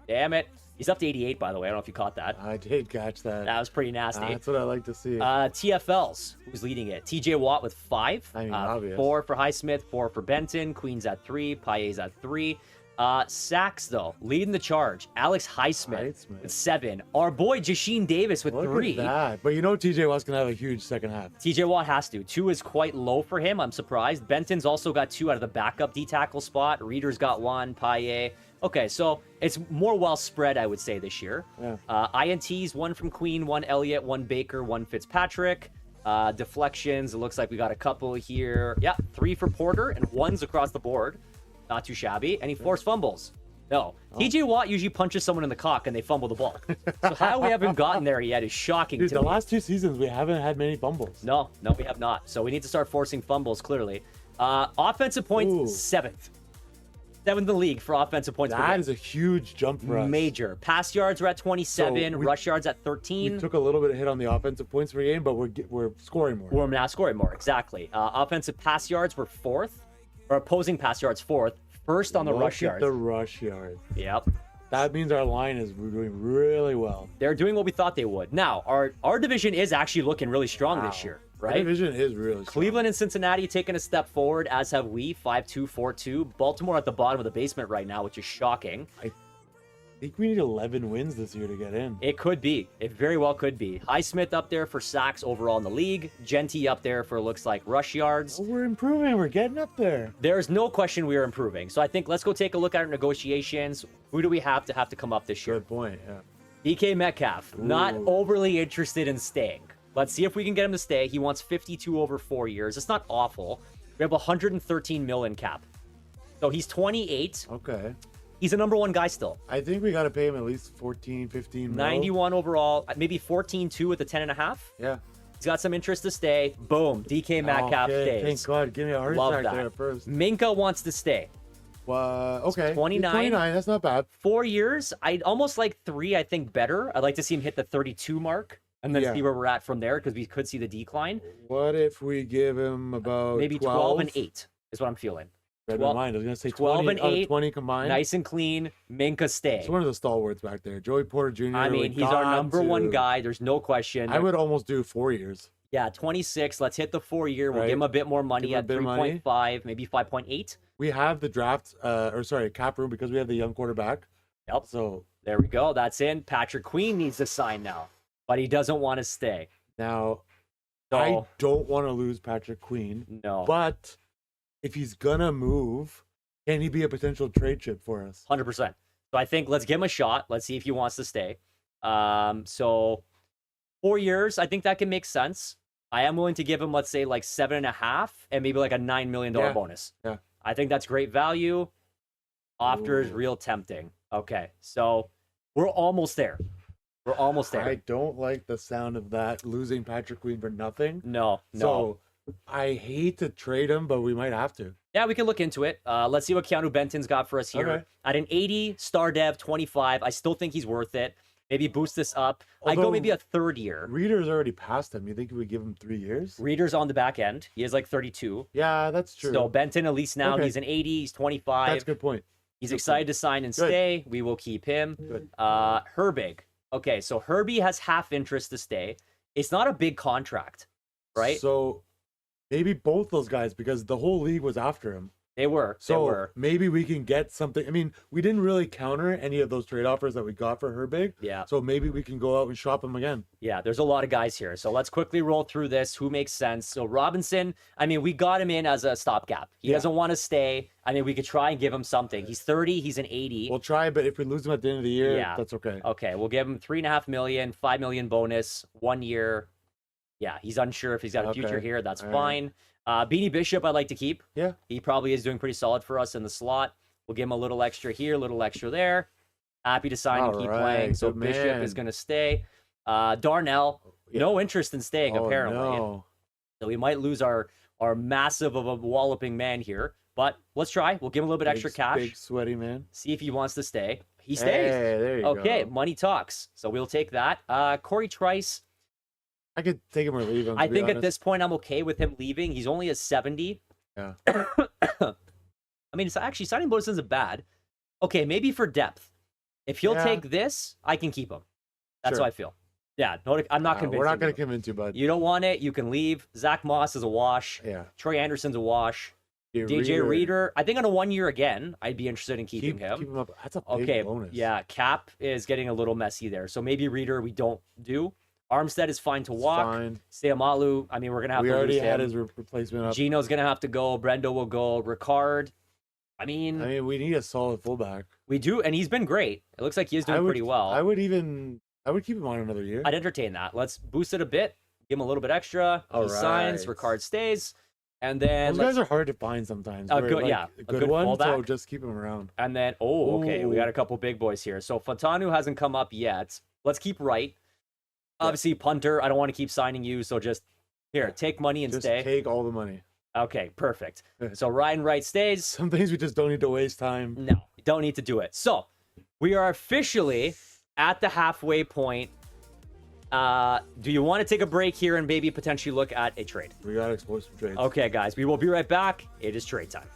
Speaker 1: Damn it. He's up to 88, by the way. I don't know if you caught that.
Speaker 2: I did catch that.
Speaker 1: That was pretty nasty.
Speaker 2: That's what I like to see.
Speaker 1: TFLs, who's leading it? TJ Watt with 5.
Speaker 2: I mean, obvious.
Speaker 1: 4 for Highsmith, 4 for Benton. Queen's at 3. Paillet's at 3. Sacks, though, leading the charge. Alex Highsmith with 7. Our boy Jasheen Davis with
Speaker 2: Look
Speaker 1: 3.
Speaker 2: at that. But you know TJ Watt's going to have a huge second half.
Speaker 1: TJ Watt has to. 2 is quite low for him. I'm surprised. Benton's also got 2 out of the backup D-tackle spot. Reader's got 1. Paillet. Okay, so it's more well spread, I would say, this year.
Speaker 2: Yeah.
Speaker 1: INTs, 1 from Queen, 1 Elliott, 1 Baker, 1 Fitzpatrick. Deflections, it looks like we got a couple here. Yeah, 3 for Porter and 1's across the board. Not too shabby. Any forced fumbles? No. TJ Watt usually punches someone in the cock and they fumble the ball. So how we haven't gotten there yet is shocking
Speaker 2: Dude,
Speaker 1: to
Speaker 2: the
Speaker 1: me.
Speaker 2: last 2 seasons, we haven't had many fumbles.
Speaker 1: No, we have not. So we need to start forcing fumbles, clearly. Offensive points,
Speaker 2: Ooh.
Speaker 1: 7th. 7th in the league for offensive points per
Speaker 2: That
Speaker 1: game.
Speaker 2: is a huge jump for us.
Speaker 1: Major. Pass yards are at 27.
Speaker 2: So we-
Speaker 1: Rush yards at 13.
Speaker 2: We took a little bit of hit on the offensive points per game, but we're scoring more.
Speaker 1: We're now scoring more, exactly. Offensive pass yards were 4th, or opposing pass yards 4th. First on the
Speaker 2: Look
Speaker 1: rush
Speaker 2: at
Speaker 1: yards.
Speaker 2: the rush yard.
Speaker 1: Yep.
Speaker 2: That means our line is doing really well.
Speaker 1: They're doing what we thought they would. Now, our division is actually looking really strong this
Speaker 2: Wow.
Speaker 1: year,
Speaker 2: Our
Speaker 1: right?
Speaker 2: division is really strong.
Speaker 1: Cleveland and Cincinnati taking a step forward, as have we, 5-2, 4-2. Baltimore at the bottom of the basement right now, which is shocking.
Speaker 2: I think we need 11 wins this year to get in.
Speaker 1: It could be. It very well could be. Highsmith up there for sacks overall in the league. Genty up there for, looks like, rush yards.
Speaker 2: Oh, we're improving. We're getting up there.
Speaker 1: There's no question we are improving. So I think let's go take a look at our negotiations. Who do we have to come up this year?
Speaker 2: Good point. Yeah.
Speaker 1: DK Metcalf, not
Speaker 2: Ooh.
Speaker 1: overly interested in staying. Let's see if we can get him to stay. He wants 52 over 4 years. It's not awful. We have 113 million cap. So he's 28.
Speaker 2: Okay.
Speaker 1: He's a number 1 guy still.
Speaker 2: I think we got to pay him at least 14, 15 mil.
Speaker 1: 91 overall, maybe 14-2 with the 10.5.
Speaker 2: Yeah.
Speaker 1: He's got some interest to stay. Boom. DK Metcalf
Speaker 2: Okay,
Speaker 1: stays.
Speaker 2: thank God. Give me a heart
Speaker 1: Love
Speaker 2: attack
Speaker 1: that.
Speaker 2: there at first.
Speaker 1: Minka wants to stay.
Speaker 2: Okay.
Speaker 1: 29.
Speaker 2: 29. That's not bad.
Speaker 1: 4 years. I'd almost like 3, I think, better. I'd like to see him hit the 32 mark and then
Speaker 2: Yeah.
Speaker 1: see where we're at from there because we could see the decline.
Speaker 2: What if we give him about
Speaker 1: Maybe 12 and 8 is what I'm feeling.
Speaker 2: Read
Speaker 1: 12
Speaker 2: my mind. I was going to say
Speaker 1: 12
Speaker 2: 20
Speaker 1: and
Speaker 2: out of
Speaker 1: 8,
Speaker 2: 20 combined.
Speaker 1: Nice and clean. Minka stay.
Speaker 2: It's one of the stalwarts back there. Joey Porter Jr.
Speaker 1: I mean, he's our number 1 guy. There's no question.
Speaker 2: I would almost do 4 years.
Speaker 1: Yeah, 26. Let's hit the 4 year. We'll
Speaker 2: Right.
Speaker 1: give him a bit more money
Speaker 2: Give him a
Speaker 1: at
Speaker 2: bit of money.
Speaker 1: 3.5, maybe 5.8.
Speaker 2: We have the draft, cap room because we have the young quarterback.
Speaker 1: Yep.
Speaker 2: So
Speaker 1: There we go. That's in. Patrick Queen needs to sign now. but he doesn't want to stay.
Speaker 2: Now,
Speaker 1: So,
Speaker 2: I don't want to lose Patrick Queen,
Speaker 1: no,
Speaker 2: but if he's gonna move, can he be a potential trade chip for us?
Speaker 1: 100%. So I think let's give him a shot. Let's see if he wants to stay. So 4 years, I think that can make sense. I am willing to give him, let's say, like 7.5 and maybe like a $9 million bonus.
Speaker 2: Yeah.
Speaker 1: I think that's great value. After is real tempting. Okay, so we're almost there. We're almost there.
Speaker 2: I don't like the sound of that, losing Patrick Queen for nothing.
Speaker 1: No.
Speaker 2: So I hate to trade him, but we might have to.
Speaker 1: Yeah, we can look into it. Let's see what Keanu Benton's got for us here.
Speaker 2: Okay.
Speaker 1: At an 80, star dev, 25. I still think he's worth it. Maybe boost this up. I go
Speaker 2: Although
Speaker 1: maybe a third year.
Speaker 2: Reader's already passed him. You think we would give him 3 years?
Speaker 1: Reader's on the back end. He is like 32.
Speaker 2: Yeah, that's true.
Speaker 1: So Benton, at least now,
Speaker 2: Okay.
Speaker 1: he's an 80. He's 25.
Speaker 2: That's a good point.
Speaker 1: He's
Speaker 2: Good
Speaker 1: excited
Speaker 2: point.
Speaker 1: to sign and
Speaker 2: Good.
Speaker 1: stay. We will keep him.
Speaker 2: Good.
Speaker 1: Herbig. Okay, so Herbie has half interest to stay. It's not a big contract, right?
Speaker 2: So maybe both those guys, because the whole league was after him.
Speaker 1: They were.
Speaker 2: So maybe we can get something. I mean, we didn't really counter any of those trade offers that we got for Herbig.
Speaker 1: Yeah.
Speaker 2: So maybe we can go out and shop him again.
Speaker 1: Yeah, there's a lot of guys here. So let's quickly roll through this. Who makes sense? So Robinson, I mean, we got him in as a stopgap. He
Speaker 2: Yeah.
Speaker 1: doesn't want to stay. I mean, we could try and give him something. He's 30. He's an 80.
Speaker 2: We'll try, but if we lose him at the end of the year,
Speaker 1: Yeah.
Speaker 2: that's okay.
Speaker 1: Okay, we'll give him 3.5 million, 5 million bonus, 1 year. Yeah, he's unsure if he's got a future
Speaker 2: Okay.
Speaker 1: here. That's
Speaker 2: All right.
Speaker 1: fine. Beanie Bishop, I'd like to keep.
Speaker 2: Yeah.
Speaker 1: He probably is doing pretty solid for us in the slot. We'll give him a little extra here, a little extra there. Happy to sign and
Speaker 2: All
Speaker 1: keep
Speaker 2: right,
Speaker 1: playing. So
Speaker 2: good
Speaker 1: Bishop
Speaker 2: man.
Speaker 1: is going to stay. Darnell,
Speaker 2: Yeah.
Speaker 1: no interest in staying,
Speaker 2: Oh,
Speaker 1: apparently.
Speaker 2: no.
Speaker 1: So we might lose our massive of a walloping man here. But let's try. We'll give him a little bit extra cash.
Speaker 2: Big sweaty man.
Speaker 1: See if he wants to stay. He stays.
Speaker 2: Hey, there you
Speaker 1: Okay,
Speaker 2: go.
Speaker 1: money talks. So we'll take that. Corey Trice,
Speaker 2: I could take him or leave him.
Speaker 1: I
Speaker 2: to be
Speaker 1: think at
Speaker 2: honest.
Speaker 1: this point I'm okay with him leaving. He's only a 70.
Speaker 2: Yeah.
Speaker 1: I mean, it's actually signing bonus isn't bad. Okay, maybe for depth. If he'll
Speaker 2: Yeah.
Speaker 1: take this, I can keep him. That's
Speaker 2: Sure.
Speaker 1: how I feel. Yeah, no, I'm not convinced.
Speaker 2: We're not going to convince you, bud.
Speaker 1: You don't want it, you can leave. Zach Moss is a wash.
Speaker 2: Yeah.
Speaker 1: Troy Anderson's a wash.
Speaker 2: Yeah,
Speaker 1: DJ Reader, I think on a 1 year again, I'd be interested in keeping him.
Speaker 2: Keep him up. That's a big
Speaker 1: Okay,
Speaker 2: bonus.
Speaker 1: yeah, Cap is getting a little messy there. So maybe Reader we don't do. Armstead is fine to
Speaker 2: It's
Speaker 1: walk.
Speaker 2: fine.
Speaker 1: Seamalu, I mean, we're going to have
Speaker 2: We
Speaker 1: to
Speaker 2: already
Speaker 1: lose
Speaker 2: had
Speaker 1: him.
Speaker 2: his replacement up.
Speaker 1: Gino's going to have to go. Brendo will go. Ricard, I mean,
Speaker 2: I mean, we need a solid fullback.
Speaker 1: we do, and he's been great. It looks like he is doing pretty well.
Speaker 2: I would keep him on another year.
Speaker 1: I'd entertain that. Let's boost it a bit. Give him a little bit extra.
Speaker 2: All
Speaker 1: He signs.
Speaker 2: right.
Speaker 1: Ricard stays. And then
Speaker 2: Those guys are hard to find sometimes.
Speaker 1: A
Speaker 2: Where,
Speaker 1: good-
Speaker 2: like,
Speaker 1: yeah,
Speaker 2: a
Speaker 1: a
Speaker 2: good
Speaker 1: good
Speaker 2: one. So
Speaker 1: fallback.
Speaker 2: just keep him around.
Speaker 1: And then, okay, we got
Speaker 2: Ooh.
Speaker 1: a couple big boys here. So Fontanu hasn't come up yet. Let's keep Wright. Obviously, punter, I don't want to keep signing you, so just here, take money and
Speaker 2: Just
Speaker 1: stay.
Speaker 2: take all the money.
Speaker 1: Okay, perfect.
Speaker 2: Good.
Speaker 1: So Ryan Wright stays.
Speaker 2: Some things we just don't need to waste time.
Speaker 1: No, you don't need to do it. So we are officially at the halfway point. Do you want to take a break here and maybe potentially look at a trade?
Speaker 2: We gotta explore some trades.
Speaker 1: Okay, guys, we will be right back. It is trade time.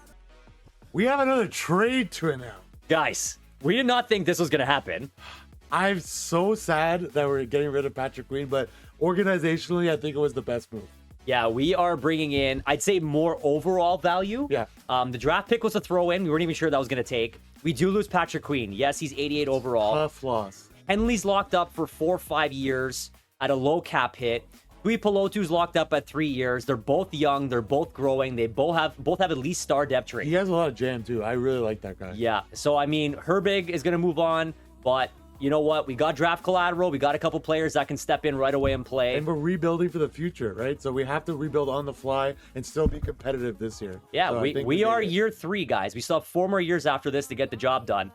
Speaker 2: We have another trade to announce.
Speaker 1: Guys, we did not think this was going to happen.
Speaker 2: I'm so sad that we're getting rid of Patrick Queen, but organizationally, I think it was the best move.
Speaker 1: Yeah, we are bringing in, I'd say, more overall value.
Speaker 2: Yeah.
Speaker 1: The draft pick was a throw in. We weren't even sure that was going to take. We do lose Patrick Queen. Yes, he's 88 overall.
Speaker 2: Tough loss.
Speaker 1: Henley's locked up for 4 or 5 years at a low cap hit. Tui Pelotu's locked up at 3 years. They're both young. They're both growing. They both have at least star depth
Speaker 2: He
Speaker 1: trait.
Speaker 2: has a lot of jam too. I really like that guy.
Speaker 1: Yeah. So, I mean, Herbig is going to move on, but you know what? We got draft collateral. We got a couple players that can step in right away and play.
Speaker 2: And we're rebuilding for the future, right? So we have to rebuild on the fly and still be competitive this year.
Speaker 1: Yeah,
Speaker 2: So I think
Speaker 1: we
Speaker 2: did
Speaker 1: are
Speaker 2: it.
Speaker 1: year 3, guys. We still have 4 more years after this to get the job done.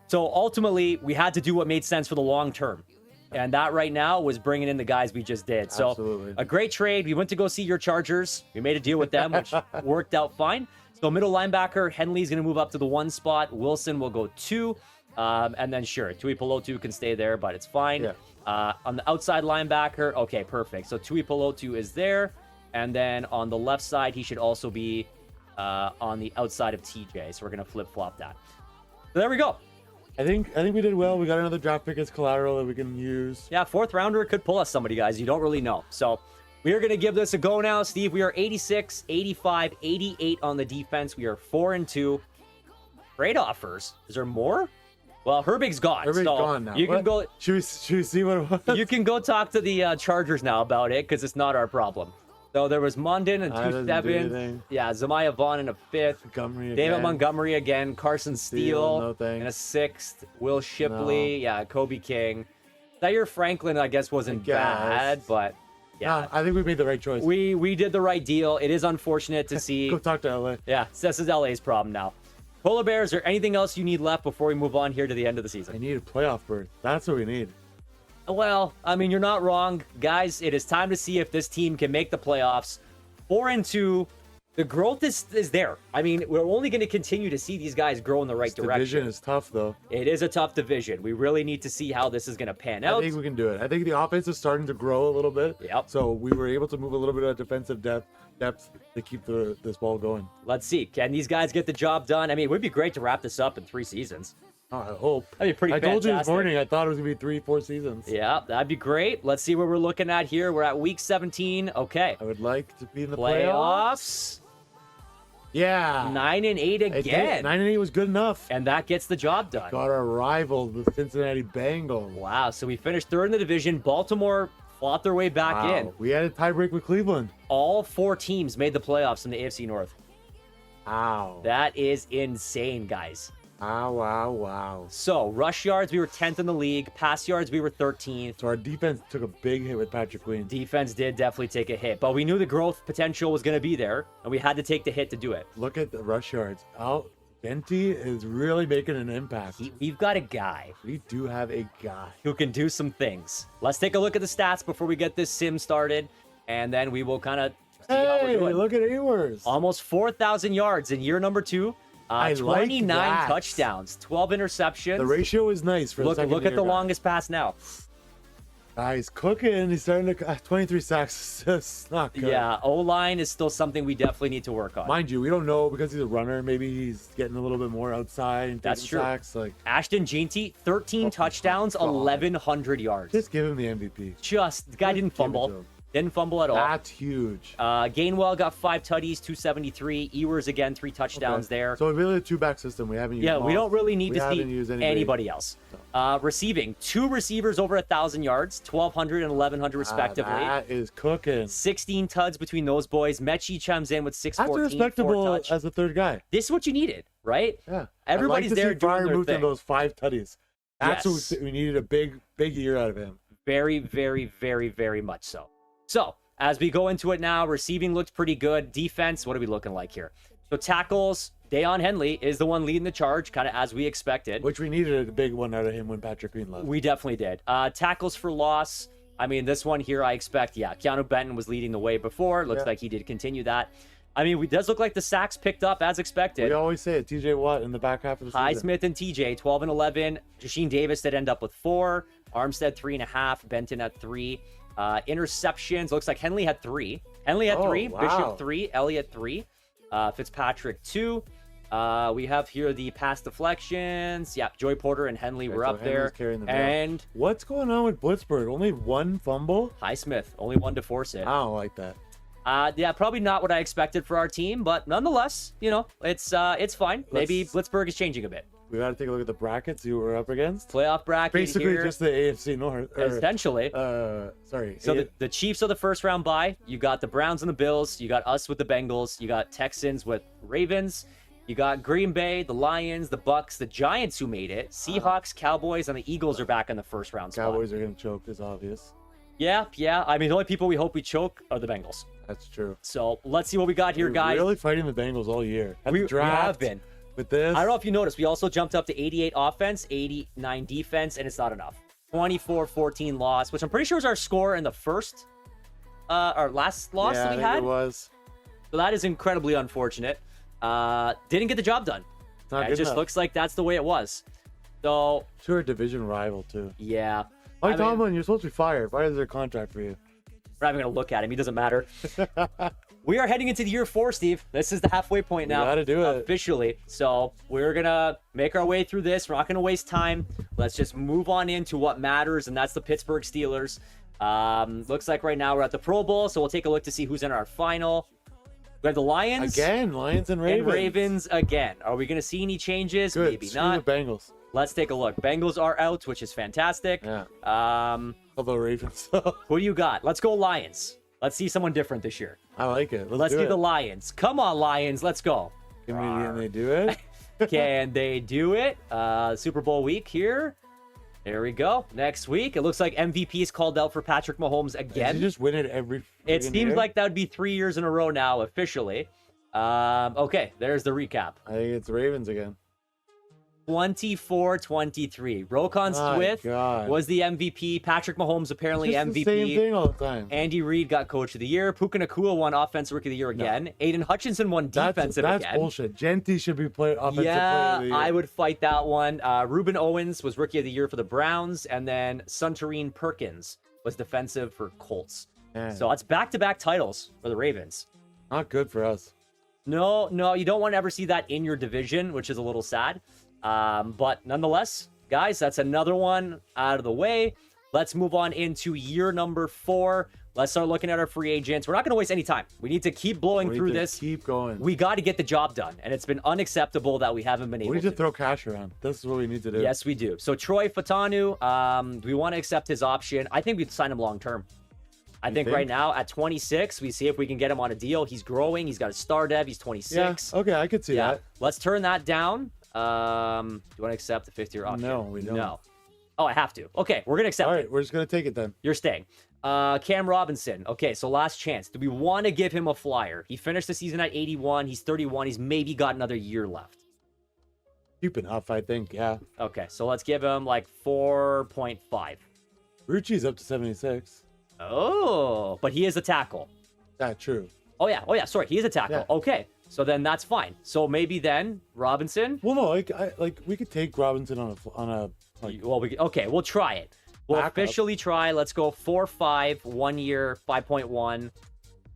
Speaker 1: So ultimately, we had to do what made sense for the long term. And that right now was bringing in the guys we just did. So
Speaker 2: Absolutely.
Speaker 1: a great trade. We went to go see your Chargers. We made a deal with them, which worked out fine. So middle linebacker, Henley's going to move up to the 1 spot. Wilson will go 2. And then sure, Tui Pelotu can stay there, but it's fine.
Speaker 2: Yeah.
Speaker 1: On the outside linebacker, okay, perfect. So Tui Pelotu is there. And then on the left side, he should also be on the outside of TJ. So we're going to flip-flop that. So there we go.
Speaker 2: I think we did well. We got another draft pick as collateral that we can use.
Speaker 1: Yeah, 4th rounder could pull us somebody, guys. You don't really know. So we are going to give this a go now, Steve. We are 86, 85, 88 on the defense. We are 4-2. Trade offers. Is there more? Well, Herbig's gone.
Speaker 2: Herbig's
Speaker 1: so
Speaker 2: gone now.
Speaker 1: You can go.
Speaker 2: Should we see what it was?
Speaker 1: You can go talk to the Chargers now about it because it's not our problem. So there was Mondin and 2-7. Yeah, Zamaya Vaughn in a 5th. David Montgomery again. Carson Steele in a 6th. Will Shipley. No. Yeah, Kobe King. Zaire Franklin, I guess, wasn't bad, but yeah.
Speaker 2: No, I think we made the right choice.
Speaker 1: We did the right deal. It is unfortunate to see.
Speaker 2: Go talk to LA.
Speaker 1: Yeah, this is LA's problem now. Polar Bears, or anything else you need left before we move on here to the end of the season?
Speaker 2: I need a playoff berth. That's what we need.
Speaker 1: Well, I mean, you're not wrong. Guys, it is time to see if this team can make the playoffs. 4-2, the growth is there. I mean, we're only going to continue to see these guys grow in the right direction.
Speaker 2: Division is tough, though.
Speaker 1: It is a tough division. We really need to see how this is going to pan out.
Speaker 2: I think we can do it. I think the offense is starting to grow a little bit.
Speaker 1: Yep.
Speaker 2: So we were able to move a little bit of defensive depth to keep this ball going.
Speaker 1: Let's see. Can these guys get the job done? I mean, it would be great to wrap this up in 3 seasons.
Speaker 2: Oh, I hope.
Speaker 1: That'd be pretty fantastic.
Speaker 2: I told you this morning, I thought it was going to be 3-4 seasons.
Speaker 1: Yeah, that'd be great. Let's see what we're looking at here. We're at week 17. Okay.
Speaker 2: I would like to be in the playoffs. Yeah.
Speaker 1: 9-8 again.
Speaker 2: 9-8 was good enough.
Speaker 1: And that gets the job done.
Speaker 2: Got our rival, the Cincinnati Bengals.
Speaker 1: Wow. So we finished 3rd in the division. Baltimore fought their way back in.
Speaker 2: We had a tiebreak with Cleveland.
Speaker 1: All 4 teams made the playoffs in the AFC North.
Speaker 2: Wow.
Speaker 1: That is insane, guys.
Speaker 2: Wow.
Speaker 1: So, rush yards, we were 10th in the league. Pass yards, we were 13th.
Speaker 2: So our defense took a big hit with Patrick Queen.
Speaker 1: Defense did definitely take a hit, but we knew the growth potential was going to be there, and we had to take the hit to do it.
Speaker 2: Look at the rush yards. Benty is really making an impact.
Speaker 1: We've got a guy.
Speaker 2: We do have a guy
Speaker 1: who can do some things. Let's take a look at the stats before we get this sim started, and then we will kind of see how we're doing.
Speaker 2: Look at Ewers.
Speaker 1: Almost 4,000 yards in year number 2. 29 touchdowns, 12 interceptions.
Speaker 2: The ratio is nice for
Speaker 1: look at the longest pass now.
Speaker 2: He's cooking. He's starting to 23 sacks. It's not good.
Speaker 1: Yeah, O-line is still something we definitely need to work on.
Speaker 2: Mind you, we don't know because he's a runner. Maybe he's getting a little bit more outside and taking sacks. Like
Speaker 1: Ashton Jeanty, 13 touchdowns, 1,100 yards.
Speaker 2: Just give him the MVP.
Speaker 1: The guy didn't fumble. Didn't fumble at all.
Speaker 2: That's huge.
Speaker 1: Gainwell got 5 tutties, 273. Ewers again, 3 touchdowns there.
Speaker 2: So really a 2-back system. We haven't used.
Speaker 1: Yeah, we don't really need to see anybody else. Receiving, 2 receivers over 1,000 yards, 1,200 and 1,100 respectively.
Speaker 2: That is cooking.
Speaker 1: 16 tuds between those boys. Mechie chimes in with 614.
Speaker 2: That's respectable as a 3rd guy.
Speaker 1: This is what you needed, right?
Speaker 2: Yeah.
Speaker 1: Everybody's there doing their thing.
Speaker 2: Those 5 tutties. That's what we needed. A big year out of him.
Speaker 1: Very, very, very, very much so. So, as we go into it now, receiving looked pretty good. Defense, what are we looking like here? So, tackles, Deion Henley is the one leading the charge, kind of as we expected.
Speaker 2: Which we needed a big one out of him when Patrick Queen left.
Speaker 1: We definitely did. Tackles for loss, I mean, this one here I expect, Keanu Benton was leading the way before. Looks like he did continue that. I mean, it does look like the sacks picked up as expected.
Speaker 2: We always say it. TJ Watt in the back half of the season.
Speaker 1: Highsmith and TJ, 12 and 11. Jasheen Davis did end up with 4. Armstead, 3.5. Benton at 3. Interceptions, looks like Henley had 3. Henley had 3. Wow. Bishop 3. Elliott 3. Fitzpatrick 2. We have here the pass deflections. Yeah, Joey Porter and Henley were up there. And
Speaker 2: what's going on with Blitzburg? Only 1 fumble?
Speaker 1: Highsmith, only 1 to force it.
Speaker 2: I don't like that.
Speaker 1: Yeah, probably not what I expected for our team, but nonetheless, it's fine. Maybe Blitzburg is changing a bit.
Speaker 2: We got to take a look at the bracket, see what we're up against.
Speaker 1: Playoff bracket
Speaker 2: basically
Speaker 1: here.
Speaker 2: Just the AFC North.
Speaker 1: Essentially.
Speaker 2: Sorry.
Speaker 1: So the Chiefs are the first round bye. You got the Browns and the Bills. You got us with the Bengals. You got Texans with Ravens. You got Green Bay, the Lions, the Bucks, the Giants who made it. Seahawks, Cowboys, and the Eagles are back in the first round spot.
Speaker 2: Cowboys are going to choke, is obvious.
Speaker 1: Yeah. I mean, the only people we hope we choke are the Bengals.
Speaker 2: That's true.
Speaker 1: So let's see what we got here, guys.
Speaker 2: We're really fighting the Bengals all year.
Speaker 1: We have been.
Speaker 2: With this.
Speaker 1: I don't know if you noticed, we also jumped up to 88 offense, 89 defense, and it's not enough. 24-14 loss, which I'm pretty sure was our score in the first, our last loss that we had.
Speaker 2: It was.
Speaker 1: So that is incredibly unfortunate. Didn't get the job done. It just looks like that's the way it was. So.
Speaker 2: Sure, a division rival too.
Speaker 1: Yeah.
Speaker 2: Mike Tomlin, you're supposed to be fired. Why is there a contract for you?
Speaker 1: We're not even going to look at him. He doesn't matter. We are heading into the year 4, Steve. This is the halfway point now.
Speaker 2: We got to do it.
Speaker 1: Officially. So we're going to make our way through this. We're not going to waste time. Let's just move on into what matters, and that's the Pittsburgh Steelers. Looks like right now we're at the Pro Bowl, so we'll take a look to see who's in our final. We have the Lions.
Speaker 2: Again, Lions and Ravens.
Speaker 1: And Ravens again. Are we going to see any changes?
Speaker 2: Good.
Speaker 1: Maybe
Speaker 2: Screw
Speaker 1: not.
Speaker 2: the Bengals.
Speaker 1: Let's take a look. Bengals are out, which is fantastic.
Speaker 2: Yeah.
Speaker 1: Although
Speaker 2: Ravens.
Speaker 1: Who do you got? Let's go Lions. Let's see someone different this year.
Speaker 2: I like it.
Speaker 1: Let's do the Lions. Come on, Lions. Let's go.
Speaker 2: Can they do it?
Speaker 1: Can they do it? Super Bowl week here. There we go. Next week, it looks like MVP is called out for Patrick Mahomes again.
Speaker 2: Did you just win it every
Speaker 1: It seems
Speaker 2: year?
Speaker 1: like that would be 3 years in a row now, officially. Okay, there's the recap.
Speaker 2: I think it's Ravens again.
Speaker 1: 24-23. Rokon
Speaker 2: My
Speaker 1: Swift
Speaker 2: God.
Speaker 1: was the MVP. Patrick Mahomes apparently
Speaker 2: Just
Speaker 1: MVP.
Speaker 2: the same thing all the time.
Speaker 1: Andy Reid got Coach of the Year. Puka Nacua won Offensive Rookie of the Year again. Aiden Hutchinson won Defensive
Speaker 2: that's
Speaker 1: again.
Speaker 2: bullshit. Genty should be offensive player of the year.
Speaker 1: I would fight that one. Ruben Owens was Rookie of the Year for the Browns, and then Suntarine Perkins was defensive for Colts.
Speaker 2: Man,
Speaker 1: So that's back-to-back titles for the Ravens.
Speaker 2: not good for us.
Speaker 1: No, you don't want to ever see that in your division, which is a little sad. But nonetheless, guys, that's another one out of the way. Let's move on into year number 4. Let's start looking at our free agents. We're not going to waste any time. We need to keep blowing
Speaker 2: We
Speaker 1: through
Speaker 2: need to
Speaker 1: this.
Speaker 2: Keep going.
Speaker 1: We got to get the job done, and it's been unacceptable that we haven't been able
Speaker 2: We need to
Speaker 1: to.
Speaker 2: throw cash around. This is what we need to do.
Speaker 1: Yes, we do. So Troy Fatanu, do we want to accept his option? I think we'd sign him long term. I think right now at 26, we see if we can get him on a deal. He's growing. He's got a star dev. He's 26.
Speaker 2: Yeah. Okay, I could see that.
Speaker 1: Let's turn that down. Do you want to accept the 5th-year option?
Speaker 2: No, we don't.
Speaker 1: No. Oh, I have to. Okay, we're going to accept
Speaker 2: All
Speaker 1: it.
Speaker 2: right, we're just gonna take it then.
Speaker 1: You're staying. Cam Robinson. Okay, so last chance. Do we want to give him a flyer? He finished the season at 81. He's 31. He's maybe got another year left.
Speaker 2: Cheap enough, I think. Yeah.
Speaker 1: Okay, so let's give him like 4.5.
Speaker 2: Rucci's up to 76.
Speaker 1: Oh, but he is a tackle.
Speaker 2: That's true.
Speaker 1: Oh yeah. Sorry, he is a tackle.
Speaker 2: Yeah.
Speaker 1: Okay, so then that's fine. So maybe then Robinson.
Speaker 2: Well, no, like we could take Robinson on a like
Speaker 1: Well, we'll try it. We'll
Speaker 2: Backup.
Speaker 1: officially try. Let's go 4.5, 1 year, 5.1.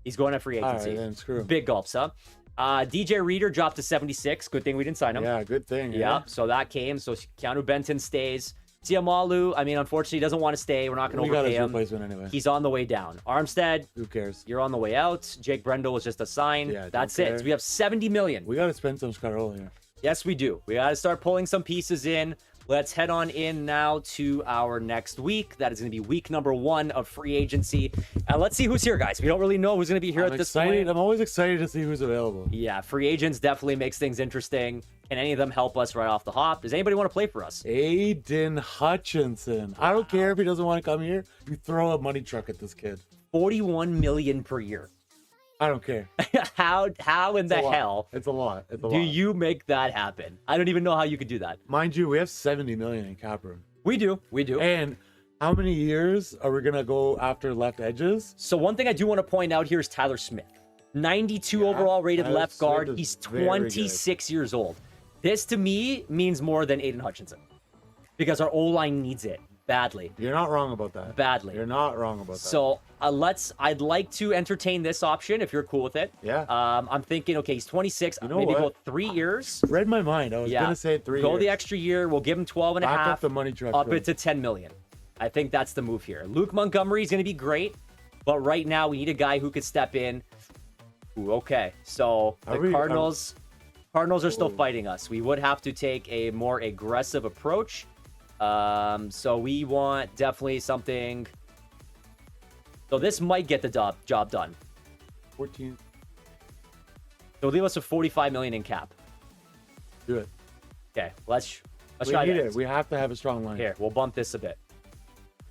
Speaker 1: He's going to free
Speaker 2: all
Speaker 1: agency.
Speaker 2: right, then screw him.
Speaker 1: Big gulps, huh? DJ Reader dropped to 76. Good thing we didn't sign him.
Speaker 2: Yeah, good thing.
Speaker 1: Yeah, so that came. So Keanu Benton stays. Tiamalu, I mean, unfortunately, he doesn't want to stay. We're not going
Speaker 2: We
Speaker 1: to
Speaker 2: got
Speaker 1: overpay
Speaker 2: his
Speaker 1: him.
Speaker 2: replacement anyway.
Speaker 1: He's on the way down. Armstead,
Speaker 2: Who cares?
Speaker 1: you're on the way out. Jake Brendel was just a sign.
Speaker 2: Yeah,
Speaker 1: That's
Speaker 2: don't
Speaker 1: it.
Speaker 2: care.
Speaker 1: So we have 70 million.
Speaker 2: We got to spend some Scarroll here.
Speaker 1: Yes, we do. We got to start pulling some pieces in. Let's head on in now to our next week. That is going to be week number 1 of free agency. And let's see who's here, guys. We don't really know who's going to be here
Speaker 2: I'm
Speaker 1: at this
Speaker 2: excited.
Speaker 1: point.
Speaker 2: I'm always excited to see who's available.
Speaker 1: Yeah, free agents definitely makes things interesting. Can any of them help us right off the hop? Does anybody want to play for us?
Speaker 2: Aiden Hutchinson. I don't care if he doesn't want to come here. You throw a money truck at this kid.
Speaker 1: 41 million per year.
Speaker 2: I don't care.
Speaker 1: How in the
Speaker 2: It's a lot.
Speaker 1: hell
Speaker 2: It's a lot. It's a
Speaker 1: do
Speaker 2: lot.
Speaker 1: you make that happen? I don't even know how you could do that.
Speaker 2: Mind you, we have 70 million in cap room.
Speaker 1: We do.
Speaker 2: And how many years are we gonna go after left edges?
Speaker 1: So one thing I do want to point out here is Tyler Smith. 92
Speaker 2: Yeah,
Speaker 1: overall rated
Speaker 2: Tyler
Speaker 1: left
Speaker 2: Smith
Speaker 1: guard.
Speaker 2: is
Speaker 1: He's
Speaker 2: very
Speaker 1: 26 years old. This to me means more than Aiden Hutchinson because our O-line needs it badly.
Speaker 2: You're not wrong about that.
Speaker 1: Badly.
Speaker 2: You're not wrong about that.
Speaker 1: So I'd like to entertain this option if you're cool with it.
Speaker 2: Yeah.
Speaker 1: I'm thinking, okay, he's 26.
Speaker 2: You know
Speaker 1: Maybe
Speaker 2: what?
Speaker 1: go 3 years.
Speaker 2: Read my mind. I was gonna say 3
Speaker 1: Go
Speaker 2: years.
Speaker 1: the extra year. We'll give him 12 and a
Speaker 2: Back up
Speaker 1: half.
Speaker 2: the money truck.
Speaker 1: Up
Speaker 2: room.
Speaker 1: it to 10 million. I think that's the move here. Luke Montgomery is going to be great, but right now we need a guy who could step in. Ooh, okay, so the Cardinals are still fighting us. We would have to take a more aggressive approach. So we want definitely something. So this might get the job done.
Speaker 2: 14.
Speaker 1: They'll leave us with 45 million in cap.
Speaker 2: Do it.
Speaker 1: Okay, let's
Speaker 2: We
Speaker 1: try
Speaker 2: need
Speaker 1: that.
Speaker 2: it. We have to have a strong line.
Speaker 1: Here, we'll bump this a bit.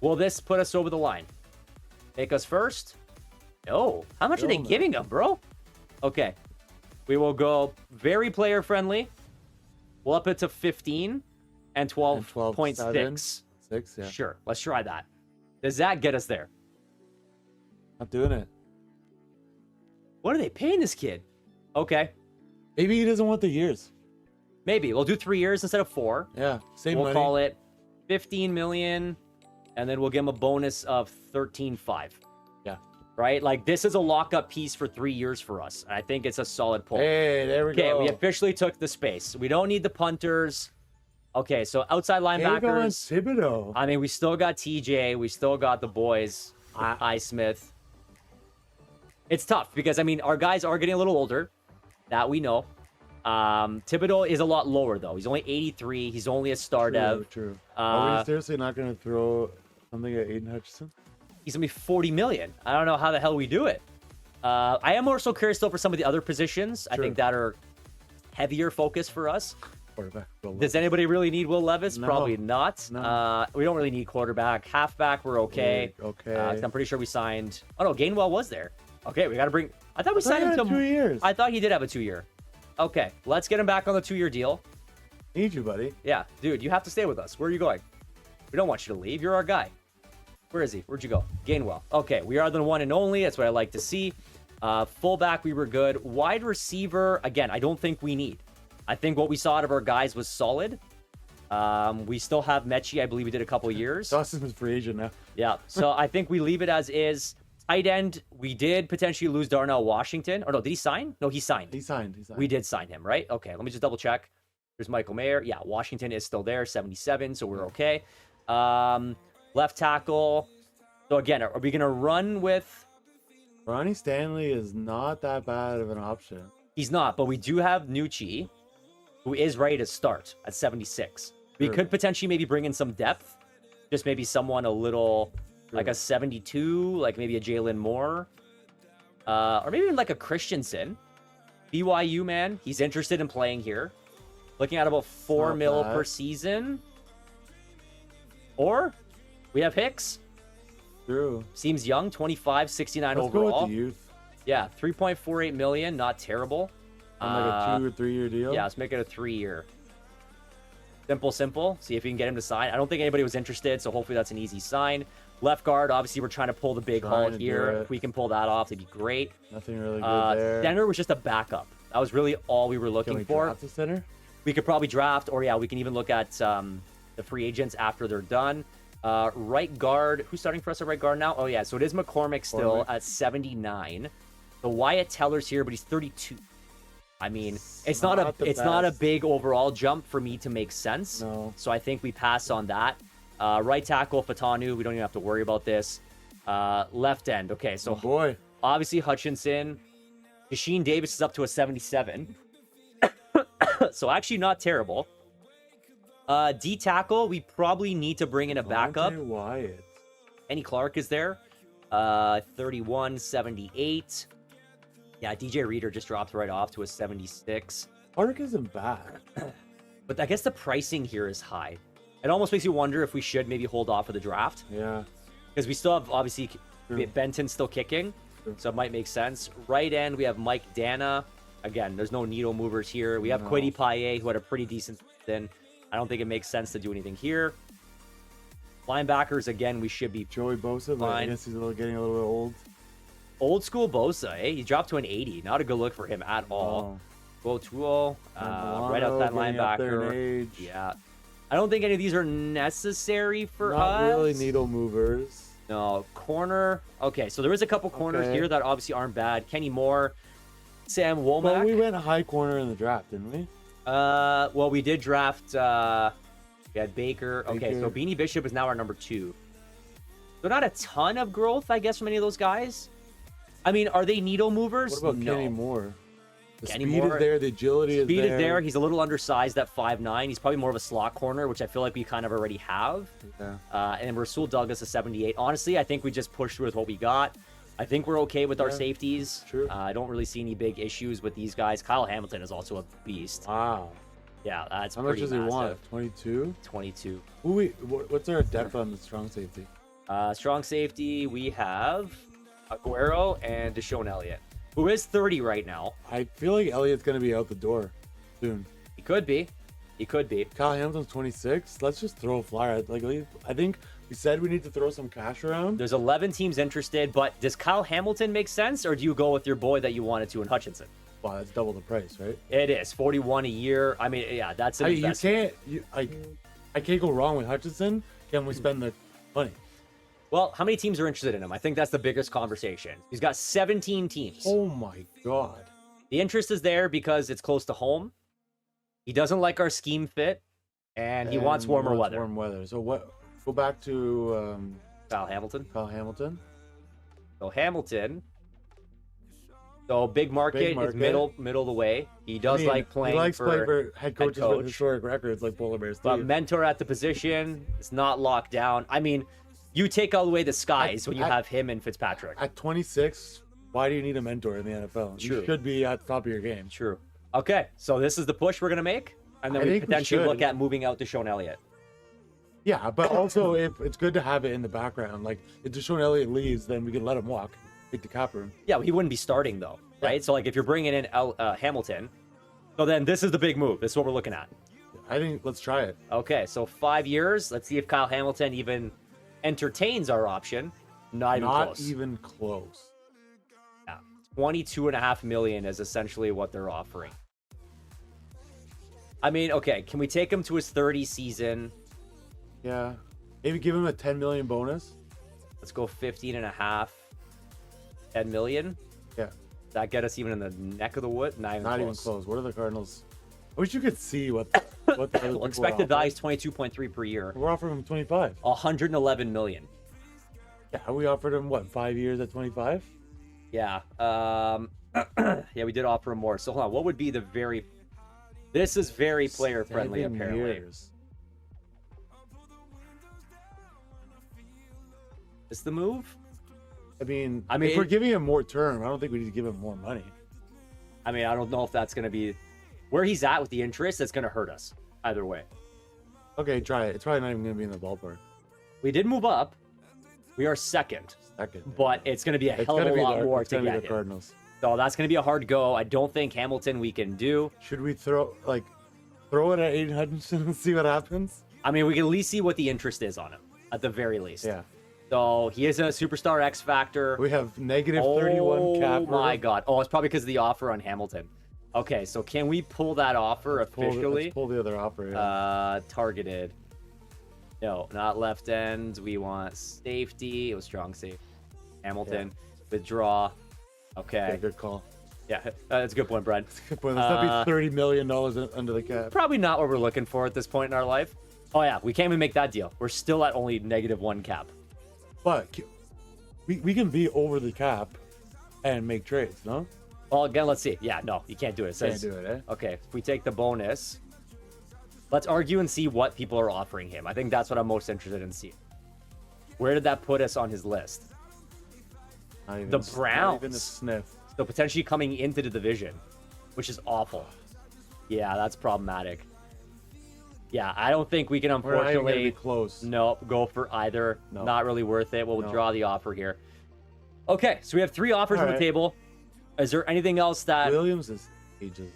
Speaker 1: Will this put us over the line? Make us first? No. How much are they
Speaker 2: No.
Speaker 1: giving them, bro? Okay. We will go very player friendly. We'll up it to 15 and 12.6.
Speaker 2: 6, yeah.
Speaker 1: Sure. Let's try that. Does that get us there?
Speaker 2: Not doing it.
Speaker 1: What are they paying this kid? Okay.
Speaker 2: Maybe he doesn't want the years.
Speaker 1: Maybe. We'll do 3 years instead of 4.
Speaker 2: Yeah. Same
Speaker 1: We'll
Speaker 2: money.
Speaker 1: call it 15 million. And then we'll give him a bonus of 13.5.
Speaker 2: Yeah.
Speaker 1: Right? Like, this is a lockup piece for 3 years for us. And I think it's a solid pull.
Speaker 2: Hey, there we
Speaker 1: Okay,
Speaker 2: go.
Speaker 1: we officially took the space. We don't need the punters. Okay, so outside linebackers.
Speaker 2: Thibodeau.
Speaker 1: I mean, we still got TJ. We still got the boys. Smith. It's tough because, I mean, our guys are getting a little older. That we know. Thibodeau is a lot lower though. He's only 83. He's only a star dev.
Speaker 2: True. Are we seriously not going to throw something at Aiden Hutchinson?
Speaker 1: He's gonna be 40 million. I don't know how the hell we do it. I am more so curious though for some of the other positions. I think that are heavier focus for us.
Speaker 2: Quarterback.
Speaker 1: Does anybody really need Will Levis?
Speaker 2: No.
Speaker 1: Probably not.
Speaker 2: No.
Speaker 1: We don't really need quarterback. Halfback, we're okay.
Speaker 2: Okay.
Speaker 1: 'Cause I'm pretty sure we signed. Oh no, Gainwell was there. Okay, we got to bring. I thought we signed him to
Speaker 2: 2 years.
Speaker 1: I thought he did have a 2-year. Okay, let's get him back on the 2-year deal.
Speaker 2: Need you, buddy.
Speaker 1: Yeah, dude, you have to stay with us. Where are you going? We don't want you to leave. You're our guy. Where is he? Where'd you go? Gainwell. Okay, we are the one and only. That's what I like to see. Fullback, we were good. Wide receiver, again, I don't think we need. I think what we saw out of our guys was solid. We still have Mechie. I believe we did a couple years.
Speaker 2: Dawson's free agent now.
Speaker 1: Yeah, so I think we leave it as is. Tight end, we did potentially lose Darnell Washington. Or no, did he sign? No, he signed.
Speaker 2: He signed.
Speaker 1: We did sign him, right? Okay, let me just double check. There's Michael Mayer. Yeah, Washington is still there, 77, so we're okay. Left tackle. So again, are we going to run with...
Speaker 2: Ronnie Stanley is not that bad of an option.
Speaker 1: He's not, but we do have Nucci, who is ready to start at 76. We
Speaker 2: True.
Speaker 1: could potentially maybe bring in some depth. Just maybe someone a little... like a 72, like maybe a Jalen Moore. Or maybe even like a Christensen. BYU, man. He's interested in playing here. Looking at about 4 mil per season. Or we have Hicks.
Speaker 2: True.
Speaker 1: Seems young, 25, 69
Speaker 2: Let's
Speaker 1: overall.
Speaker 2: go with the youth.
Speaker 1: Yeah, 3.48 million, not terrible.
Speaker 2: On like a 2 or 3 year deal.
Speaker 1: Yeah, let's make it a 3-year. Simple. See if we can get him to sign. I don't think anybody was interested, so hopefully that's an easy sign. Left guard, obviously we're trying to pull the big haul here. If we can pull that off, it'd be great.
Speaker 2: Nothing really good there.
Speaker 1: Center was just a backup. That was really all we were looking
Speaker 2: Can we
Speaker 1: for.
Speaker 2: draft the center?
Speaker 1: We could probably draft, or yeah, we can even look at the free agents after they're done. Right guard, who's starting for us at right guard now? Oh yeah, so it is McCormick still at 79. The Wyatt Teller's here, but he's 32. I mean, it's not a big overall jump for me to make sense.
Speaker 2: No.
Speaker 1: So I think we pass on that. Right tackle, Fatanu. We don't even have to worry about this. Left end. Okay, so obviously Hutchinson. Yasheen Davis is up to a 77. So actually not terrible. D tackle, we probably need to bring in a backup.
Speaker 2: Wyatt.
Speaker 1: Kenny Clark is there. 31, 78. Yeah, DJ Reader just dropped right off to a 76.
Speaker 2: Clark isn't bad.
Speaker 1: But I guess the pricing here is high. It almost makes you wonder if we should maybe hold off of the draft.
Speaker 2: Yeah.
Speaker 1: Because we still have, obviously, Benton still kicking. So it might make sense. Right end, we have Mike Dana. Again, there's no needle movers here. We have Kwity Paye, who had a pretty decent season. I don't think it makes sense to do anything here. Linebackers, again, we should be
Speaker 2: Joey Bosa, but I guess he's getting a little bit old.
Speaker 1: Old school Bosa, eh? He dropped to an 80. Not a good look for him at all. Botuo, right outside linebacker. Yeah. I don't think any of these are necessary for us.
Speaker 2: Not really needle movers.
Speaker 1: No. Corner. Okay, so there is a couple corners here that obviously aren't bad. Kenny Moore, Sam Womack.
Speaker 2: But we went high corner in the draft, didn't we?
Speaker 1: Well, we did draft, we had Baker. Okay, so Beanie Bishop is now our number 2. So not a ton of growth, I guess, from any of those guys. I mean, are they needle movers?
Speaker 2: What about Kenny Moore? The
Speaker 1: Kenny
Speaker 2: speed
Speaker 1: Moore,
Speaker 2: is there. The agility is there.
Speaker 1: Speed is there. He's a little undersized at 5'9". He's probably more of a slot corner, which I feel like we kind of already have.
Speaker 2: Yeah.
Speaker 1: And then Rasul Douglas is 78. Honestly, I think we just pushed through with what we got. I think we're okay with our safeties.
Speaker 2: True.
Speaker 1: I don't really see any big issues with these guys. Kyle Hamilton is also a beast.
Speaker 2: Wow.
Speaker 1: Yeah, that's
Speaker 2: how much does
Speaker 1: massive.
Speaker 2: he want? 22.
Speaker 1: 22.
Speaker 2: What's our depth on the strong safety?
Speaker 1: Strong safety, we have Aguero and Deshaun Elliott, who is 30 right now.
Speaker 2: I feel like Elliott's going to be out the door soon.
Speaker 1: He could be. He could be.
Speaker 2: Kyle Hamilton's 26. Let's just throw a flyer. I think we said we need to throw some cash around.
Speaker 1: There's 11 teams interested, but does Kyle Hamilton make sense, or do you go with your boy that you wanted to in Hutchinson?
Speaker 2: Wow, that's double the price, right?
Speaker 1: It is 41 a year. I mean, yeah, that's an investment.
Speaker 2: I can't go wrong with Hutchinson. Can we spend the money?
Speaker 1: Well, how many teams are interested in him? I think that's the biggest conversation. He's got 17 teams.
Speaker 2: Oh my god.
Speaker 1: The interest is there because it's close to home. He doesn't like our scheme fit, and he wants warmer weather.
Speaker 2: Warm weather. So what? Go back to
Speaker 1: Kyle Hamilton.
Speaker 2: Kyle Hamilton.
Speaker 1: So Hamilton, So big market is middle of the way. He does like playing.
Speaker 2: He likes
Speaker 1: for
Speaker 2: playing for head coaches
Speaker 1: coach.
Speaker 2: with historic records like Polar Bears.
Speaker 1: But mentor at the position, it's not locked down. I mean, you take all the way the skies when you have him and Fitzpatrick.
Speaker 2: At 26, why do you need a mentor in the NFL?
Speaker 1: True.
Speaker 2: You should be at the top of your game.
Speaker 1: True. Okay, so this is the push we're gonna make, and then we potentially look at moving out to Deshaun Elliott.
Speaker 2: Yeah, but also if it's good to have it in the background. Like if Deshaun Elliott leaves, then we can let him walk, take the cap room.
Speaker 1: Yeah, he wouldn't be starting though, right? So like if you're bringing in Hamilton, so then this is the big move. This is what we're looking at.
Speaker 2: I think let's try it.
Speaker 1: Okay, so 5 years. Let's see if Kyle Hamilton even entertains our option. Not
Speaker 2: even close.
Speaker 1: Yeah, 22.5 million is essentially what they're offering. I mean, okay, can we take him to his 30 season?
Speaker 2: Yeah, maybe give him a 10 million bonus.
Speaker 1: Let's go 15.5, 10 million.
Speaker 2: Yeah,
Speaker 1: Does that get us even in the neck of the wood? Not
Speaker 2: even close. What are the Cardinals? I wish you could see what the other
Speaker 1: well, expected value is 22.3 per year.
Speaker 2: We're offering him 25.
Speaker 1: 111 million.
Speaker 2: Yeah, we offered him what, 5 years at 25?
Speaker 1: Yeah. Yeah, we did offer him more. So hold on, what would be the very? This is very player friendly, apparently.
Speaker 2: Years.
Speaker 1: Is the move?
Speaker 2: I mean, if we're giving him more term, I don't think we need to give him more money.
Speaker 1: I mean, I don't know if that's going to be where he's at with the interest. That's going to hurt us either way.
Speaker 2: Okay, try it. It's probably not even going to be in the ballpark.
Speaker 1: We did move up. We are second, but it's going to be a hell of a lot more to get
Speaker 2: the Cardinals.
Speaker 1: So that's going to be a hard go. I don't think Hamilton we can do.
Speaker 2: Should we throw it at Aiden Hutchinson and see what happens?
Speaker 1: I mean, we can at least see what the interest is on him at the very least.
Speaker 2: Yeah.
Speaker 1: So he is a superstar X factor.
Speaker 2: We have negative 31 cap.
Speaker 1: Oh my God. Oh, it's probably because of the offer on Hamilton. Okay, so can we pull that offer officially?
Speaker 2: Let's pull the other offer. Yeah.
Speaker 1: Targeted. No, not left end. We want safety. It was strong safe. Hamilton. Withdraw. Okay.
Speaker 2: Yeah, good call.
Speaker 1: Yeah, that's a good point, Brad.
Speaker 2: Good point. Let's not be $30 million under the cap.
Speaker 1: Probably not what we're looking for at this point in our life. Oh yeah, we can't even make that deal. We're still at only -1 cap.
Speaker 2: But we can be over the cap and make trades, no?
Speaker 1: Well, again, let's see. Yeah, no, you can't do it. It says,
Speaker 2: can't do it, eh?
Speaker 1: Okay, if we take the bonus, let's argue and see what people are offering him. I think that's what I'm most interested in seeing. Where did that put us on his list? The Browns.
Speaker 2: Not even a sniff.
Speaker 1: So potentially coming into the division, which is awful. Yeah, that's problematic. Yeah, I don't think we can unfortunately
Speaker 2: close.
Speaker 1: No, go for either. No. Not really worth it. We'll withdraw the offer here. Okay, so we have 3 offers on the table. Is there anything else that
Speaker 2: Williams is ages?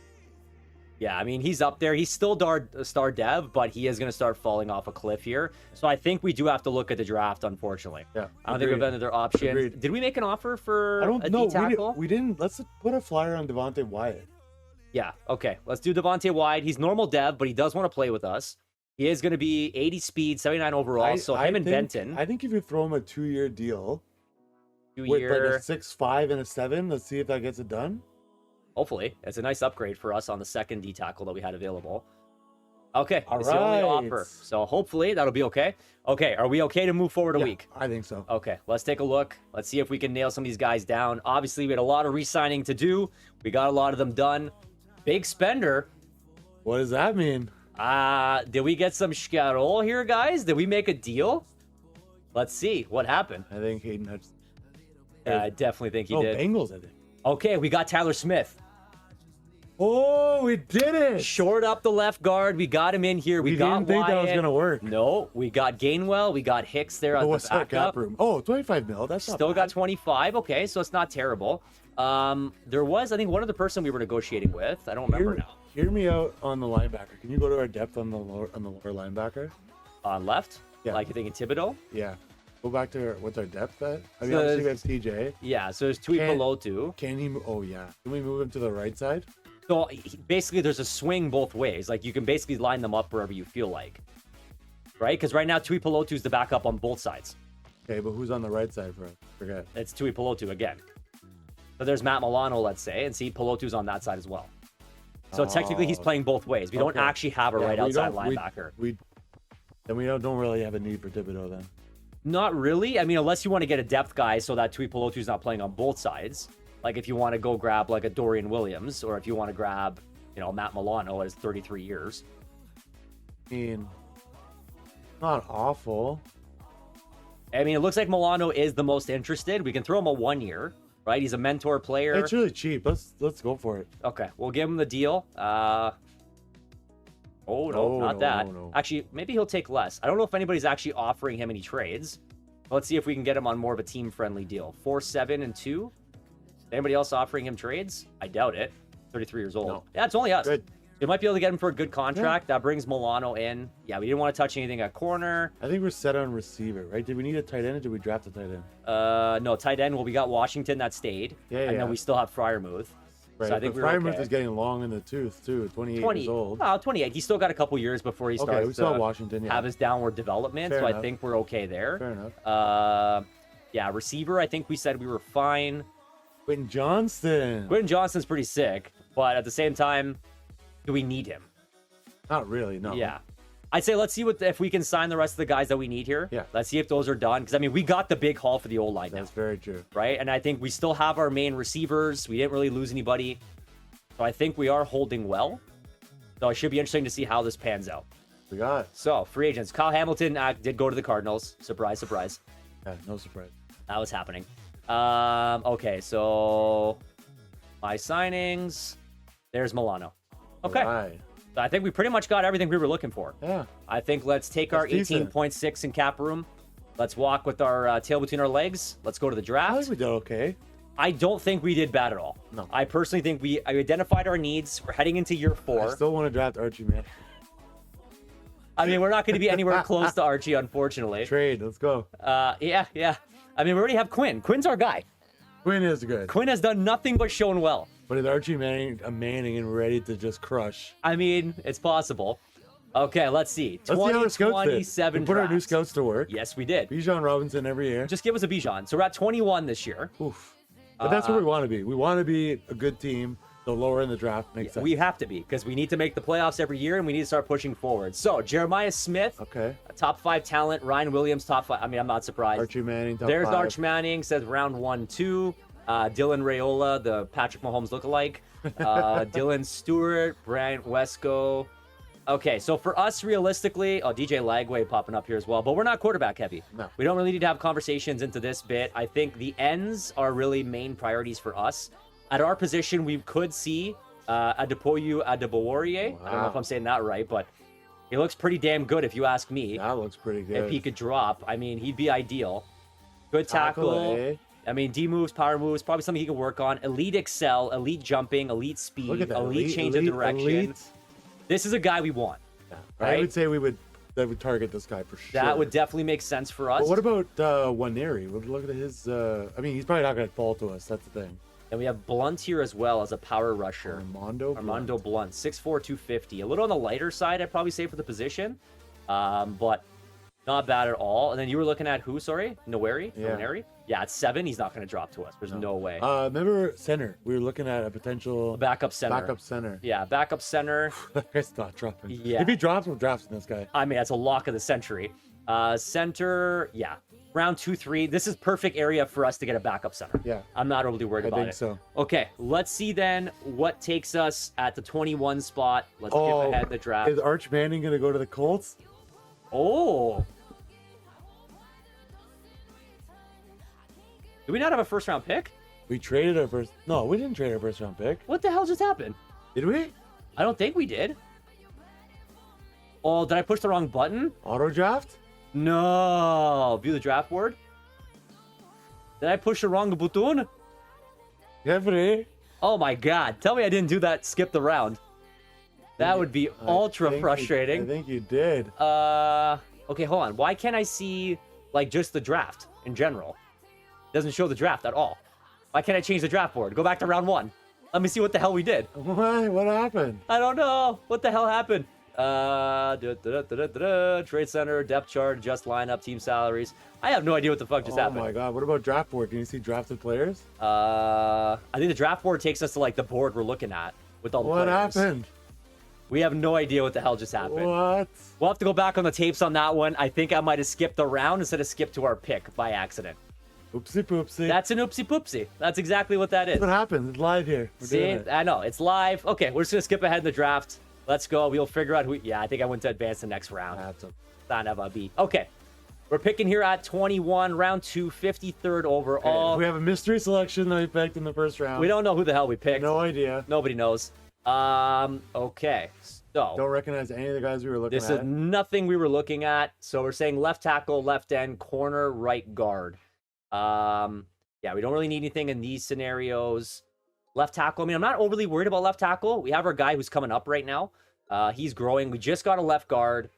Speaker 1: Yeah, I mean, he's up there. He's still star dev, but he is going to start falling off a cliff here. So I think we do have to look at the draft, unfortunately.
Speaker 2: Yeah,
Speaker 1: I don't think we have another option.
Speaker 2: Agreed.
Speaker 1: Did we make an offer for a
Speaker 2: D
Speaker 1: tackle?
Speaker 2: We didn't. Let's put a flyer on Devontae Wyatt.
Speaker 1: Yeah, okay. Let's do Devontae Wyatt. He's normal dev, but he does want to play with us. He is going to be 80 speed, 79 overall. So him and Benton.
Speaker 2: I think if you throw him a 2-year deal with like a 6.5 and a 7, let's see if that gets it done.
Speaker 1: Hopefully. It's a nice upgrade for us on the second D tackle that we had available. Okay, it's
Speaker 2: the
Speaker 1: only offer. So hopefully that'll be okay. Okay, are we okay to move forward a week?
Speaker 2: I think so.
Speaker 1: Okay, let's take a look. Let's see if we can nail some of these guys down. Obviously, we had a lot of re-signing to do. We got a lot of them done. Big spender.
Speaker 2: What does that mean?
Speaker 1: Did we get some schkarol here, guys? Did we make a deal? Let's see what happened.
Speaker 2: I think Hayden Hutchinson.
Speaker 1: I definitely think he did.
Speaker 2: Bengals, I think.
Speaker 1: Okay, we got Tyler Smith.
Speaker 2: Oh, we did it!
Speaker 1: Short up the left guard. We got him in here. We got
Speaker 2: didn't think
Speaker 1: Wyatt.
Speaker 2: that was gonna work.
Speaker 1: No, we got Gainwell. We got Hicks there at the backup.
Speaker 2: Room? Oh, 25 mil. That's
Speaker 1: still got 25. Okay, so it's not terrible. There was, I think, one other person we were negotiating with. I don't remember now.
Speaker 2: Hear me out on the linebacker. Can you go to our depth on the lower linebacker?
Speaker 1: On left?
Speaker 2: Yeah.
Speaker 1: Like you're thinking Thibodeau?
Speaker 2: Yeah. Go back to what's our depth at? I mean, obviously we have TJ.
Speaker 1: Yeah, so there's Tui Pelotu.
Speaker 2: Can he? Oh yeah. Can we move him to the right side?
Speaker 1: So basically, there's a swing both ways. Like you can basically line them up wherever you feel like, right? Because right now Tui Pelotu is the backup on both sides.
Speaker 2: Okay, but who's on the right side for us? Forget.
Speaker 1: It's Tui Pelotu again. So there's Matt Milano, let's say, and see Pelotu's on that side as well. So technically, he's playing both ways. We don't actually have a right outside linebacker.
Speaker 2: Then we don't really have a need for Thibodeau then.
Speaker 1: Not really. I mean, unless you want to get a depth guy so that Tui Pelotu's not playing on both sides. Like if you want to go grab like a Dorian Williams, or if you want to grab, Matt Milano at his 33 years.
Speaker 2: I mean, not awful.
Speaker 1: I mean, it looks like Milano is the most interested. We can throw him a 1 year, right? He's a mentor player.
Speaker 2: It's really cheap. Let's go for it.
Speaker 1: Okay, we'll give him the deal. Not that.
Speaker 2: No.
Speaker 1: Actually, maybe he'll take less. I don't know if anybody's actually offering him any trades. Let's see if we can get him on more of a team-friendly deal. 4-7 and 2. Anybody else offering him trades? I doubt it. 33 years old.
Speaker 2: No.
Speaker 1: Yeah, it's only us.
Speaker 2: Good.
Speaker 1: We might be able to get him for a good contract. That brings Milano in. Yeah, we didn't want to touch anything at corner.
Speaker 2: I think we're set on receiver, right? Did we need a tight end or did we draft a tight end?
Speaker 1: No, tight end. Well, we got Washington that stayed. And then we still have Freiermuth.
Speaker 2: Right.
Speaker 1: So I think
Speaker 2: Freiermuth is getting long in the tooth, too. 28 years old.
Speaker 1: Oh, 28. He's still got a couple years before he starts
Speaker 2: we saw Washington,
Speaker 1: have his downward development.
Speaker 2: Fair
Speaker 1: so
Speaker 2: enough.
Speaker 1: I think we're okay there.
Speaker 2: Fair enough.
Speaker 1: Yeah, receiver, I think we said we were fine.
Speaker 2: Quentin Johnston.
Speaker 1: Quentin Johnston's pretty sick, but at the same time, do we need him?
Speaker 2: Not really, no.
Speaker 1: Yeah. I'd say let's see if we can sign the rest of the guys that we need here.
Speaker 2: Yeah.
Speaker 1: Let's see if those are done. Because, I mean, we got the big haul for the O-line now.
Speaker 2: That's very true.
Speaker 1: Right? And I think we still have our main receivers. We didn't really lose anybody. So I think we are holding well. So it should be interesting to see how this pans out.
Speaker 2: We got.
Speaker 1: So, free agents. Kyle Hamilton did go to the Cardinals. Surprise, surprise.
Speaker 2: Yeah, no surprise.
Speaker 1: That was happening. Okay, so my signings. There's Milano. Okay.
Speaker 2: Right.
Speaker 1: So I think we pretty much got everything we were looking for.
Speaker 2: Yeah.
Speaker 1: I think let's take our 18.6 in cap room. Let's walk with our tail between our legs. Let's go to the draft.
Speaker 2: I think we did okay.
Speaker 1: I don't think we did bad at all.
Speaker 2: No.
Speaker 1: I personally think I identified our needs. We're heading into year 4.
Speaker 2: I still want to draft Archie, man.
Speaker 1: I mean, we're not going to be anywhere close to Archie, unfortunately.
Speaker 2: Trade, let's go.
Speaker 1: Yeah. I mean, we already have Quinn. Quinn's our guy.
Speaker 2: Quinn is good.
Speaker 1: Quinn has done nothing but shown well.
Speaker 2: But is Archie Manning and ready to just crush?
Speaker 1: I mean, it's possible. Okay, let's see.
Speaker 2: Let's see how our scouts did.
Speaker 1: 2027
Speaker 2: We put our new
Speaker 1: drafts.
Speaker 2: scouts to work.
Speaker 1: Yes, we did.
Speaker 2: Bijan Robinson every year.
Speaker 1: Just give us a Bijan. So we're at 21 this year.
Speaker 2: Oof. But that's where we want to be. We want to be a good team. The lower in the draft makes sense.
Speaker 1: We have to be, because we need to make the playoffs every year, and we need to start pushing forward. So, Jeremiah Smith,
Speaker 2: Okay.
Speaker 1: a top 5 talent. Ryan Williams, top 5. I mean, I'm not surprised.
Speaker 2: Archie Manning, top
Speaker 1: There's
Speaker 2: 5.
Speaker 1: Arch Manning, says round 1, 2. Dylan Raiola, the Patrick Mahomes lookalike. Dylan Stewart, Bryant Wesco. Okay, so for us, realistically, DJ Lagway popping up here as well, but we're not quarterback heavy.
Speaker 2: No.
Speaker 1: We don't really need to have conversations into this bit. I think the ends are really main priorities for us. At our position, we could see Adepoyu Adebowarye. I don't know if I'm saying that right, but he looks pretty damn good if you ask me.
Speaker 2: That looks pretty good.
Speaker 1: If he could drop, I mean, he'd be ideal. Good tackle.
Speaker 2: eh?
Speaker 1: I mean, D moves, power moves, probably something he can work on. Elite excel, elite jumping, elite speed,
Speaker 2: Look at that.
Speaker 1: elite change of direction.
Speaker 2: Elite.
Speaker 1: This is a guy we want.
Speaker 2: Yeah.
Speaker 1: Right?
Speaker 2: I would say that would target this guy for sure.
Speaker 1: That would definitely make sense for us.
Speaker 2: But what about Waneri? Look at his. I mean, he's probably not going to fall to us. That's the thing.
Speaker 1: And we have Blunt here as well as a power rusher.
Speaker 2: Armando
Speaker 1: Blunt, 6'4", 250. A little on the lighter side, I'd probably say, for the position. But not bad at all. And then you were looking at who, sorry? Nweri?
Speaker 2: Yeah.
Speaker 1: Nweri? Yeah, at 7, he's not going to drop to us. There's no way.
Speaker 2: Remember center? We were looking at a potential
Speaker 1: Backup center.
Speaker 2: Backup center.
Speaker 1: Yeah, backup center.
Speaker 2: That guy's not dropping.
Speaker 1: Yeah.
Speaker 2: If he drops, we're drafting this guy.
Speaker 1: I mean, that's a lock of the century. Center, yeah. Round 2, 3. This is perfect area for us to get a backup center.
Speaker 2: Yeah.
Speaker 1: I'm not overly worried about it.
Speaker 2: I think so.
Speaker 1: Okay, let's see then what takes us at the 21 spot. Let's skip ahead the draft.
Speaker 2: Is Arch Manning going to go to the Colts?
Speaker 1: Oh. Do we not have a first round pick?
Speaker 2: We traded our first. No, we didn't trade our first round pick.
Speaker 1: What the hell just happened?
Speaker 2: Did we?
Speaker 1: I don't think we did. Oh, did I push the wrong button?
Speaker 2: Auto draft?
Speaker 1: No. View the draft board. Did I push the wrong button?
Speaker 2: Jeffrey.
Speaker 1: Oh my god. Tell me I didn't do that, skip the round. That would be ultra frustrating.
Speaker 2: I think you did.
Speaker 1: Okay, hold on. Why can't I see, like, just the draft in general? It doesn't show the draft at all. Why can't I change the draft board? Go back to round 1. Let me see what the hell we did.
Speaker 2: What happened?
Speaker 1: I don't know. What the hell happened? Trade center, depth chart, adjust lineup, team salaries. I have no idea what the fuck just happened.
Speaker 2: Oh my god. What about draft board? Can you see drafted players?
Speaker 1: I think the draft board takes us to, like, the board we're looking at with all the
Speaker 2: What
Speaker 1: players.
Speaker 2: happened?
Speaker 1: We have no idea what the hell just happened.
Speaker 2: What?
Speaker 1: We'll have to go back on the tapes on that one. I think I might have skipped the round instead of skipped to our pick by accident.
Speaker 2: Oopsie poopsie.
Speaker 1: That's an oopsie poopsie. That's exactly what that is.
Speaker 2: That's what happens. It's live here. We're
Speaker 1: See,
Speaker 2: doing it.
Speaker 1: I know it's live. Okay, we're just gonna skip ahead in the draft. Let's go. We'll figure out who. Yeah, I think I went to advance the next round.
Speaker 2: That's a
Speaker 1: Son of a beat. Okay, we're picking here at 21, round 2, 53rd overall.
Speaker 2: We have a mystery selection that we picked in the first round.
Speaker 1: We don't know who the hell we picked.
Speaker 2: No idea.
Speaker 1: Nobody knows. Okay, so
Speaker 2: Don't recognize any of the guys we were looking
Speaker 1: this
Speaker 2: at.
Speaker 1: is nothing we were looking at. So we're saying left tackle, left end, corner, right guard. Yeah, we don't really need anything in these scenarios. Left tackle, I mean, I'm not overly worried about left tackle. We have our guy who's coming up right now. He's growing. We just got a left guard.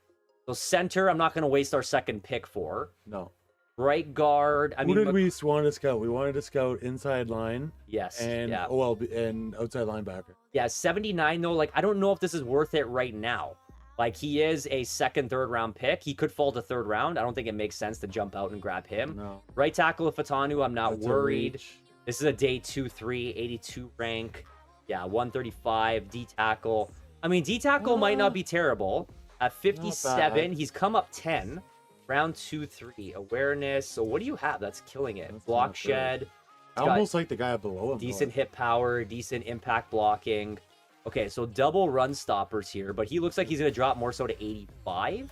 Speaker 1: So center, I'm not going to waste our second pick for.
Speaker 2: No.
Speaker 1: Right guard, I
Speaker 2: Who
Speaker 1: mean,
Speaker 2: did we want to scout? We wanted to scout inside line
Speaker 1: yes,
Speaker 2: and
Speaker 1: yeah.
Speaker 2: and outside linebacker.
Speaker 1: Yeah, 79 though, like I don't know if this is worth it right now. Like he is a second, third round pick. He could fall to third round. I don't think it makes sense to jump out and grab him.
Speaker 2: No.
Speaker 1: Right tackle Fatanu, I'm not
Speaker 2: That's a
Speaker 1: worried.
Speaker 2: reach.
Speaker 1: This is a day 2-3, 82 rank. Yeah, 135 D tackle. I mean, D tackle might not be terrible. At 57, he's come up 10. Round 2-3 awareness. So what do you have that's killing it?
Speaker 2: That's
Speaker 1: Block
Speaker 2: not good.
Speaker 1: shed.
Speaker 2: I almost like the guy below him.
Speaker 1: Decent hit power, decent impact blocking. Okay, so double run stoppers here, but he looks like he's going to drop more so to 85.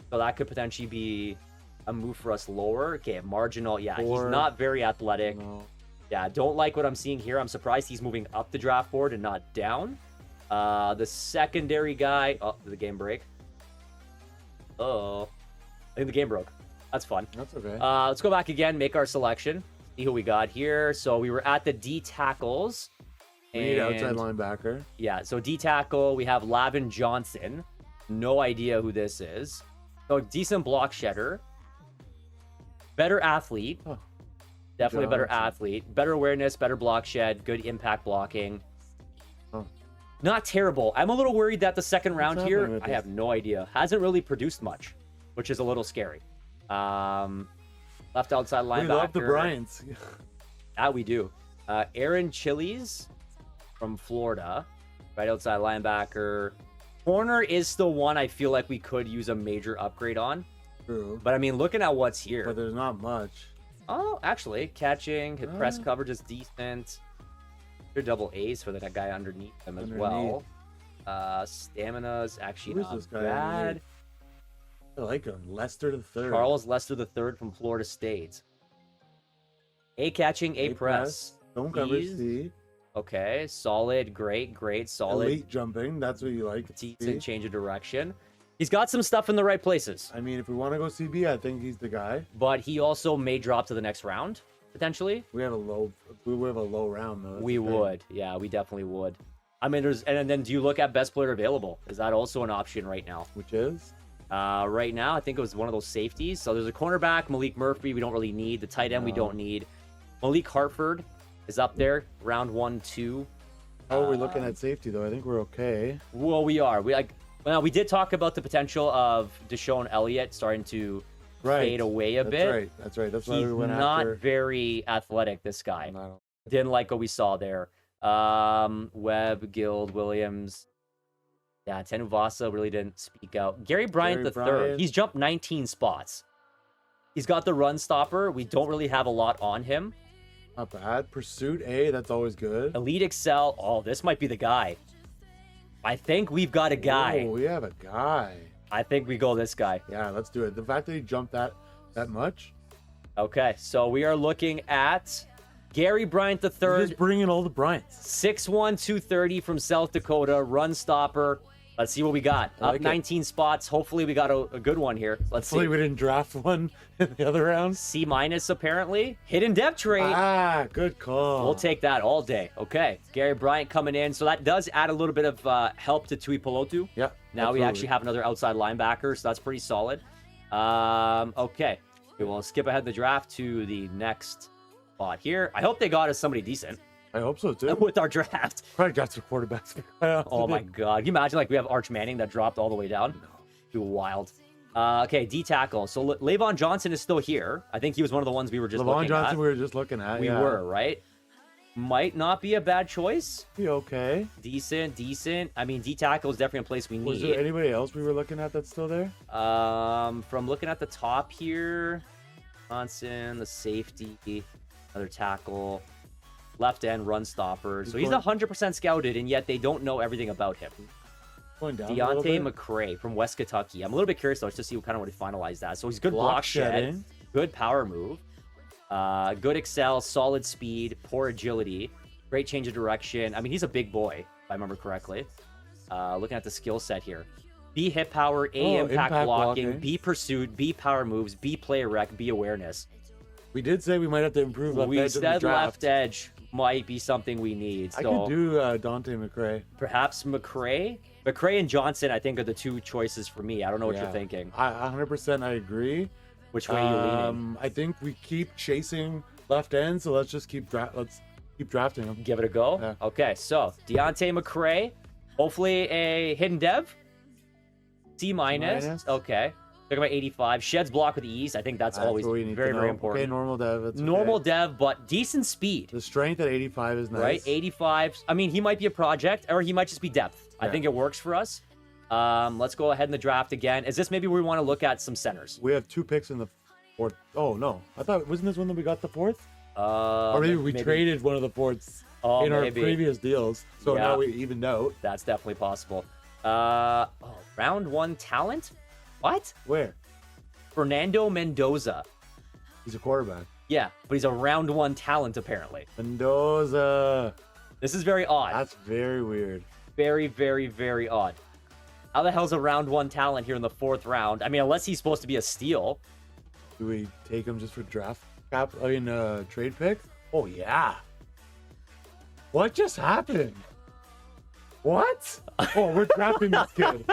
Speaker 1: So that could potentially be a move for us lower. Okay, marginal. Yeah, he's not very athletic.
Speaker 2: No.
Speaker 1: Yeah, don't like what I'm seeing here. I'm surprised he's moving up the draft board and not down. The secondary guy. Oh, did the game break? Oh, I think the game broke. That's fun.
Speaker 2: That's okay.
Speaker 1: Let's go back again, make our selection. See who we got here. So we were at the D tackles.
Speaker 2: We need outside linebacker.
Speaker 1: Yeah, so D tackle, we have Lavin Johnson. No idea who this is. So decent block shedder. Better athlete.
Speaker 2: Oh,
Speaker 1: Definitely a better
Speaker 2: Johnson.
Speaker 1: athlete. Better awareness, better block shed, good impact blocking.
Speaker 2: Oh.
Speaker 1: Not terrible. I'm a little worried that the second round
Speaker 2: happening
Speaker 1: here,
Speaker 2: with
Speaker 1: I
Speaker 2: this?
Speaker 1: have no idea. Hasn't really produced much, which is a little scary. Left outside linebacker.
Speaker 2: We love the Bryants.
Speaker 1: That we do. Aaron Chiles from Florida, right outside linebacker. Corner is still one I feel like we could use a major upgrade on.
Speaker 2: True.
Speaker 1: But I mean, looking at what's here.
Speaker 2: But there's not much.
Speaker 1: Oh, actually, catching, hit press coverage is decent. They're double A's for that guy underneath them as well. Stamina's actually
Speaker 2: Who is
Speaker 1: not
Speaker 2: this guy
Speaker 1: bad.
Speaker 2: underneath? I like him. Lester the third.
Speaker 1: Charles Lester the third from Florida State. A catching, A press.
Speaker 2: Don't cover
Speaker 1: He's-
Speaker 2: C.
Speaker 1: Okay, solid, great, solid.
Speaker 2: Elite jumping. That's what you like.
Speaker 1: Decent change of direction. He's got some stuff in the right places,
Speaker 2: I mean, if we want to go CB, I think he's the guy.
Speaker 1: but he also may drop to the next round, potentially.
Speaker 2: We have a low round though. That's
Speaker 1: We
Speaker 2: the thing.
Speaker 1: would. Yeah, we definitely would. I mean, and then do you look at best player available? Is that also an option right now?
Speaker 2: Which is
Speaker 1: Right now, I think it was one of those safeties. So there's a cornerback, Malik Murphy, we don't really need. The tight end, we don't need. Malik Hartford is up there, round 1, 2.
Speaker 2: how are we looking at safety though? I think we're okay.
Speaker 1: Well, we are. We did talk about the potential of Deshaun Elliott starting to fade away a bit.
Speaker 2: That's right. That's why
Speaker 1: He's
Speaker 2: we went
Speaker 1: not
Speaker 2: after.
Speaker 1: very athletic, this guy.
Speaker 2: No.
Speaker 1: Didn't like what we saw there. Webb, Guild, Williams. Yeah, Tenuvasa really didn't speak out. Gary Bryant the third. He's jumped 19 spots. He's got the run stopper. We don't really have a lot on him.
Speaker 2: Not bad. Pursuit A. That's always good.
Speaker 1: Elite Excel. Oh, this might be the guy. I think we've got a guy.
Speaker 2: Oh, we have a guy.
Speaker 1: I think we go this guy.
Speaker 2: Yeah, let's do it. The fact that he jumped that much.
Speaker 1: Okay, so we are looking at Gary Bryant the
Speaker 2: We're
Speaker 1: third.
Speaker 2: just bringing all the Bryants.
Speaker 1: 6'1", 230 from South Dakota, run stopper. Let's see what we got.
Speaker 2: I like
Speaker 1: Up
Speaker 2: it.
Speaker 1: 19 spots. Hopefully we got a good one here. Let's
Speaker 2: Hopefully
Speaker 1: see.
Speaker 2: we didn't draft one in the other round.
Speaker 1: C- apparently. Hidden depth trade.
Speaker 2: Ah, good call.
Speaker 1: We'll take that all day. Okay, Gary Bryant coming in. So that does add a little bit of help to Tui Pelotu.
Speaker 2: Yeah.
Speaker 1: Now we
Speaker 2: absolutely.
Speaker 1: actually have another outside linebacker, so that's pretty solid. Okay, we will skip ahead in the draft to the next spot here. I hope they got us somebody decent
Speaker 2: I hope so too.
Speaker 1: with our draft.
Speaker 2: Probably got some quarterbacks.
Speaker 1: Oh my god. Can you imagine like we have Arch Manning that dropped all the way down? No. Too wild. Okay, D tackle. So Levon Johnson is still here. I think he was one of the ones we were just
Speaker 2: Levon
Speaker 1: looking
Speaker 2: Johnson,
Speaker 1: at.
Speaker 2: we were just looking at.
Speaker 1: We
Speaker 2: yeah.
Speaker 1: were, right? Might not be a bad choice.
Speaker 2: Be okay.
Speaker 1: Decent. I mean, D tackle is definitely a place we
Speaker 2: Was there
Speaker 1: need.
Speaker 2: anybody else we were looking at that's still there?
Speaker 1: From looking at the top here, Johnson, the safety, another tackle, left end run stopper. So he's
Speaker 2: going-
Speaker 1: 100% scouted, and yet they don't know everything about him.
Speaker 2: Going down a little
Speaker 1: Deontay
Speaker 2: bit.
Speaker 1: McCray from West Kentucky. I'm a little bit curious though, just to see what kind of what he finalized that. So he's good
Speaker 2: Block
Speaker 1: block shed,
Speaker 2: shedding.
Speaker 1: good power move, good excel, solid speed, poor agility, great change of direction. I mean, he's a big boy, if I remember correctly. Looking at the skill set here. B hit power, A impact blocking, B pursuit, B power moves, B play rec, B awareness.
Speaker 2: We did say we might have to improve left
Speaker 1: We
Speaker 2: edge in the
Speaker 1: said
Speaker 2: draft.
Speaker 1: left edge might be something we need.
Speaker 2: I
Speaker 1: So
Speaker 2: could do Dante McCray.
Speaker 1: perhaps McCray and Johnson, I think, are the two choices for me. I don't know what you're
Speaker 2: Yeah.
Speaker 1: thinking.
Speaker 2: 100% I agree.
Speaker 1: Which way are you leaning?
Speaker 2: I think we keep chasing left end, so let's just keep drafting him.
Speaker 1: Give it a go.
Speaker 2: Yeah.
Speaker 1: Okay, so Deontay McCray, hopefully a hidden dev. C minus.
Speaker 2: Minus.
Speaker 1: Okay. Took about 85. Sheds block with ease. I think that's always
Speaker 2: what we need
Speaker 1: very,
Speaker 2: to know.
Speaker 1: very important.
Speaker 2: Okay, normal dev. It's
Speaker 1: Normal
Speaker 2: okay.
Speaker 1: dev, but decent speed.
Speaker 2: The strength at 85 is nice.
Speaker 1: Right? 85. I mean, he might be a project, or he might just be depth. I
Speaker 2: Yeah.
Speaker 1: think it works for us. Let's go ahead in the draft again. Is this maybe where we want to look at some centers?
Speaker 2: We have 2 picks in the 4th. Oh no, I thought wasn't this one that we got the 4th? Or maybe we traded one of the 4ths in our
Speaker 1: maybe.
Speaker 2: previous deals, so
Speaker 1: Yeah.
Speaker 2: now we evened out.
Speaker 1: That's definitely possible. Round 1 talent? What?
Speaker 2: Where?
Speaker 1: Fernando Mendoza.
Speaker 2: He's a quarterback.
Speaker 1: Yeah, but he's a round 1 talent apparently.
Speaker 2: Mendoza.
Speaker 1: This is very odd.
Speaker 2: That's very weird.
Speaker 1: Very, very, very odd. How the hell's a round 1 talent here in the 4th round? I mean, unless he's supposed to be a steal.
Speaker 2: Do we take him just for draft cap? Trade pick? Oh yeah. What just happened? What? Oh, we're drafting this kid.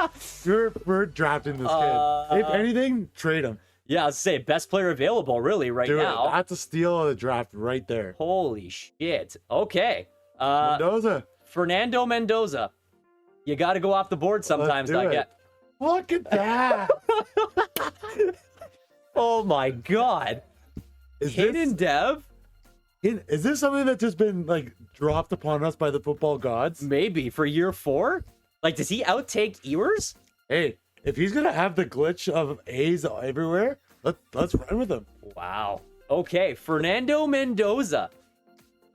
Speaker 2: We're drafting this kid. If anything, trade him.
Speaker 1: Yeah, I was say best player available really right
Speaker 2: Dude,
Speaker 1: now.
Speaker 2: that's a steal of the draft right there.
Speaker 1: Holy shit. Okay.
Speaker 2: Mendoza.
Speaker 1: Fernando Mendoza. You got to go off the board sometimes.
Speaker 2: do
Speaker 1: I
Speaker 2: it.
Speaker 1: get.
Speaker 2: Look at that.
Speaker 1: Oh my god. Hidden dev?
Speaker 2: Is this something that's just been like dropped upon us by the football gods?
Speaker 1: Maybe for year 4? Like, does he outtake Ewers?
Speaker 2: Hey, if he's gonna have the glitch of A's everywhere, let's run with him.
Speaker 1: Wow. Okay, Fernando Mendoza.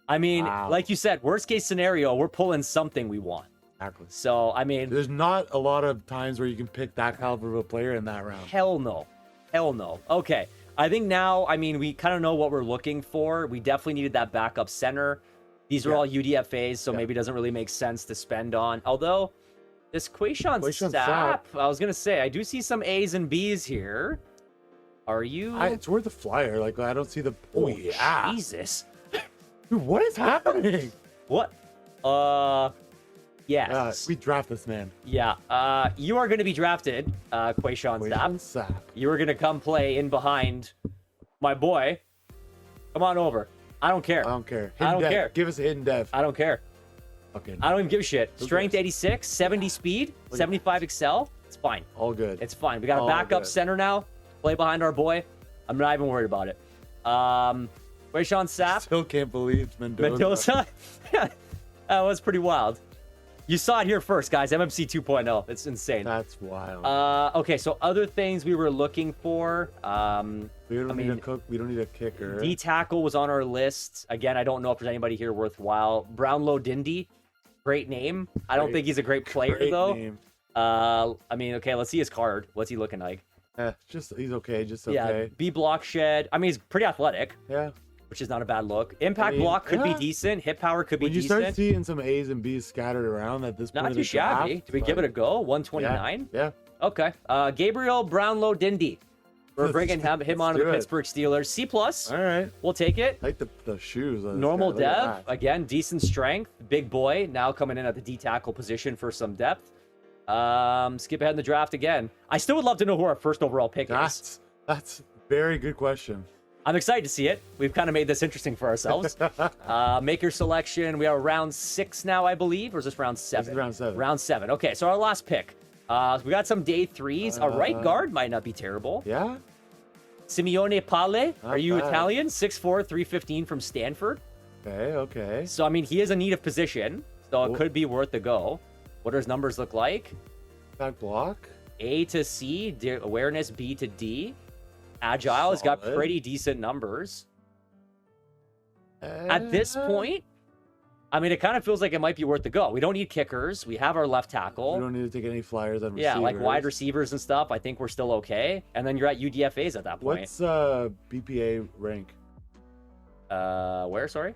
Speaker 1: I mean,
Speaker 2: Wow.
Speaker 1: like you said, worst case scenario, we're pulling something we want.
Speaker 2: Exactly.
Speaker 1: So, I mean,
Speaker 2: There's not a lot of times where you can pick that caliber of a player in that round.
Speaker 1: hell no. Hell no. Okay. I think now, I mean, we kind of know what we're looking for. We definitely needed that backup center. These are all UDFAs, so maybe it doesn't really make sense to spend on. Although, this Quayshawn
Speaker 2: Quayshawn
Speaker 1: Sapp, I was going to say, I do see some A's and B's here. Are you?
Speaker 2: It's worth a flyer. Like I don't see the. Oh yeah.
Speaker 1: Jesus.
Speaker 2: Dude, what is happening?
Speaker 1: What? Yes.
Speaker 2: We draft this man.
Speaker 1: Yeah. You are going to be drafted, Quayshawn Sapp.
Speaker 2: Sap.
Speaker 1: You are going to come play in behind my boy. Come on over. I don't care.
Speaker 2: I don't care.
Speaker 1: I don't
Speaker 2: dev.
Speaker 1: care.
Speaker 2: Give us a hidden dev.
Speaker 1: I don't care.
Speaker 2: Okay.
Speaker 1: I don't even give a shit.
Speaker 2: Who
Speaker 1: Strength
Speaker 2: cares?
Speaker 1: 86, 70 speed, 75 excel. It's fine.
Speaker 2: All good.
Speaker 1: It's fine. We got a
Speaker 2: All
Speaker 1: backup
Speaker 2: good.
Speaker 1: center now. Play behind our boy. I'm not even worried about it. Quayshawn Sapp.
Speaker 2: Still can't believe Mendoza.
Speaker 1: Mendoza. That was pretty wild. You saw it here first, guys. MMC 2.0. It's insane.
Speaker 2: That's wild.
Speaker 1: Okay, so other things we were looking for.
Speaker 2: we don't need
Speaker 1: mean,
Speaker 2: a cook. We don't need a kicker.
Speaker 1: D tackle was on our list. Again, I don't know if there's anybody here worthwhile. Brownlow Dindy, great name. I don't
Speaker 2: Great-
Speaker 1: think he's a great player
Speaker 2: Great
Speaker 1: though.
Speaker 2: name.
Speaker 1: I mean, okay, let's see his card. What's he looking like?
Speaker 2: Just he's okay. Just
Speaker 1: Yeah,
Speaker 2: okay.
Speaker 1: B block shed. I mean, he's pretty athletic,
Speaker 2: Yeah.
Speaker 1: which is not a bad look. Impact
Speaker 2: mean,
Speaker 1: block could be
Speaker 2: yeah.
Speaker 1: decent. Hit power could be
Speaker 2: When you
Speaker 1: decent.
Speaker 2: start seeing some A's and B's scattered around at this point,
Speaker 1: Not
Speaker 2: in
Speaker 1: too
Speaker 2: the draft,
Speaker 1: shabby. Do we give it a go? 129.
Speaker 2: Yeah.
Speaker 1: Okay. Gabriel Brownlow Dindy. We're
Speaker 2: Let's-
Speaker 1: bringing him
Speaker 2: let's
Speaker 1: onto the
Speaker 2: do it.
Speaker 1: Pittsburgh Steelers. C plus.
Speaker 2: All right.
Speaker 1: We'll take it.
Speaker 2: I like the shoes. on this
Speaker 1: Normal
Speaker 2: guy. Look at
Speaker 1: dev.
Speaker 2: that.
Speaker 1: Again, decent strength. Big boy. Now coming in at the D tackle position for some depth. Skip ahead in the draft again. I still would love to know who our first overall pick is.
Speaker 2: That's very good question.
Speaker 1: I'm excited to see it. We've kind of made this interesting for ourselves. Make your selection. We are round 6 now, I believe, or is this round 7?
Speaker 2: This is round 7.
Speaker 1: Round 7. Okay, so our last pick. We got some day 3s. A right guard might not be terrible.
Speaker 2: Yeah.
Speaker 1: Simeone Pale. Are you
Speaker 2: bad.
Speaker 1: Italian? 6'4", 315 from Stanford.
Speaker 2: Okay. Okay.
Speaker 1: So, I mean, he is in need of position, so it
Speaker 2: Cool.
Speaker 1: could be worth a go. What do his numbers look like?
Speaker 2: Back block.
Speaker 1: A to C, awareness, B to D. Agile has got
Speaker 2: Solid.
Speaker 1: pretty decent numbers. At this point, I mean, it kind of feels like it might be worth the go. We don't need kickers. We have our left tackle.
Speaker 2: we don't need to take any flyers on
Speaker 1: Yeah,
Speaker 2: receivers.
Speaker 1: like wide receivers and stuff. I think we're still okay. And then you're at UDFAs at that point.
Speaker 2: What's BPA rank?
Speaker 1: Where? Sorry.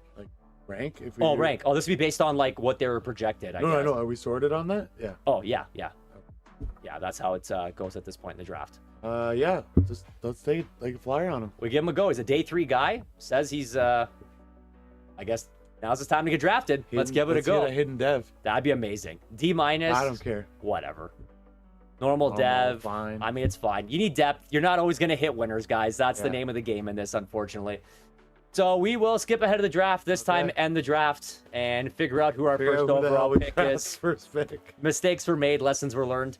Speaker 2: Rank? If
Speaker 1: Oh, rank. Oh, this would be based on like what they were projected. I
Speaker 2: No,
Speaker 1: guess.
Speaker 2: no, no. Are we sorted on that? Yeah.
Speaker 1: Oh, yeah. Yeah, that's how it goes at this point in the draft.
Speaker 2: Yeah. Just let's take like a flyer on him.
Speaker 1: We give him a go. He's a day 3 guy. Says he's I guess now's his time to get drafted. Let's give it a
Speaker 2: Let's
Speaker 1: go.
Speaker 2: get a hidden dev.
Speaker 1: That'd be amazing. D-.
Speaker 2: I don't care.
Speaker 1: Whatever. Normal dev.
Speaker 2: Fine.
Speaker 1: I mean, it's fine. You need depth. You're not always going to hit winners, guys. That's the
Speaker 2: Yeah.
Speaker 1: name of the game in this, unfortunately. So we will skip ahead of the draft this time, end the draft, and figure out who our first overall pick is.
Speaker 2: First pick.
Speaker 1: Mistakes were made. Lessons were learned.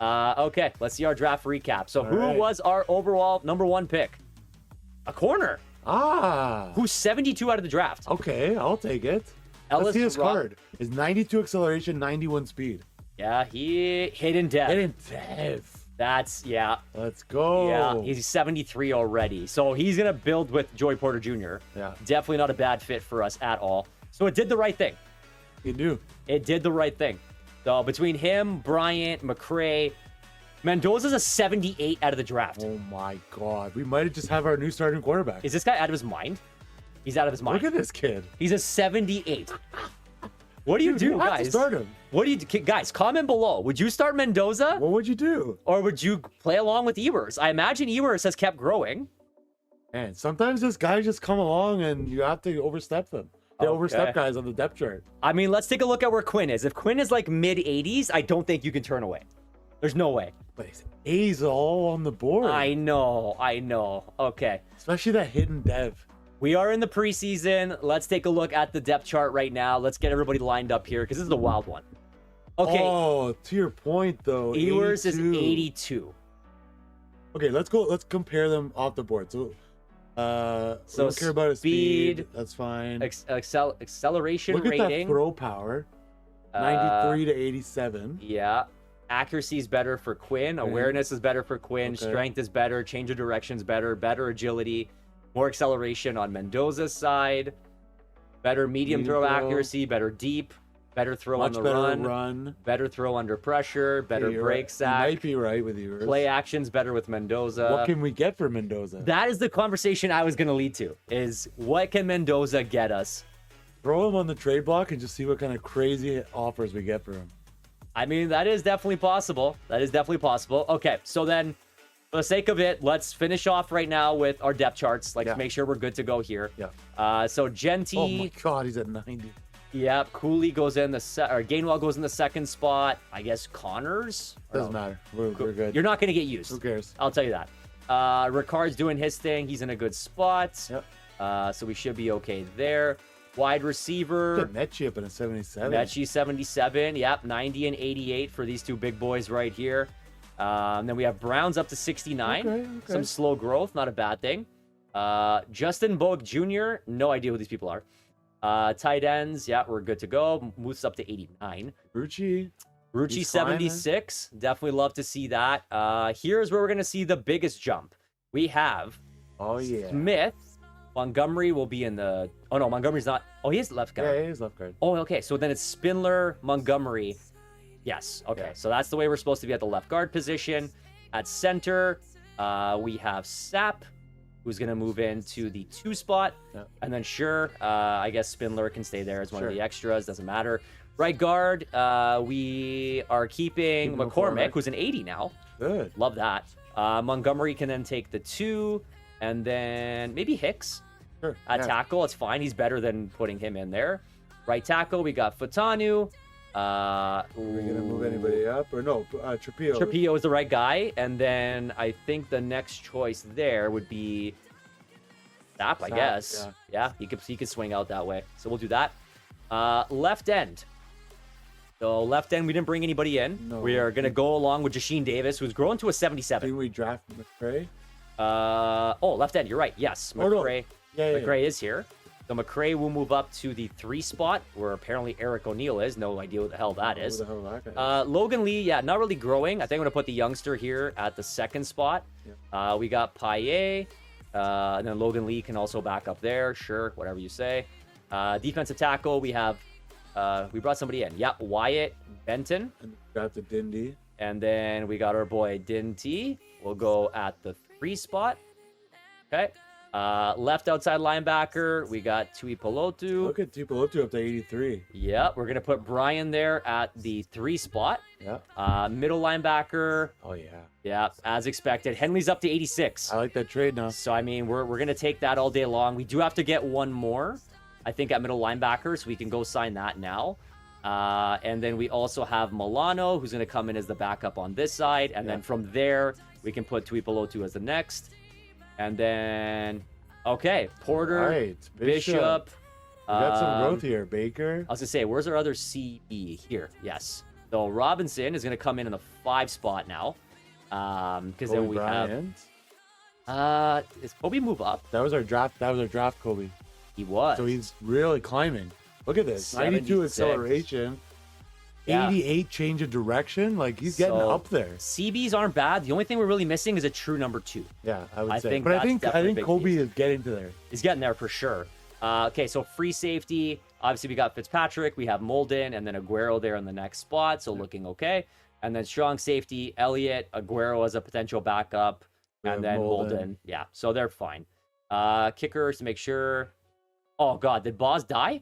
Speaker 1: Okay, let's see our draft recap. So who
Speaker 2: right.
Speaker 1: was our overall number 1 pick? A corner.
Speaker 2: Ah.
Speaker 1: Who's 72 out of the draft.
Speaker 2: Okay, I'll take it.
Speaker 1: Ellis
Speaker 2: Let's see his
Speaker 1: Rock-
Speaker 2: card. Is 92 acceleration, 91 speed.
Speaker 1: Yeah, he hidden depth.
Speaker 2: Hidden dev.
Speaker 1: That's, yeah.
Speaker 2: Let's go.
Speaker 1: Yeah, he's 73 already. So he's going to build with Joey Porter Jr.
Speaker 2: Yeah.
Speaker 1: Definitely not a bad fit for us at all. So it did the right thing.
Speaker 2: You do.
Speaker 1: It did the right thing. So between him, Bryant, McCray, Mendoza's a 78 out of the draft.
Speaker 2: Oh my God. We might just have our new starting quarterback.
Speaker 1: Is this guy out of his mind? He's out of his mind.
Speaker 2: Look at this kid.
Speaker 1: He's a 78. What do you
Speaker 2: Dude,
Speaker 1: do,
Speaker 2: you have to
Speaker 1: guys?
Speaker 2: start him.
Speaker 1: What do you do? Guys, comment below. Would you start Mendoza?
Speaker 2: What would you do?
Speaker 1: Or would you play along with Ewers? I imagine Ewers has kept growing.
Speaker 2: Man, sometimes this guys just come along and you have to overstep them. They overstep guys on the depth chart.
Speaker 1: I mean, let's take a look at where Quinn is. If Quinn is like mid 80s, I don't think you can turn away. There's no way.
Speaker 2: But his A's all on the board.
Speaker 1: I know. Okay.
Speaker 2: Especially that hidden dev.
Speaker 1: We are in the preseason. Let's take a look at the depth chart right now. Let's get everybody lined up here because this is a wild one. Okay.
Speaker 2: Oh, to your point though.
Speaker 1: Ewers is
Speaker 2: 82.
Speaker 1: 82.
Speaker 2: Okay, let's go. Let's compare them off the board. So, we don't care about his speed. That's fine.
Speaker 1: Acceleration
Speaker 2: Look at
Speaker 1: rating.
Speaker 2: that throw power. 93 to 87.
Speaker 1: Yeah. Accuracy is better for Quinn. Awareness is better for Quinn.
Speaker 2: Okay.
Speaker 1: Strength is better. Change of direction is better. Better agility. More acceleration on Mendoza's side. Better medium throw accuracy. Better deep. Better throw on
Speaker 2: Much
Speaker 1: the
Speaker 2: better
Speaker 1: run. Better throw under pressure. Better
Speaker 2: You're
Speaker 1: break
Speaker 2: right.
Speaker 1: sack.
Speaker 2: You might be right with you.
Speaker 1: Play actions better with Mendoza.
Speaker 2: What can we get for Mendoza?
Speaker 1: That is the conversation I was going to lead to. Is what can Mendoza get us?
Speaker 2: Throw him on the trade block and just see what kind of crazy offers we get for him.
Speaker 1: I mean, that is definitely possible. Okay, so then, for the sake of it, let's finish off right now with our depth charts. Like, to make sure we're good to go here.
Speaker 2: Yeah.
Speaker 1: So Genty.
Speaker 2: Oh my God, he's at 90.
Speaker 1: Yep. Cooley goes in or Gainwell goes in the second spot. I guess Connors.
Speaker 2: Doesn't matter. We're good.
Speaker 1: You're not going to get used.
Speaker 2: Who cares?
Speaker 1: I'll tell you that. Ricard's doing his thing. He's in a good spot.
Speaker 2: Yep.
Speaker 1: So we should be okay there. Wide receiver.
Speaker 2: Mechie up in a 77.
Speaker 1: Mechie 77. Yep. 90 and 88 for these two big boys right here. And then we have Browns up to 69.
Speaker 2: Okay.
Speaker 1: Some slow growth. Not a bad thing. Justin Bogue Jr. No idea who these people are. Tight ends. Yeah, we're good to go. Moose up to 89.
Speaker 2: Rucci.
Speaker 1: Rucci 76. Definitely love to see that. Here's where we're going to see the biggest jump. We have Smith. Montgomery will be in the... Oh, no, Montgomery's not... Oh, he is left guard.
Speaker 2: Yeah, he is left guard.
Speaker 1: Oh, okay. So then it's Spindler, Montgomery. Yes. Okay. So that's the way we're supposed to be at the left guard position. At center, we have Sapp, who's going to move into the 2 spot.
Speaker 2: Yep.
Speaker 1: And then I guess Spindler can stay there as one of the extras. Doesn't matter. Right guard, we are keeping McCormick, who's an 80 now.
Speaker 2: Good.
Speaker 1: Love that. Montgomery can then take the 2. And then maybe Hicks at tackle. It's fine. He's better than putting him in there. Right tackle, we got Futanu.
Speaker 2: Are we going to move anybody up? Or no, Trapio.
Speaker 1: Trapio is the right guy. And then I think the next choice there would be Sapp, I guess. Yeah, he could swing out that way. So we'll do that. Left end. So left end, we didn't bring anybody in.
Speaker 2: No.
Speaker 1: We are going to go along with Jasheen Davis, who's grown to a 77.
Speaker 2: Did we draft McCray?
Speaker 1: Left end, you're right. Yes, McCray.
Speaker 2: Yeah.
Speaker 1: McCray is here. So McCray will move up to the 3 spot, where apparently Eric O'Neill is. No idea what the hell that is.
Speaker 2: Who the hell that guy is?
Speaker 1: Logan Lee, yeah, not really growing. I think I'm going to put the youngster here at the 2nd spot.
Speaker 2: Yeah.
Speaker 1: We got Paillet, and then Logan Lee can also back up there. Sure, whatever you say. Defensive tackle, we have, we brought somebody in. Yep, Wyatt Benton.
Speaker 2: And got the Dindy.
Speaker 1: And then we got our boy Din T. We'll go at the 3 spot. Okay. Left outside linebacker, we got Tui Pelotu.
Speaker 2: Look at Tupelotu up to 83.
Speaker 1: Yep, we're going to put Brian there at the 3 spot.
Speaker 2: Yeah.
Speaker 1: Middle linebacker.
Speaker 2: Oh, yeah.
Speaker 1: Yeah, as expected. Henley's up to 86.
Speaker 2: I like that trade now.
Speaker 1: So, I mean, we're going to take that all day long. We do have to get one more, I think, at middle linebacker, so we can go sign that now. And then we also have Milano, who's going to come in as the backup on this side. And then from there, we can put Tui Pelotu as the next. And then, okay, Porter,
Speaker 2: Right,
Speaker 1: Bishop.
Speaker 2: We got some growth here. Baker.
Speaker 1: I was going to say, where's our other CB here? Yes. So Robinson is going to come in the 5 spot now. Because then we
Speaker 2: Bryant.
Speaker 1: have... Is Kobe move up?
Speaker 2: That was our draft. That was our draft, Kobe.
Speaker 1: He was.
Speaker 2: So he's really climbing. Look at this. 92
Speaker 1: 76.
Speaker 2: acceleration.
Speaker 1: Yeah.
Speaker 2: 88 change of direction. Like, he's getting
Speaker 1: So,
Speaker 2: up there.
Speaker 1: CBs aren't bad. The only thing we're really missing is a true number 2.
Speaker 2: Yeah, I would
Speaker 1: I
Speaker 2: say.
Speaker 1: think
Speaker 2: But I
Speaker 1: that's
Speaker 2: think
Speaker 1: definitely a big
Speaker 2: Kobe
Speaker 1: piece.
Speaker 2: is getting to there.
Speaker 1: He's getting there for sure. Okay, so free safety. Obviously, we got Fitzpatrick. We have Molden, and then Aguero there in the next spot. So looking okay. And then strong safety, Elliott, Aguero as a potential backup, and then Molden. Yeah, so they're fine. Kickers to make sure. Oh, God, did Boz die?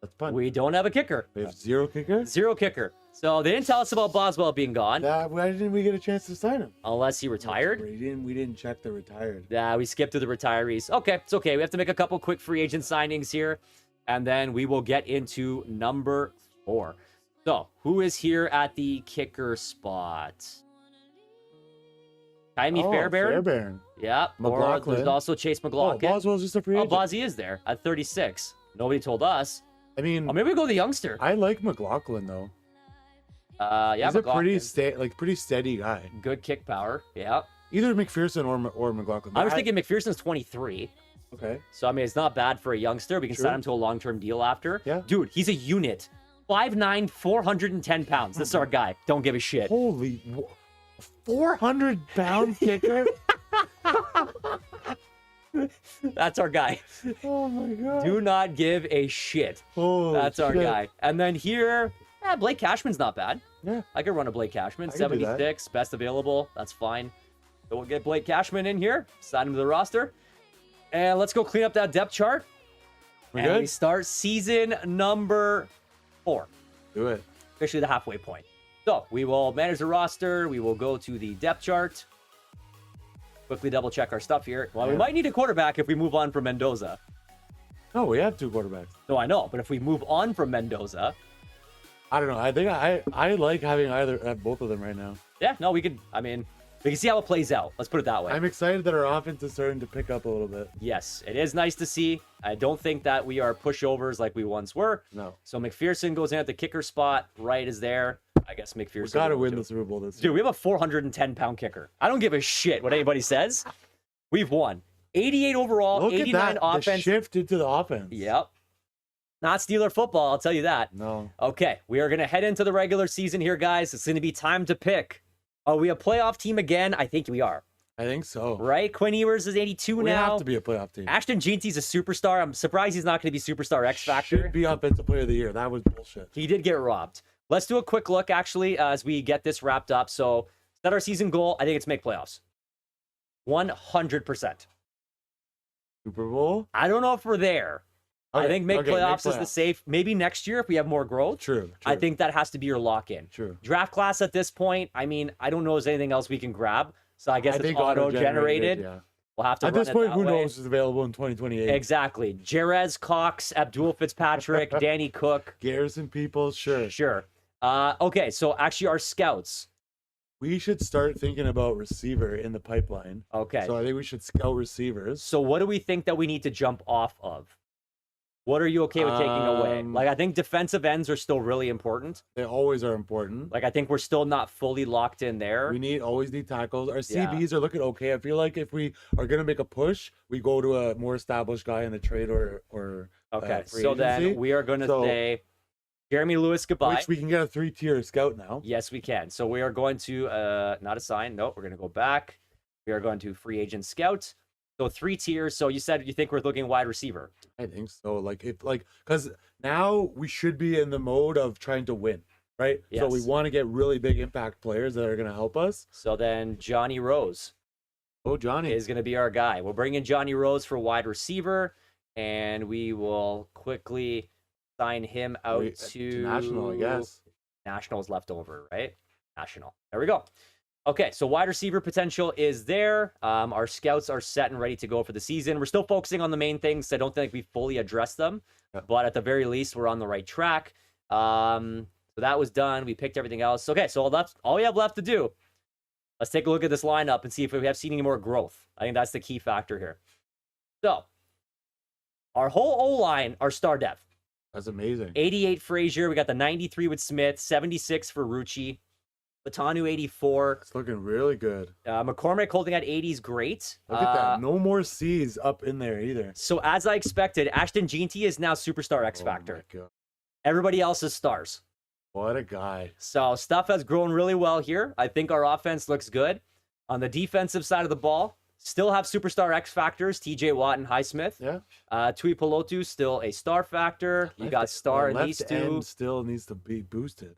Speaker 2: That's fun.
Speaker 1: We don't have a kicker.
Speaker 2: We have 0 kickers?
Speaker 1: 0 kicker. So they didn't tell us about Boswell being gone,
Speaker 2: Why didn't we get a chance to sign him?
Speaker 1: unless he retired.
Speaker 2: We didn't check the retired.
Speaker 1: Yeah, we skipped through the retirees. Okay, it's okay. We have to make a couple quick free agent signings here, and then we will get into number 4. So, who is here at the kicker spot? Kaimi Fairbairn?
Speaker 2: Fairbairn.
Speaker 1: Yeah. Or
Speaker 2: McLaughlin.
Speaker 1: there's also Chase
Speaker 2: Oh,
Speaker 1: McLaughlin.
Speaker 2: Boswell's just a free
Speaker 1: Oh,
Speaker 2: agent.
Speaker 1: Bozzy is there at 36. Nobody told us.
Speaker 2: I mean,
Speaker 1: Oh, maybe we go the youngster.
Speaker 2: I like McLaughlin though.
Speaker 1: Yeah,
Speaker 2: He's a
Speaker 1: McLaughlin.
Speaker 2: pretty steady guy.
Speaker 1: Good kick power. Yeah.
Speaker 2: Either McPherson or McLaughlin.
Speaker 1: I was thinking McPherson's 23.
Speaker 2: Okay.
Speaker 1: So, I mean, it's not bad for a youngster. We can
Speaker 2: True.
Speaker 1: sign him to a long-term deal after.
Speaker 2: Yeah.
Speaker 1: Dude, he's a unit. 5'9", 410 pounds. This is our guy. Don't give a shit.
Speaker 2: Holy, 400-pound kicker.
Speaker 1: That's our guy.
Speaker 2: Oh my god.
Speaker 1: Do not give a shit.
Speaker 2: Holy
Speaker 1: That's our
Speaker 2: shit.
Speaker 1: guy. And then here, Blake Cashman's not bad.
Speaker 2: Yeah.
Speaker 1: I could run a Blake Cashman.
Speaker 2: I could do that.
Speaker 1: 76, best available. That's fine. So we'll get Blake Cashman in here, sign him to the roster. And let's go clean up that depth chart.
Speaker 2: We're
Speaker 1: and
Speaker 2: good?
Speaker 1: we start season number 4.
Speaker 2: Do it.
Speaker 1: Officially the halfway point. So we will manage the roster. We will go to the depth chart. Quickly double check our stuff here. Well, we might need a quarterback if we move on from Mendoza.
Speaker 2: No, we have 2 quarterbacks.
Speaker 1: No, I know, but if we move on from Mendoza,
Speaker 2: I don't know. I think I like having both of them right now.
Speaker 1: yeah, no, we could. I mean, we can see how it plays out. Let's put it that way.
Speaker 2: I'm excited that our offense is starting to pick up a little bit.
Speaker 1: Yes, it is nice to see. I don't think that we are pushovers like we once were.
Speaker 2: No.
Speaker 1: So McPherson goes in at the kicker spot. Wright is there. I guess McPherson.
Speaker 2: We got to
Speaker 1: will
Speaker 2: win
Speaker 1: do
Speaker 2: the
Speaker 1: it.
Speaker 2: Super Bowl this
Speaker 1: Dude,
Speaker 2: year.
Speaker 1: we have a 410-pound kicker. I don't give a shit what anybody says. We've won. 88 overall,
Speaker 2: Look
Speaker 1: 89
Speaker 2: at that.
Speaker 1: offense.
Speaker 2: The shift into the offense.
Speaker 1: Yep. Not Steeler football, I'll tell you that.
Speaker 2: No.
Speaker 1: Okay, we are going to head into the regular season here, guys. It's going to be time to pick. Are we a playoff team again? I think we are.
Speaker 2: I think so.
Speaker 1: Right? Quinn Ewers is 82
Speaker 2: We
Speaker 1: now.
Speaker 2: have to be a playoff team.
Speaker 1: Ashton Jeanty's a superstar. I'm surprised he's not going to be superstar X Factor.
Speaker 2: Should be offensive player of the year. That was bullshit.
Speaker 1: He did get robbed. Let's do a quick look, actually, as we get this wrapped up. So, set our season goal. I think it's make playoffs. 100%.
Speaker 2: Super Bowl?
Speaker 1: I don't know if we're there. I think make playoffs is the safe. Maybe next year if we have more growth.
Speaker 2: True.
Speaker 1: I think that has to be your lock-in.
Speaker 2: True.
Speaker 1: Draft class at this point, I mean, I don't know if there's anything else we can grab. So I guess it's auto-generated.
Speaker 2: Yeah.
Speaker 1: We'll have to
Speaker 2: At
Speaker 1: run
Speaker 2: this
Speaker 1: it
Speaker 2: point,
Speaker 1: that
Speaker 2: who
Speaker 1: way.
Speaker 2: knows is available in 2028.
Speaker 1: Exactly. Jerez Cox, Abdul Fitzpatrick, Danny Cook.
Speaker 2: Garrison people, sure.
Speaker 1: Sure. Okay, so actually our scouts.
Speaker 2: We should start thinking about receiver in the pipeline.
Speaker 1: Okay.
Speaker 2: So I think we should scout receivers.
Speaker 1: So what do we think that we need to jump off of? What are you okay with taking away? Like, I think defensive ends are still really important.
Speaker 2: They always are important.
Speaker 1: Like, I think we're still not fully locked in there.
Speaker 2: We always need tackles. Our CBs are looking okay. I feel like if we are gonna make a push, we go to a more established guy in the trade or
Speaker 1: okay.
Speaker 2: free
Speaker 1: So
Speaker 2: agency.
Speaker 1: then we are going to say Jeremy Lewis goodbye.
Speaker 2: Which we can get a 3-tier scout now.
Speaker 1: Yes, we can. So we are going to not assign. No, we're going to go back. We are going to free agent scout. So 3 tiers. So you said you think we're looking wide receiver.
Speaker 2: I think so. Because now we should be in the mode of trying to win, right?
Speaker 1: Yes.
Speaker 2: So we want to get really big impact players that are going to help us.
Speaker 1: So then Johnny Rose
Speaker 2: Johnny
Speaker 1: is going to be our guy. We'll bring in Johnny Rose for wide receiver, and we will quickly sign him out to
Speaker 2: National, I guess.
Speaker 1: National's left over, right? National. There we go. Okay, so wide receiver potential is there. Our scouts are set and ready to go for the season. We're still focusing on the main things. So I don't think we fully addressed them, but at the very least, we're on the right track. So that was done. We picked everything else. Okay, so all we have left to do, let's take a look at this lineup and see if we have seen any more growth. I think that's the key factor here. So our whole O-line, our star depth.
Speaker 2: That's amazing.
Speaker 1: 88 Frazier. We got the 93 with Smith, 76 for Rucci. Latanu 84.
Speaker 2: It's looking really good.
Speaker 1: McCormick holding at 80 is great.
Speaker 2: Look at that. No more C's up in there either.
Speaker 1: So as I expected, Ashton Jeanty is now superstar X Factor.
Speaker 2: Oh my God.
Speaker 1: Everybody else is stars.
Speaker 2: What a guy.
Speaker 1: So stuff has grown really well here. I think our offense looks good. On the defensive side of the ball, still have superstar X Factors, TJ Watt and Highsmith.
Speaker 2: Yeah.
Speaker 1: Tui Pelotu, still a star factor. You got star in these two.
Speaker 2: End still needs to be boosted.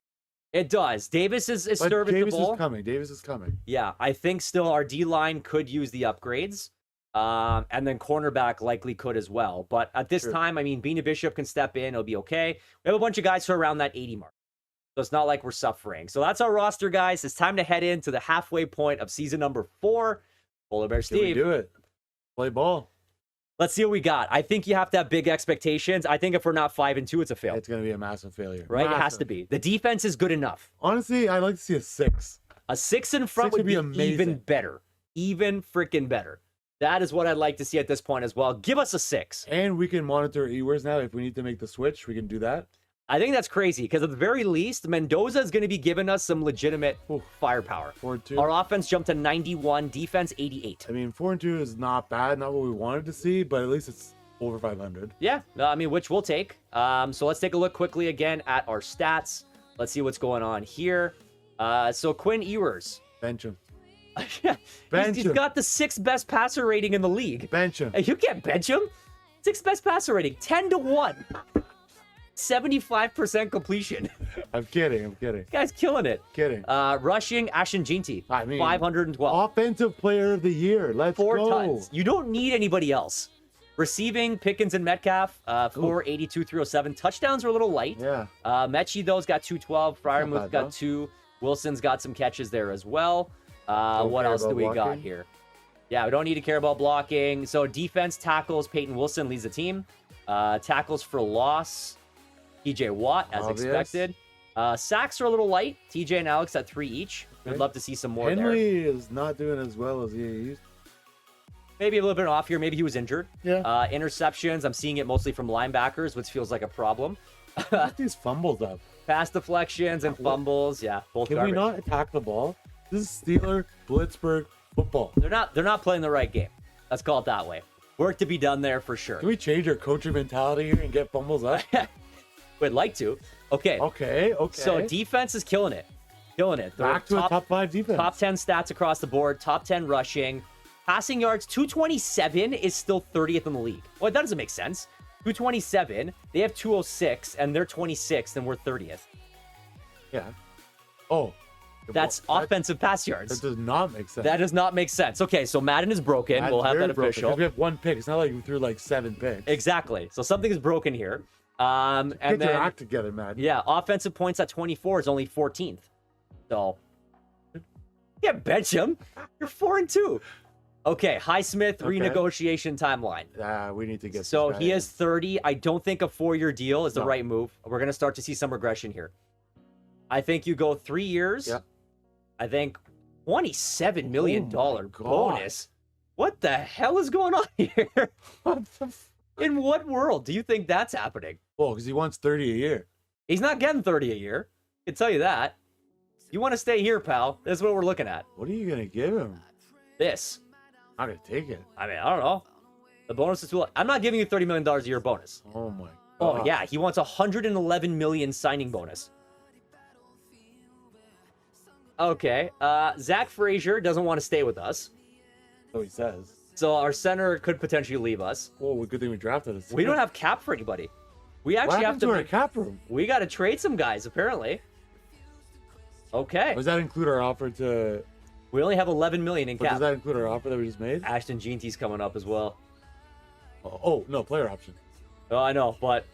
Speaker 1: It does. Davis is
Speaker 2: But
Speaker 1: serviceable.
Speaker 2: Davis is coming.
Speaker 1: Yeah, I think still our D-line could use the upgrades. And then cornerback likely could as well. But at this time, I mean, Bina Bishop can step in. It'll be okay. We have a bunch of guys who are around that 80 mark. So it's not like we're suffering. So that's our roster, guys. It's time to head into the halfway point of season number 4. Polar Bear Steve.
Speaker 2: Can we do it? Play ball.
Speaker 1: Let's see what we got. I think you have to have big expectations. I think if we're not 5-2, it's a fail.
Speaker 2: It's going to be a massive failure.
Speaker 1: Right?
Speaker 2: Massive.
Speaker 1: It has to be. The defense is good enough.
Speaker 2: Honestly, I'd like to see a 6.
Speaker 1: A 6 in front would be
Speaker 2: amazing.
Speaker 1: Even better. Even freaking better. That is what I'd like to see at this point as well. Give us a 6.
Speaker 2: And we can monitor E-words now. If we need to make the switch, we can do that.
Speaker 1: I think that's crazy because at the very least, Mendoza is going to be giving us some legitimate firepower.
Speaker 2: 4-2.
Speaker 1: Our offense jumped to 91, defense 88.
Speaker 2: I mean, 4-2 is not bad. Not what we wanted to see, but at least it's over 500.
Speaker 1: Yeah, I mean, which we'll take. So let's take a look quickly again at our stats. Let's see what's going on here. So Quinn Ewers.
Speaker 2: Bench him.
Speaker 1: He's got the 6th best passer rating in the league.
Speaker 2: Bench him.
Speaker 1: Hey, you can't bench him. 6th best passer rating, 10-1. 75% completion.
Speaker 2: I'm kidding.
Speaker 1: This guy's killing it.
Speaker 2: Kidding.
Speaker 1: Rushing, Ashton Jeanty.
Speaker 2: I mean,
Speaker 1: 512.
Speaker 2: Offensive player of the year. Let's
Speaker 1: 4
Speaker 2: go.
Speaker 1: tons. You don't need anybody else. Receiving, Pickens and Metcalf, 482, 307. Touchdowns are a little light.
Speaker 2: Yeah.
Speaker 1: Mechie, though, has got 212. Fryermuth
Speaker 2: bad,
Speaker 1: got
Speaker 2: though.
Speaker 1: 2. Wilson's got some catches there as well. What else do we got
Speaker 2: blocking.
Speaker 1: here? Yeah, we don't need to care about blocking. So defense, tackles, Peyton Wilson leads the team. Tackles for loss, TJ Watt, as
Speaker 2: Obvious.
Speaker 1: expected. Sacks are a little light. TJ and Alex at 3 each. We'd love to see some more
Speaker 2: Henley
Speaker 1: there.
Speaker 2: is not doing as well as he used.
Speaker 1: Maybe a little bit off here. Maybe he was injured.
Speaker 2: Yeah.
Speaker 1: Interceptions, I'm seeing it mostly from linebackers, which feels like a problem.
Speaker 2: Get these fumbles up.
Speaker 1: Pass deflections and fumbles. Yeah, both
Speaker 2: Can
Speaker 1: garbage.
Speaker 2: we not attack the ball? This is Steeler Blitzburg football.
Speaker 1: They're not playing the right game. Let's call it that way. Work to be done there for sure.
Speaker 2: Can we change our coaching mentality here and get fumbles up?
Speaker 1: We'd like to. Okay.
Speaker 2: Okay.
Speaker 1: So defense is killing it. They're
Speaker 2: Back to a top 5 defense.
Speaker 1: Top 10 stats across the board. Top 10 rushing. Passing yards, 227 is still 30th in the league. Well, that doesn't make sense. 227. They have 206, and they're 26th, and we're 30th.
Speaker 2: Yeah. Oh.
Speaker 1: That's offensive pass yards.
Speaker 2: That does not make sense.
Speaker 1: That does not make sense. Okay, so Madden is broken. We'll have that official.
Speaker 2: Because we have 1 pick. It's not like we threw like 7 picks.
Speaker 1: Exactly. So something is broken here. And
Speaker 2: Get
Speaker 1: then
Speaker 2: your act together, man.
Speaker 1: yeah, offensive points at 24 is only 14th. So yeah, bench him. You're 4-2. Okay, Highsmith renegotiation timeline.
Speaker 2: We need to get.
Speaker 1: So
Speaker 2: this guy
Speaker 1: he
Speaker 2: in.
Speaker 1: has 30. I don't think a 4-year deal is the
Speaker 2: No.
Speaker 1: right move. We're gonna start to see some regression here. I think you go 3 years.
Speaker 2: Yeah.
Speaker 1: I think $27 million
Speaker 2: Oh my God.
Speaker 1: bonus. What the hell is going on here?
Speaker 2: What the
Speaker 1: In what world do you think that's happening?
Speaker 2: Well, because he wants 30 a year.
Speaker 1: He's not getting 30 a year. I can tell you that. You want to stay here, pal. This is what we're looking at.
Speaker 2: What are you gonna give him?
Speaker 1: This.
Speaker 2: I'm not gonna take it.
Speaker 1: I mean, I don't know. The bonus is too low. I'm not giving you $30 million a year bonus.
Speaker 2: Oh my god.
Speaker 1: Oh, yeah. He wants $111 million signing bonus. Okay. Zach Frazier doesn't want to stay with us.
Speaker 2: So he says.
Speaker 1: So our center could potentially leave us.
Speaker 2: Well, good thing we drafted us.
Speaker 1: We don't have cap for anybody. We
Speaker 2: What
Speaker 1: actually have
Speaker 2: happened
Speaker 1: to
Speaker 2: to our
Speaker 1: make,
Speaker 2: cap room?
Speaker 1: we got to trade some guys, apparently. Okay.
Speaker 2: Does that include our offer to?
Speaker 1: We only have $11 million in
Speaker 2: But does
Speaker 1: cap.
Speaker 2: that include our offer that we just made?
Speaker 1: Ashton Jeanty's coming up as well.
Speaker 2: Oh no, player option.
Speaker 1: Oh, I know, but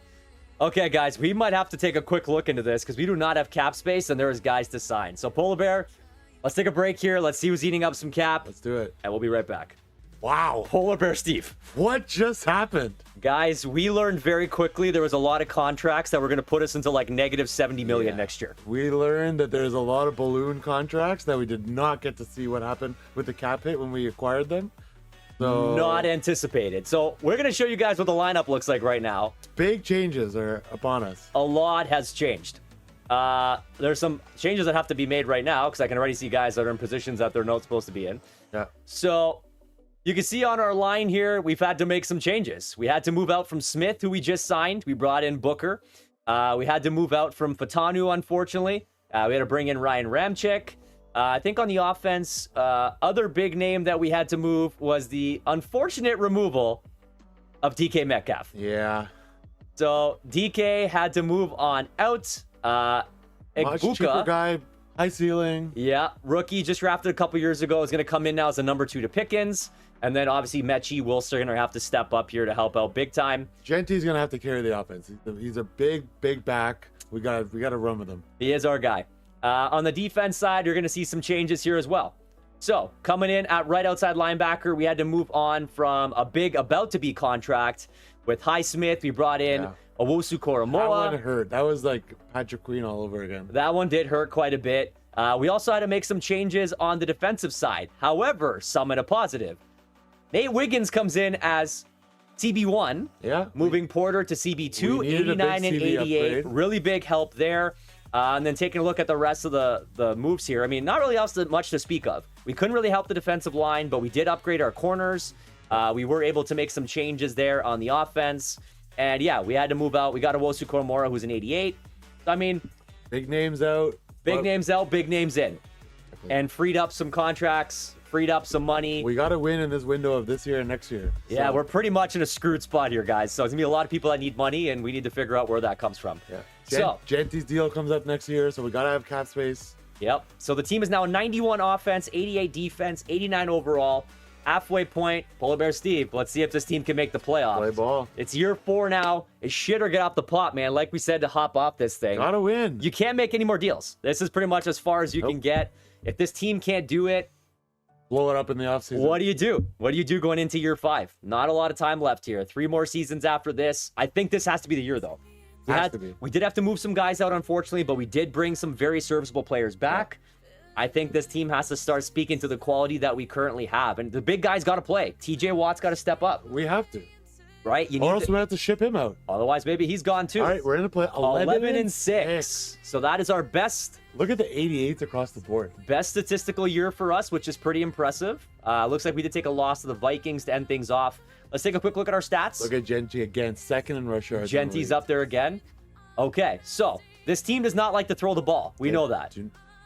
Speaker 1: okay, guys, we might have to take a quick look into this because we do not have cap space and there is guys to sign. So Polar Bear, let's take a break here. Let's see who's eating up some cap,
Speaker 2: Let's do it.
Speaker 1: and we'll be right back.
Speaker 2: Wow.
Speaker 1: Polar Bear Steve.
Speaker 2: What just happened?
Speaker 1: Guys, we learned very quickly there was a lot of contracts that were going to put us into like negative 70 million
Speaker 2: Yeah.
Speaker 1: next year.
Speaker 2: We learned that there's a lot of balloon contracts that we did not get to see what happened with the cap hit when we acquired them. So
Speaker 1: Not anticipated. So we're going to show you guys what the lineup looks like right now.
Speaker 2: big changes are upon us.
Speaker 1: A lot has changed. There's some changes that have to be made right now because I can already see guys that are in positions that they're not supposed to be in.
Speaker 2: Yeah.
Speaker 1: So you can see on our line here, we've had to make some changes. We had to move out from Smith, who we just signed. We brought in Booker. We had to move out from Fatanu, unfortunately. We had to bring in Ryan Ramczyk. I think on the offense, other big name that we had to move was the unfortunate removal of DK Metcalf.
Speaker 2: Yeah.
Speaker 1: So DK had to move on out.
Speaker 2: Much cheaper
Speaker 1: Egbuka,
Speaker 2: guy, high ceiling.
Speaker 1: yeah, rookie, just drafted a couple years ago, is going to come in now as a number 2 to Pickens. And then obviously Mechie Wilson are going to have to step up here to help out big time.
Speaker 2: Genty's gonna have to carry the offense. He's a big back. We got to run with him.
Speaker 1: He is our guy. On the defense side, you're going to see some changes here as well. So coming in at right outside linebacker, we had to move on from a big about-to-be contract with Highsmith. We brought in Owusu
Speaker 2: That
Speaker 1: Koromoa.
Speaker 2: one hurt. That was like Patrick Queen all over again.
Speaker 1: That one did hurt quite a bit. We also had to make some changes on the defensive side. However, some in a positive. Nate Wiggins comes in as CB1,
Speaker 2: Yeah.
Speaker 1: moving Porter to CB2,
Speaker 2: we needed a big
Speaker 1: 89 and
Speaker 2: CB
Speaker 1: 88.
Speaker 2: upgrade.
Speaker 1: Really big help there. And then taking a look at the rest of the moves here. I mean, not really else much to speak of. We couldn't really help the defensive line, but we did upgrade our corners. We were able to make some changes there on the offense. And yeah, we had to move out. We got Owusu Koromora, who's an 88. I mean,
Speaker 2: Big names out.
Speaker 1: big
Speaker 2: but
Speaker 1: names out, big names in. And freed up some contracts, freed up some money.
Speaker 2: We got to win in this window of this year and next year.
Speaker 1: Yeah,
Speaker 2: So,
Speaker 1: we're pretty much in a screwed spot here, guys. So it's going to be a lot of people that need money, and we need to figure out where that comes from.
Speaker 2: Yeah.
Speaker 1: So,
Speaker 2: Genty's deal comes up next year, so we got to have cap space.
Speaker 1: yep. So the team is now 91 offense, 88 defense, 89 overall. Halfway point, Polar Bear Steve. Let's see if this team can make the playoffs.
Speaker 2: Play ball.
Speaker 1: It's year 4 now. It's shit or get off the pot, man. Like we said, to hop off this thing.
Speaker 2: Got to win.
Speaker 1: You can't make any more deals. This is pretty much as far as you can get. If this team can't do it,
Speaker 2: Blow it up in the offseason.
Speaker 1: what do you do? What do you do going into year 5? Not a lot of time left here. 3 more seasons after this. I think this has to be the year, though. We did have to move some guys out, unfortunately, but we did bring some very serviceable players back. I think this team has to start speaking to the quality that we currently have. And the big guys got to play. TJ Watt's got to step up,
Speaker 2: We have to.
Speaker 1: right? You
Speaker 2: Or else
Speaker 1: need to,
Speaker 2: we have to ship him out.
Speaker 1: otherwise, maybe he's gone too.
Speaker 2: All right, we're going to play
Speaker 1: 11 and 6. So that is our best
Speaker 2: Look at the 88s across the board.
Speaker 1: statistical year for us, which is pretty impressive. Looks like we did take a loss to the Vikings to end things off. Let's take a quick look at our stats.
Speaker 2: Look at Genty again, second in rush yards. in the
Speaker 1: Genty's
Speaker 2: league.
Speaker 1: up there again. Okay, so this team does not like to throw the ball. We know that.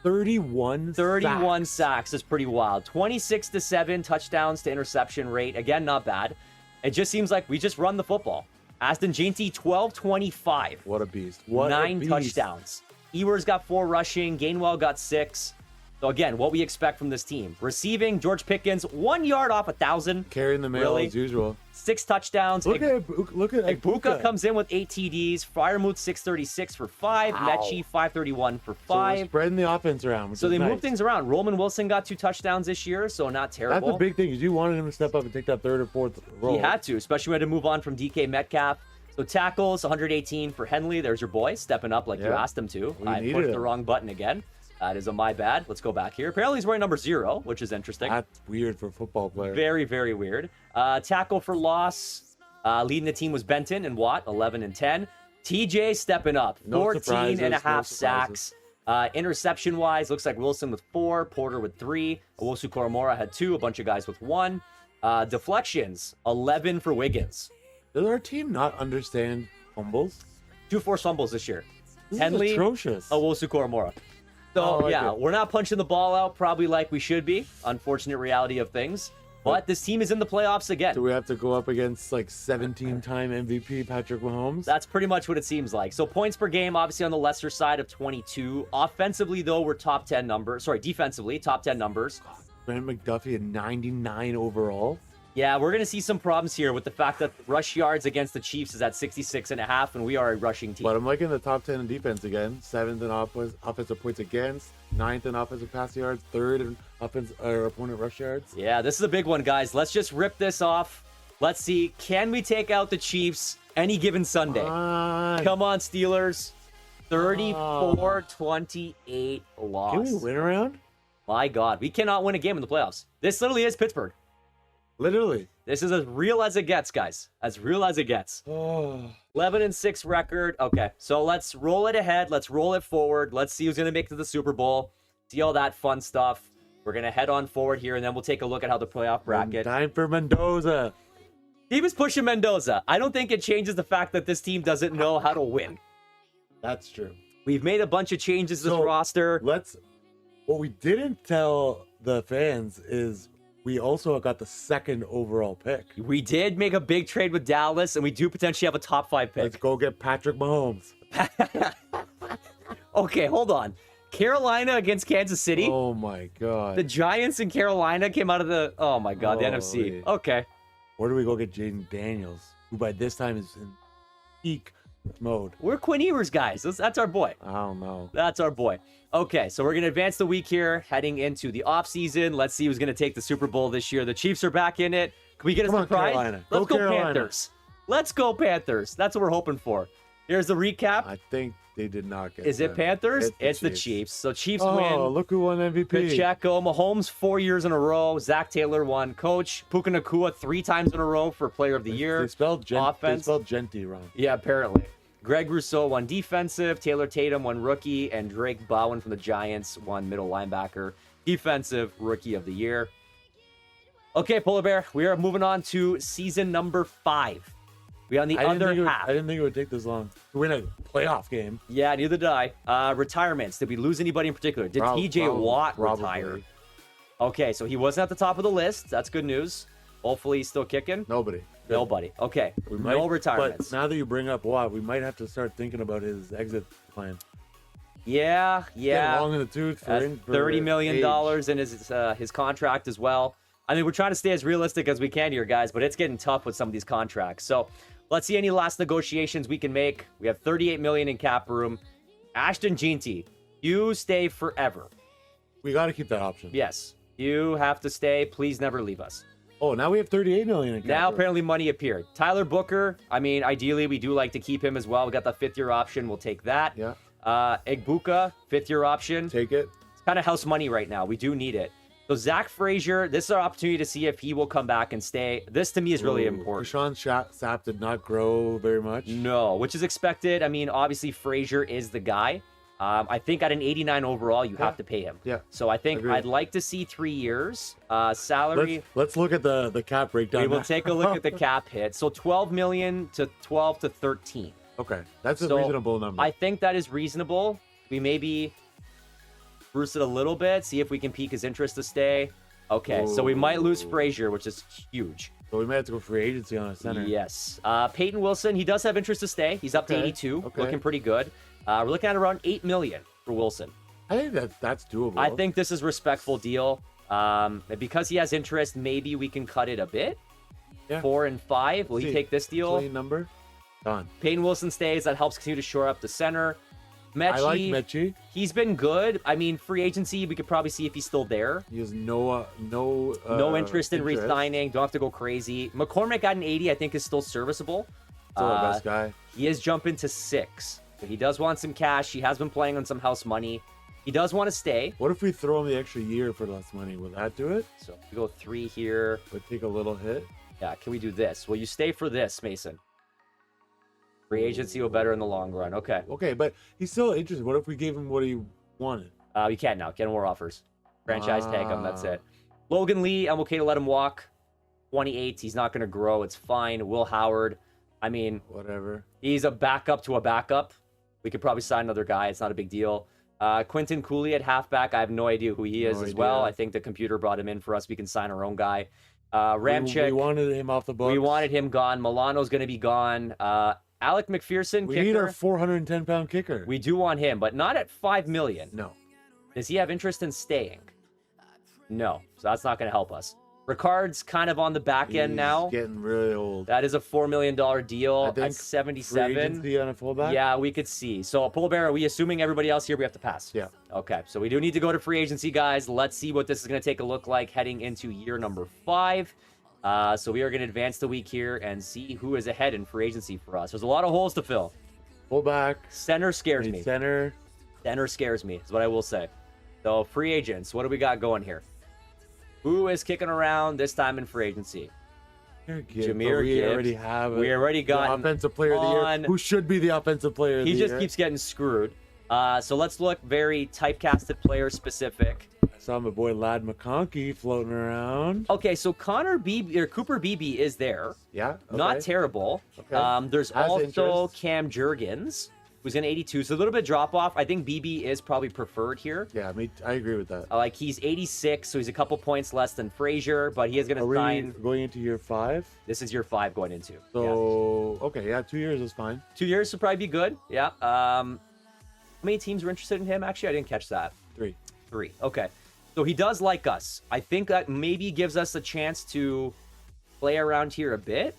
Speaker 2: 31
Speaker 1: 31
Speaker 2: sacks.
Speaker 1: sacks is pretty wild. 26-7 touchdowns to interception rate. Again, not bad. It just seems like we just run the football. Aston Jeanty, 12-25.
Speaker 2: What a beast. What a
Speaker 1: 9
Speaker 2: beast.
Speaker 1: touchdowns. Ewers got 4 rushing. Gainwell got 6. So again, what we expect from this team. Receiving, George Pickens, 1 yard off 1,000.
Speaker 2: Carrying the mail
Speaker 1: Really?
Speaker 2: as usual.
Speaker 1: 6 touchdowns.
Speaker 2: Look at
Speaker 1: Egbuka comes in with 8 TDs. Freiermuth 636 for 5.
Speaker 2: Wow.
Speaker 1: Mechie 531 for
Speaker 2: So we're
Speaker 1: 5.
Speaker 2: spreading the offense around. Which
Speaker 1: So
Speaker 2: is
Speaker 1: they
Speaker 2: nice.
Speaker 1: move things around. Roman Wilson got 2 touchdowns this year, so not terrible.
Speaker 2: That's a big thing. Is you wanted him to step up and take that third or fourth role.
Speaker 1: He had to, especially when he had to move on from DK Metcalf. So tackles, 118 for Henley. There's your boy stepping up like you
Speaker 2: Yeah.
Speaker 1: asked him to.
Speaker 2: We
Speaker 1: I
Speaker 2: needed
Speaker 1: pushed the
Speaker 2: him.
Speaker 1: wrong button again. That is a my bad. Let's go back here. Apparently he's wearing number 0, which is interesting.
Speaker 2: That's weird for a football player.
Speaker 1: Very, very weird. Tackle for loss. Leading the team was Benton and Watt, 11 and 10. TJ stepping up,
Speaker 2: No
Speaker 1: 14 and a
Speaker 2: surprises,
Speaker 1: half
Speaker 2: no
Speaker 1: sacks. Interception-wise, looks like Wilson with 4, Porter with 3, Owusu Koromora had 2, a bunch of guys with 1. Deflections, 11 for Wiggins.
Speaker 2: Does our team not understand fumbles?
Speaker 1: 2 forced fumbles this year.
Speaker 2: This
Speaker 1: Henley,
Speaker 2: is atrocious.
Speaker 1: Owusu Koromora. So,
Speaker 2: I like
Speaker 1: yeah,
Speaker 2: it.
Speaker 1: we're not punching the ball out probably like we should be. Unfortunate reality of things. But this team is in the playoffs again.
Speaker 2: Do we have to go up against like 17-time MVP Patrick Mahomes?
Speaker 1: That's pretty much what it seems like. So points per game, obviously on the lesser side of 22. Offensively, though, we're top 10 numbers. Sorry, defensively, top 10 numbers.
Speaker 2: Brent McDuffie at 99 overall.
Speaker 1: Yeah, we're going to see some problems here with the fact that rush yards against the Chiefs is at 66.5, and we are a rushing team.
Speaker 2: But I'm like in the top 10 in defense again. 7th in offensive points against. 9th in offensive pass yards. 3rd in opponent rush yards.
Speaker 1: Yeah, this is a big one, guys. Let's just rip this off. Let's see. Can we take out the Chiefs any given Sunday? Come on, Steelers. 34-28 loss.
Speaker 2: Can we win around?
Speaker 1: My God, we cannot win a game in the playoffs. This literally is Pittsburgh.
Speaker 2: Literally.
Speaker 1: This is as real as it gets, guys. As real as it gets.
Speaker 2: Oh.
Speaker 1: 11-6 record. Okay, so let's roll it ahead. Let's roll it forward. Let's see who's going to make it to the Super Bowl. See all that fun stuff. We're going to head on forward here, and then we'll take a look at how the playoff bracket.
Speaker 2: Time for Mendoza.
Speaker 1: He was pushing Mendoza. I don't think it changes the fact that this team doesn't know how to win.
Speaker 2: That's true.
Speaker 1: We've made a bunch of changes to this roster.
Speaker 2: What we didn't tell the fans is we also got the 2nd overall pick.
Speaker 1: We did make a big trade with Dallas, and we do potentially have a top 5 pick.
Speaker 2: Let's go get Patrick Mahomes.
Speaker 1: Okay, hold on. Carolina against Kansas City.
Speaker 2: Oh my God.
Speaker 1: The Giants in Carolina came out of the, oh my God, the
Speaker 2: Holy.
Speaker 1: NFC. Okay.
Speaker 2: Where do we go get Jaden Daniels, who by this time is in peak mode?
Speaker 1: We're Quinn Ewers, guys. That's our boy.
Speaker 2: I don't know.
Speaker 1: That's our boy. Okay, so we're going to advance the week here, heading into the offseason. Let's see who's going to take the Super Bowl this year. The Chiefs are back in it. Can we get a
Speaker 2: Come on,
Speaker 1: surprise?
Speaker 2: Carolina.
Speaker 1: Let's
Speaker 2: Go
Speaker 1: go
Speaker 2: Carolina.
Speaker 1: Panthers. Let's go Panthers. That's what we're hoping for. Here's the recap.
Speaker 2: I think they did not get
Speaker 1: Is it
Speaker 2: them.
Speaker 1: Panthers? It's the
Speaker 2: Chiefs.
Speaker 1: Chiefs. So Chiefs
Speaker 2: Oh,
Speaker 1: win.
Speaker 2: look who won MVP.
Speaker 1: Pacheco, Mahomes 4 years in a row. Zach Taylor won. Coach Puka Nacua 3 times in a row for Player of the Year.
Speaker 2: They spelled
Speaker 1: Offense.
Speaker 2: Genty wrong.
Speaker 1: Yeah, apparently. Greg Rousseau won defensive. Taylor Tatum won rookie. And Drake Bowen from the Giants won middle linebacker. Defensive Rookie of the Year. Okay, Polar Bear, we are moving on to season number 5. We on the other half.
Speaker 2: I didn't think it would take this long to win a playoff game.
Speaker 1: Yeah, neither did I. Retirements. Did we lose anybody in particular? Did TJ Watt retire? Okay, so he wasn't at the top of the list. That's good news. Hopefully he's still kicking.
Speaker 2: Nobody.
Speaker 1: Nobody. Okay. No retirements.
Speaker 2: But now that you bring up Watt, we might have to start thinking about his exit plan.
Speaker 1: Yeah.
Speaker 2: Getting long in the tooth for
Speaker 1: $30 million in his contract as well. I mean, we're trying to stay as realistic as we can here, guys, but it's getting tough with some of these contracts. So let's see any last negotiations we can make. We have $38 million in cap room. Ashton Ginty, you stay forever.
Speaker 2: We got to keep that option.
Speaker 1: Yes, you have to stay. Please never leave us.
Speaker 2: Oh, now we have $38 million in cap
Speaker 1: Now
Speaker 2: room.
Speaker 1: apparently money appeared. Tyler Booker, I mean, ideally we do like to keep him as well. We got the 5th-year option. We'll take that.
Speaker 2: Yeah.
Speaker 1: Egbuka, 5th-year option.
Speaker 2: Take it.
Speaker 1: It's kind of house money right now. We do need it. So Zach Frazier, this is our opportunity to see if he will come back and stay. This to me is really important.
Speaker 2: Rashawn Sapp did not grow very much.
Speaker 1: No, which is expected. I mean, obviously Frazier is the guy. I think at an 89 overall, you have to pay him.
Speaker 2: Yeah.
Speaker 1: So I think
Speaker 2: Agreed.
Speaker 1: I'd like to see 3 years. Salary.
Speaker 2: Let's look at the cap breakdown.
Speaker 1: We will take a look at the cap hit. So 12 million to 12 to 13.
Speaker 2: Okay, that's a
Speaker 1: So,
Speaker 2: reasonable number.
Speaker 1: I think that is reasonable. We maybe spruce it a little bit, see if we can pique his interest to stay. Okay, so we might lose Frazier, which is huge.
Speaker 2: So we might have to go free agency on a center.
Speaker 1: Yes. Peyton Wilson, he does have interest to stay. He's up to 82, looking pretty good. We're looking at around $8 million for Wilson.
Speaker 2: I think that's doable.
Speaker 1: I think this is a respectful deal. Because he has interest, maybe we can cut it a bit.
Speaker 2: Yeah.
Speaker 1: 4 and 5. Will he take this deal?
Speaker 2: Clean number. Done.
Speaker 1: Peyton Wilson stays. That helps continue to shore up the center. Mechie,
Speaker 2: I like Mechie.
Speaker 1: He's been good. I mean, free agency, we could probably see if he's still there.
Speaker 2: He has no
Speaker 1: interest in re-signing. Don't have to go crazy. McCormick at an 80, I think, is still serviceable.
Speaker 2: Still the best guy.
Speaker 1: He is jumping to 6. But he does want some cash. He has been playing on some house money. He does want to stay.
Speaker 2: What if we throw him the extra year for less money? Will that do it?
Speaker 1: So we go 3 here.
Speaker 2: Would take a little hit.
Speaker 1: Yeah, can we do this? Will you stay for this, Mason? Free agency will better in the long run. Okay.
Speaker 2: Okay, but he's still interested. What if we gave him what he wanted?
Speaker 1: You can't now. Get more offers. Franchise tag him. That's it. Logan Lee, I'm okay to let him walk. 28. He's not going to grow. It's fine. Will Howard, I mean,
Speaker 2: Whatever.
Speaker 1: he's a backup to a backup. We could probably sign another guy. It's not a big deal. Quentin Cooley at halfback. I have no idea who he is as well. I think the computer brought him in for us. We can sign our own guy. Ramchick.
Speaker 2: We wanted him off the books.
Speaker 1: We wanted him gone. Milano's going to be gone. Alec McPherson,
Speaker 2: We
Speaker 1: kicker.
Speaker 2: need our 410-pound kicker.
Speaker 1: We do want him, but not at $5 million.
Speaker 2: No.
Speaker 1: Does he have interest in staying? No. So that's not going to help us. Ricard's kind of on the back end now.
Speaker 2: Getting really old.
Speaker 1: That is a $4 million deal
Speaker 2: I think
Speaker 1: at 77.
Speaker 2: Free agency on a fullback?
Speaker 1: Yeah, we could see. So, Pull Bear, are we assuming everybody else here we have to pass?
Speaker 2: Yeah.
Speaker 1: Okay, so we do need to go to free agency, guys. Let's see what this is going to take a look like heading into year number 5. So we are going to advance the week here and see who is ahead in free agency for us. There's a lot of holes to fill.
Speaker 2: Fullback.
Speaker 1: Center scares me.
Speaker 2: Center.
Speaker 1: Center scares me, is what I will say. So, free agents, what do we got going here? Who is kicking around this time in free agency? Jahmyr
Speaker 2: We
Speaker 1: Gibbs.
Speaker 2: already have
Speaker 1: We already got
Speaker 2: the offensive player of the year. Who should be the offensive player of the
Speaker 1: He
Speaker 2: year?
Speaker 1: just keeps getting screwed. So let's look very typecasted player specific.
Speaker 2: I saw my boy Lad McConkey floating around.
Speaker 1: Okay, so Cooper Beebe is there.
Speaker 2: Yeah.
Speaker 1: Not
Speaker 2: okay.
Speaker 1: terrible.
Speaker 2: Okay.
Speaker 1: There's
Speaker 2: Has
Speaker 1: also
Speaker 2: interest.
Speaker 1: Cam Jurgens, who's in 82. So a little bit drop off. I think Beebe is probably preferred here.
Speaker 2: Yeah, I agree with that.
Speaker 1: Like he's 86, so he's a couple points less than Frazier, but he is going
Speaker 2: Are
Speaker 1: to
Speaker 2: we
Speaker 1: sign.
Speaker 2: going into year 5?
Speaker 1: This is year 5 going into.
Speaker 2: So, okay, yeah, 2 years is fine.
Speaker 1: 2 years would probably be good. Yeah. How many teams were interested in him? Actually, I didn't catch that.
Speaker 2: 3.
Speaker 1: 3. Okay. So he does like us. I think that maybe gives us a chance to play around here a bit.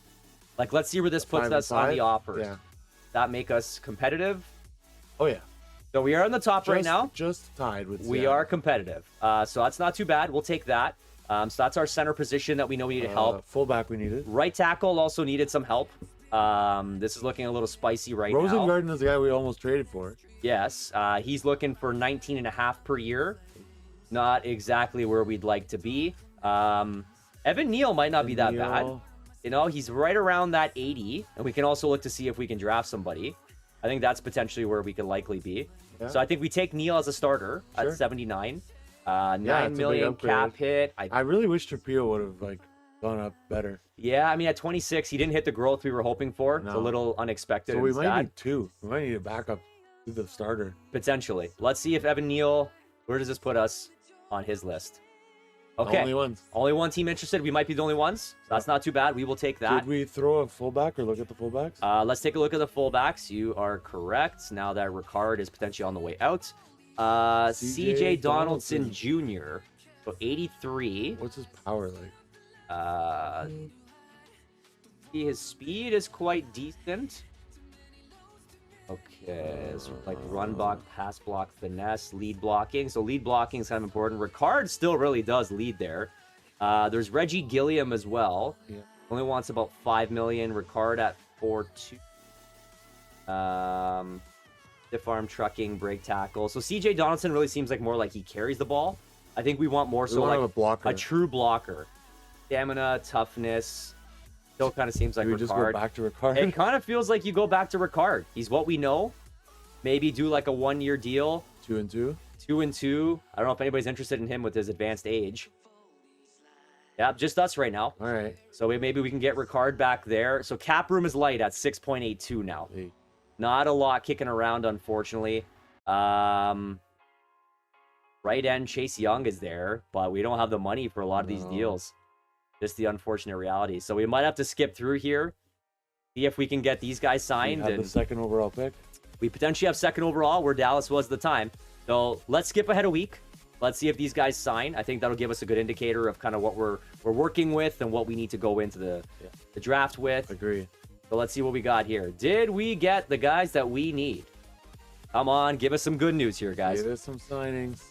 Speaker 1: Like, let's see where this puts
Speaker 2: 5
Speaker 1: us
Speaker 2: and
Speaker 1: on
Speaker 2: 5?
Speaker 1: the offers.
Speaker 2: Yeah.
Speaker 1: That make us competitive.
Speaker 2: Oh, yeah.
Speaker 1: So we are on the top right now.
Speaker 2: Just tied with
Speaker 1: We
Speaker 2: Seattle.
Speaker 1: are competitive. So that's not too bad. We'll take that. So that's our center position that we know we need help.
Speaker 2: Fullback we needed.
Speaker 1: Right tackle also needed some help. This is looking a little spicy right now.
Speaker 2: Rosengarten is the guy we almost traded for.
Speaker 1: Yes. He's looking for 19.5 per year. Not exactly where we'd like to be. Evan Neal might not be that bad.
Speaker 2: Neal.
Speaker 1: You know, he's right around that 80. And we can also look to see if we can draft somebody. I think that's potentially where we could likely be.
Speaker 2: Yeah.
Speaker 1: So I think we take Neal as a starter
Speaker 2: Sure.
Speaker 1: at 79.
Speaker 2: it's a
Speaker 1: 9
Speaker 2: big
Speaker 1: million
Speaker 2: upgrade.
Speaker 1: cap hit.
Speaker 2: I really wish Trapio would have gone up better.
Speaker 1: Yeah, I mean, at 26, he didn't hit the growth we were hoping for. It's a
Speaker 2: No.
Speaker 1: little unexpected.
Speaker 2: So
Speaker 1: and
Speaker 2: we might
Speaker 1: sad.
Speaker 2: need 2. We might need a backup to the starter.
Speaker 1: Potentially. Let's see if Evan Neal, where does this put us on his list? Okay.
Speaker 2: Only ones.
Speaker 1: Only one team interested. We might be the only ones. That's not too bad. We will take that.
Speaker 2: Should we throw a fullback or look at the fullbacks?
Speaker 1: Let's take a look at the fullbacks. You are correct. Now that Ricard is potentially on the way out. CJ Donaldson Jr. So 83.
Speaker 2: What's his power like?
Speaker 1: His speed is quite decent. Okay, so like run block, pass block, finesse, lead blocking. So lead blocking is kind of important. Ricard still really does lead there. There's Reggie Gilliam as well.
Speaker 2: Yeah.
Speaker 1: Only wants about 5 million. Ricard at 4.2. Stiff arm trucking, break tackle. So CJ Donaldson really seems like more like he carries the ball. I think we want more
Speaker 2: We
Speaker 1: so
Speaker 2: want to
Speaker 1: like
Speaker 2: have a blocker.
Speaker 1: a true blocker. Stamina, toughness. Still kind of seems like
Speaker 2: we
Speaker 1: Ricard.
Speaker 2: just go back to Ricard.
Speaker 1: It kind of feels like you go back to Ricard. He's what we know. Maybe do like a 1-year deal.
Speaker 2: 2 and 2.
Speaker 1: 2 and 2. I don't know if anybody's interested in him with his advanced age. Yeah, just us right now.
Speaker 2: All right.
Speaker 1: So maybe we can get Ricard back there. So cap room is light at 6.82 now.
Speaker 2: Hey.
Speaker 1: Not a lot kicking around, unfortunately. Right end, Chase Young is there, but we don't have the money for a lot of these
Speaker 2: No.
Speaker 1: deals. Just the unfortunate reality. So we might have to skip through here, see if we can get these guys
Speaker 2: We
Speaker 1: signed.
Speaker 2: have
Speaker 1: And
Speaker 2: the second overall pick.
Speaker 1: we potentially have second overall where Dallas was at the time. So let's skip ahead a week. Let's see if these guys sign. I think that'll give us a good indicator of kind of what we're working with and what we need to go into the draft with.
Speaker 2: Agree.
Speaker 1: So let's see what we got here. Did we get the guys that we need? Come on, give us some good news here, guys.
Speaker 2: Give us some signings.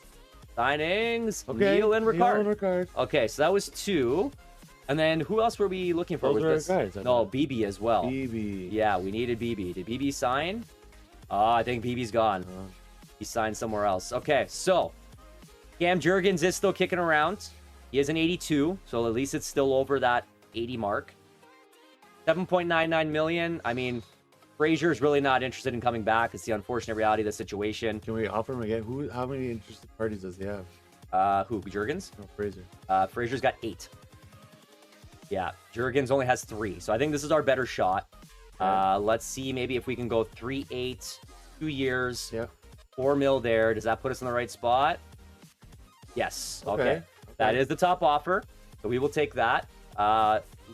Speaker 1: Signings.
Speaker 2: Okay.
Speaker 1: Neal and Ricard.
Speaker 2: Neal and Ricard.
Speaker 1: Okay, so that was 2. And then who else were we looking for
Speaker 2: Those
Speaker 1: with
Speaker 2: were our
Speaker 1: this?
Speaker 2: guys, I
Speaker 1: No,
Speaker 2: thought.
Speaker 1: BB as well.
Speaker 2: BB.
Speaker 1: Yeah, we needed BB. Did BB sign? I think BB's gone. He signed somewhere else. Okay, so Cam Jurgens is still kicking around. He is an 82, so at least it's still over that 80 mark. 7.99 million. I mean, Frazier's really not interested in coming back. It's the unfortunate reality of the situation.
Speaker 2: Can we offer him again? How many interested parties does he have?
Speaker 1: Who? Jurgens?
Speaker 2: No, Fraser.
Speaker 1: Frazier's got 8. Yeah, Jurgens only has 3. So I think this is our better shot. Let's see maybe if we can go 3-8, 2 years,
Speaker 2: Yeah.
Speaker 1: 4 mil there. Does that put us in the right spot? Yes. Okay. That is the top offer. So we will take that.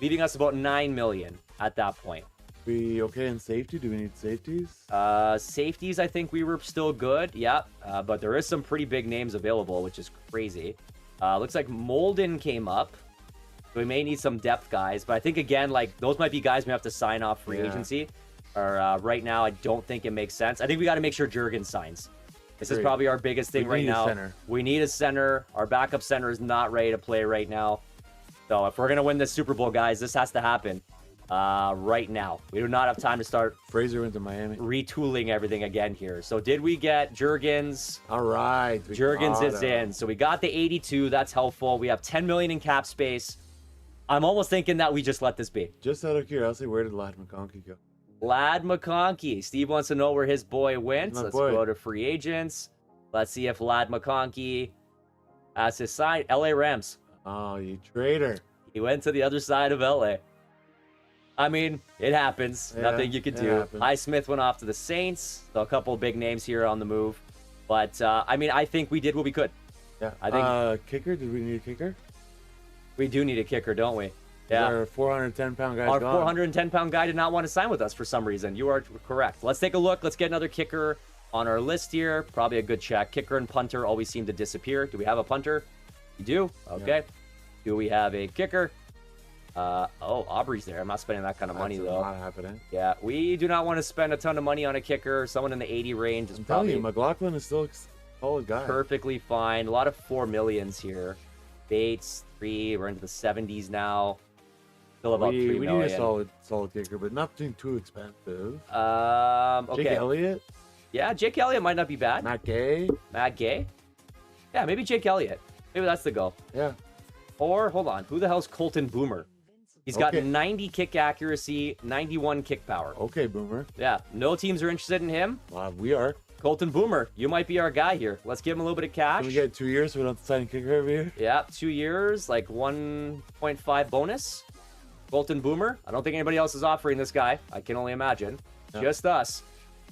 Speaker 1: Leaving us about 9 million at that point.
Speaker 2: We okay in safety? Do we need safeties?
Speaker 1: Safeties, I think we were still good. Yeah. But there is some pretty big names available, which is crazy. Looks like Molden came up. So we may need some depth guys. But I think, again, like, those might be guys we have to sign off free agency. Or right now, I don't think it makes sense. I think we got to make sure Jurgens signs. This is probably our biggest thing right now. We need a center. Our backup center is not ready to play right now. So if we're going to win this Super Bowl, guys, this has to happen right now. We do not have time to start
Speaker 2: Fraser went to Miami.
Speaker 1: Retooling everything again here. So did we get Jurgens?
Speaker 2: All right.
Speaker 1: Jurgens is in. So we got the 82. That's helpful. We have 10 million in cap space. I'm almost thinking that we just let this be.
Speaker 2: Just out of curiosity, where did Lad McConkey go?
Speaker 1: Lad McConkey. Steve wants to know where his boy went. Let's go to free agents. Let's see if Lad McConkey has his sign. LA Rams.
Speaker 2: Oh, you traitor.
Speaker 1: He went to the other side of LA. I mean, it happens.
Speaker 2: Yeah,
Speaker 1: nothing you can do. Highsmith went off to the Saints. So a couple of big names here on the move. But, I mean, I think we did what we could.
Speaker 2: Yeah.
Speaker 1: I think
Speaker 2: kicker? Did we need a kicker?
Speaker 1: We do need a kicker, don't we? Yeah.
Speaker 2: Our 410-pound guy.
Speaker 1: Our 410-pound guy did not want to sign with us for some reason. You are correct. Let's take a look. Let's get another kicker on our list here. Probably a good check. Kicker and punter always seem to disappear. Do we have a punter? We do. Okay. Yeah. Do we have a kicker? Oh, Aubrey's there. I'm not spending that kind of money, though.
Speaker 2: Not happening.
Speaker 1: Yeah, we do not want to spend a ton of money on a kicker. Someone in the 80 range is
Speaker 2: I'm
Speaker 1: probably...
Speaker 2: telling you, McLaughlin is still a solid guy.
Speaker 1: Perfectly fine. A lot of 4 millions here. Bates, 3. We're into the 70s now. Still about 3 million.
Speaker 2: We need a solid kicker, but nothing too expensive.
Speaker 1: Okay.
Speaker 2: Jake Elliott?
Speaker 1: Yeah, Jake Elliott might not be bad.
Speaker 2: Matt Gay?
Speaker 1: Matt Gay? Yeah, maybe Jake Elliott. Maybe that's the goal.
Speaker 2: Yeah.
Speaker 1: Or, hold on, who the hell's Colton Boomer? He's got 90 kick accuracy, 91 kick power.
Speaker 2: Okay, Boomer.
Speaker 1: Yeah, no teams are interested in him.
Speaker 2: We are.
Speaker 1: Colton Boomer, you might be our guy here. Let's give him a little bit of cash.
Speaker 2: Can we get 2 years so we don't have to sign a kicker every year?
Speaker 1: Yeah, 2 years, like 1.5 bonus. Colton Boomer. I don't think anybody else is offering this guy. I can only imagine. No. Just us.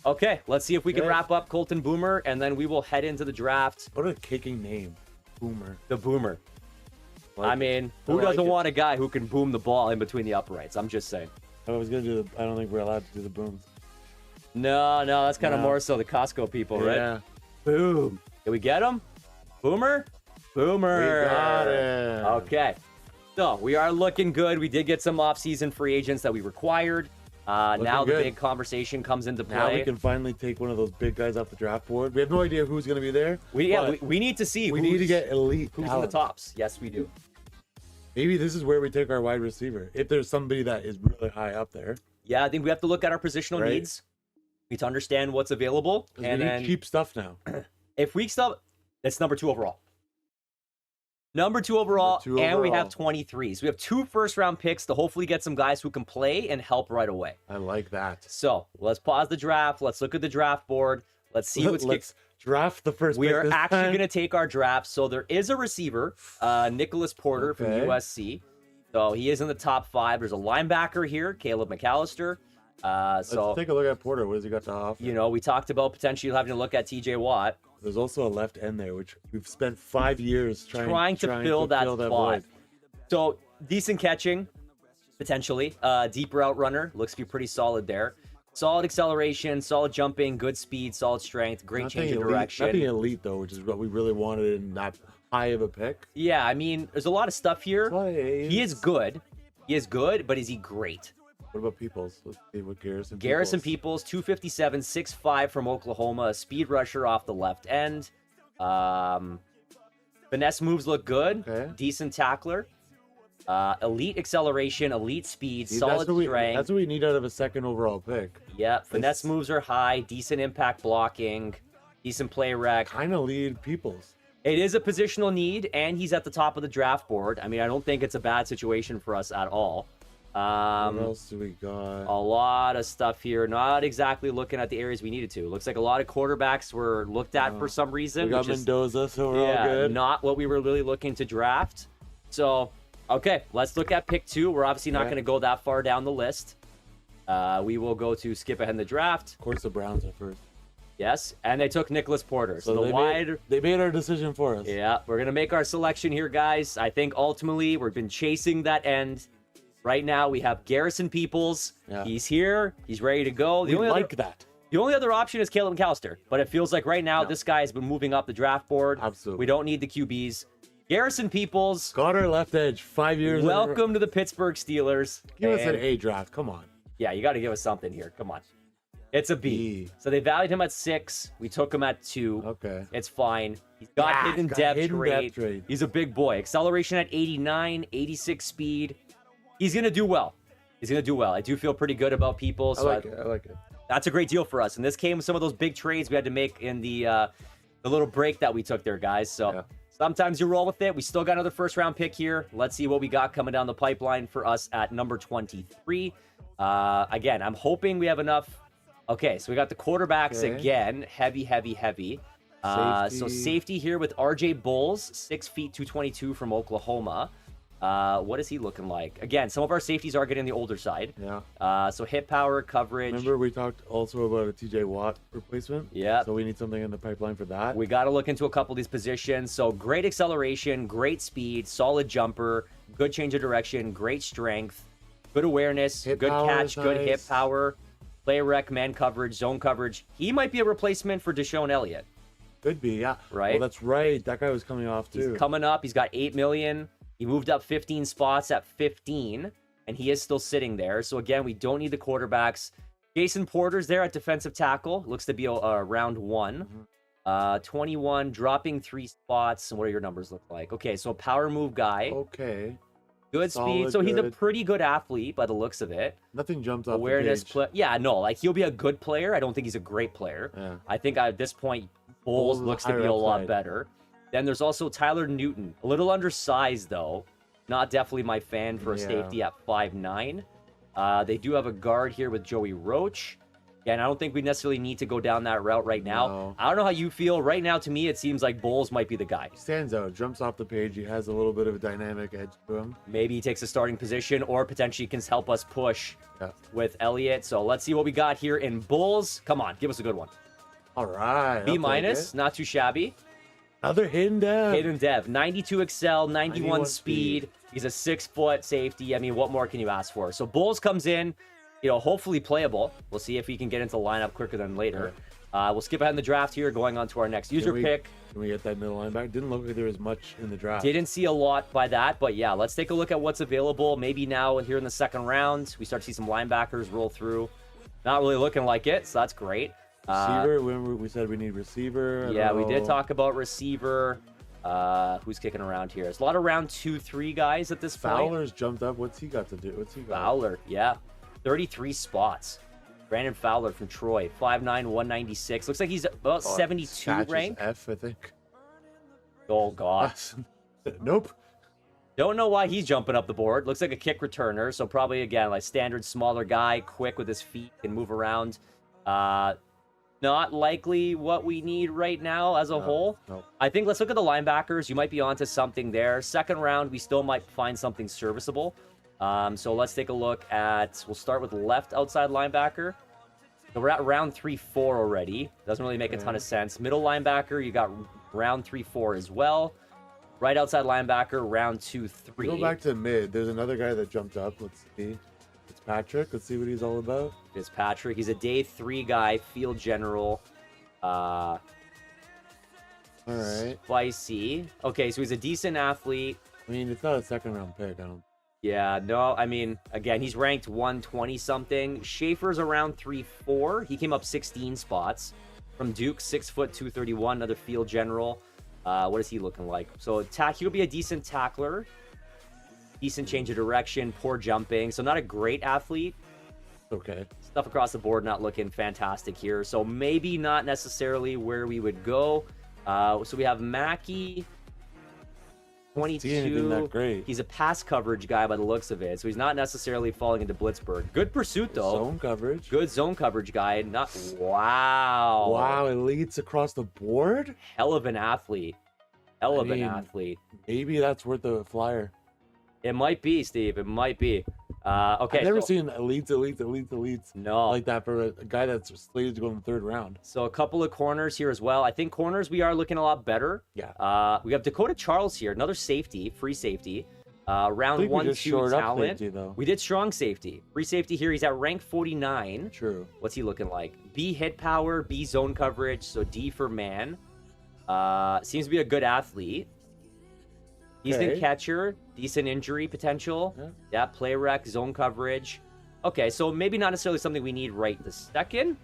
Speaker 1: Okay, let's see if we can wrap up Colton Boomer, and then we will head into the draft.
Speaker 2: What a kicking name. Boomer.
Speaker 1: The Boomer. I mean, who doesn't want a guy who can boom the ball in between the uprights? I'm just saying.
Speaker 2: I was gonna do I don't think we're allowed to do the booms.
Speaker 1: No, that's kind of more so the Costco people, right?
Speaker 2: Yeah.
Speaker 1: Boom. Did we get him? Boomer? Boomer.
Speaker 2: We got it.
Speaker 1: Okay. So we are looking good. We did get some off-season free agents that we required. Now the big conversation comes into play.
Speaker 2: Now we can finally take one of those big guys off the draft board. We have no idea who's going to be there.
Speaker 1: We need to see.
Speaker 2: We need to get elite
Speaker 1: who's in the tops. Yes, we do.
Speaker 2: Maybe this is where we take our wide receiver. If there's somebody that is really high up there.
Speaker 1: Yeah, I think we have to look at our positional needs. We need to understand what's available. And
Speaker 2: we need cheap stuff now.
Speaker 1: If weak stuff, that's number 2 overall. Number 2 overall, and we have 23. So we have 2 first-round picks to hopefully get some guys who can play and help right away.
Speaker 2: I like that.
Speaker 1: So let's pause the draft. Let's look at the draft board. Let's see what's...
Speaker 2: Let's draft the first
Speaker 1: We
Speaker 2: pick
Speaker 1: are actually going to take our draft. So there is a receiver, Nicholas Porter from USC. So he is in the top 5. There's a linebacker here, Caleb McAllister.
Speaker 2: Let's take a look at Porter. What has he got to offer?
Speaker 1: You know, we talked about potentially having to look at TJ Watt.
Speaker 2: There's also a left end there, which we've spent 5 years trying to
Speaker 1: fill that spot. Void. So decent catching, potentially. Deep route runner, looks to be pretty solid there. Solid acceleration, solid jumping, good speed, solid strength, great change of direction.
Speaker 2: Nothing elite though, which is what we really wanted in that high of a pick.
Speaker 1: Yeah, I mean, there's a lot of stuff here. He is good. He is good, but is he great?
Speaker 2: What about Peoples? Let's see what
Speaker 1: Garrison Peoples, 257, 6'5" from Oklahoma, a speed rusher off the left end. Finesse moves look good.
Speaker 2: Okay.
Speaker 1: Decent tackler. Elite acceleration, elite speed, solid strength.
Speaker 2: That's what we need out of a second overall pick.
Speaker 1: Yeah, finesse moves are high, decent impact blocking, decent play rec.
Speaker 2: Kind of lead Peoples.
Speaker 1: It is a positional need, and he's at the top of the draft board. I mean, I don't think it's a bad situation for us at all.
Speaker 2: What else do we got?
Speaker 1: A lot of stuff here. Not exactly looking at the areas we needed to. Looks like a lot of quarterbacks were looked at for some reason.
Speaker 2: We got Mendoza, so we're all good.
Speaker 1: Not what we were really looking to draft. So, okay, let's look at pick 2. We're obviously not going to go that far down the list. We will go to skip ahead in the draft.
Speaker 2: Of course, the Browns are first.
Speaker 1: Yes, and they took Nicholas Porter. So
Speaker 2: they made our decision for us.
Speaker 1: Yeah, we're going to make our selection here, guys. I think ultimately we've been chasing that end. Right now, we have Garrison Peoples. Yeah. He's here. He's ready to go.
Speaker 2: The
Speaker 1: only other option is Caleb McAllister. But it feels like right now, this guy has been moving up the draft board.
Speaker 2: Absolutely.
Speaker 1: We don't need the QBs. Garrison Peoples.
Speaker 2: Got our left edge 5 years.
Speaker 1: Welcome to the Pittsburgh Steelers.
Speaker 2: Give us an A draft. Come on.
Speaker 1: Yeah, you got to give us something here. Come on. It's a B. So they valued him at 6. We took him at 2.
Speaker 2: Okay.
Speaker 1: It's fine. He's got hidden depth trade. He's a big boy. Acceleration at 89, 86 speed. He's going to do well. I do feel pretty good about people. So
Speaker 2: I like it.
Speaker 1: That's a great deal for us. And this came with some of those big trades we had to make in the little break that we took there, guys. So sometimes you roll with it. We still got another first-round pick here. Let's see what we got coming down the pipeline for us at number 23. Again, I'm hoping we have enough. Okay, so we got the quarterbacks again. Heavy. So safety here with RJ Bowles, 6 feet, 222 from Oklahoma. What is he looking like? Again, some of our safeties are getting the older side.
Speaker 2: Yeah.
Speaker 1: So hit power, coverage.
Speaker 2: Remember we talked also about a TJ Watt replacement?
Speaker 1: Yeah.
Speaker 2: So we need something in the pipeline for that.
Speaker 1: We got to look into a couple of these positions. So great acceleration, great speed, solid jumper, good change of direction, great strength, good awareness, good catch, good hip power, play rec, man coverage, zone coverage. He might be a replacement for Deshaun Elliott.
Speaker 2: Could be, yeah.
Speaker 1: Right?
Speaker 2: Well, that's right. That guy was coming off too.
Speaker 1: He's coming up. He's got $8 million. He moved up 15 spots at 15, and he is still sitting there. So, again, we don't need the quarterbacks. Jason Porter's there at defensive tackle. Looks to be a round 1. 21, dropping 3 spots. And what do your numbers look like? Okay, so a power move guy.
Speaker 2: Okay.
Speaker 1: Good speed. So he's a pretty good athlete by the looks of it.
Speaker 2: Nothing jumps off
Speaker 1: Awareness
Speaker 2: the page.
Speaker 1: Yeah, no, like he'll be a good player. I don't think he's a great player.
Speaker 2: Yeah.
Speaker 1: I think at this point, Bowles looks to be a lot better. Then there's also Tyler Newton. A little undersized, though. Not definitely my fan for a safety at 5'9". They do have a guard here with Joey Roach. And I don't think we necessarily need to go down that route right now.
Speaker 2: No.
Speaker 1: I don't know how you feel. Right now, to me, it seems like Bowles might be the guy.
Speaker 2: Stands out. Jumps off the page. He has a little bit of a dynamic edge to him.
Speaker 1: Maybe he takes a starting position or potentially can help us push with Elliott. So let's see what we got here in Bowles. Come on, give us a good one.
Speaker 2: All right.
Speaker 1: B-, not too shabby.
Speaker 2: Another hidden dev.
Speaker 1: Hidden dev. 92 excel, 91 speed. He's a 6-foot safety. I mean, what more can you ask for? So Bowles comes in, hopefully playable. We'll see if he can get into the lineup quicker than later. We'll skip ahead in the draft here, going on to our next user pick.
Speaker 2: Can we get that middle linebacker? Didn't look like there was much in the draft.
Speaker 1: Didn't see a lot by that, but yeah, let's take a look at what's available. Maybe now here in the second round, we start to see some linebackers roll through. Not really looking like it, so that's great.
Speaker 2: Receiver, remember we said we need receiver.
Speaker 1: Yeah, we did talk about receiver. Who's kicking around here? There's a lot of round 2-3 guys at this point.
Speaker 2: Fowler's jumped up. What's he got to do?
Speaker 1: Fowler, yeah. 33 spots. Brandon Fowler from Troy, 5'9", 196. Looks like he's about 72 ranked.
Speaker 2: F, I think.
Speaker 1: Oh, God.
Speaker 2: Nope.
Speaker 1: Don't know why he's jumping up the board. Looks like a kick returner, so probably, again, like standard smaller guy, quick with his feet, can move around. Not likely what we need right now as a whole.
Speaker 2: No.
Speaker 1: I think let's look at the linebackers. You might be onto something there. Second round, we still might find something serviceable. So let's take a look at, we'll start with left outside linebacker. So we're at round 3-4 already. Doesn't really make a ton of sense. Middle linebacker, you got round 3-4 as well. Right outside linebacker, round 2-3.
Speaker 2: Go back to mid. There's another guy that jumped up. Let's see. It's Patrick. Let's see what he's all about.
Speaker 1: It's Patrick. He's a day 3 guy, field general.
Speaker 2: All right.
Speaker 1: Spicy. Okay, so he's a decent athlete.
Speaker 2: I mean, it's not a second round pick. I don't.
Speaker 1: Yeah, no, I mean, again, he's ranked 120-something. Schaefer's around 3-4. He came up 16 spots. From Duke, 6 foot, 231, another field general. What is he looking like? So he'll be a decent tackler. Decent change of direction, poor jumping. So not a great athlete.
Speaker 2: Okay.
Speaker 1: Stuff across the board not looking fantastic here. So maybe not necessarily where we would go. So we have Mackey.
Speaker 2: see anything that
Speaker 1: 22.
Speaker 2: great.
Speaker 1: He's a pass coverage guy by the looks of it, so he's not necessarily falling into Blitzburg. Good pursuit, though.
Speaker 2: Zone coverage.
Speaker 1: Good zone coverage guy. Not wow.
Speaker 2: Wow, elites across the board?
Speaker 1: Hell of an athlete. Hell of an
Speaker 2: mean,
Speaker 1: athlete.
Speaker 2: Maybe that's worth a flyer.
Speaker 1: It might be, Steve. It might be. Okay.
Speaker 2: I've never seen elites
Speaker 1: No.
Speaker 2: like that for a guy that's slated to go in the 3rd round.
Speaker 1: So a couple of corners here as well. I think corners we are looking a lot better.
Speaker 2: Yeah.
Speaker 1: We have Dakota Charles here, another safety, free safety. Round 1, 2 talent.
Speaker 2: Safety, though.
Speaker 1: We did strong safety. Free safety here. He's at rank 49.
Speaker 2: True.
Speaker 1: What's he looking like? B hit power, B zone coverage, so D for man. Seems to be a good athlete. Decent
Speaker 2: Okay.
Speaker 1: catcher, decent injury potential. Yeah, play rec, zone coverage. Okay, so maybe not necessarily something we need right this second,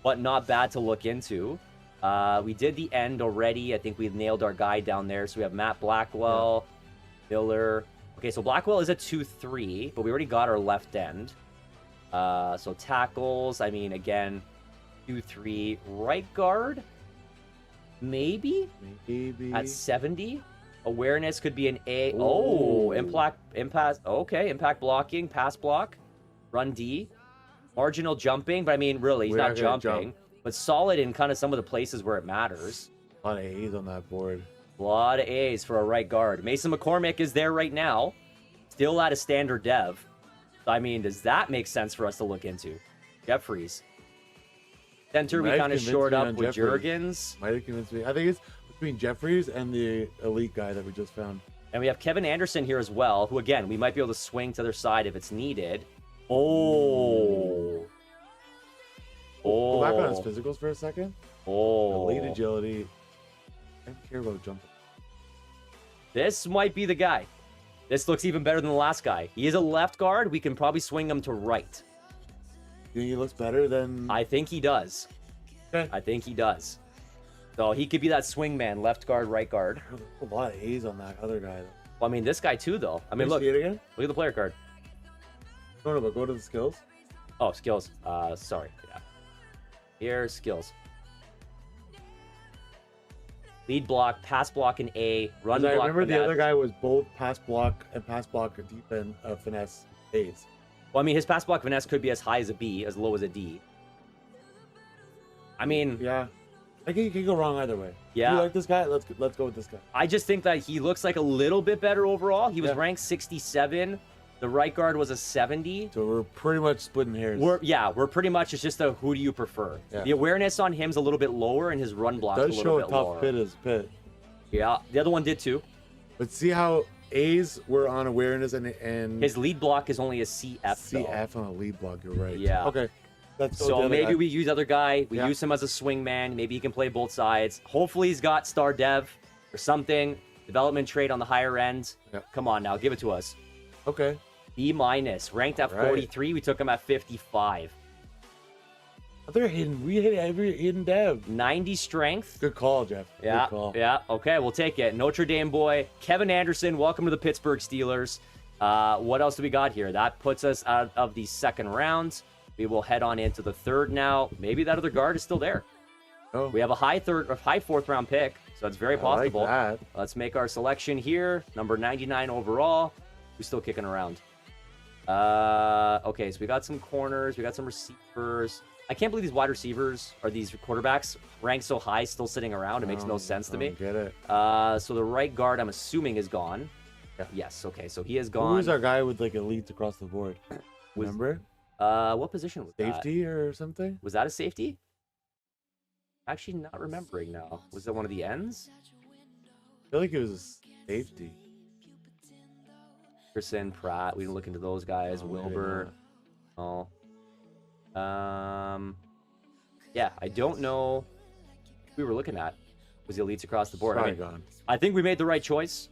Speaker 1: but not bad to look into. We did the end already. I think we nailed our guy down there. So we have Matt Blackwell, Miller. Okay, so Blackwell is a 2-3, but we already got our left end. So tackles, I mean, again, 2-3. Right guard, maybe at 70. Awareness could be an A. Oh, impact. Okay, impact blocking, pass block, run D, marginal jumping. But I mean, really, he's
Speaker 2: We're
Speaker 1: not
Speaker 2: not gonna
Speaker 1: jumping,
Speaker 2: jump.
Speaker 1: but solid in kind of some of the places where it matters.
Speaker 2: A lot of A's on that board.
Speaker 1: A lot of A's for a right guard. Mason McCormick is there right now, still at a standard dev. I mean, does that make sense for us to look into? Jeffries. Center, we
Speaker 2: Might have
Speaker 1: kind of
Speaker 2: convinced
Speaker 1: shored
Speaker 2: me
Speaker 1: up
Speaker 2: on
Speaker 1: with
Speaker 2: Jeffries.
Speaker 1: Jurgens.
Speaker 2: Might have convinced me. I think it's between Jeffries and the elite guy that we just found.
Speaker 1: And we have Kevin Anderson here as well, who, again, we might be able to swing to their side if it's needed. Oh.
Speaker 2: Go back on his physicals for a second.
Speaker 1: Oh.
Speaker 2: Elite agility. I don't care about jumping.
Speaker 1: This might be the guy. This looks even better than the last guy. He is a left guard. We can probably swing him to right.
Speaker 2: You think he looks better than...
Speaker 1: I think he does.
Speaker 2: Okay.
Speaker 1: I think he does. So he could be that swing man, left guard, right guard.
Speaker 2: A lot of A's on that other guy, though.
Speaker 1: Well, I mean, this guy too, though. I mean,
Speaker 2: Can you
Speaker 1: look.
Speaker 2: see it again?
Speaker 1: Look at the player card.
Speaker 2: No, but go to the skills.
Speaker 1: Oh, skills. Sorry. Yeah. Here, skills. Lead block, pass block in A, run block.
Speaker 2: I remember the
Speaker 1: finesse.
Speaker 2: other guy was both pass block defense finesse A's.
Speaker 1: Well, I mean, his pass block finesse could be as high as a B, as low as a D. I mean,
Speaker 2: Yeah. I think you can go wrong either way.
Speaker 1: Yeah.
Speaker 2: You like this guy? Let's go with this guy.
Speaker 1: I just think that he looks like a little bit better overall. He was ranked 67. The right guard was a 70.
Speaker 2: So we're pretty much splitting hairs.
Speaker 1: We're pretty much, it's just a who do you prefer.
Speaker 2: Yeah.
Speaker 1: The awareness on him's a little bit lower and his run block's a
Speaker 2: Does
Speaker 1: little
Speaker 2: show a
Speaker 1: bit
Speaker 2: tough
Speaker 1: lower.
Speaker 2: pit as pit.
Speaker 1: Yeah, the other one did too.
Speaker 2: But see how A's were on awareness and
Speaker 1: His lead block is only a CF though.
Speaker 2: CF on a lead block. You're right.
Speaker 1: Yeah.
Speaker 2: Okay. Let's go with the
Speaker 1: So
Speaker 2: other
Speaker 1: maybe
Speaker 2: guy.
Speaker 1: we use other guy. We
Speaker 2: Yeah.
Speaker 1: use him as a swing man. Maybe he can play both sides. Hopefully he's got star dev or something. Development trade on the higher end.
Speaker 2: Yeah.
Speaker 1: Come on now, give it to us.
Speaker 2: Okay.
Speaker 1: B minus, ranked at
Speaker 2: All right.
Speaker 1: 43. We took him at 55.
Speaker 2: They're hidden. We hit every hidden dev.
Speaker 1: 90 strength.
Speaker 2: Good call, Jeff.
Speaker 1: Yeah,
Speaker 2: Good call.
Speaker 1: yeah. Okay, we'll take it. Notre Dame boy, Kevin Anderson. Welcome to the Pittsburgh Steelers. What else do we got here? That puts us out of the second round. We will head on into the third now. Maybe that other guard is still there.
Speaker 2: Oh,
Speaker 1: We have a high fourth round pick, so it's very
Speaker 2: I like
Speaker 1: possible.
Speaker 2: that.
Speaker 1: Let's make our selection here. Number 99 overall. Who's still kicking around? Okay, so we got some corners. We got some receivers. I can't believe these wide receivers or these quarterbacks ranked so high still sitting around. It makes no sense to
Speaker 2: I
Speaker 1: me.
Speaker 2: don't Get it.
Speaker 1: So the right guard, I'm assuming, is gone.
Speaker 2: Yeah.
Speaker 1: Yes, okay, so he is gone.
Speaker 2: Who's our guy with like elites across the board?
Speaker 1: Was-
Speaker 2: Remember?
Speaker 1: What position was that?
Speaker 2: Safety or something?
Speaker 1: Was that a safety? Actually, not remembering now. Was that one of the ends?
Speaker 2: I feel like it was a safety.
Speaker 1: Anderson, Pratt. We didn't look into those guys.
Speaker 2: Oh, maybe
Speaker 1: Wilbur. Oh. Yeah, I don't know who we were looking at. Was the elites across the board? I
Speaker 2: Probably
Speaker 1: mean,
Speaker 2: gone.
Speaker 1: I think we made the right choice.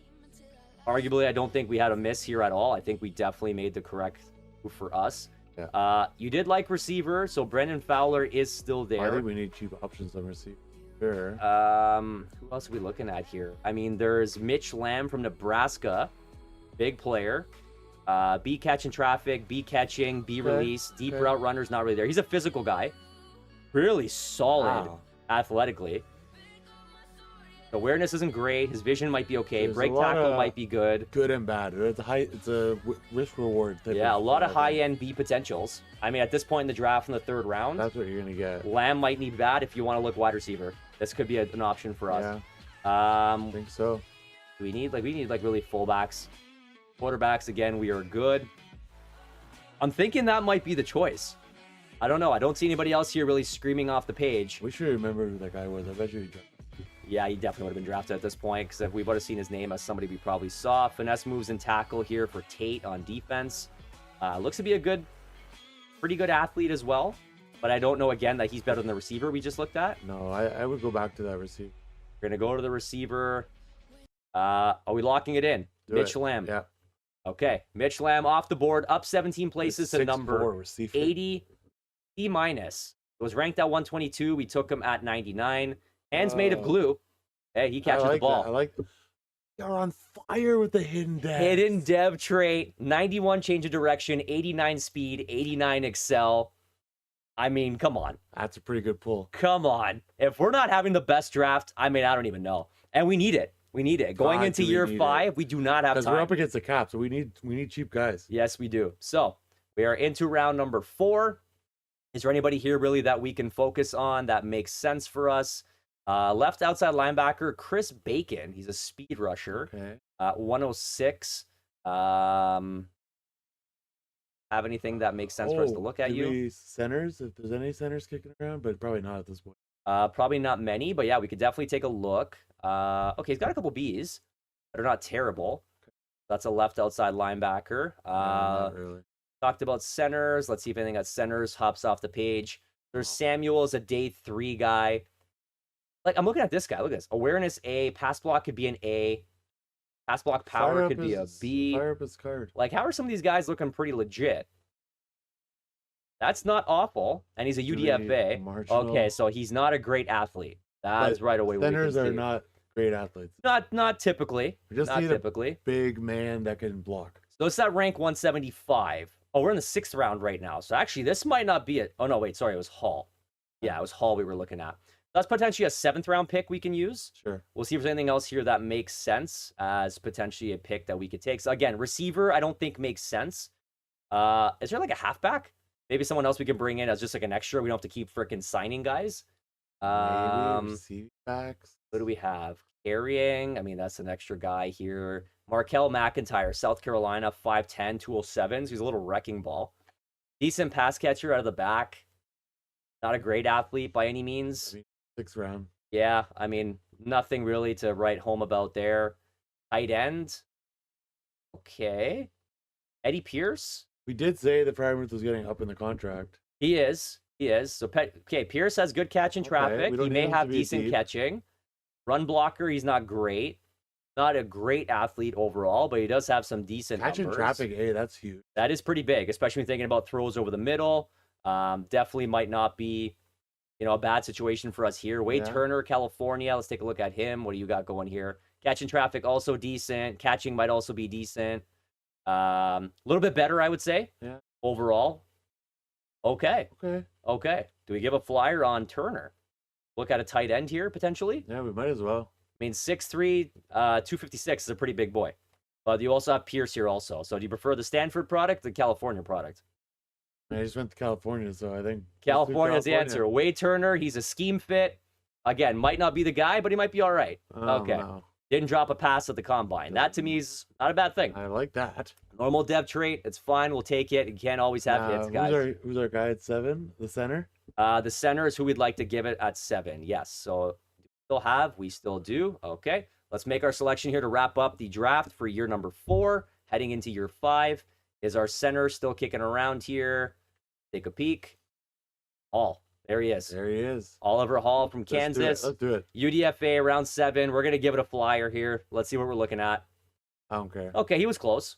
Speaker 1: Arguably, I don't think we had a miss here at all. I think we definitely made the correct move for us.
Speaker 2: Yeah.
Speaker 1: You did like receiver, so Brendan Fowler is still
Speaker 2: I
Speaker 1: there.
Speaker 2: think we need cheap options on receiver. Sure.
Speaker 1: Who else are we looking at here? I mean, there's Mitch Lamb from Nebraska, big player. B catching traffic, B catching, B release, deep route runner's not really there. He's a physical guy, really solid
Speaker 2: Wow.
Speaker 1: athletically. Awareness isn't great. His vision might be okay.
Speaker 2: There's
Speaker 1: Break
Speaker 2: a lot
Speaker 1: tackle
Speaker 2: of
Speaker 1: might be good.
Speaker 2: Good and bad. It's a risk reward.
Speaker 1: Yeah, a lot of high-end B potentials. I mean, at this point in the draft in the 3rd round,
Speaker 2: That's what you're gonna get.
Speaker 1: Lamb might need bad if you want to look wide receiver. This could be an option for us.
Speaker 2: Yeah, I
Speaker 1: Um,
Speaker 2: think so.
Speaker 1: we need really fullbacks. Quarterbacks, again, we are good. I'm thinking that might be the choice. I don't know. I don't see anybody else here really screaming off the page.
Speaker 2: We should remember who that guy was. I bet you he dropped.
Speaker 1: Yeah, he definitely would have been drafted at this point because if we would have seen his name as somebody we probably saw. Finesse moves and tackle here for Tate on defense. Looks to be a pretty good athlete as well. But I don't know, again, that he's better than the receiver we just looked at.
Speaker 2: No, I would go back to that receiver.
Speaker 1: We're going to go to the receiver. Are we locking it in? Mitch Lamb.
Speaker 2: Yeah.
Speaker 1: Okay, Mitch Lamb off the board, up 17 places to number 80, C-. It was ranked at 122. We took him at 99. Hands made of glue. Hey, he catches the ball.
Speaker 2: I like that. You're on fire with the hidden dev.
Speaker 1: Hidden dev trait, 91 change of direction, 89 speed, 89 excel. I mean, come on.
Speaker 2: That's a pretty good pull.
Speaker 1: Come on. If we're not having the best draft, I mean, I don't even know. And we need it. We need it. Going into year 5, we do not have time.
Speaker 2: Because we're up against the cap, so we need cheap guys.
Speaker 1: Yes, we do. So we are into round number 4. Is there anybody here really that we can focus on that makes sense for us? Left outside linebacker, Chris Bacon. He's a speed rusher.
Speaker 2: Okay.
Speaker 1: 106. Have anything that makes sense for us to look at you?
Speaker 2: Centers, if there's any centers kicking around, but probably not at this point.
Speaker 1: Probably not many, but yeah, we could definitely take a look. Okay, he's got a couple Bs that are not terrible. That's a left outside linebacker.
Speaker 2: Not really.
Speaker 1: Talked about centers. Let's see if anything at centers hops off the page. There's Samuel as a day 3 guy. Like, I'm looking at this guy. Look at this. Awareness A. Pass block could be an A. Pass block power could be a B.
Speaker 2: Fire up his card.
Speaker 1: Like, how are some of these guys looking pretty legit? That's not awful. And he's a UDFA. Okay, so he's not a great athlete. That's right away.
Speaker 2: Centers are not great athletes.
Speaker 1: Not typically.
Speaker 2: We just
Speaker 1: not
Speaker 2: need
Speaker 1: typically.
Speaker 2: a big man that can block.
Speaker 1: So it's that rank 175. Oh, we're in the 6th round right now. So actually, this might not be it. Oh, no, wait. Sorry, it was Hall. Yeah, it was Hall we were looking at. That's potentially a 7th round pick we can use.
Speaker 2: Sure.
Speaker 1: We'll see if there's anything else here that makes sense as potentially a pick that we could take. So again, receiver, I don't think makes sense. Is there like a halfback? Maybe someone else we can bring in as just like an extra. We don't have to keep freaking signing guys.
Speaker 2: Maybe receive backs.
Speaker 1: What do we have? Carrying. I mean, that's an extra guy here. Markel McIntyre, South Carolina, 5'10", 207. So he's a little wrecking ball. Decent pass catcher out of the back. Not a great athlete by any means.
Speaker 2: 6th round.
Speaker 1: Yeah, I mean, nothing really to write home about there. Tight end. Okay. Eddie Pierce.
Speaker 2: We did say that Fryermuth was getting up in the contract.
Speaker 1: He is. So, okay, Pierce has good catch in traffic. He may have decent catching. Run blocker, he's not great. Not a great athlete overall, but he does have some decent
Speaker 2: catch in traffic. Hey, that's huge.
Speaker 1: That is pretty big, especially when thinking about throws over the middle. Definitely might not be, a bad situation for us here. Wade Turner, California. Let's take a look at him. What do you got going here? Catching traffic, also decent. Catching might also be decent. A little bit better, I would say.
Speaker 2: Yeah.
Speaker 1: Overall. Okay.
Speaker 2: Okay.
Speaker 1: Do we give a flyer on Turner? Look at a tight end here, potentially?
Speaker 2: Yeah, we might as well.
Speaker 1: I mean, 6'3", 256 is a pretty big boy. But you also have Pierce here also. So do you prefer the Stanford product or the California product?
Speaker 2: I just went to California, so I think
Speaker 1: California is the answer. Wade Turner, he's a scheme fit. Again, might not be the guy, but he might be all right. Okay.
Speaker 2: No.
Speaker 1: Didn't drop a pass at the combine. That, to me, is not a bad thing.
Speaker 2: I like that.
Speaker 1: Normal dev trait. It's fine. We'll take it. You can't always have hits, guys.
Speaker 2: Who's our guy at 7? The center?
Speaker 1: The center is who we'd like to give it at 7. Yes. So we still do. Okay. Let's make our selection here to wrap up the draft for year number 4. Heading into year 5. Is our center still kicking around here? Take a peek. Hall. There he is.
Speaker 2: There he is.
Speaker 1: Oliver Hall from Kansas.
Speaker 2: Let's do it.
Speaker 1: UDFA around 7. We're going to give it a flyer here. Let's see what we're looking at.
Speaker 2: I don't care.
Speaker 1: Okay, he was close.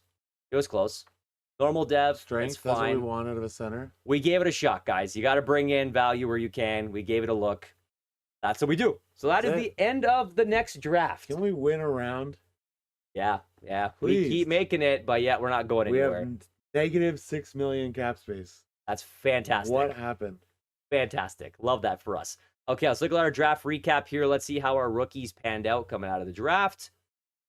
Speaker 1: Normal dev.
Speaker 2: Strength,
Speaker 1: it's fine.
Speaker 2: That's what we want out of a center.
Speaker 1: We gave it a shot, guys. You got to bring in value where you can. We gave it a look. That's what we do. So that's the end of the next draft.
Speaker 2: Can we win a round?
Speaker 1: Yeah.
Speaker 2: Please.
Speaker 1: We keep making it, but yet we're not going anywhere.
Speaker 2: We have negative $6 million cap space.
Speaker 1: That's fantastic.
Speaker 2: What happened?
Speaker 1: Fantastic. Love that for us. Okay, let's look at our draft recap here. Let's see how our rookies panned out coming out of the draft.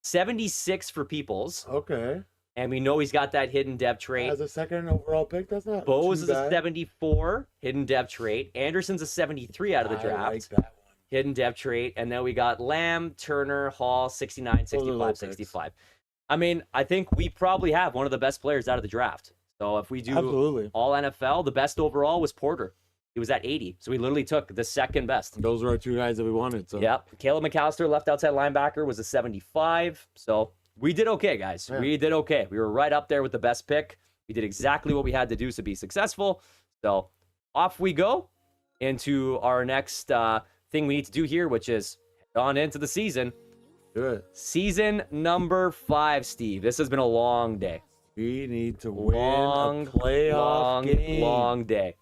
Speaker 1: 76 for Peoples.
Speaker 2: Okay.
Speaker 1: And we know he's got that hidden depth trait.
Speaker 2: As a second overall pick, that's not
Speaker 1: Bose
Speaker 2: too
Speaker 1: is a
Speaker 2: bad.
Speaker 1: 74, hidden depth trait. Anderson's a 73 out of the draft.
Speaker 2: I like that one.
Speaker 1: Hidden depth trait. And then we got Lamb, Turner, Hall, 69,
Speaker 2: Those are low
Speaker 1: 65,
Speaker 2: picks.
Speaker 1: 65. I mean, I think we probably have one of the best players out of the draft. So if we do
Speaker 2: Absolutely.
Speaker 1: all NFL, the best overall was Porter. He was at 80. So we literally took the second best.
Speaker 2: Those were our two guys that we wanted. So
Speaker 1: Yep. Caleb McAllister, left outside linebacker, was a 75. So we did okay, guys.
Speaker 2: Yeah.
Speaker 1: We did okay. We were right up there with the best pick. We did exactly what we had to do to be successful. So off we go into our next thing we need to do here, which is head on into the season.
Speaker 2: good.
Speaker 1: Season number 5, Steve. This has been a long day.
Speaker 2: We need to win
Speaker 1: Long,
Speaker 2: a playoff game.
Speaker 1: long day.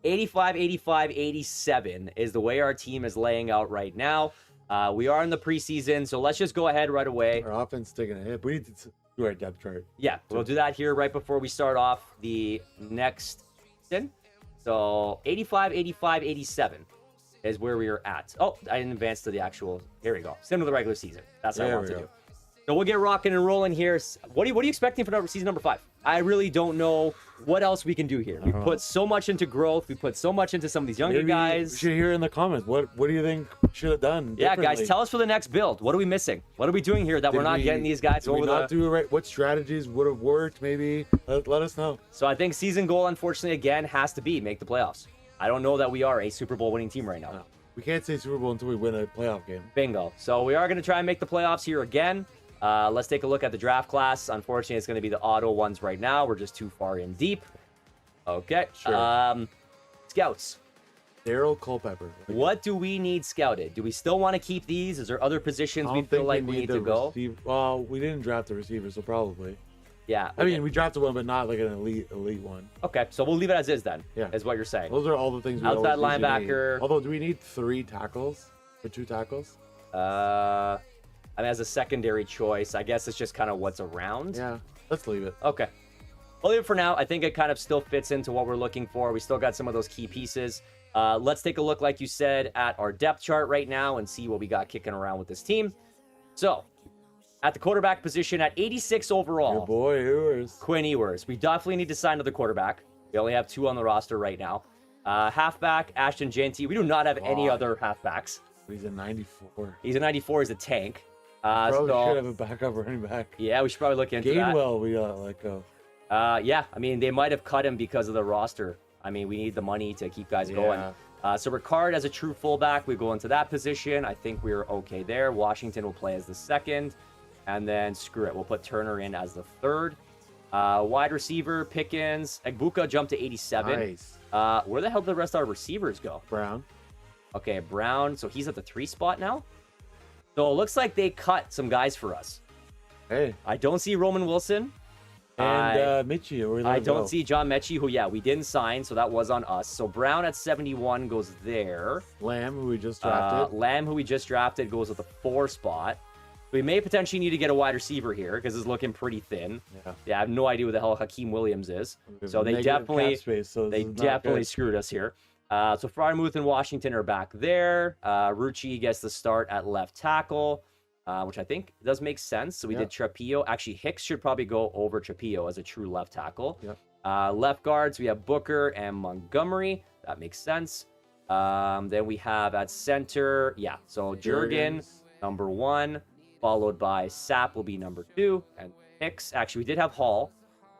Speaker 1: 85, 85, 87 is the way our team is laying out right now. We are in the preseason, so let's just go ahead right away.
Speaker 2: Our offense taking a hit. We need to do our depth chart.
Speaker 1: Yeah, we'll do that here right before we start off the next season. So 85, 85, 87 is where we are at. Oh, I didn't advance to the actual. Here we go. Similar to the regular season. That's what I
Speaker 2: There
Speaker 1: want
Speaker 2: we
Speaker 1: to
Speaker 2: go.
Speaker 1: do. So we'll get rocking and rolling here. What are you expecting for season number 5? I really don't know what else we can do here. We put so much into growth. We put so much into some of these younger
Speaker 2: Maybe
Speaker 1: guys.
Speaker 2: We should hear in the comments. What do you think we should have done?
Speaker 1: Yeah, guys,
Speaker 2: differently?
Speaker 1: tell us for the next build. What are we missing? What are we doing here that we're
Speaker 2: Did
Speaker 1: not
Speaker 2: we-
Speaker 1: getting these guys
Speaker 2: Did we
Speaker 1: over
Speaker 2: not
Speaker 1: the...
Speaker 2: do it right? What strategies would have worked? Maybe let us know.
Speaker 1: So I think season goal, unfortunately, again, has to be make the playoffs. I don't know that we are a Super Bowl winning team right now.
Speaker 2: No. We can't say Super Bowl until we win a playoff game.
Speaker 1: Bingo. So we are going to try and make the playoffs here again. Let's take a look at the draft class. Unfortunately, it's going to be the auto ones right now. We're just too far in deep. Okay.
Speaker 2: Sure.
Speaker 1: Scouts.
Speaker 2: Daryl Culpepper.
Speaker 1: What do we need scouted? Do we still want to keep these? Is there other positions
Speaker 2: I
Speaker 1: we
Speaker 2: don't
Speaker 1: feel
Speaker 2: think
Speaker 1: like we need to go?
Speaker 2: Well, we didn't draft a receiver, so probably.
Speaker 1: Yeah.
Speaker 2: I mean, we drafted one, but not like an elite one.
Speaker 1: Okay. So we'll leave it as is then.
Speaker 2: Yeah.
Speaker 1: Is what you're saying.
Speaker 2: Those are all the things we
Speaker 1: Outside
Speaker 2: always usually
Speaker 1: linebacker.
Speaker 2: need. Although, do we need 3 tackles or 2 tackles?
Speaker 1: I mean, as a secondary choice, I guess it's just kind of what's around.
Speaker 2: Yeah, let's leave it.
Speaker 1: Okay. I'll leave it for now. I think it kind of still fits into what we're looking for. We still got some of those key pieces. Let's take a look, like you said, at our depth chart right now and see what we got kicking around with this team. So, at the quarterback position at 86 overall,
Speaker 2: Your boy, Ewers.
Speaker 1: Quinn Ewers. We definitely need to sign another quarterback. We only have 2 on the roster right now. Halfback, Ashton Genty. We do not have any
Speaker 2: God.
Speaker 1: other halfbacks.
Speaker 2: He's a 94.
Speaker 1: He's a 94. He's a tank.
Speaker 2: Probably
Speaker 1: So,
Speaker 2: should have a backup running back.
Speaker 1: yeah, we should probably look into that.
Speaker 2: Gainwell, we gotta let go.
Speaker 1: Yeah, I mean, they might have cut him because of the roster. I mean, we need the money to keep guys going. So Ricard as a true fullback, we go into that position. I think we're okay there. Washington will play as the second. And then, screw it, we'll put Turner in as the third. Wide receiver, Pickens. Egbuka jumped to 87.
Speaker 2: Nice.
Speaker 1: Where the hell did the rest of our receivers go?
Speaker 2: Brown.
Speaker 1: Okay, Brown. So he's at the 3 spot now. So it looks like they cut some guys for us.
Speaker 2: Hey.
Speaker 1: I don't see Roman Wilson.
Speaker 2: And Mitchie, where
Speaker 1: I don't see John Mechie, who, yeah, we didn't sign, so that was on us. So Brown at 71 goes there.
Speaker 2: Lamb, who we just drafted.
Speaker 1: Lamb, who we just drafted, goes with the 4 spot. We may potentially need to get a wide receiver here because it's looking pretty thin.
Speaker 2: Yeah.
Speaker 1: I have no idea who the hell Hakeem Williams is.
Speaker 2: We have
Speaker 1: So they
Speaker 2: negative
Speaker 1: definitely,
Speaker 2: cap space, so
Speaker 1: they
Speaker 2: this is not
Speaker 1: definitely
Speaker 2: good.
Speaker 1: screwed us here. So Fryermuth and Washington are back there. Rucci gets the start at left tackle, which I think does make sense. So we did Trapillo. Actually, Hicks should probably go over Trapillo as a true left tackle.
Speaker 2: Yep.
Speaker 1: Left guards, we have Booker and Montgomery. That makes sense. Then we have at center, so Jurgen, number 1, followed by Sapp will be number 2, and Hicks. Actually, we did have Hall.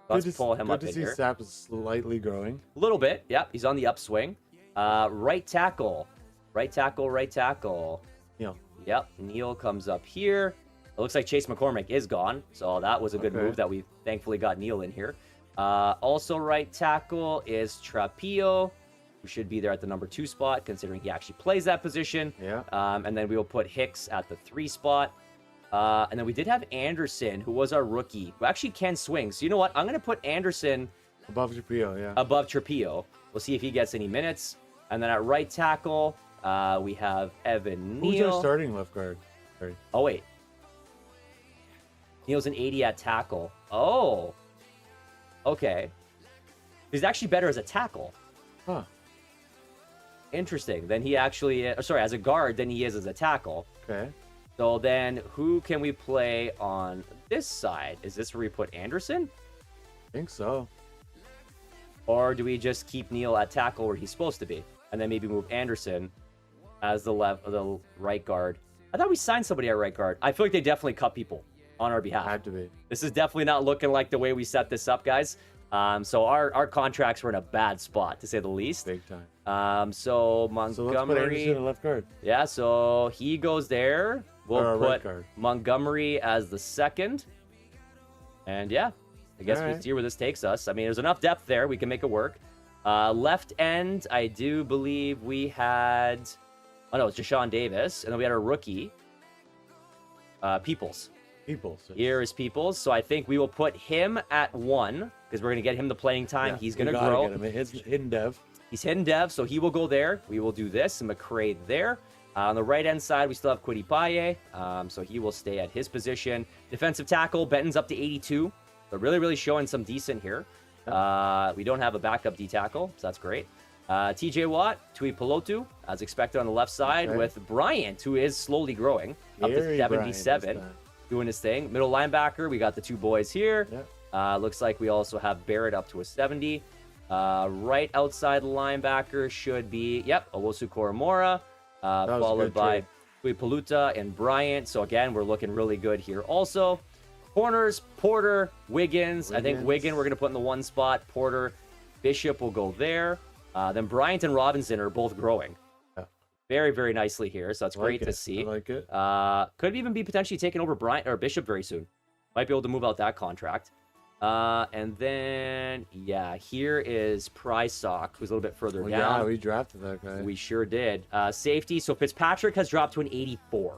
Speaker 1: Let's pull him up in
Speaker 2: Good to
Speaker 1: here.
Speaker 2: see Sapp is slightly growing.
Speaker 1: A little bit, yep. He's on the upswing. Right tackle.
Speaker 2: Neil.
Speaker 1: Yep, Neil comes up here. It looks like Chase McCormick is gone, so that was a good move that we thankfully got Neil in here. Also right tackle is Trapillo, who should be there at the number 2 spot, considering he actually plays that position.
Speaker 2: Yeah.
Speaker 1: And then we will put Hicks at the 3 spot. And then we did have Anderson, who was our rookie, who actually can swing. So you know what? I'm going to put Anderson
Speaker 2: Above Trapillo, yeah.
Speaker 1: above Trapillo. We'll see if he gets any minutes. And then at right tackle, we have Evan
Speaker 2: Who's
Speaker 1: Neal.
Speaker 2: our starting left guard? Sorry.
Speaker 1: Oh, wait. Neal's an 80 at tackle. Oh. Okay. He's actually better as a tackle.
Speaker 2: Huh.
Speaker 1: Interesting. Then he actually, sorry, as a guard, then he is as a tackle.
Speaker 2: Okay.
Speaker 1: So then who can we play on this side? Is this where we put Anderson?
Speaker 2: I think so.
Speaker 1: Or do we just keep Neil at tackle where he's supposed to be? And then maybe move Anderson as the right guard. I thought we signed somebody at right guard. I feel like they definitely cut people on our behalf.
Speaker 2: Had to be.
Speaker 1: This is definitely not looking like the way we set this up, guys. So our contracts were in a bad spot, to say the least.
Speaker 2: Big time.
Speaker 1: So
Speaker 2: So let's put Anderson
Speaker 1: Montgomery.
Speaker 2: at left guard.
Speaker 1: Yeah, so he goes there. We'll
Speaker 2: Or right
Speaker 1: put
Speaker 2: guard.
Speaker 1: Montgomery as the second. And yeah, I guess we
Speaker 2: Alright.
Speaker 1: see where this takes us. I mean, there's enough depth there. We can make it work. Left end, I do believe we had... Oh, no, it's Jashawn Davis. And then we had our rookie, Peoples.
Speaker 2: People. So
Speaker 1: Here is Peoples. So I think we will put him at 1 because we're going to get him the playing time.
Speaker 2: yeah,
Speaker 1: He's
Speaker 2: we
Speaker 1: going to
Speaker 2: gotta
Speaker 1: grow.
Speaker 2: Get him. It's hidden dev.
Speaker 1: He's hidden dev, so he will go there. We will do this, and McCray there. On the right-hand side, we still have Kwity Paye, so he will stay at his position. Defensive tackle, Benton's up to 82. So really showing some decent here. We don't have a backup D tackle, so that's great. TJ Watt, Tui Pelotu, as expected on the left side,
Speaker 2: Okay.
Speaker 1: with Bryant, who is slowly growing, up to
Speaker 2: Gary Bryant this
Speaker 1: 77,
Speaker 2: time.
Speaker 1: doing his thing. Middle linebacker, we got the two boys here.
Speaker 2: Yeah.
Speaker 1: Looks like we also have Barrett up to a 70. Right outside linebacker should be, Owosu Koromora,
Speaker 2: was a
Speaker 1: followed
Speaker 2: good
Speaker 1: by
Speaker 2: trade.
Speaker 1: Tui Peluta and Bryant. So again, we're looking really good here also. Corners, Porter, Wiggins. I think
Speaker 2: Wiggins.
Speaker 1: Wiggin we're going to put in the one spot. Porter, Bishop will go there. Then Bryant and Robinson are both growing.
Speaker 2: Yeah.
Speaker 1: Very nicely here. So that's great to see.
Speaker 2: I like it.
Speaker 1: Could even be potentially taking over Bryant or Bishop very soon. Might be able to move out that contract. And then, here is Prysock, who's a little bit further
Speaker 2: Well,
Speaker 1: down.
Speaker 2: yeah, we drafted that guy.
Speaker 1: We sure did. Safety. So Fitzpatrick has dropped to an 84.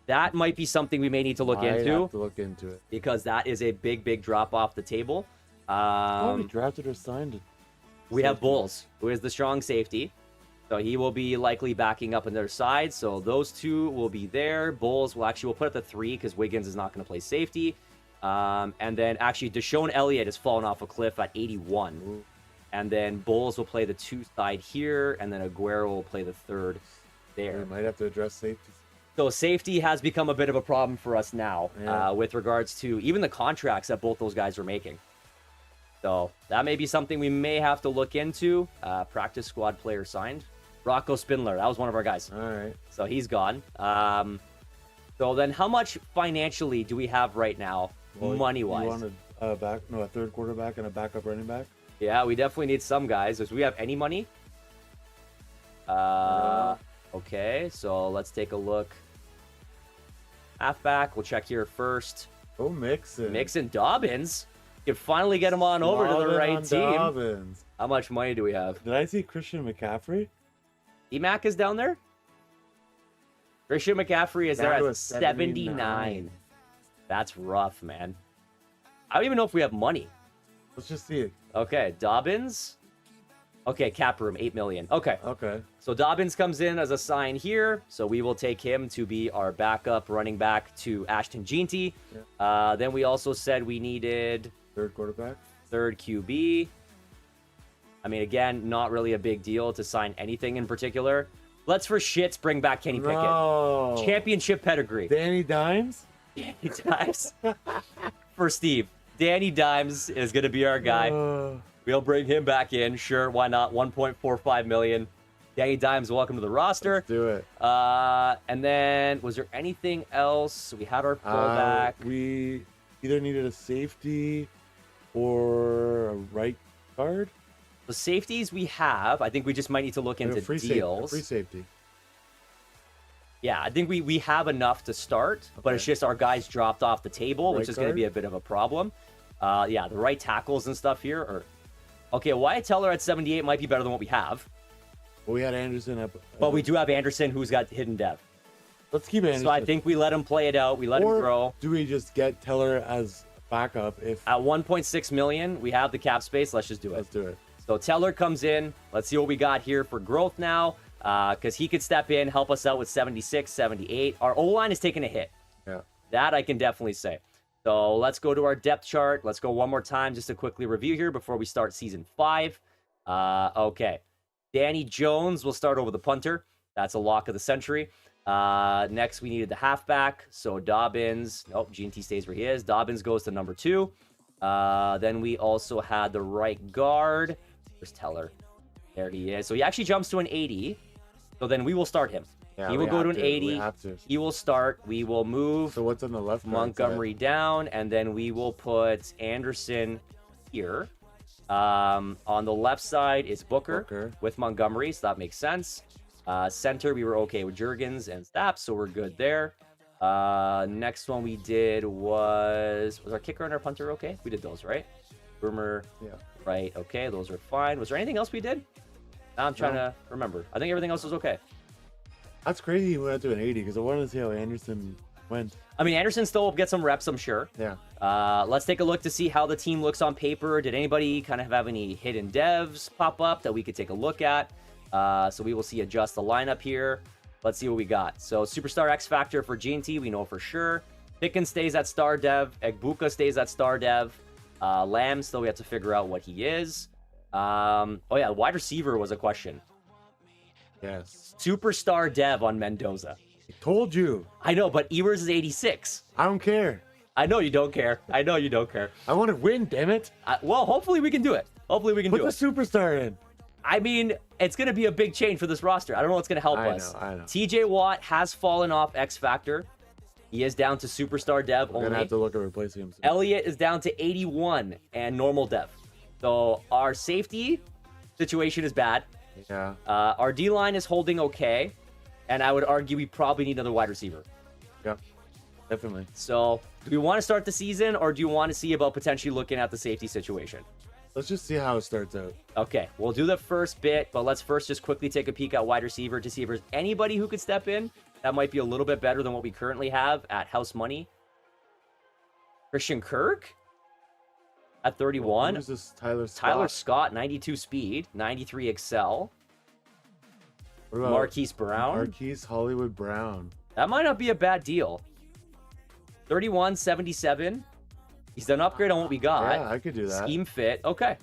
Speaker 1: That might be something we may need to look
Speaker 2: I'd
Speaker 1: into
Speaker 2: have to look into it.
Speaker 1: because that is a big drop off the table.
Speaker 2: We drafted or signed it.
Speaker 1: We have
Speaker 2: safety.
Speaker 1: Bulls, who is the strong safety. So he will be likely backing up on their side. So those two will be there. Bulls will actually, we'll put at the 3 because Wiggins is not going to play safety. And then actually Deshaun Elliott has fallen off a cliff at 81.
Speaker 2: Ooh.
Speaker 1: And then Bulls will play the 2 side here. And then Aguero will play the 3rd there.
Speaker 2: We might have to address safety.
Speaker 1: So safety has become a bit of a problem for us now with regards to even the contracts that both those guys are making. So that may be something we may have to look into. Practice squad player signed. Rocco Spindler, that was one of our guys.
Speaker 2: All right.
Speaker 1: So he's gone. So then how much financially do we have right now,
Speaker 2: Well,
Speaker 1: money-wise?
Speaker 2: You wanted a third quarterback and a backup running back?
Speaker 1: Yeah, we definitely need some guys. Do we have any money? Okay, so let's take a look. Halfback, we'll check here first.
Speaker 2: Oh, Mixon.
Speaker 1: Mixon Dobbins. You can finally get him on over to the
Speaker 2: Dobbin
Speaker 1: right
Speaker 2: on
Speaker 1: team.
Speaker 2: Dobbins.
Speaker 1: How much money do we have?
Speaker 2: Did I see Christian McCaffrey?
Speaker 1: EMAC is down there? Christian McCaffrey is there
Speaker 2: Down to
Speaker 1: at
Speaker 2: a
Speaker 1: 79. That's rough, man. I don't even know if we have money.
Speaker 2: Let's just see it.
Speaker 1: Okay, Dobbins. Okay, cap room, 8 million. Okay,
Speaker 2: Okay.
Speaker 1: so Dobbins comes in as a sign here. So we will take him to be our backup running back to Ashton Jeanty. Then we also said we needed
Speaker 2: Third quarterback.
Speaker 1: 3rd QB. I mean, again, not really a big deal to sign anything in particular. Let's for shits bring back Kenny Pickett.
Speaker 2: No.
Speaker 1: Championship pedigree.
Speaker 2: Danny Dimes?
Speaker 1: Danny Dimes. For Steve. Danny Dimes is going to be our guy. We'll bring him back in. Sure, why not? 1.45 million. Danny Dimes, welcome to the roster.
Speaker 2: Let's do it.
Speaker 1: And then, was there anything else? We had our fullback.
Speaker 2: We either needed a safety or a right guard.
Speaker 1: The safeties we have. I think we just might need to look
Speaker 2: And
Speaker 1: into
Speaker 2: a free
Speaker 1: deals.
Speaker 2: free safety.
Speaker 1: Yeah, I think we have enough to start, but it's just our guys dropped off the table, which
Speaker 2: Right
Speaker 1: is going to
Speaker 2: guard?
Speaker 1: be a bit of a problem. The right tackles and stuff here are... Okay, Wyatt Teller at 78 might be better than what we have,
Speaker 2: Well, we had Anderson up.
Speaker 1: but we do have Anderson who's got hidden depth.
Speaker 2: Let's keep Anderson.
Speaker 1: So I think we let him play it out. We let him
Speaker 2: Or
Speaker 1: grow.
Speaker 2: do we just get Teller as backup if...
Speaker 1: At 1.6 million, we have the cap space. Let's just do it.
Speaker 2: Let's do it.
Speaker 1: So Teller comes in. Let's see what we got here for growth now, because he could step in, help us out with 76, 78. Our O-line is taking a hit.
Speaker 2: Yeah.
Speaker 1: That I can definitely say. So let's go to our depth chart. Let's go one more time just to quickly review here before we start season 5. Okay. Danny Jones will start over the punter. That's a lock of the century. Next, we needed the halfback. So Dobbins. Nope, G&T stays where he is. Dobbins goes to number 2. Then we also had the right guard. Where's Teller? There he is. So he actually jumps to an 80. So then we will start him.
Speaker 2: Yeah,
Speaker 1: he will go to an 80.
Speaker 2: We have to.
Speaker 1: He will start. We will move
Speaker 2: So what's on the left?
Speaker 1: Montgomery down, and then we will put Anderson here. On the left side is Booker with Montgomery, so that makes sense. Center, we were okay with Juergens and Stapp, so we're good there. Next one we did was our kicker and our punter okay? We did those, right? Boomer,
Speaker 2: Yeah.
Speaker 1: right, okay, those are fine. Was there anything else we did? Now I'm trying to remember. I think everything else was okay.
Speaker 2: That's crazy. He went to an 80 because I wanted to see how Anderson went.
Speaker 1: I mean, Anderson still will get some reps, I'm sure.
Speaker 2: Yeah.
Speaker 1: Let's take a look to see how the team looks on paper. Did anybody kind of have any hidden devs pop up that we could take a look at? So we will see adjust the lineup here. Let's see what we got. So Superstar X Factor for G&T, we know for sure. Pickens stays at Star Dev. Egbuka stays at Star Dev. Lamb, still we have to figure out what he is. Oh yeah, wide receiver was a question.
Speaker 2: Yes.
Speaker 1: Superstar Dev on Mendoza.
Speaker 2: I told you.
Speaker 1: I know, but Ewers is 86.
Speaker 2: I don't care.
Speaker 1: I know you don't care. I know you don't care.
Speaker 2: I want to win, damn it.
Speaker 1: Well, hopefully we can do it. Hopefully we can
Speaker 2: Put
Speaker 1: do
Speaker 2: the
Speaker 1: it.
Speaker 2: superstar in.
Speaker 1: I mean, it's going to be a big change for this roster. I don't know what's going to help us.
Speaker 2: I know.
Speaker 1: TJ Watt has fallen off X Factor. He is down to Superstar Dev
Speaker 2: We're
Speaker 1: only.
Speaker 2: going to have to look at replacing him soon.
Speaker 1: Elliott is down to 81 and normal Dev. So our safety situation is bad.
Speaker 2: Yeah.
Speaker 1: Our D-line is holding okay. And I would argue we probably need another wide receiver.
Speaker 2: Yeah. Definitely.
Speaker 1: So do we want to start the season or do you want to see about potentially looking at the safety situation?
Speaker 2: Let's just see how it starts out.
Speaker 1: Okay, we'll do the first bit, but let's first just quickly take a peek at wide receiver to see if there's anybody who could step in. That might be a little bit better than what we currently have at house money. Christian Kirk at 31.
Speaker 2: Who's this Tyler Scott?
Speaker 1: Tyler Scott, 92 speed, 93 excel.
Speaker 2: What about
Speaker 1: Marquise Brown.
Speaker 2: Marquise Hollywood Brown.
Speaker 1: That might not be a bad deal. 31, 77. He's done an upgrade on what we got.
Speaker 2: Yeah, I could do that.
Speaker 1: Scheme fit. Okay.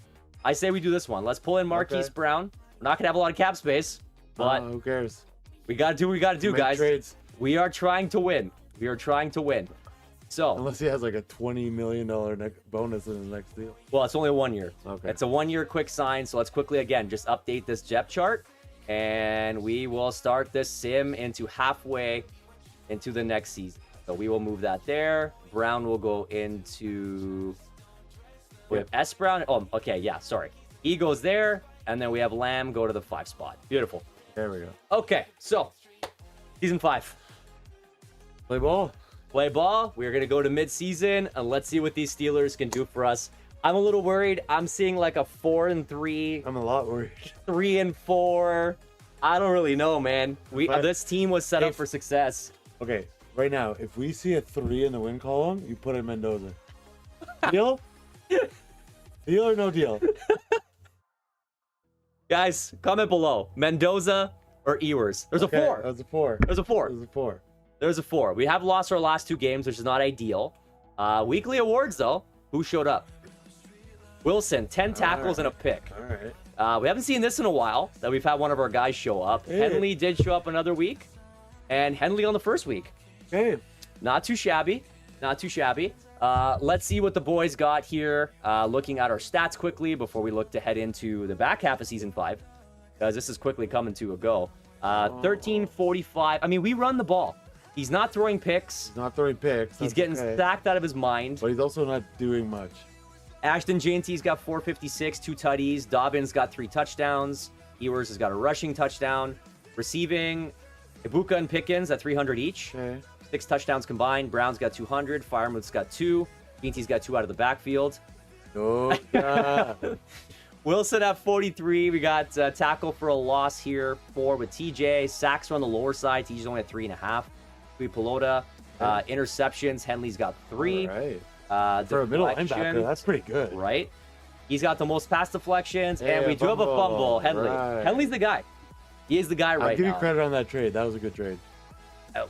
Speaker 1: I say we do this one. Let's pull in Marquise
Speaker 2: Okay.
Speaker 1: Brown. We're not going to have a lot of cap space, but
Speaker 2: Who cares?
Speaker 1: we got to do what we got to do,
Speaker 2: Make
Speaker 1: guys.
Speaker 2: trades.
Speaker 1: We are trying to win. We are trying to win. So,
Speaker 2: Unless he has like a $20 million bonus in his next deal.
Speaker 1: well, it's only a 1 year.
Speaker 2: Okay.
Speaker 1: It's a 1 year quick sign. So let's quickly, again, just update this depth chart. And we will start this sim into halfway into the next season. So we will move that there. Brown will go into... We have S. Brown. Oh, okay. Yeah, sorry. E goes there. And then we have Lamb go to the 5 spot. Beautiful.
Speaker 2: There we go.
Speaker 1: Okay, so season 5.
Speaker 2: Play ball.
Speaker 1: Play ball. We're going to go to mid-season, and let's see what these Steelers can do for us. I'm a little worried. I'm seeing like a 4-3,
Speaker 2: I'm a lot worried.
Speaker 1: 3-4. I don't really know, man.
Speaker 2: But
Speaker 1: This team was set up for success.
Speaker 2: Okay, right now, if we see a 3 in the win column, you put in Mendoza. Deal? Deal or no deal?
Speaker 1: Guys, comment below. Mendoza or Ewers? There's
Speaker 2: Okay,
Speaker 1: a 4.
Speaker 2: That was a 4.
Speaker 1: There's a 4.
Speaker 2: That was a 4.
Speaker 1: There's a 4. We have lost our last 2 games, which is not ideal. Weekly awards, though. Who showed up? Wilson, 10 tackles and a pick.
Speaker 2: All right.
Speaker 1: We haven't seen this in a while, that we've had one of our guys show up.
Speaker 2: Hey.
Speaker 1: Henley did show up another week. And Henley on the first week.
Speaker 2: Okay.
Speaker 1: Not too shabby. Not too shabby. Let's see what the boys got here. Looking at our stats quickly before we look to head into the back half of Season 5. Because this is quickly coming to a go. 13-45. I mean, we run the ball. He's not throwing picks.
Speaker 2: He's not throwing picks.
Speaker 1: He's
Speaker 2: That's
Speaker 1: getting
Speaker 2: okay.
Speaker 1: sacked out of his mind.
Speaker 2: But he's also not doing much.
Speaker 1: Ashton J&T's got 456, 2 tutties. Dobbins got 3 touchdowns. Ewers has got a rushing touchdown. Receiving, Ibuka and Pickens at 300 each.
Speaker 2: Okay.
Speaker 1: 6 touchdowns combined. Brown's got 200. Firemuth's got 2. J&T's got 2 out of the backfield.
Speaker 2: Oh, God.
Speaker 1: Wilson at 43. We got tackle for a loss here. 4 with TJ. Sacks are on the lower side. TJ's only at 3.5. We Pelota. Interceptions. Henley's got 3.
Speaker 2: All right. For a middle
Speaker 1: Deflection,
Speaker 2: linebacker, that's pretty good.
Speaker 1: right? He's got the most pass deflections, and
Speaker 2: Yeah,
Speaker 1: we do have a fumble. Henley.
Speaker 2: right.
Speaker 1: Henley's the guy. He is the guy
Speaker 2: I'll
Speaker 1: right
Speaker 2: give you
Speaker 1: now.
Speaker 2: credit on that trade. That was a good trade.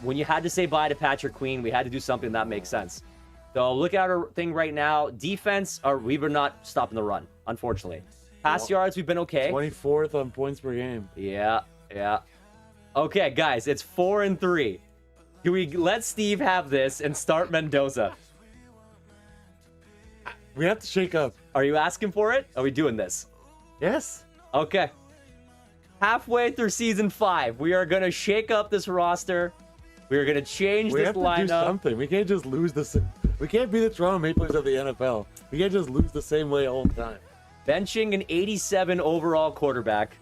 Speaker 1: When you had to say bye to Patrick Queen, we had to do something that makes sense. So look at our thing right now. Defense, we were not stopping the run, unfortunately. Pass yards, we've been okay.
Speaker 2: 24th on points per game.
Speaker 1: Yeah. Okay, guys, it's 4-3. Do we let Steve have this and start Mendoza?
Speaker 2: We have to shake up.
Speaker 1: Are you asking for it? Are we doing this?
Speaker 2: Yes.
Speaker 1: Okay. Halfway through season 5, we are going to shake up this roster. We are going to change
Speaker 2: We
Speaker 1: this
Speaker 2: have to
Speaker 1: lineup.
Speaker 2: do something. We can't just lose this. We can't be the Toronto Maple Leafs of the NFL. We can't just lose the same way all the time.
Speaker 1: Benching an 87 overall quarterback.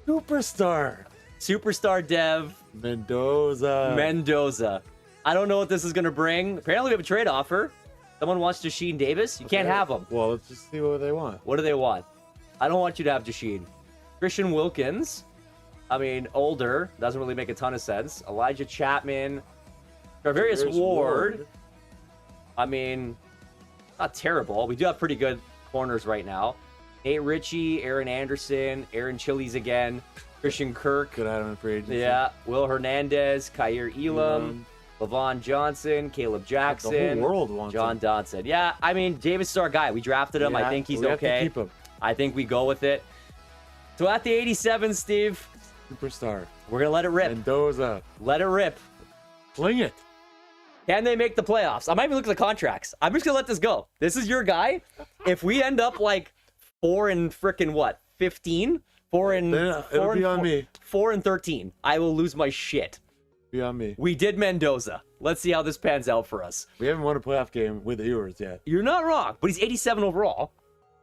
Speaker 2: Superstar.
Speaker 1: Superstar Dev.
Speaker 2: Mendoza.
Speaker 1: I don't know what this is going to bring. Apparently, we have a trade offer. Someone wants Jashin Davis. You can't have him.
Speaker 2: Well, let's just see what they want.
Speaker 1: What do they want? I don't want you to have Jashin. Christian Wilkins. I mean, older. Doesn't really make a ton of sense. Elijah Chapman. Travarius Ward. I mean, not terrible. We do have pretty good corners right now. Nate Ritchie, Aaron Anderson, Aaron Chiles again, Christian Kirk.
Speaker 2: Good item in free agency.
Speaker 1: Yeah, Will Hernandez, Kyer Elam, Levon Johnson, Caleb Jackson.
Speaker 2: The whole world wants
Speaker 1: John
Speaker 2: him.
Speaker 1: Dodson. Yeah, I mean, Davis is our guy. We drafted him. I think he's
Speaker 2: we have
Speaker 1: okay.
Speaker 2: to keep him.
Speaker 1: I think we go with it. So at the 87, Steve,
Speaker 2: Superstar.
Speaker 1: we're going to let it rip.
Speaker 2: Mendoza.
Speaker 1: Let it rip.
Speaker 2: Fling it.
Speaker 1: Can they make the playoffs? I might even look at the contracts. I'm just gonna let this go. This is your guy. If we end up like 4 and frickin' what? 15? 4 and
Speaker 2: It'll be on me.
Speaker 1: 4 and 13. I will lose my shit.
Speaker 2: Be on me.
Speaker 1: We did Mendoza. Let's see how this pans out for us.
Speaker 2: We haven't won a playoff game with the Ewers yet.
Speaker 1: You're not wrong, but he's 87 overall.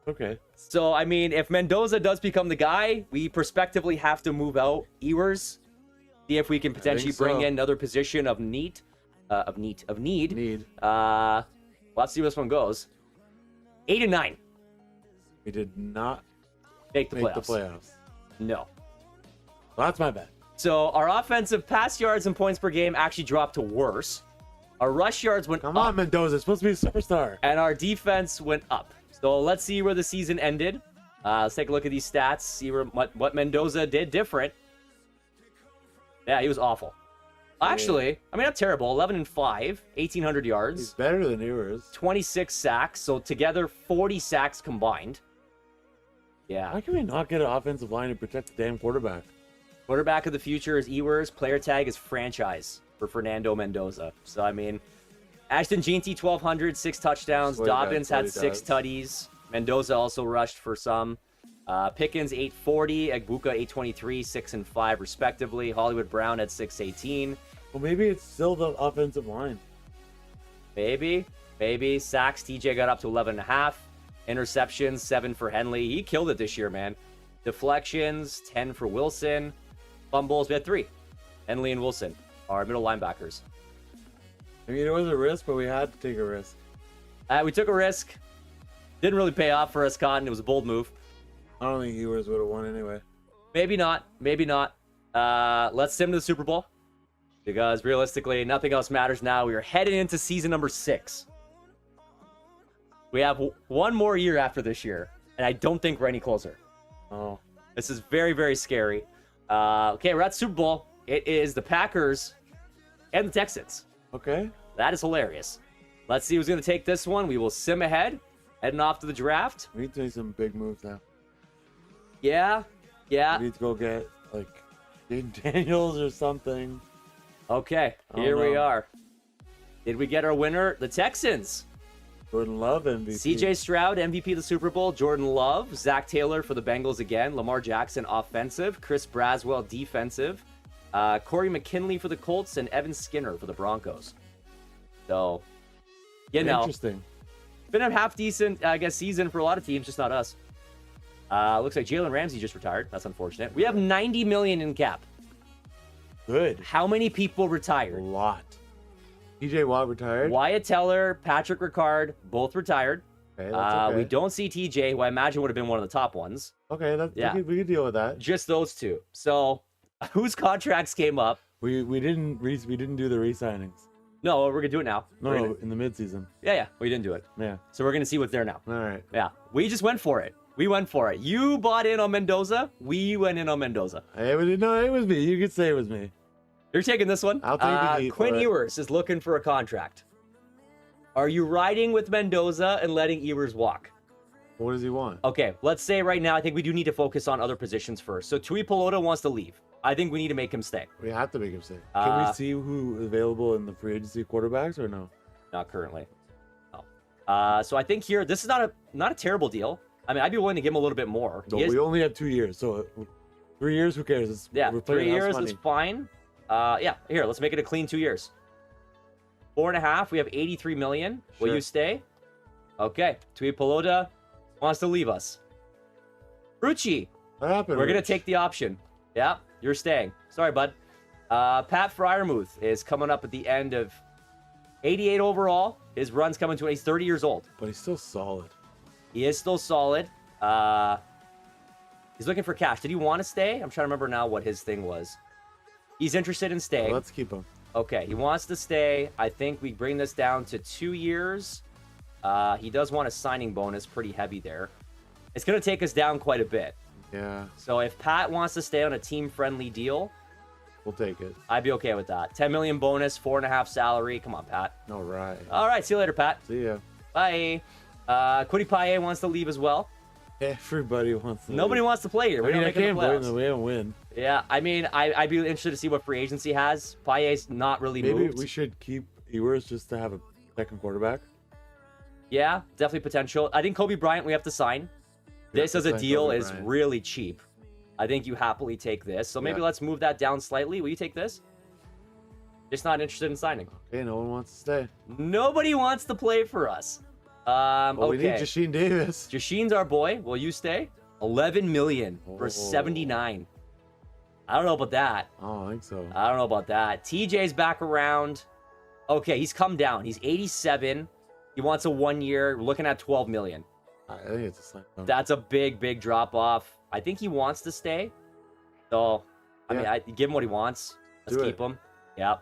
Speaker 2: Okay.
Speaker 1: So I mean, if Mendoza does become the guy, we prospectively have to move out Ewers. See if we can potentially bring in another position of need. Need. Let's see where this one goes. 8 and 9.
Speaker 2: We did not
Speaker 1: Make the
Speaker 2: make
Speaker 1: playoffs.
Speaker 2: the playoffs.
Speaker 1: No.
Speaker 2: Well, that's my bad.
Speaker 1: So our offensive pass yards and points per game actually dropped to worse. Our rush yards went
Speaker 2: Come
Speaker 1: up.
Speaker 2: on, Mendoza. It's supposed to be a superstar.
Speaker 1: And our defense went up. So let's see where the season ended. Let's take a look at these stats. See what Mendoza did different. Yeah, he was awful. Actually, I mean, not terrible. 11 and 5, 1,800 yards.
Speaker 2: He's better than Ewers.
Speaker 1: 26 sacks. So together, 40 sacks combined. Yeah.
Speaker 2: How can we not get an offensive line to protect the damn quarterback?
Speaker 1: Quarterback of the future is Ewers. Player tag is franchise for Fernando Mendoza. So, I mean, Ashton Jeanty, 1,200, 6 touchdowns. Dobbins had 6 tutties. Mendoza also rushed for some. Pickens, 840. Egbuka, 823, 6 and 5, respectively. Hollywood Brown at 618.
Speaker 2: Well, maybe it's still the offensive line.
Speaker 1: Maybe. Sacks, TJ got up to 11.5. Interceptions, 7 for Henley. He killed it this year, man. Deflections, 10 for Wilson. Fumbles, we had 3. Henley and Wilson, our middle linebackers.
Speaker 2: I mean, it was a risk, but we had to take a risk.
Speaker 1: We took a risk. Didn't really pay off for us, Cotton. It was a bold move.
Speaker 2: I don't think Ewers would have won anyway.
Speaker 1: Maybe not. Let's sim to the Super Bowl. Because realistically, nothing else matters now. We are heading into season number 6. We have one more year after this year. And I don't think we're any closer.
Speaker 2: Oh.
Speaker 1: This is very, very scary. Okay, we're at Super Bowl. It is the Packers and the Texans.
Speaker 2: Okay.
Speaker 1: That is hilarious. Let's see who's going to take this one. We will sim ahead. Heading off to the draft.
Speaker 2: We need to make some big moves now.
Speaker 1: Yeah.
Speaker 2: We need to go get, like, Jaden Daniels or something.
Speaker 1: Okay, here we are. Did we get our winner? The Texans.
Speaker 2: Jordan Love MVP.
Speaker 1: CJ Stroud, MVP of the Super Bowl. Jordan Love. Zach Taylor for the Bengals again. Lamar Jackson, offensive. Chris Braswell, defensive. Corey McKinley for the Colts. And Evan Skinner for the Broncos. So,
Speaker 2: Interesting.
Speaker 1: Been a half-decent, I guess, season for a lot of teams, just not us. Looks like Jalen Ramsey just retired. That's unfortunate. We have $90 million in cap.
Speaker 2: Good.
Speaker 1: How many people
Speaker 2: A
Speaker 1: retired?
Speaker 2: lot. TJ Watt retired.
Speaker 1: Wyatt Teller, Patrick Ricard, both retired.
Speaker 2: Okay, that's okay.
Speaker 1: We don't see TJ, who I imagine would have been one of the top ones.
Speaker 2: Okay, we could deal with that.
Speaker 1: Just those two. So, whose contracts came up?
Speaker 2: We didn't do the re-signings.
Speaker 1: No, we're gonna do it now.
Speaker 2: No, in the midseason.
Speaker 1: Yeah, we didn't do it.
Speaker 2: Yeah.
Speaker 1: So we're gonna see what's there now.
Speaker 2: All right.
Speaker 1: Yeah, we just went for it. We went for it. You bought in on Mendoza. We went in on Mendoza.
Speaker 2: It was me. You could say it was me.
Speaker 1: You're taking this one.
Speaker 2: I'll take the heat
Speaker 1: Quinn
Speaker 2: for it.
Speaker 1: Ewers is looking for a contract. Are you riding with Mendoza and letting Ewers walk?
Speaker 2: What does he want?
Speaker 1: Okay, let's say right now, I think we do need to focus on other positions first. So Tui Pelota wants to leave. I think we need to make him stay.
Speaker 2: We have to make him stay. Can we see who is available in the free agency quarterbacks or no?
Speaker 1: Not currently. No. So I think here, this is not a terrible deal. I mean, I'd be willing to give him a little bit more.
Speaker 2: No, we only have 2 years, so 3 years, who cares?
Speaker 1: We're 3 years is fine. Yeah, here, let's make it a clean 2 years. 4.5, we have 83 million. Sure. Will you stay? Okay, Tui Pelota wants to leave us. Rucci,
Speaker 2: what happened?
Speaker 1: We're going to take the option. Yeah, you're staying. Sorry, bud. Pat Fryermuth is coming up at the end of 88 overall. His run's coming to, he's 30 years old.
Speaker 2: But he's still solid.
Speaker 1: He is still solid. He's looking for cash. Did he want to stay? I'm trying to remember now what his thing was. He's interested in staying.
Speaker 2: Well, let's keep him.
Speaker 1: Okay, he wants to stay. I think we bring this down to 2 years. He does want a signing bonus, pretty heavy there. It's going to take us down quite a bit.
Speaker 2: Yeah.
Speaker 1: So if Pat wants to stay on a team-friendly deal,
Speaker 2: we'll take it.
Speaker 1: I'd be okay with that. 10 million bonus, 4.5 salary. Come on, Pat.
Speaker 2: All right.
Speaker 1: All right, see you later, Pat.
Speaker 2: See ya.
Speaker 1: Bye. Quiddy Paye wants to leave as well.
Speaker 2: Everybody wants to
Speaker 1: Nobody
Speaker 2: leave.
Speaker 1: wants to play here.
Speaker 2: I mean, I can't blame them. We don't win.
Speaker 1: Yeah, I mean, I'd be interested to see what free agency has. Paye's not really moved.
Speaker 2: Maybe we should keep Ewers just to have a second quarterback.
Speaker 1: Yeah, definitely potential. I think Kobe Bryant we have to sign. This as a deal is really cheap. I think you happily take this. So maybe let's move that down slightly. Will you take this? Just not interested in signing.
Speaker 2: Okay, no one wants to stay.
Speaker 1: Nobody wants to play for us.
Speaker 2: We need Jashin Davis.
Speaker 1: Jashin's our boy. Will you stay? 11 million for 79. I don't know about that.
Speaker 2: I don't think so.
Speaker 1: I don't know about that. TJ's back around. Okay, he's come down. He's 87. He wants a 1 year. We're looking at 12 million.
Speaker 2: I think it's a sign.
Speaker 1: That's a big drop off. I think he wants to stay. So, I mean, I give him what he wants. Let's keep him. Yeah.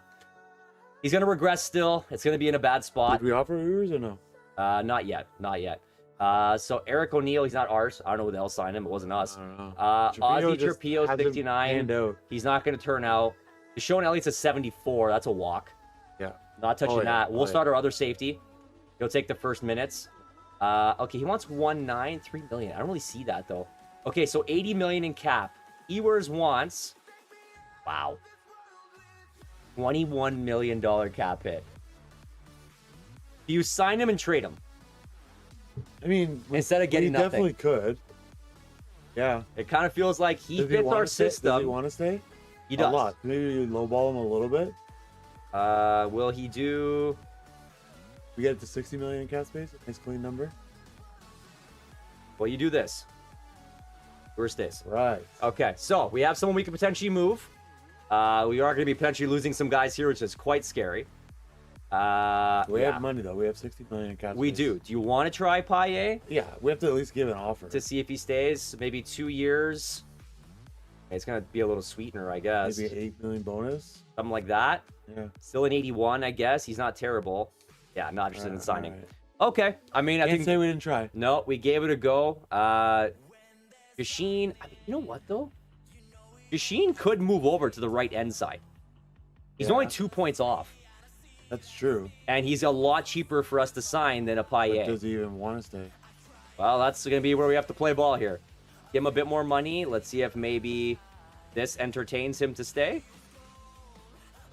Speaker 1: He's going to regress still. It's going to be in a bad spot.
Speaker 2: Did we offer Ewers or no?
Speaker 1: Not yet. Not yet. So, Eric O'Neill, he's not ours. I don't know who the hell signed him. It wasn't us. Ozzy Trapillo, 69. He's not going to turn out. Deshaun Elliott's a 74. That's a walk.
Speaker 2: Yeah.
Speaker 1: Not touching that. We'll start our other safety. He'll take the first minutes. Okay, he wants 3 million. I don't really see that, though. Okay, so 80 million in cap. Ewers wants... Wow. $21 million cap hit. Do you sign him and trade him?
Speaker 2: I mean,
Speaker 1: instead of getting nothing.
Speaker 2: Definitely could. Yeah.
Speaker 1: It kind of feels like he fits our system.
Speaker 2: Does he want to stay?
Speaker 1: He does.
Speaker 2: A lot. Maybe you lowball him a little bit.
Speaker 1: Will he do...
Speaker 2: We get it to 60 million in cap space. Nice clean number.
Speaker 1: Well, you do this. Where's this?
Speaker 2: Right.
Speaker 1: Okay, so we have someone we could potentially move. We are going to be potentially losing some guys here, which is quite scary.
Speaker 2: We have money, though. We have 60 million in cap space.
Speaker 1: We do. Do you want to try Paye?
Speaker 2: Yeah, we have to at least give an offer.
Speaker 1: To see if he stays. Maybe 2 years. It's going to be a little sweetener, I guess.
Speaker 2: Maybe an 8 million bonus.
Speaker 1: Something like that.
Speaker 2: Yeah.
Speaker 1: Still an 81, I guess. He's not terrible. Yeah, not interested in signing. Right. Okay. I mean, I think...
Speaker 2: say we didn't try.
Speaker 1: No, we gave it a go. Jashin... I mean, you know what, though? Jashin could move over to the right end side. He's only 2 points off.
Speaker 2: That's true.
Speaker 1: And he's a lot cheaper for us to sign than a Paye.
Speaker 2: Does he even want to stay?
Speaker 1: Well, that's going to be where we have to play ball here. Give him a bit more money. Let's see if maybe this entertains him to stay.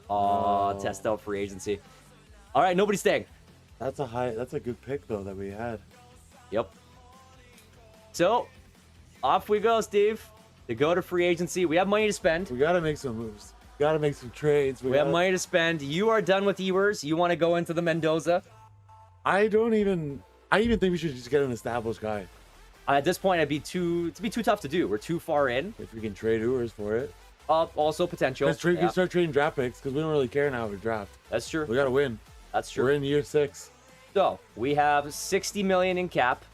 Speaker 1: Oh, test out free agency. All right, nobody's staying.
Speaker 2: That's a good pick, though, that we had.
Speaker 1: Yep. So, off we go, Steve. To go to free agency. We have money to spend.
Speaker 2: We got to make some moves. Got to make some trades.
Speaker 1: We have money to spend. You are done with Ewers. You want to go into the Mendoza?
Speaker 2: I even think we should just get an established guy.
Speaker 1: At this point, it'd be too tough to do. We're too far in.
Speaker 2: If we can trade Ewers for it.
Speaker 1: Also potential.
Speaker 2: Let's start trading draft picks because we don't really care now with draft.
Speaker 1: That's true.
Speaker 2: We got to win.
Speaker 1: That's true.
Speaker 2: We're in year 6.
Speaker 1: So we have 60 million in cap.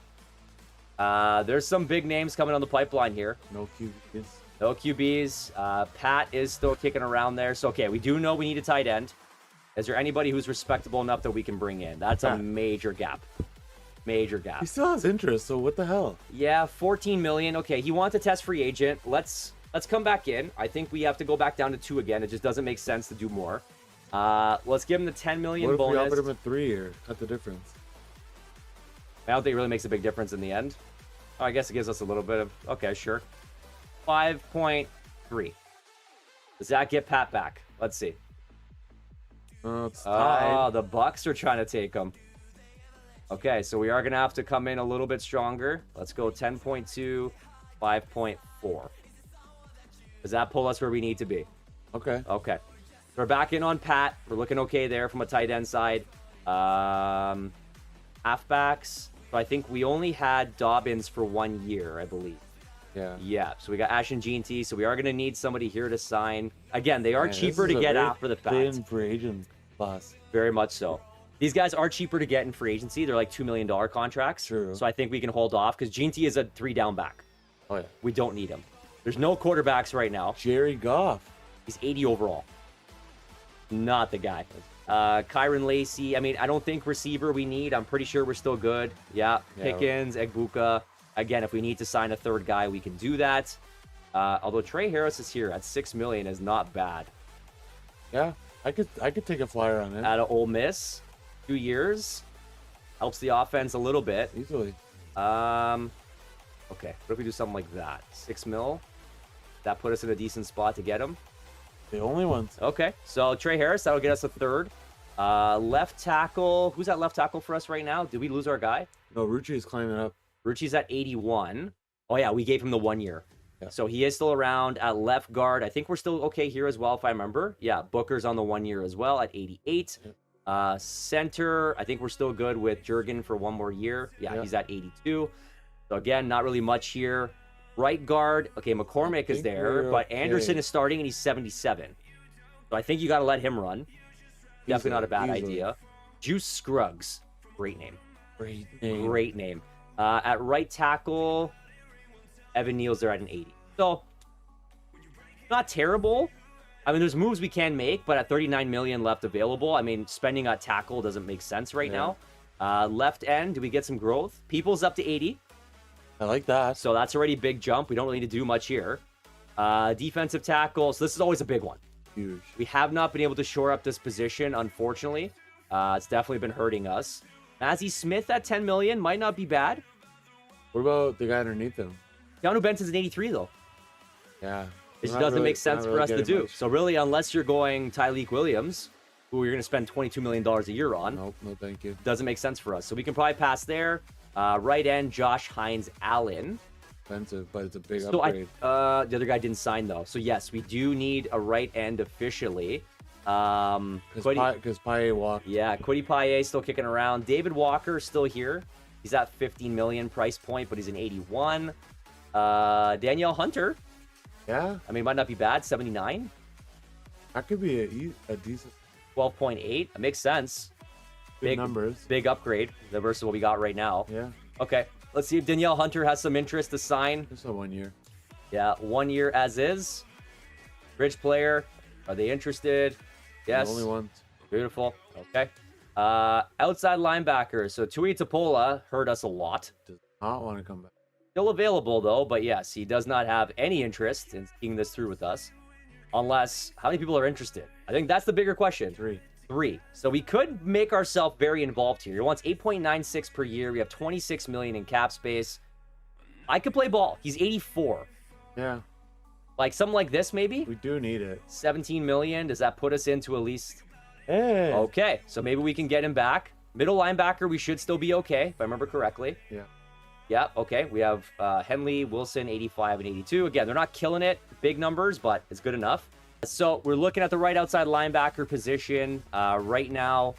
Speaker 1: There's some big names coming on the pipeline here.
Speaker 2: No QBs.
Speaker 1: No QBs. Pat is still kicking around there. So, okay, we do know we need a tight end. Is there anybody who's respectable enough that we can bring in? That's a major gap. Major gap.
Speaker 2: He still has interest, so what the hell?
Speaker 1: Yeah, 14 million. Okay, he wants a test free agent. Let's come back in. I think we have to go back down to 2 again. It just doesn't make sense to do more. Let's give him the 10 million bonus.
Speaker 2: What if we offered him a 3 year? Cut the difference.
Speaker 1: I don't think it really makes a big difference in the end. Oh, I guess it gives us a little bit of... Okay, sure. 5.3. Does that get Pat back? Let's see.
Speaker 2: It's tied.
Speaker 1: Oh, the Bucks are trying to take him. Okay, so we are going to have to come in a little bit stronger. Let's go 10.2, 5.4. Does that pull us where we need to be?
Speaker 2: Okay.
Speaker 1: Okay. So we're back in on Pat. We're looking okay there from a tight end side. Halfbacks. So I think we only had Dobbins for 1 year, I believe.
Speaker 2: Yeah.
Speaker 1: Yeah. So we got Ash and G&T. So we are going to need somebody here to sign. Again, they are
Speaker 2: Man,
Speaker 1: cheaper
Speaker 2: this
Speaker 1: to
Speaker 2: is a
Speaker 1: get
Speaker 2: very
Speaker 1: after the fact.
Speaker 2: thin free agent class.
Speaker 1: Very much so. These guys are cheaper to get in free agency. They're like $2 million contracts.
Speaker 2: True.
Speaker 1: So I think we can hold off because G&T is a 3-down back.
Speaker 2: Oh, yeah.
Speaker 1: We don't need him. There's no quarterbacks right now.
Speaker 2: Jerry Goff.
Speaker 1: He's 80 overall. Not the guy. Kyron Lacey. I mean, I don't think receiver we need. I'm pretty sure we're still good. Yeah. Pickens, Egbuka. Again, if we need to sign a third guy, we can do that. Although Trey Harris is here at $6 million is not bad.
Speaker 2: Yeah. I could take a flyer on it.
Speaker 1: Out of Ole Miss, 2 years. Helps the offense a little bit.
Speaker 2: Easily.
Speaker 1: Okay. What if we do something like that? 6 mil? That put us in a decent spot to get him.
Speaker 2: The only ones.
Speaker 1: Okay. So Trey Harris, that'll get us a third. Left tackle. Who's at left tackle for us right now? Did we lose our guy?
Speaker 2: No, Rucci is climbing up.
Speaker 1: Rucci's at 81. Oh, yeah. We gave him the 1 year.
Speaker 2: Yeah.
Speaker 1: So he is still around at left guard. I think we're still okay here as well, if I remember. Yeah. Booker's on the 1 year as well at 88.
Speaker 2: Yeah.
Speaker 1: Center, I think we're still good with Jurgen for 1 more year. Yeah, he's at 82. So again, not really much here. Right guard, okay, McCormick is there, but Anderson is starting and he's 77. So I think you got to let him run. Definitely not a bad idea. Juice Scruggs, great name.
Speaker 2: Great name.
Speaker 1: Great name. At right tackle, Evan Neal's there at an 80. So not terrible. I mean, there's moves we can make, but at 39 million left available, I mean, spending on tackle doesn't make sense right now. Left end, do we get some growth? People's up to 80.
Speaker 2: I like that.
Speaker 1: So that's already a big jump. We don't really need to do much here. Defensive tackle. So this is always a big one.
Speaker 2: Huge.
Speaker 1: We have not been able to shore up this position, unfortunately. It's definitely been hurting us. Mazzy Smith at 10 million might not be bad.
Speaker 2: What about the guy underneath him?
Speaker 1: Keanu Benson's an 83, though.
Speaker 2: Yeah.
Speaker 1: It just doesn't make sense for us to do. So really, unless you're going Tyleek Williams, who you're going to spend $22 million a year on.
Speaker 2: Nope, no thank you.
Speaker 1: Doesn't make sense for us. So we can probably pass there. Right end, Josh Hines Allen.
Speaker 2: Expensive, but it's a big
Speaker 1: So
Speaker 2: upgrade.
Speaker 1: the other guy didn't sign, though. So yes, we do need a right end officially.
Speaker 2: Because Paye walked.
Speaker 1: Yeah, Kwity Paye still kicking around. David Walker still here. He's at 15 million price point, but he's an 81. Danielle Hunter.
Speaker 2: Yeah.
Speaker 1: I mean, might not be bad. 79.
Speaker 2: That could be a decent
Speaker 1: 12.8. That makes sense.
Speaker 2: big numbers.
Speaker 1: Big upgrade versus what we got right now.
Speaker 2: Yeah.
Speaker 1: Okay. Let's see if Danielle Hunter has some interest to sign.
Speaker 2: Just a 1 year.
Speaker 1: Yeah, 1 year as is. Bridge player. Are they interested? Yes.
Speaker 2: The only ones.
Speaker 1: Beautiful. Okay. Outside linebacker. So Tui Tapola hurt us a lot.
Speaker 2: Does not want to come back.
Speaker 1: Still available though, but yes, he does not have any interest in seeing this through with us. Unless, how many people are interested? I think that's the bigger question. Three. So we could make ourselves very involved here. He wants 8.96 per year. We have 26 million in cap space. I could play ball. He's 84.
Speaker 2: Yeah.
Speaker 1: Like something like this, maybe?
Speaker 2: We do need it.
Speaker 1: 17 million. Does that put us into at least?
Speaker 2: Hey.
Speaker 1: Okay. So maybe we can get him back. Middle linebacker, we should still be okay, if I remember correctly.
Speaker 2: Yeah.
Speaker 1: Yeah, okay. We have Henley, Wilson, 85 and 82. Again, they're not killing it. Big numbers, but it's good enough. So we're looking at the right outside linebacker position. Right now,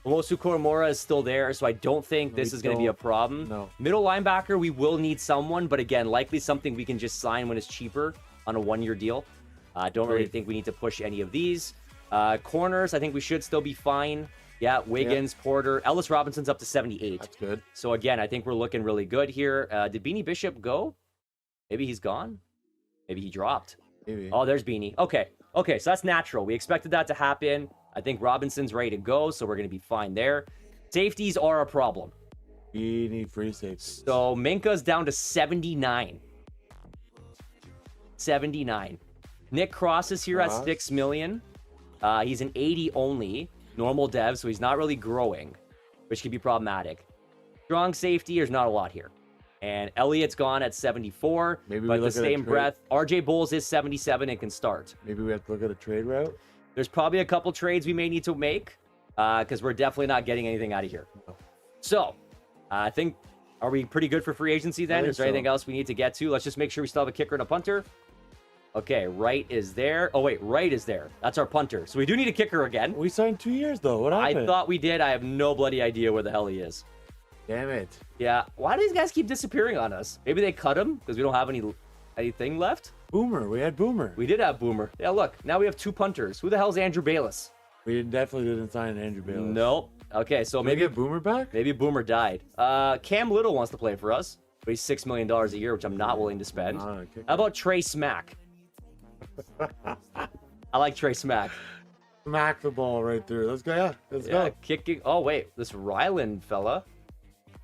Speaker 1: Olosu Koromora is still there, so I don't think this is going to be a problem.
Speaker 2: No.
Speaker 1: Middle linebacker, we will need someone, but again, likely something we can just sign when it's cheaper on a 1 year deal. Don't really think we need to push any of these. Corners, I think we should still be fine. Yeah, Wiggins, Porter. Ellis Robinson's up to 78.
Speaker 2: That's good.
Speaker 1: So again, I think we're looking really good here. Did Beanie Bishop go? Maybe he's gone? Maybe he dropped.
Speaker 2: Maybe.
Speaker 1: Oh, there's Beanie. Okay, so that's natural. We expected that to happen. I think Robinson's ready to go, so we're going to be fine there. Safeties are a problem.
Speaker 2: We need free safeties.
Speaker 1: So Minka's down to 79. 79. Nick Cross is here at 6 million. He's an 80 only. Normal dev, so he's not really growing, which could be problematic. Strong safety, there's not a lot here. And Elliott's gone at 74.
Speaker 2: Maybe we
Speaker 1: but the
Speaker 2: look at a
Speaker 1: same
Speaker 2: trade.
Speaker 1: breath, RJ Bowles is 77 and can start.
Speaker 2: Maybe we have to look at a trade route.
Speaker 1: There's probably a couple trades we may need to make because we're definitely not getting anything out of here.
Speaker 2: No.
Speaker 1: So I think, are we pretty good for free agency then?
Speaker 2: think
Speaker 1: Is there anything
Speaker 2: so.
Speaker 1: else we need to get to? Let's just make sure we still have a kicker and a punter. Okay, right is there. Oh, wait, right is there. That's our punter. So we do need a kicker again.
Speaker 2: We signed 2 years though. What happened?
Speaker 1: I thought we did. I have no bloody idea where the hell he is.
Speaker 2: Damn it.
Speaker 1: Yeah, why do these guys keep disappearing on us? Maybe they cut him because we don't have anything left.
Speaker 2: Boomer. We had Boomer.
Speaker 1: We did have Boomer. Yeah, look, now we have 2 punters. Who the hell's Andrew Bayless?
Speaker 2: We definitely didn't sign Andrew Bayless.
Speaker 1: Nope. Okay, so
Speaker 2: Maybe
Speaker 1: maybe
Speaker 2: get Boomer back.
Speaker 1: maybe Boomer died. Cam Little wants to play for us, but he's $6 million a year, which I'm not willing to spend.
Speaker 2: Not a kicker.
Speaker 1: How about Trey Smack? I like Trey Smack.
Speaker 2: Smack the ball right through. Let's go. Yeah, let's
Speaker 1: Yeah,
Speaker 2: go.
Speaker 1: kicking. Oh wait, this Ryland fella,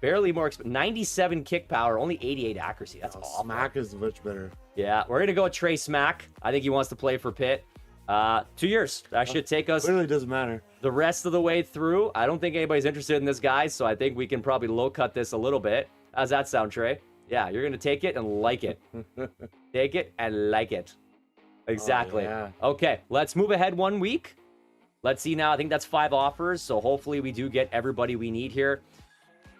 Speaker 1: barely more. 97 kick power, only 88 accuracy. That's awful.
Speaker 2: Smack is much better.
Speaker 1: Yeah, we're gonna go with Trey Smack. I think he wants to play for Pitt. 2 years. That should take us
Speaker 2: Literally doesn't matter.
Speaker 1: the rest of the way through. I don't think anybody's interested in this guy, so I think we can probably low cut this a little bit. How's that sound, Trey? Yeah, you're gonna take it and like it. Take it and like it. Exactly.
Speaker 2: yeah.
Speaker 1: Okay, let's move ahead 1 week. Let's see now. I think that's 5 offers, so hopefully we do get everybody we need here.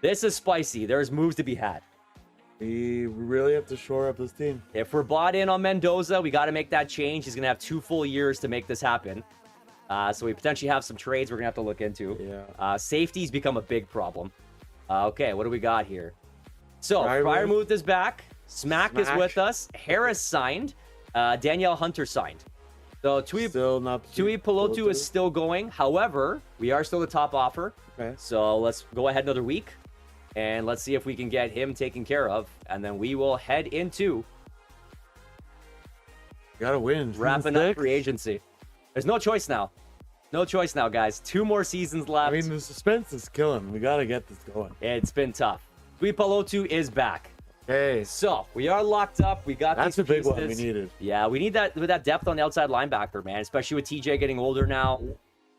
Speaker 1: This is spicy. There's moves to be had.
Speaker 2: We really have to shore up this team.
Speaker 1: If we're bought in on Mendoza, we got to make that change. He's going to have 2 full years to make this happen. So we potentially have some trades we're going to have to look into.
Speaker 2: Yeah.
Speaker 1: Safety's become a big problem. Okay, what do we got here? So,
Speaker 2: Fryermuth.
Speaker 1: Fryermuth is back. Smack is
Speaker 2: Smack.
Speaker 1: with us. Harris signed. Danielle Hunter signed. So, Tui Pelotu is still going. However, we are still the top offer.
Speaker 2: Okay.
Speaker 1: So, let's go ahead another week. And let's see if we can get him taken care of. And then we will head into
Speaker 2: Gotta win.
Speaker 1: wrapping up free agency. There's no choice now. No choice now, guys. 2 more seasons left.
Speaker 2: I mean, the suspense is killing. We gotta get this going.
Speaker 1: It's been tough. Tui Pelotu is back.
Speaker 2: Hey,
Speaker 1: So, we are locked up. We got
Speaker 2: that's
Speaker 1: these
Speaker 2: a big one we
Speaker 1: pieces.
Speaker 2: needed.
Speaker 1: Yeah, we need that with that depth on the outside linebacker, man. Especially with TJ getting older now.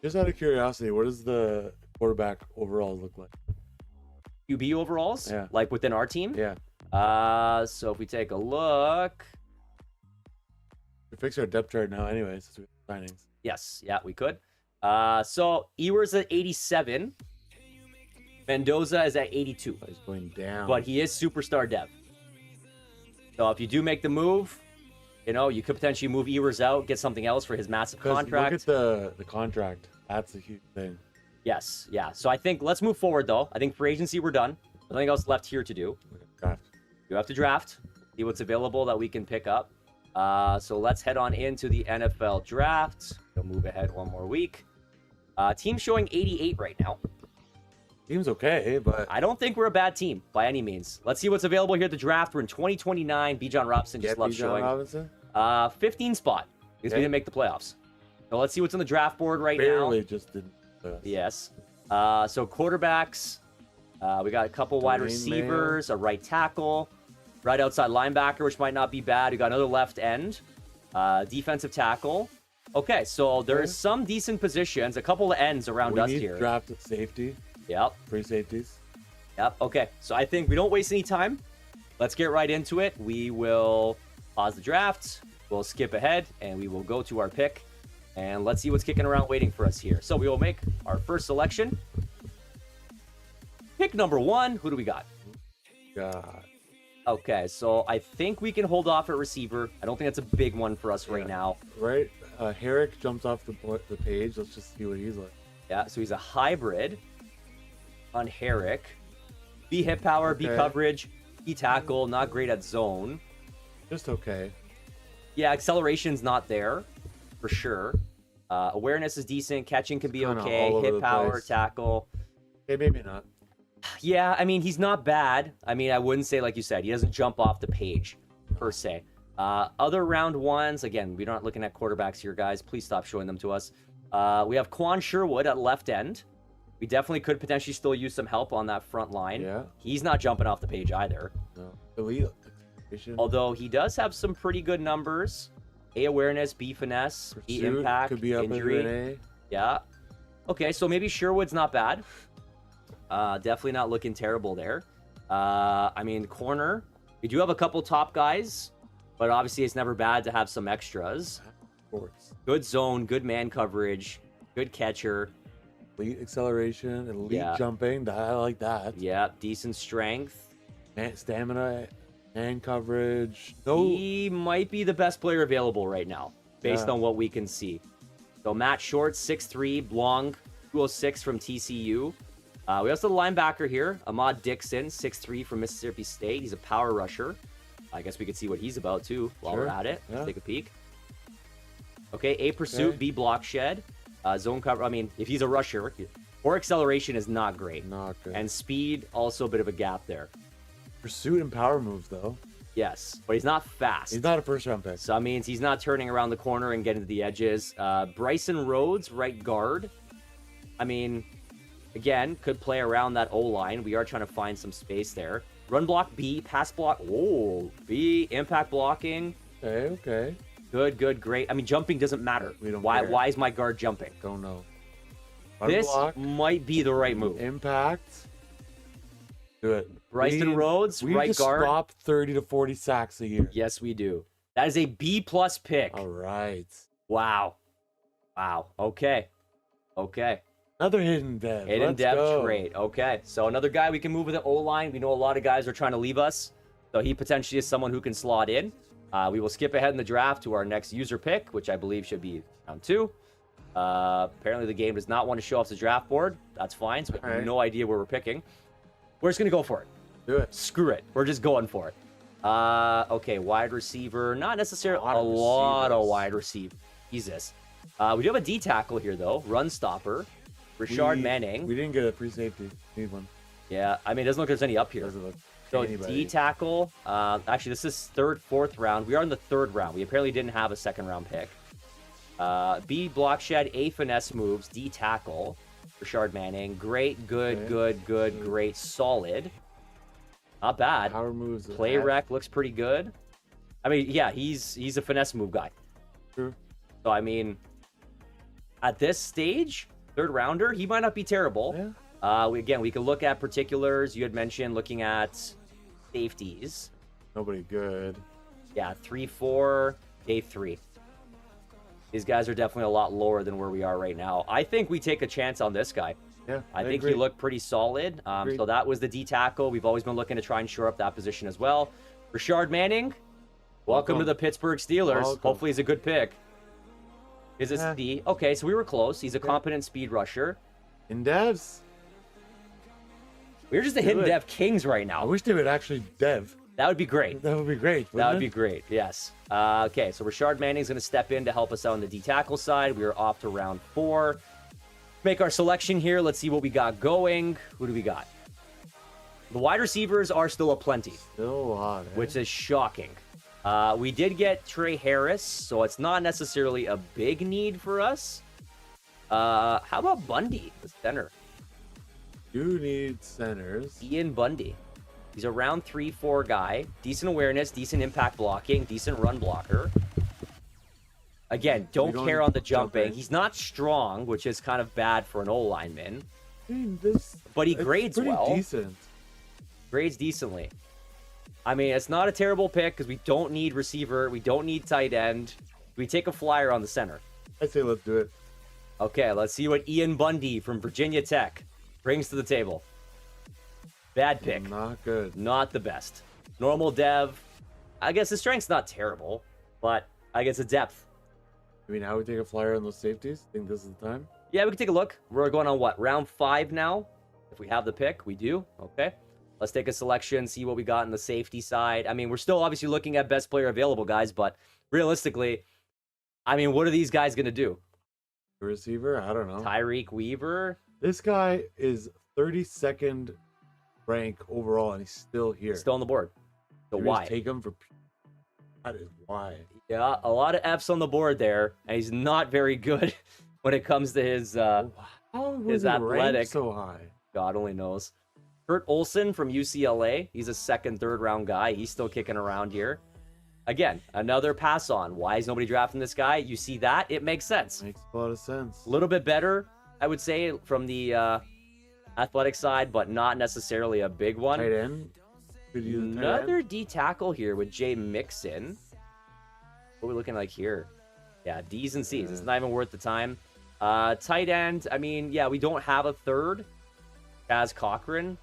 Speaker 2: Just out of curiosity, what does the quarterback overall look like?
Speaker 1: QB overalls,
Speaker 2: Yeah.
Speaker 1: like within our team.
Speaker 2: Yeah.
Speaker 1: So if we take a look,
Speaker 2: We fix our depth chart now, anyways. Since we have signings.
Speaker 1: yes, yeah, we could. So Ewers at 87, Mendoza is at 82,
Speaker 2: He's going down.
Speaker 1: but he is superstar dev. So if you do make the move, you know you could potentially move Ewers out, get something else for his massive
Speaker 2: 'Cause
Speaker 1: contract.
Speaker 2: Look at the contract. That's a huge thing.
Speaker 1: Yes, yeah. So I think let's move forward though. I think for agency we're done. Nothing else left here to do.
Speaker 2: Draft.
Speaker 1: You have to draft, see what's available that we can pick up. So let's head on into the NFL draft. We'll move ahead 1 more week. Team showing 88 right now.
Speaker 2: Team's okay, but
Speaker 1: I don't think we're a bad team by any means. Let's see what's available here at the draft. We're in 2029. Bijan Robinson just
Speaker 2: get
Speaker 1: loves
Speaker 2: Bijan
Speaker 1: showing.
Speaker 2: Robinson.
Speaker 1: 15 spot because we
Speaker 2: Okay.
Speaker 1: didn't make the playoffs. So let's see what's on the draft board right
Speaker 2: Barely
Speaker 1: now.
Speaker 2: just didn't.
Speaker 1: Yes. So quarterbacks. We got a couple wide
Speaker 2: Dwayne
Speaker 1: receivers, a right tackle, right outside linebacker, which might not be bad. We got another left end, defensive tackle. Okay, so there's some decent positions, a couple of ends around
Speaker 2: We
Speaker 1: us
Speaker 2: need
Speaker 1: here.
Speaker 2: draft at safety.
Speaker 1: Yep,
Speaker 2: Free safeties.
Speaker 1: yep. Okay, so I think we don't waste any time. Let's get right into it. We will pause the draft. We'll skip ahead, and we will go to our pick. And let's see what's kicking around waiting for us here. So we will make our first selection. Pick number 1. Who do we got?
Speaker 2: God.
Speaker 1: Okay, so I think we can hold off at receiver. I don't think that's a big one for us right
Speaker 2: Yeah.
Speaker 1: now.
Speaker 2: Right? Herrick jumps off the page. Let's just see what he's like.
Speaker 1: Yeah, so he's a hybrid on Herrick. B hit power, B
Speaker 2: Okay.
Speaker 1: coverage, B tackle, not great at zone.
Speaker 2: Just okay.
Speaker 1: Yeah, acceleration's not there for sure. Awareness is decent. Catching can be
Speaker 2: Kinda
Speaker 1: okay.
Speaker 2: all over
Speaker 1: Hit
Speaker 2: the
Speaker 1: power,
Speaker 2: place.
Speaker 1: tackle.
Speaker 2: Okay, maybe not.
Speaker 1: Yeah, I mean, he's not bad. I mean, I wouldn't say, like you said, he doesn't jump off the page per se. Other round ones, again, we're not looking at quarterbacks here, guys. Please stop showing them to us. We have Quan Sherwood at left end. We definitely could potentially still use some help on that front line.
Speaker 2: Yeah.
Speaker 1: He's not jumping off the page either.
Speaker 2: No. Elite. Acceleration.
Speaker 1: Although he does have some pretty good numbers. A awareness, B finesse, B
Speaker 2: Pursuit
Speaker 1: impact,
Speaker 2: could be up
Speaker 1: injury.
Speaker 2: in an
Speaker 1: Yeah. Okay, so maybe Sherwood's not bad. Definitely not looking terrible there. I mean, corner. We do have a couple top guys, but obviously it's never bad to have some extras.
Speaker 2: Of course.
Speaker 1: Good zone, good man coverage, good catcher.
Speaker 2: Elite acceleration, elite
Speaker 1: Yeah.
Speaker 2: jumping. I like that.
Speaker 1: Yeah, decent strength.
Speaker 2: Stamina and coverage. No.
Speaker 1: He might be the best player available right now, based
Speaker 2: Yeah.
Speaker 1: on what we can see. So Matt Short, 6'3", long, 206 from TCU. We also have the linebacker here, Ahmad Dixon, 6'3" from Mississippi State. He's a power rusher. I guess we could see what he's about, too, while we're
Speaker 2: Sure.
Speaker 1: at it.
Speaker 2: Yeah.
Speaker 1: Let's take a peek. Okay, A pursuit,
Speaker 2: Okay.
Speaker 1: B block shed. Zone cover, I mean, if he's a rusher, or acceleration is not great.
Speaker 2: Not good.
Speaker 1: And speed, also a bit of a gap there.
Speaker 2: Pursuit and power moves, though.
Speaker 1: Yes, but he's not fast.
Speaker 2: He's not a first-round pick.
Speaker 1: So that means he's not turning around the corner and getting to the edges. Bryson Rhodes, right guard. I mean, again, could play around that O-line. We are trying to find some space there. Run block B, pass block. Oh, B, impact blocking.
Speaker 2: Okay.
Speaker 1: Good, great. I mean, jumping doesn't matter.
Speaker 2: We don't
Speaker 1: Why?
Speaker 2: care.
Speaker 1: Why is my guard jumping?
Speaker 2: Don't know.
Speaker 1: This
Speaker 2: Unblock,
Speaker 1: might be the right move.
Speaker 2: impact. Do it.
Speaker 1: Bryson Rhodes,
Speaker 2: we
Speaker 1: right
Speaker 2: just
Speaker 1: guard.
Speaker 2: stop 30 to 40 sacks a year.
Speaker 1: Yes, we do. That is a B+ pick.
Speaker 2: All right.
Speaker 1: Wow. Okay.
Speaker 2: Another hidden dev.
Speaker 1: Hidden
Speaker 2: Let's
Speaker 1: depth
Speaker 2: go.
Speaker 1: trait. Okay. So another guy we can move with the O-line. We know a lot of guys are trying to leave us. So he potentially is someone who can slot in. We will skip ahead in the draft to our next user pick, which I believe should be round 2. Apparently the game does not want to show us the draft board. That's fine. So we have
Speaker 2: All right.
Speaker 1: no idea where we're picking. We're just going to go for it.
Speaker 2: Do it.
Speaker 1: Screw it. We're just going for it. Okay, wide receiver. Not necessarily
Speaker 2: Lot
Speaker 1: a
Speaker 2: of
Speaker 1: lot of
Speaker 2: receivers.
Speaker 1: wide receiver. Jesus. We do have a D tackle here, though. Run stopper. Rashard Manning.
Speaker 2: We didn't get a free safety. Need one.
Speaker 1: Yeah, I mean, it doesn't look like there's any up here.
Speaker 2: Doesn't look
Speaker 1: So
Speaker 2: anybody.
Speaker 1: D tackle. Actually, this is third, fourth round. We are in the third round. We apparently didn't have a second round pick. B block shed. A finesse moves. D tackle. Rashard Manning. Great, good,
Speaker 2: Okay.
Speaker 1: great, solid. Not bad.
Speaker 2: Power moves.
Speaker 1: Play rec looks pretty good. I mean, yeah, he's a finesse move guy.
Speaker 2: True.
Speaker 1: So I mean, at this stage, third rounder, he might not be terrible.
Speaker 2: Yeah.
Speaker 1: We can look at particulars. You had mentioned looking at safeties.
Speaker 2: Nobody good.
Speaker 1: Yeah, 3-4, day 3. These guys are definitely a lot lower than where we are right now. I think we take a chance on this guy.
Speaker 2: Yeah.
Speaker 1: I think
Speaker 2: agree.
Speaker 1: he looked pretty solid.
Speaker 2: Agreed.
Speaker 1: So that was the D tackle. We've always been looking to try and shore up that position as well. Rashard Manning, welcome to the Pittsburgh Steelers.
Speaker 2: Welcome.
Speaker 1: Hopefully he's a good pick. Is this
Speaker 2: Yeah.
Speaker 1: D? Okay, so we were close. He's a competent speed rusher.
Speaker 2: In devs.
Speaker 1: We're just the hidden
Speaker 2: it.
Speaker 1: dev kings right
Speaker 2: I
Speaker 1: now.
Speaker 2: wish they would actually dev.
Speaker 1: That would be great.
Speaker 2: That would be great.
Speaker 1: That would
Speaker 2: wouldn't
Speaker 1: be
Speaker 2: it?
Speaker 1: great. Yes. Okay, so Rashard Manning's going to step in to help us out on the D tackle side. We are off to round 4. Make our selection here. Let's see what we got going. Who do we got? The wide receivers are still aplenty,
Speaker 2: Still hot.
Speaker 1: which is shocking. We did get Trey Harris, so it's not necessarily a big need for us. How about Bundy, the center?
Speaker 2: You need centers.
Speaker 1: Ian Bundy. He's a round 3-4 guy. Decent awareness, decent impact blocking, decent run blocker. Again, don't
Speaker 2: don't
Speaker 1: care on the
Speaker 2: jump
Speaker 1: jumping.
Speaker 2: in.
Speaker 1: He's not strong, which is kind of bad for an O-lineman.
Speaker 2: I mean, this.
Speaker 1: But he
Speaker 2: it's
Speaker 1: grades
Speaker 2: pretty
Speaker 1: well.
Speaker 2: Decent.
Speaker 1: Grades decently. I mean, it's not a terrible pick because we don't need receiver. We don't need tight end. We take a flyer on the center.
Speaker 2: I'd say let's do it.
Speaker 1: Okay, let's see what Ian Bundy from Virginia Tech brings to the table. Bad pick.
Speaker 2: Not good.
Speaker 1: Not the best. Normal dev. I guess his strength's not terrible, but I guess the depth.
Speaker 2: I mean, how we take a flyer on those safeties? Think this is the time?
Speaker 1: Yeah, we can take a look. We're going on what? Round 5 now? If we have the pick, we do. Okay. Let's take a selection, see what we got on the safety side. I mean, we're still obviously looking at best player available, guys, but realistically, I mean, what are these guys going to do?
Speaker 2: The receiver? I don't know.
Speaker 1: Tyreek Weaver?
Speaker 2: This guy is 32nd rank overall, and he's still here.
Speaker 1: Still on the board. So
Speaker 2: Did we just
Speaker 1: why?
Speaker 2: take him for? That is why.
Speaker 1: Yeah, a lot of F's on the board there, and he's not very good when it comes to his,
Speaker 2: How was
Speaker 1: his
Speaker 2: he
Speaker 1: athletic.
Speaker 2: ranked so high?
Speaker 1: God only knows. Kurt Olson from UCLA. He's a second, third round guy. He's still kicking around here. Again, another pass on. Why is nobody drafting this guy? You see that? It makes sense.
Speaker 2: Makes a lot of sense.
Speaker 1: A little bit better, I would say, from the athletic side, but not necessarily a big one.
Speaker 2: Tight end. Could use a tight end.
Speaker 1: Another D tackle here with Jay Mixon. What are we looking like here? Yeah, D's and C's. It's not even worth the time. Tight end. I mean, yeah, we don't have a third. Chaz Cochran.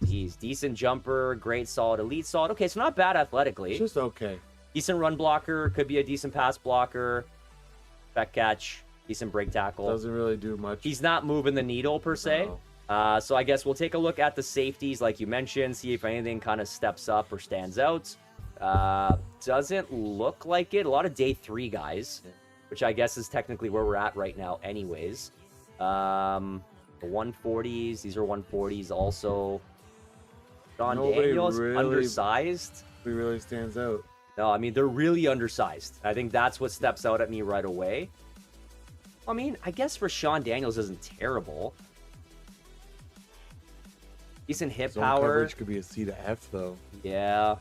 Speaker 1: He's decent jumper, great solid, elite solid. Okay, so not bad athletically.
Speaker 2: It's just okay.
Speaker 1: Decent run blocker, could be a decent pass blocker. Back catch, decent break tackle.
Speaker 2: Doesn't really do much.
Speaker 1: He's not moving the needle per se.
Speaker 2: No.
Speaker 1: So I guess we'll take a look at the safeties like you mentioned, see if anything kind of steps up or stands out. Doesn't look like it. A lot of day 3 guys, which I guess is technically where we're at right now anyways. The 140s, these are 140s also. Sean Daniels,
Speaker 2: really,
Speaker 1: undersized.
Speaker 2: He really stands out.
Speaker 1: No, I mean, they're really undersized. I think that's what steps out at me right away. I mean, I guess Rashawn Daniels isn't terrible. Decent hip
Speaker 2: Zone
Speaker 1: power.
Speaker 2: coverage could be a C to F, though.
Speaker 1: Yeah.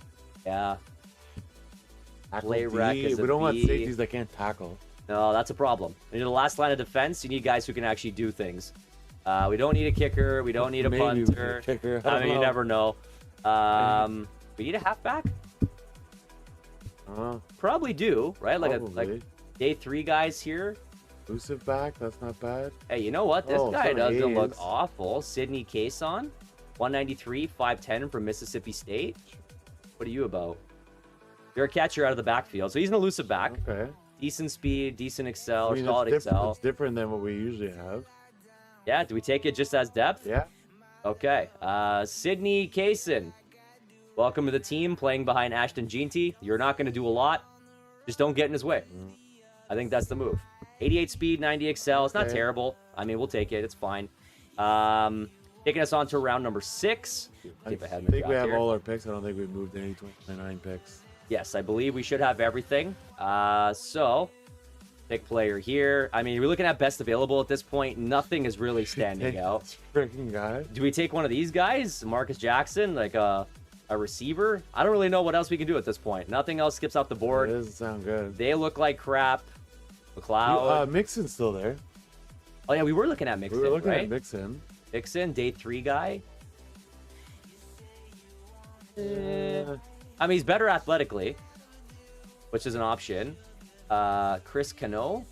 Speaker 1: Play rec is a
Speaker 2: We don't want
Speaker 1: B.
Speaker 2: safeties that can't tackle.
Speaker 1: No, that's a problem. In the last line of defense, you need guys who can actually do things. We don't need a kicker. We don't need a
Speaker 2: Maybe
Speaker 1: punter.
Speaker 2: a kicker.
Speaker 1: I mean, you never know. We need a halfback? Probably do, right? Like day 3 guys here.
Speaker 2: Elusive back, that's not bad.
Speaker 1: Hey, you know what? This guy doesn't
Speaker 2: Hayes.
Speaker 1: look awful. Sidney Cason, 193, 5'10 from Mississippi State. What are you about? You're a catcher out of the backfield, so he's an elusive back.
Speaker 2: Okay.
Speaker 1: Decent speed, decent excel,
Speaker 2: I mean,
Speaker 1: solid
Speaker 2: it's
Speaker 1: excel.
Speaker 2: It's different than what we usually have.
Speaker 1: Yeah, do we take it just as depth?
Speaker 2: Yeah.
Speaker 1: Okay. Sidney Cason. Welcome to the team, playing behind Ashton Jeanty. You're not going to do a lot. Just don't get in his way. I think that's the move. 88 speed, 90 excel. It's not terrible. I mean, we'll take it. It's fine. Taking us on to round number 6.
Speaker 2: I think we have all our picks. I don't think we've moved any 29 picks.
Speaker 1: Yes, I believe we should have everything. So, pick player here. I mean, we're looking at best available at this point. Nothing is really standing out.
Speaker 2: This freaking guy.
Speaker 1: Do we take one of these guys? Marcus Jackson, like a receiver? I don't really know what else we can do at this point. Nothing else skips off the board.
Speaker 2: It doesn't sound good.
Speaker 1: They look like crap. McLeod.
Speaker 2: Mixon's still there.
Speaker 1: Oh, yeah, we were looking at Mixon,
Speaker 2: We were looking
Speaker 1: right?
Speaker 2: at Mixon.
Speaker 1: Mixon, day 3 guy. I mean, he's better athletically, which is an option. Chris Cano.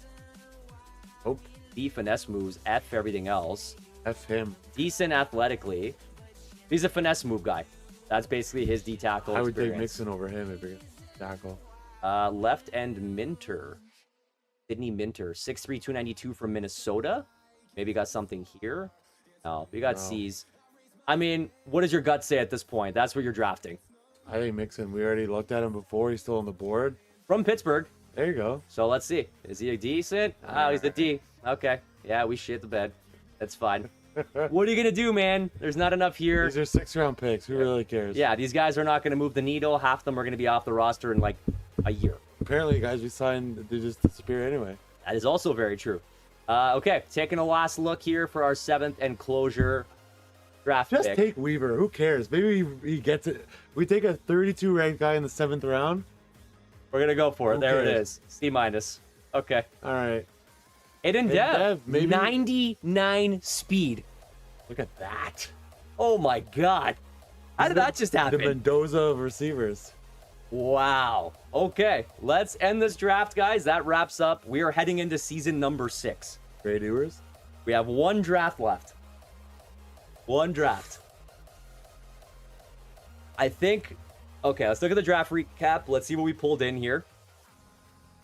Speaker 2: Nope.
Speaker 1: B finesse moves, F everything else.
Speaker 2: F him.
Speaker 1: Decent athletically. He's a finesse move guy. That's basically his D tackle.
Speaker 2: I would take
Speaker 1: experience.
Speaker 2: Mixon over him if you're tackle.
Speaker 1: Left end Minter. Sydney Minter, 6'3", 292 from Minnesota. Maybe got something here. No, we got C's. I mean, what does your gut say at this point? That's what you're drafting.
Speaker 2: I think Mixon. We already looked at him before. He's still on the board.
Speaker 1: From Pittsburgh.
Speaker 2: There you go.
Speaker 1: So let's see. Is he a decent? Oh, he's the D. Okay. Yeah, we shit the bed. That's fine. What are you going to do, man? There's not enough here.
Speaker 2: These are 6th-round picks. Who really cares?
Speaker 1: Yeah, these guys are not going to move the needle. Half of them are going to be off the roster in like a year.
Speaker 2: Apparently, guys we signed, they just disappear anyway.
Speaker 1: That is also very true. Okay, taking a last look here for our 7th and closure draft
Speaker 2: Just
Speaker 1: pick.
Speaker 2: take Weaver. Who cares? Maybe he gets it. We take a 32 ranked guy in the 7th round.
Speaker 1: We're going to go for it.
Speaker 2: Who
Speaker 1: There it
Speaker 2: cares?
Speaker 1: is. C-. Okay.
Speaker 2: All right.
Speaker 1: Aiden Dev,
Speaker 2: maybe.
Speaker 1: 99 speed.
Speaker 2: Look at that.
Speaker 1: Oh my God. How did that just happen?
Speaker 2: The Mendoza of receivers.
Speaker 1: Wow. Okay, let's end this draft, guys. That wraps up. We are heading into season number 6.
Speaker 2: Great Ewers.
Speaker 1: We have one draft left. One draft. I think... Okay, let's look at the draft recap. Let's see what we pulled in here.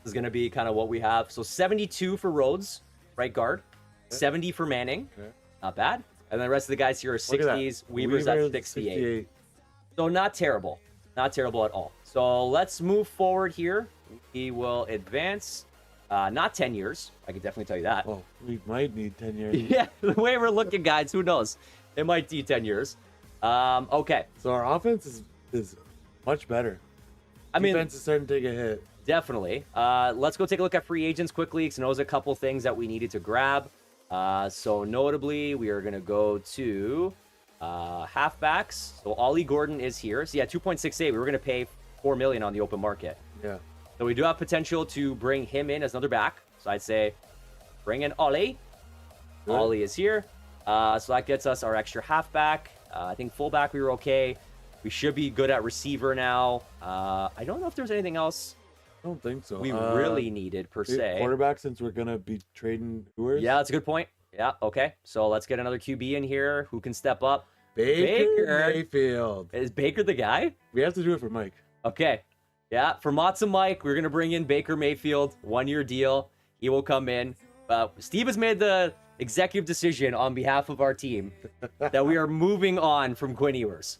Speaker 1: This is going to be kind of what we have. So 72 for Rhodes, right guard. 70 for Manning.
Speaker 2: Okay.
Speaker 1: Not bad. And then the rest of the guys here are
Speaker 2: Look at that.
Speaker 1: 60s. Weaver's at 68. So not terrible. Not terrible at all. So let's move forward here. He will advance. Not 10 years. I can definitely tell you that.
Speaker 2: Well, we might need 10 years.
Speaker 1: Yeah, the way we're looking, guys, who knows? It might be 10 years. Okay.
Speaker 2: So our offense is much better.
Speaker 1: I mean,
Speaker 2: defense is starting to take a hit.
Speaker 1: definitely. Let's go take a look at free agents quickly, because there's a couple things that we needed to grab. So notably, we are going to go to halfbacks. So Ollie Gordon is here. So yeah, 2.68. We were going to pay $4 million on the open market.
Speaker 2: Yeah.
Speaker 1: So we do have potential to bring him in as another back. So I'd say bring in Ollie.
Speaker 2: Good.
Speaker 1: Ollie is here. So that gets us our extra halfback. I think fullback we were okay. We should be good at receiver now. I don't know if there's anything else
Speaker 2: I don't think so.
Speaker 1: we really needed per se.
Speaker 2: Quarterback, since we're gonna be trading Brewers.
Speaker 1: Yeah, that's a good point. Yeah, okay. So let's get another QB in here who can step up.
Speaker 2: Baker Mayfield.
Speaker 1: Is Baker the guy?
Speaker 2: We have to do it for Mike.
Speaker 1: Okay. Yeah, for Matza Mike, we're going to bring in Baker Mayfield, 1-year deal. He will come in. Steve has made the executive decision on behalf of our team that we are moving on from Quinn Ewers.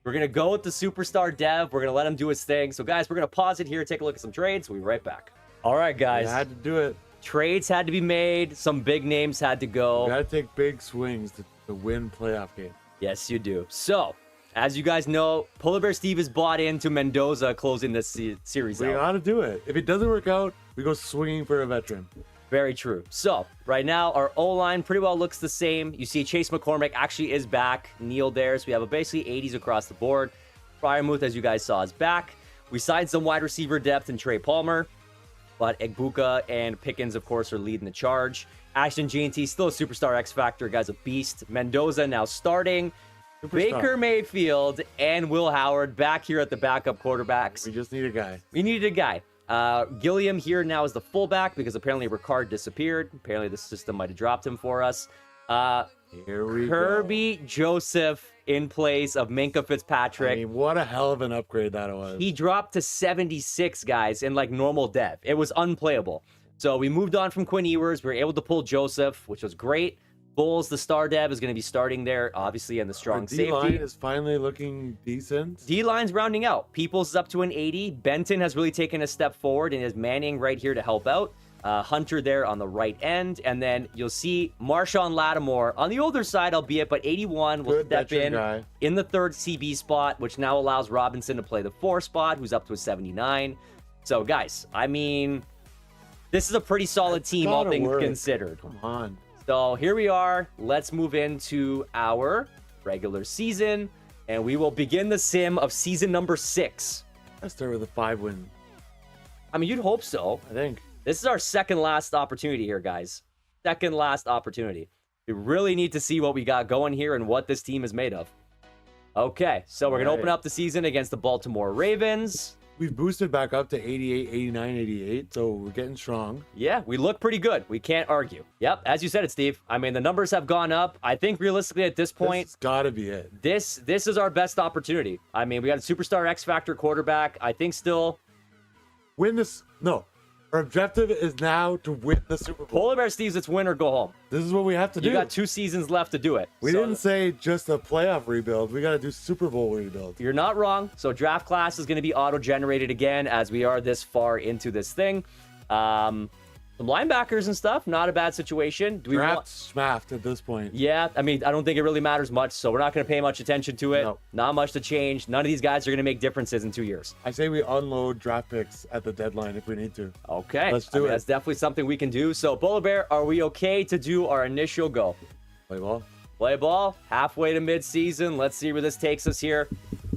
Speaker 1: We're going to go with the superstar dev. We're going to let him do his thing. So, guys, we're going to pause it here, take a look at some trades. We'll be right back. All right, guys.
Speaker 2: We had to do it.
Speaker 1: Trades had to be made. Some big names had to go.
Speaker 2: We got to take big swings to win playoff games.
Speaker 1: Yes, you do. So, as you guys know, Polar Bear Steve is bought into Mendoza closing this series
Speaker 2: We
Speaker 1: out.
Speaker 2: got to do it. If it doesn't work out, we go swinging for a veteran.
Speaker 1: Very true. So, right now, our O-line pretty well looks the same. You see Chase McCormick actually is back. Neil there. So, we have a basically 80s across the board. Fryermuth, as you guys saw, is back. We signed some wide receiver depth in Trey Palmer. But Egbuka and Pickens, of course, are leading the charge. Ashton G&T, still a superstar X-Factor. Guy's a beast. Mendoza now starting.
Speaker 2: Superstar.
Speaker 1: Baker Mayfield and Will Howard back here at the backup quarterbacks.
Speaker 2: We just need a guy.
Speaker 1: We needed a guy. Gilliam here now is the fullback because apparently Ricard disappeared. Apparently the system might have dropped him for us.
Speaker 2: Here we
Speaker 1: Kirby
Speaker 2: go.
Speaker 1: Joseph in place of Minka Fitzpatrick.
Speaker 2: I mean, what a hell of an upgrade that was.
Speaker 1: He dropped to 76, guys, in like normal dev. It was unplayable. So we moved on from Quinn Ewers. We were able to pull Joseph, which was great. Bulls, the star dev, is going to be starting there, obviously, in the strong
Speaker 2: Our
Speaker 1: safety.
Speaker 2: D-line is finally looking decent.
Speaker 1: D-line's rounding out. Peoples is up to an 80. Benton has really taken a step forward and is Manning right here to help out. Hunter there on the right end. And then you'll see Marshawn Lattimore on the older side, albeit, but 81 will
Speaker 2: Good
Speaker 1: step
Speaker 2: veteran
Speaker 1: in the third CB spot, which now allows Robinson to play the 4 spot, who's up to a 79. So, guys, I mean, this is a pretty solid team, all things considered.
Speaker 2: Come on.
Speaker 1: So here we are. Let's move into our regular season, and we will begin the sim of season number 6.
Speaker 2: Let's start with a 5-win.
Speaker 1: I mean, you'd hope so.
Speaker 2: I think.
Speaker 1: This is our second last opportunity here, guys. Second last opportunity. We really need to see what we got going here and what this team is made of. Okay, so we're going to open up the season against the Baltimore Ravens.
Speaker 2: We've boosted back up to 88, 89, 88, so we're getting strong.
Speaker 1: Yeah, we look pretty good. We can't argue. Yep, as you said it, Steve. I mean, the numbers have gone up. I think realistically at this point,
Speaker 2: This has got to be it.
Speaker 1: This is our best opportunity. I mean, we got a superstar X-Factor quarterback. I think still...
Speaker 2: Win this. No. Our objective is now to win the Super Bowl.
Speaker 1: Polar Bear Steve's, it's win or go home.
Speaker 2: This is what we have to do.
Speaker 1: You got 2 seasons left to do it.
Speaker 2: We didn't say just a playoff rebuild. We got to do Super Bowl rebuild.
Speaker 1: You're not wrong. So draft class is going to be auto-generated again as we are this far into this thing. Some linebackers and stuff, not a bad situation. Do we
Speaker 2: Draft smacked at this point.
Speaker 1: Yeah, I mean, I don't think it really matters much, so we're not going to pay much attention to it.
Speaker 2: No.
Speaker 1: Not much to change. None of these guys are going to make differences in 2 years.
Speaker 2: I say we unload draft picks at the deadline if we need to.
Speaker 1: Okay.
Speaker 2: Let's do it.
Speaker 1: That's definitely something we can do. So, Polar Bear, are we okay to do our initial go?
Speaker 2: Play ball.
Speaker 1: Play ball, halfway to mid-season. Let's see where this takes us here.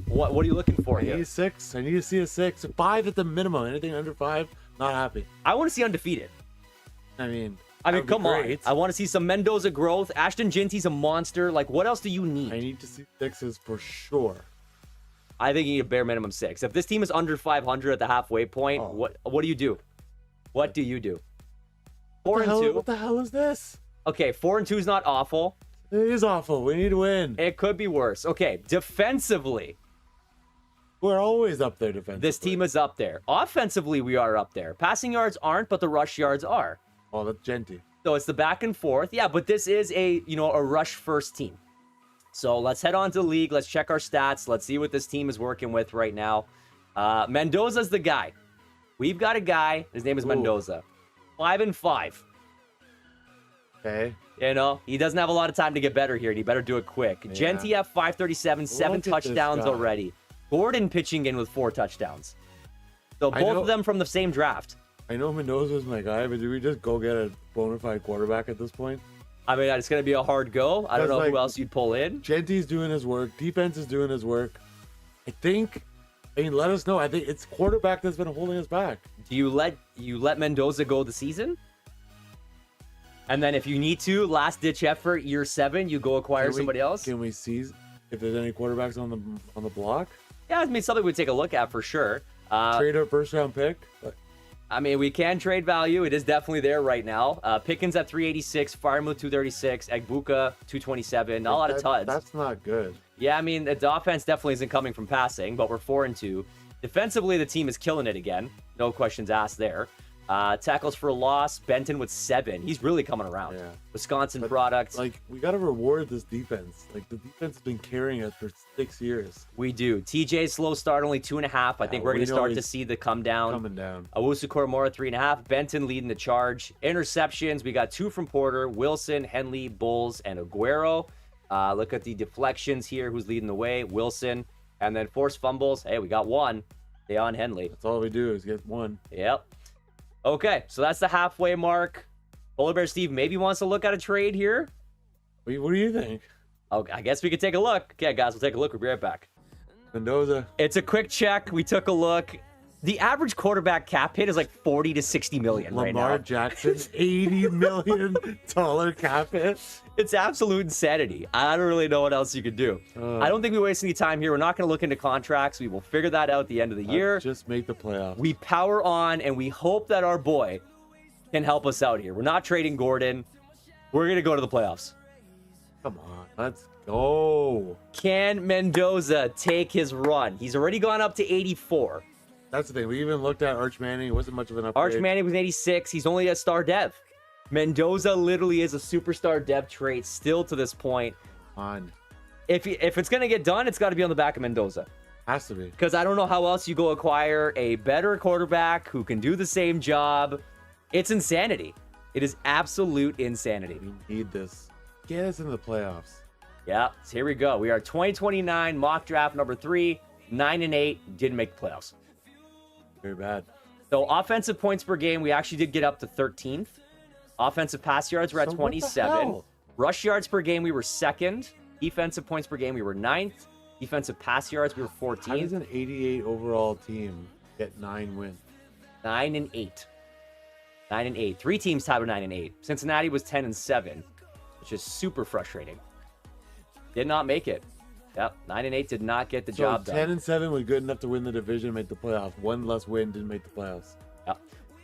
Speaker 1: What are you looking for
Speaker 2: I
Speaker 1: here?
Speaker 2: need a 6. I need to see a 6. 5 at the minimum. Anything under 5, not happy.
Speaker 1: I want to see undefeated.
Speaker 2: I mean,
Speaker 1: Come on. I want to see some Mendoza growth. Ashton Ginty's a monster. Like, what else do you need?
Speaker 2: I need to see 6s for sure.
Speaker 1: I think you need a bare minimum 6. If this team is under 500 at the halfway point, what do you do? What do you do? 4 and 2.
Speaker 2: What the hell is this?
Speaker 1: Okay, 4 and 2 is not awful.
Speaker 2: It is awful. We need to win.
Speaker 1: It could be worse. Okay, defensively,
Speaker 2: We're always up there defensively.
Speaker 1: this team is up there. Offensively, we are up there. Passing yards aren't, but the rush yards are.
Speaker 2: Oh, that's Genty.
Speaker 1: So it's the back and forth. Yeah, but this is a rush first team. So let's head on to the league. Let's check our stats. Let's see what this team is working with right now. Mendoza's the guy. We've got a guy. His name is Mendoza. 5 and 5.
Speaker 2: Okay.
Speaker 1: He doesn't have a lot of time to get better here, and he better do it quick.
Speaker 2: Yeah.
Speaker 1: Genty at 537, 7
Speaker 2: Look at this
Speaker 1: touchdowns
Speaker 2: guy.
Speaker 1: already. Gordon pitching in with 4 touchdowns. So
Speaker 2: I
Speaker 1: both
Speaker 2: know-
Speaker 1: of them from the same draft.
Speaker 2: I know Mendoza's my guy, but do we just go get a bona fide quarterback at this point?
Speaker 1: I mean, it's going to be a hard go. I don't know who else you'd pull in.
Speaker 2: Genty's doing his work. Defense is doing his work. Let us know. I think it's quarterback that's been holding us back.
Speaker 1: Do you let Mendoza go the season? And then if you need to, last ditch effort, year 7, you go acquire somebody else?
Speaker 2: Can we see? if there's any quarterbacks on the block.
Speaker 1: Yeah, I mean, something we'd take a look at for sure.
Speaker 2: Trade our first round pick.
Speaker 1: I mean, we can trade value. It is definitely there right now. Pickens at 386, Firemouth 236, Egbuka 227. Not a lot of tuds.
Speaker 2: That's not good.
Speaker 1: Yeah, I mean, the offense definitely isn't coming from passing, but we're 4-2. Defensively, the team is killing it again. No questions asked there. Tackles for a loss, Benton with 7. He's really coming around.
Speaker 2: Yeah.
Speaker 1: Wisconsin product.
Speaker 2: Like, we got to reward this defense. Like, the defense has been carrying us for 6 years.
Speaker 1: We do. TJ slow start, only 2.5. I think we're going to start to see the come down.
Speaker 2: Coming down.
Speaker 1: Owusu Koromora 3.5. Benton leading the charge. Interceptions, we got 2 from Porter, Wilson, Henley, Bulls, and Aguero. Look at the deflections here. Who's leading the way? Wilson. And then forced fumbles. Hey, we got 1. Deon Henley.
Speaker 2: That's all we do is get 1.
Speaker 1: Yep. Okay, so that's the halfway mark. Polar Bear Steve maybe wants to look at a trade here.
Speaker 2: What do you think?
Speaker 1: Okay, I guess we could take a look. Okay, guys, we'll take a look. We'll be right back.
Speaker 2: Mendoza.
Speaker 1: It's a quick check. We took a look. The average quarterback cap hit is like 40 to 60 million right now.
Speaker 2: Lamar Jackson's $80 million cap hit.
Speaker 1: It's absolute insanity. I don't really know what else you could do. I don't think we waste any time here. We're not going to look into contracts. We will figure that out at the end of the year.
Speaker 2: Just make the playoffs.
Speaker 1: We power on, and we hope that our boy can help us out here. We're not trading Gordon. We're going to go to the playoffs.
Speaker 2: Come on, let's go.
Speaker 1: Can Mendoza take his run? He's already gone up to 84.
Speaker 2: That's the thing. We even looked at Arch Manning. It wasn't much of an upgrade.
Speaker 1: Arch Manning was 86. He's only a star dev. Mendoza literally is a superstar dev trait still to this point.
Speaker 2: On.
Speaker 1: If it's going to get done, it's got to be on the back of Mendoza.
Speaker 2: Has to be.
Speaker 1: Because I don't know how else you go acquire a better quarterback who can do the same job. It's insanity. It is absolute insanity.
Speaker 2: We need this. Get us into the playoffs.
Speaker 1: Yeah, so here we go. We are 2029 mock draft number 3, 9-8. Didn't make the playoffs.
Speaker 2: Very bad.
Speaker 1: So offensive points per game, we actually did get up to 13th. Offensive pass yards, we're at 27. Rush yards per game, we were 2nd. Defensive points per game, we were 9th. Defensive pass yards, we were 14th.
Speaker 2: How does an 88 overall team get 9 wins?
Speaker 1: 9-8. 9-8. 3 teams tied with 9-8. Cincinnati was 10-7, which is super frustrating. Did not make it. Yep, 9-8 did not get the job done.
Speaker 2: 10-7 was good enough to win the division, make the playoffs. 1 less win didn't make the playoffs.
Speaker 1: Yep.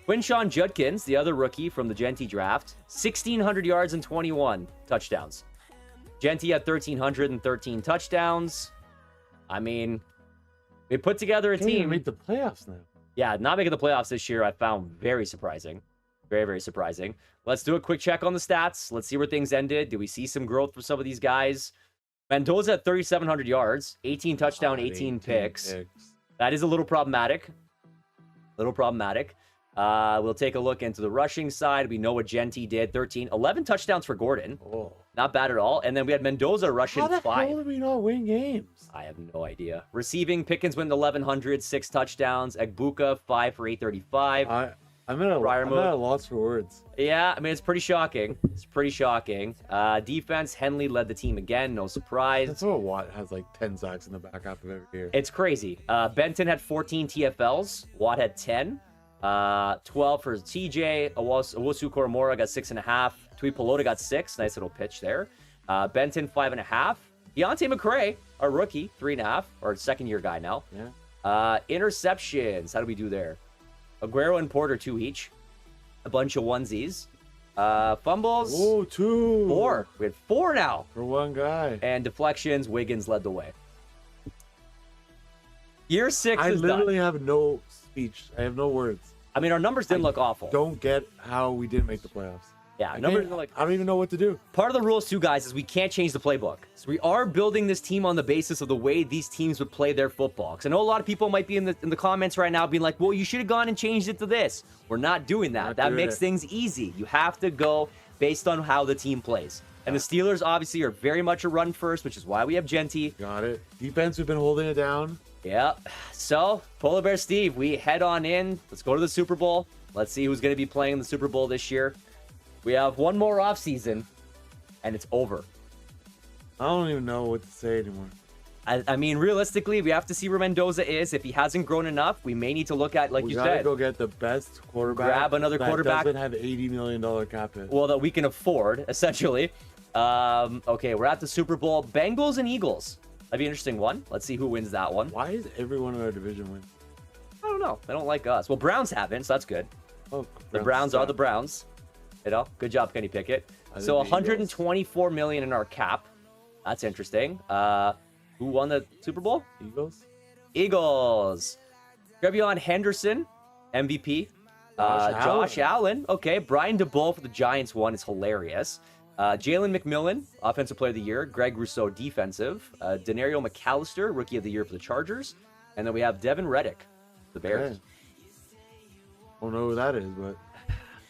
Speaker 1: Quinshawn Judkins, the other rookie from the Genty draft, 1,600 yards and 21 touchdowns. Genty had 1,313 touchdowns. I mean, they put together a
Speaker 2: Can't even
Speaker 1: team.
Speaker 2: make the playoffs now.
Speaker 1: Yeah, not making the playoffs this year, I found very surprising. Very, very surprising. Let's do a quick check on the stats. Let's see where things ended. Do we see some growth for some of these guys? Mendoza at 3,700 yards, 18 touchdown, 18 picks. That is a little problematic. We'll take a look into the rushing side. We know what Genty did. 11 touchdowns for Gordon.
Speaker 2: Oh.
Speaker 1: Not bad at all. And then we had Mendoza rushing 5.
Speaker 2: How did we not win games?
Speaker 1: I have no idea. Receiving, Pickens went 1,100, 6 touchdowns. Egbuka, 5 for 835.
Speaker 2: I'm at a loss for words.
Speaker 1: Yeah, I mean, it's pretty shocking. Defense, Henley led the team again. No surprise.
Speaker 2: That's what Watt has like 10 sacks in the back half of every year.
Speaker 1: It's crazy. Benton had 14 TFLs. Watt had 10. 12 for TJ. Owusu Koromora got 6.5. Tui Pelota got 6. Nice little pitch there. Benton, 5.5. Deontay McCray, our rookie, 3.5. Or second-year guy now.
Speaker 2: Yeah.
Speaker 1: Interceptions. How do we do there? Aguero and Porter, 2 each. A bunch of onesies. Fumbles.
Speaker 2: Oh, 2.
Speaker 1: 4. We had 4 now.
Speaker 2: For one guy.
Speaker 1: And deflections, Wiggins led the way. Year 6
Speaker 2: I
Speaker 1: is
Speaker 2: literally
Speaker 1: done.
Speaker 2: have no speech. I have no words.
Speaker 1: I mean, our numbers didn't look awful.
Speaker 2: Don't get how we didn't make the playoffs.
Speaker 1: Yeah, numbers are like...
Speaker 2: I don't even know what to do.
Speaker 1: Part of the rules, too, guys, is we can't change the playbook. So we are building this team on the basis of the way these teams would play their football. Because I know a lot of people might be in the comments right now being like, well, you should have gone and changed it to this. We're not doing that. That makes things easy. You have to go based on how the team plays. And the Steelers, obviously, are very much a run first, which is why we have Genty.
Speaker 2: Got it. Defense, we've been holding it down.
Speaker 1: Yeah. So, Polar Bear Steve, we head on in. Let's go to the Super Bowl. Let's see who's going to be playing in the Super Bowl this year. We have one more offseason, and it's over.
Speaker 2: I don't even know what to say anymore.
Speaker 1: I mean, realistically, we have to see where Mendoza is. If he hasn't grown enough, we may need to look at, like you said.
Speaker 2: We gotta go get the best quarterback.
Speaker 1: Grab another quarterback.
Speaker 2: That doesn't have $80 million cap hit.
Speaker 1: Well, that we can afford, essentially. Okay, we're at the Super Bowl. Bengals and Eagles. That'd be an interesting one. Let's see who wins that one.
Speaker 2: Why is everyone in our division win?
Speaker 1: I don't know. They don't like us. Well, Browns haven't, so that's good.
Speaker 2: Oh,
Speaker 1: The Browns are the Browns. You know, good job, Kenny Pickett. So 124 million in our cap. That's interesting. Who won the Super Bowl?
Speaker 2: Eagles.
Speaker 1: Eagles. Trevion Henderson, MVP. Josh Allen. Okay. Brian DeBoer for the Giants one is hilarious. Jalen McMillan, Offensive Player of the Year. Greg Rousseau, Defensive. Denario McAllister, Rookie of the Year for the Chargers. And then we have Devin Reddick, the Bears.
Speaker 2: Okay. Don't know who that is, but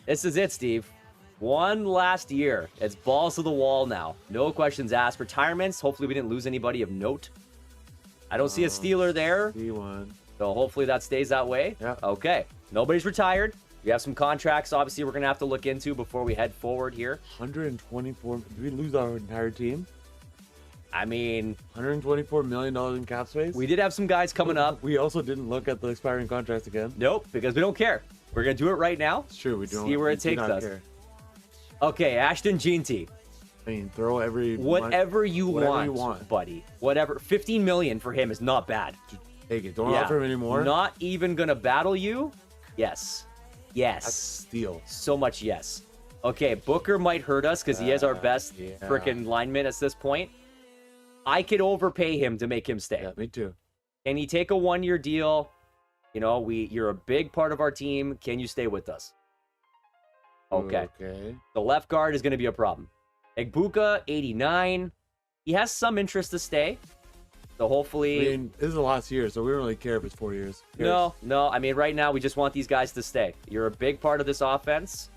Speaker 1: This is it, Steve. One last year. It's balls to the wall now. No questions asked. Retirements. Hopefully we didn't lose anybody of note. I don't see a Steeler there.
Speaker 2: C1.
Speaker 1: So hopefully that stays that way.
Speaker 2: Yeah.
Speaker 1: Okay. Nobody's retired. We have some contracts, obviously, we're going to have to look into before we head forward here.
Speaker 2: 124. Did we lose our entire team?
Speaker 1: I mean,
Speaker 2: $124 million in cap space?
Speaker 1: we did have some guys coming up.
Speaker 2: We also didn't look at the expiring contracts again.
Speaker 1: Nope, because we don't care. We're going to do it right now.
Speaker 2: It's true. We don't.
Speaker 1: See where it
Speaker 2: we do
Speaker 1: takes
Speaker 2: not
Speaker 1: us.
Speaker 2: care.
Speaker 1: Okay, Ashton Jeanty.
Speaker 2: I mean, throw every
Speaker 1: Whatever you
Speaker 2: whatever
Speaker 1: want, buddy. Whatever. 15 million for him is not bad.
Speaker 2: Take it. Don't offer him anymore.
Speaker 1: Not even going to battle you? Yes. Yes.
Speaker 2: That's steal.
Speaker 1: So much yes. Okay, Booker might hurt us because he is our best freaking lineman at this point. I could overpay him to make him stay.
Speaker 2: Yeah, me too.
Speaker 1: Can he take a 1-year deal? You know, you're a big part of our team. Can you stay with us? Okay.
Speaker 2: Okay.
Speaker 1: The left guard is going to be a problem. Egbuka, 89. He has some interest to stay. So hopefully...
Speaker 2: I mean, this is the last year, so we don't really care if it's 4 years.
Speaker 1: No. I mean, right now, we just want these guys to stay. You're a big part of this offense.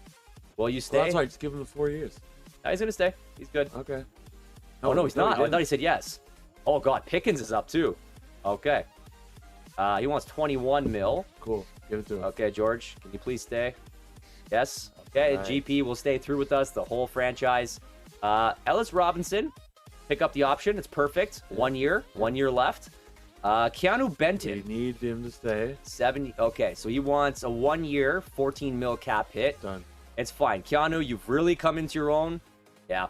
Speaker 1: Will you stay?
Speaker 2: Well, that's why. Just give him the 4 years.
Speaker 1: No, he's going to stay. He's good.
Speaker 2: Okay.
Speaker 1: Oh, no, he's not. I thought he said yes. Oh, God. Pickens is up, too. Okay. He wants 21 mil.
Speaker 2: Cool. Give it to him.
Speaker 1: Okay, George. Can you please stay? Yes. Okay,
Speaker 2: Right.
Speaker 1: GP will stay through with us, the whole franchise. Ellis Robinson, pick up the option. It's perfect. 1 year. 1 year left. Keanu Benton.
Speaker 2: We need him to stay.
Speaker 1: 70. Okay, so he wants a 1 year, 14 mil cap hit.
Speaker 2: Done.
Speaker 1: It's fine. Keanu, you've really come into your own. Yeah.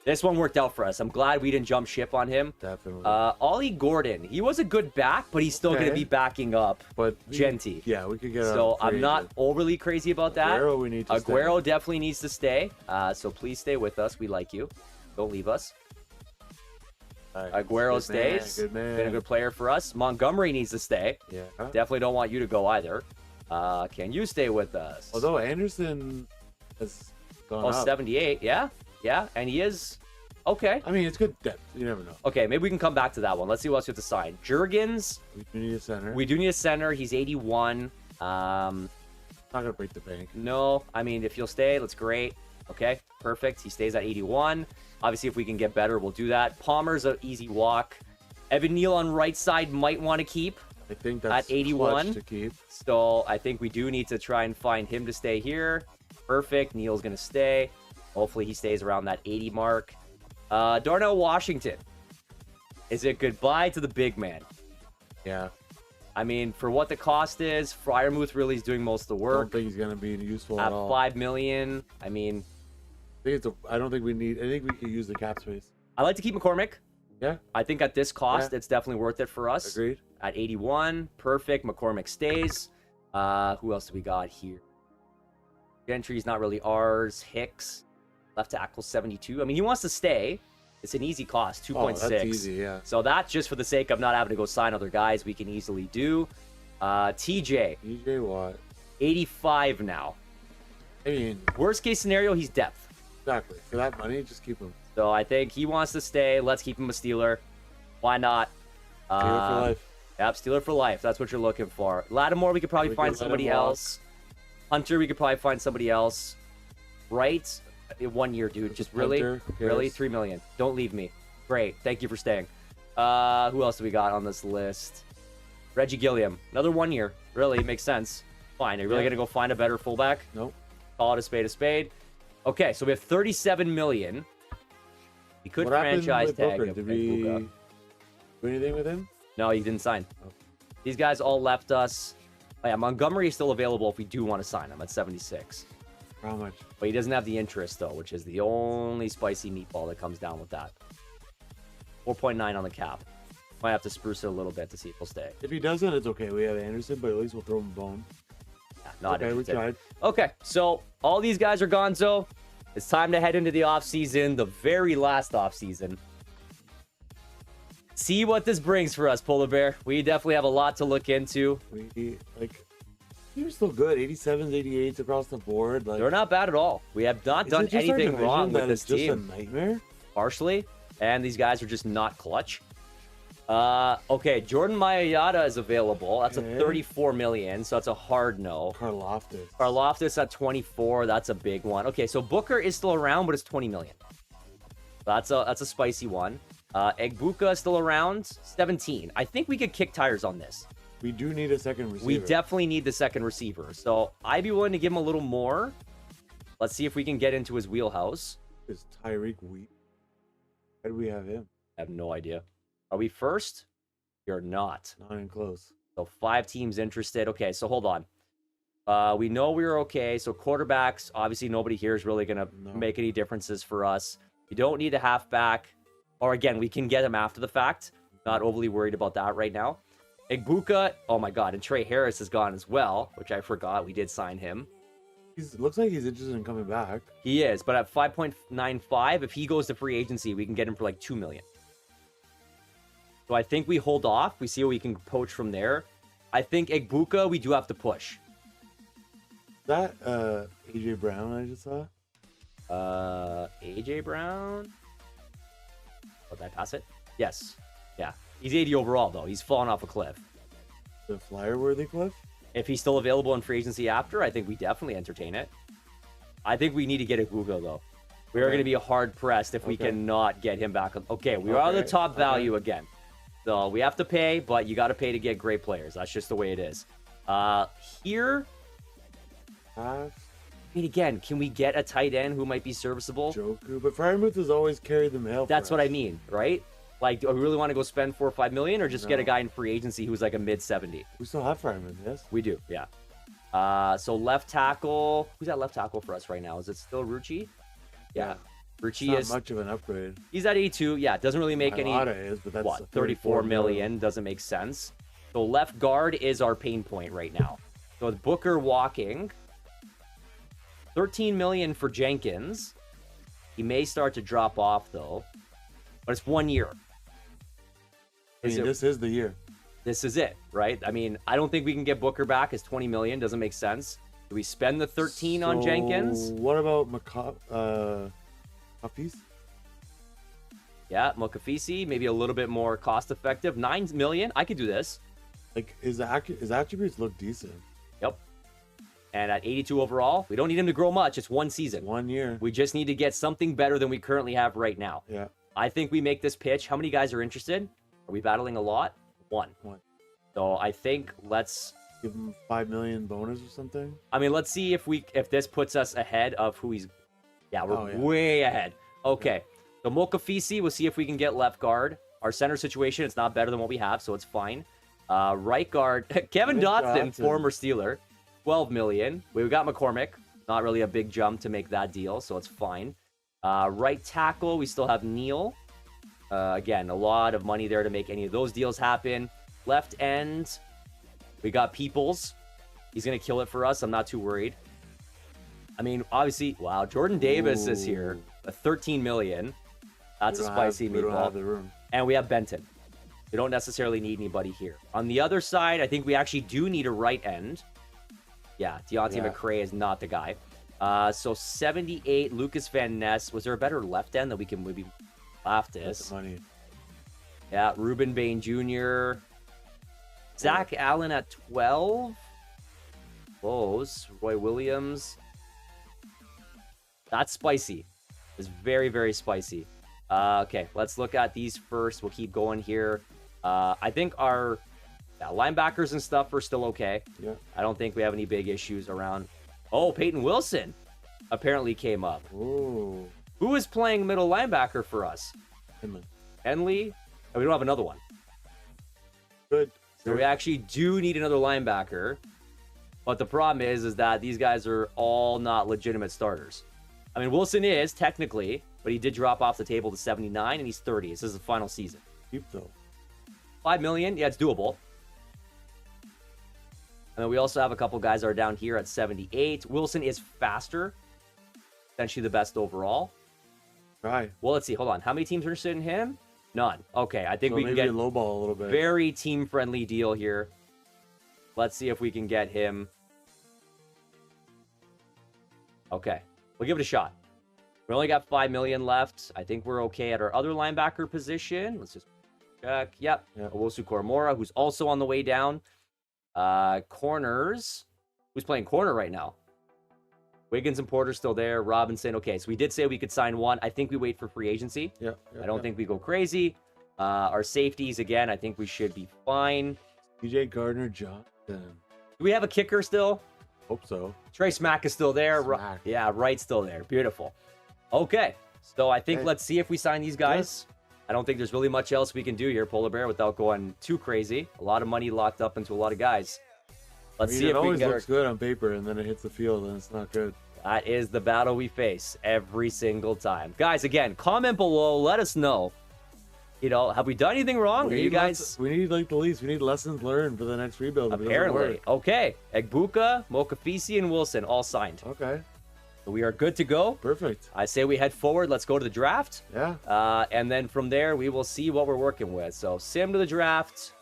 Speaker 1: This one worked out for us. I'm glad we didn't jump ship on him.
Speaker 2: Definitely.
Speaker 1: Ollie Gordon. He was a good back, but he's still going to be backing up
Speaker 2: but
Speaker 1: Genty.
Speaker 2: Yeah, we could get
Speaker 1: So I'm not overly crazy about that.
Speaker 2: Aguero, we need to
Speaker 1: Aguero definitely needs to stay. So please stay with us. We like you. Don't leave us.
Speaker 2: Right.
Speaker 1: Aguero
Speaker 2: Good
Speaker 1: stays.
Speaker 2: Man, good man.
Speaker 1: Been a good player for us. Montgomery needs to stay.
Speaker 2: Yeah.
Speaker 1: Definitely don't want you to go either. Can you stay with us?
Speaker 2: Although Anderson has gone up.
Speaker 1: 78. Yeah. And he is okay.
Speaker 2: I mean, it's good depth. You never know.
Speaker 1: Okay, maybe we can come back to that one. Let's see what else we have to sign. Jurgens.
Speaker 2: We do need a center.
Speaker 1: We do need a center. He's 81.
Speaker 2: Not gonna break the bank.
Speaker 1: No, I mean, if you'll stay, that's great. Okay, perfect. He stays at 81. Obviously, if we can get better, we'll do that. Palmer's an easy walk. Evan Neal on right side might want to keep.
Speaker 2: I think that's
Speaker 1: at 81
Speaker 2: clutch to keep.
Speaker 1: So I think we do need to try and find him to stay here. Perfect. Neal's going to stay. Hopefully he stays around that 80 mark. Darnell Washington. Is it goodbye to the big man?
Speaker 2: Yeah.
Speaker 1: I mean, for what the cost is, Freiermuth really is doing most of the
Speaker 2: I
Speaker 1: work.
Speaker 2: don't think he's gonna be useful
Speaker 1: At
Speaker 2: at all.
Speaker 1: $5 million. I mean,
Speaker 2: I don't think we need. I think we could use the cap space.
Speaker 1: I like to keep McCormick.
Speaker 2: Yeah.
Speaker 1: I think at this cost,
Speaker 2: Yeah.
Speaker 1: it's definitely worth it for us.
Speaker 2: Agreed.
Speaker 1: At 81, perfect. McCormick stays. Who else do we got here? Gentry's not really ours. Hicks, left tackle 72. I mean, he wants to stay. It's an easy cost, 2.6.
Speaker 2: Oh, that's easy, yeah.
Speaker 1: So that's just for the sake of not having to go sign other guys. We can easily do. TJ,
Speaker 2: TJ Watt.
Speaker 1: 85 now.
Speaker 2: I mean,
Speaker 1: Worst case scenario, he's depth.
Speaker 2: exactly. For that money, just keep him.
Speaker 1: So I think he wants to stay. Let's keep him a Steeler. Why not?
Speaker 2: Steeler for life.
Speaker 1: Yep, Steeler for life. That's what you're looking for. Lattimore, we could probably find somebody else. Hunter, we could probably find somebody else. Right? 1 year, dude. Just really?
Speaker 2: Hunter, who
Speaker 1: Really?
Speaker 2: cares?
Speaker 1: 3 million. Don't leave me. Great. Thank you for staying. Who else do we got on this list? Reggie Gilliam. Another 1 year. Really? Makes sense. Fine. Are you really
Speaker 2: Yeah.
Speaker 1: going to go find a better fullback?
Speaker 2: Nope.
Speaker 1: Call it a spade a spade. Okay, so we have 37 million. We could
Speaker 2: What happened
Speaker 1: franchise
Speaker 2: with
Speaker 1: tag
Speaker 2: Booker?
Speaker 1: him.
Speaker 2: Did we do anything with him?
Speaker 1: No, he didn't sign.
Speaker 2: Oh.
Speaker 1: These guys all left us. Oh, yeah, Montgomery is still available if we do want to sign him at 76.
Speaker 2: How much?
Speaker 1: But he doesn't have the interest, though, which is the only spicy meatball that comes down with that. 4.9 on the cap. Might have to spruce it a little bit to see if he'll stay.
Speaker 2: If he doesn't, it's okay. We have Anderson, but at least we'll throw him a bone.
Speaker 1: Yeah, not
Speaker 2: Okay, we
Speaker 1: interested.
Speaker 2: tried.
Speaker 1: Okay, so all these guys are gone, so it's time to head into the offseason, the very last offseason. See what this brings for us, Polar Bear. We definitely have a lot to look into.
Speaker 2: We like team's still good. 87s, 88s across the board. Like
Speaker 1: They're not bad at all. We have not
Speaker 2: is
Speaker 1: done
Speaker 2: it just our
Speaker 1: anything
Speaker 2: division
Speaker 1: wrong with
Speaker 2: that
Speaker 1: this
Speaker 2: it's just
Speaker 1: team.
Speaker 2: a nightmare.
Speaker 1: Partially, and these guys are just not clutch. Okay, Jordan Maillotta is available. That's a
Speaker 2: Okay.
Speaker 1: 34 million, so that's a hard no.
Speaker 2: Karloftis.
Speaker 1: Karloftis at 24, that's a big one. Okay, so Booker is still around, but it's 20 million. That's a spicy one. Egbuka is still around, 17. I think we could kick tires on this.
Speaker 2: We do need a second receiver.
Speaker 1: We definitely need the second receiver, so I'd be willing to give him a little more. Let's see if we can get into his wheelhouse.
Speaker 2: Is Tyreek Wheat? Why do we have him?
Speaker 1: I have no idea. Are we first? You're not.
Speaker 2: Not even close.
Speaker 1: So 5 teams interested. Okay, so hold on. We know we were okay. So quarterbacks, obviously nobody here is really going to make any differences for us. You don't need a halfback. Or again, we can get him after the fact. Not overly worried about that right now. Egbuka, oh my God, and Trey Harris is gone as well, which I forgot. We did sign him.
Speaker 2: Looks like he's interested in coming back.
Speaker 1: He is, but at 5.95, if he goes to free agency, we can get him for like 2 million. So I think we hold off. We see what we can poach from there. I think Egbuka, we do have to push.
Speaker 2: That AJ Brown I just saw.
Speaker 1: AJ Brown. Oh, did I pass it? Yes. Yeah. He's 80 overall, though. He's fallen off a cliff.
Speaker 2: The flyer-worthy cliff?
Speaker 1: If he's still available in free agency after, I think we definitely entertain it. I think we need to get Egbuka, though. We are going to be hard-pressed if we cannot get him back. Okay, we are the top value again. So we have to pay, but you got to pay to get great players. That's just the way it is. Here, I mean, again, can we get a tight end who might be serviceable?
Speaker 2: Joku, but Fryermuth has always carried the mail.
Speaker 1: That's what I mean, right? Like, do we really want to go spend 4 or 5 million, or just get a guy in free agency who's like a mid-70?
Speaker 2: We still have Fryermuth, yes?
Speaker 1: We do, yeah. So left tackle. Who's that left tackle for us right now? Is it still Rucci? Yeah. Rucci
Speaker 2: Not
Speaker 1: is
Speaker 2: much of an upgrade.
Speaker 1: He's at 82. Yeah, it doesn't really make any.
Speaker 2: Is, but that's
Speaker 1: what, 34 million doesn't make sense. So left guard is our pain point right now. So with Booker walking, 13 million for Jenkins. He may start to drop off though, but it's 1 year.
Speaker 2: This is the year.
Speaker 1: This is it, right? I mean, I don't think we can get Booker back. It's 20 million. Doesn't make sense. Do we spend the 13 on Jenkins?
Speaker 2: What about Hafiz?
Speaker 1: Yeah, Mokafisi, maybe a little bit more cost effective. 9 million. I could do this.
Speaker 2: Like his attributes look decent.
Speaker 1: Yep. And at 82 overall, we don't need him to grow much. It's 1 season.
Speaker 2: 1 year.
Speaker 1: We just need to get something better than we currently have right now.
Speaker 2: Yeah.
Speaker 1: I think we make this pitch. How many guys are interested? Are we battling a lot? One. So I think let's
Speaker 2: give him 5 million bonus or something.
Speaker 1: I mean, let's see if this puts us ahead of who he's. Yeah, we're way ahead. Okay. So Mokafisi, we'll see if we can get left guard. Our center situation, it's not better than what we have, so it's fine. Right guard, Kevin Dotson, former Steeler, 12 million. We've got McCormick. Not really a big jump to make that deal, so it's fine. Right tackle, we still have Neal. Again, a lot of money there to make any of those deals happen. Left end, we got Peoples. He's going to kill it for us. I'm not too worried. I mean, obviously, wow, Jordan Davis is here. 13 million. That's a spicy meatball. We don't have the room. And we have Benton. We don't necessarily need anybody here. On the other side, I think we actually do need a right end. Yeah, Deontay McCray is not the guy. So 78, Lucas Van Ness. Was there a better left end that we can maybe Loftus?
Speaker 2: Money.
Speaker 1: Yeah, Ruben Bain Jr. Zach Allen at 12. Close. Roy Williams. That's spicy. It's very, very spicy. Okay, let's look at these first. We'll keep going here. I think our linebackers and stuff are still okay.
Speaker 2: Yeah.
Speaker 1: I don't think we have any big issues around. Oh, Peyton Wilson apparently came up.
Speaker 2: Ooh.
Speaker 1: Who is playing middle linebacker for us? Henley. Oh, we don't have another one.
Speaker 2: Good.
Speaker 1: So we actually do need another linebacker. But the problem is that these guys are all not legitimate starters. I mean, Wilson is, technically, but he did drop off the table to 79, and he's 30. This is the final season.
Speaker 2: Cheap though.
Speaker 1: 5 million, yeah, it's doable. And then we also have a couple guys that are down here at 78. Wilson is faster, essentially the best overall.
Speaker 2: Right.
Speaker 1: Well, let's see. Hold on. How many teams are interested in him? None. Okay, I think
Speaker 2: So
Speaker 1: we can
Speaker 2: maybe
Speaker 1: get
Speaker 2: a low ball a little bit.
Speaker 1: very team-friendly deal here. Let's see if we can get him. Okay, we'll give it a shot. We only got 5 million left. I think we're okay at our other linebacker position. Let's just check. Yep. Owosu Koromora, who's also on the way down. Corners. Who's playing corner right now? Wiggins and Porter still there. Robinson. Okay, so we did say we could sign one. I think we wait for free agency. I don't think we go crazy. Our safeties, again, I think we should be fine.
Speaker 2: DJ Gardner-Johnson.
Speaker 1: Do we have a kicker still?
Speaker 2: Hope so.
Speaker 1: Trey Smack is still there.
Speaker 2: Smack.
Speaker 1: Yeah, Wright's still there. Beautiful. Okay, so I think let's see if we sign these guys. I don't think there's really much else we can do here, Polar Bear, without going too crazy. A lot of money locked up into a lot of guys. Let's see if we can
Speaker 2: it always
Speaker 1: get
Speaker 2: looks good on paper, and then it hits the field, and it's not good.
Speaker 1: That is the battle we face every single time. Guys, again, comment below. Let us know. You know, have we done anything wrong? Are you guys...
Speaker 2: We need, like, the least. We need lessons learned for the next rebuild.
Speaker 1: Apparently. Okay. Egbuka, Mokafisi, and Wilson all signed.
Speaker 2: Okay.
Speaker 1: So we are good to go.
Speaker 2: Perfect.
Speaker 1: I say we head forward. Let's go to the draft.
Speaker 2: Yeah.
Speaker 1: And then from there, we will see what we're working with. So sim to the draft.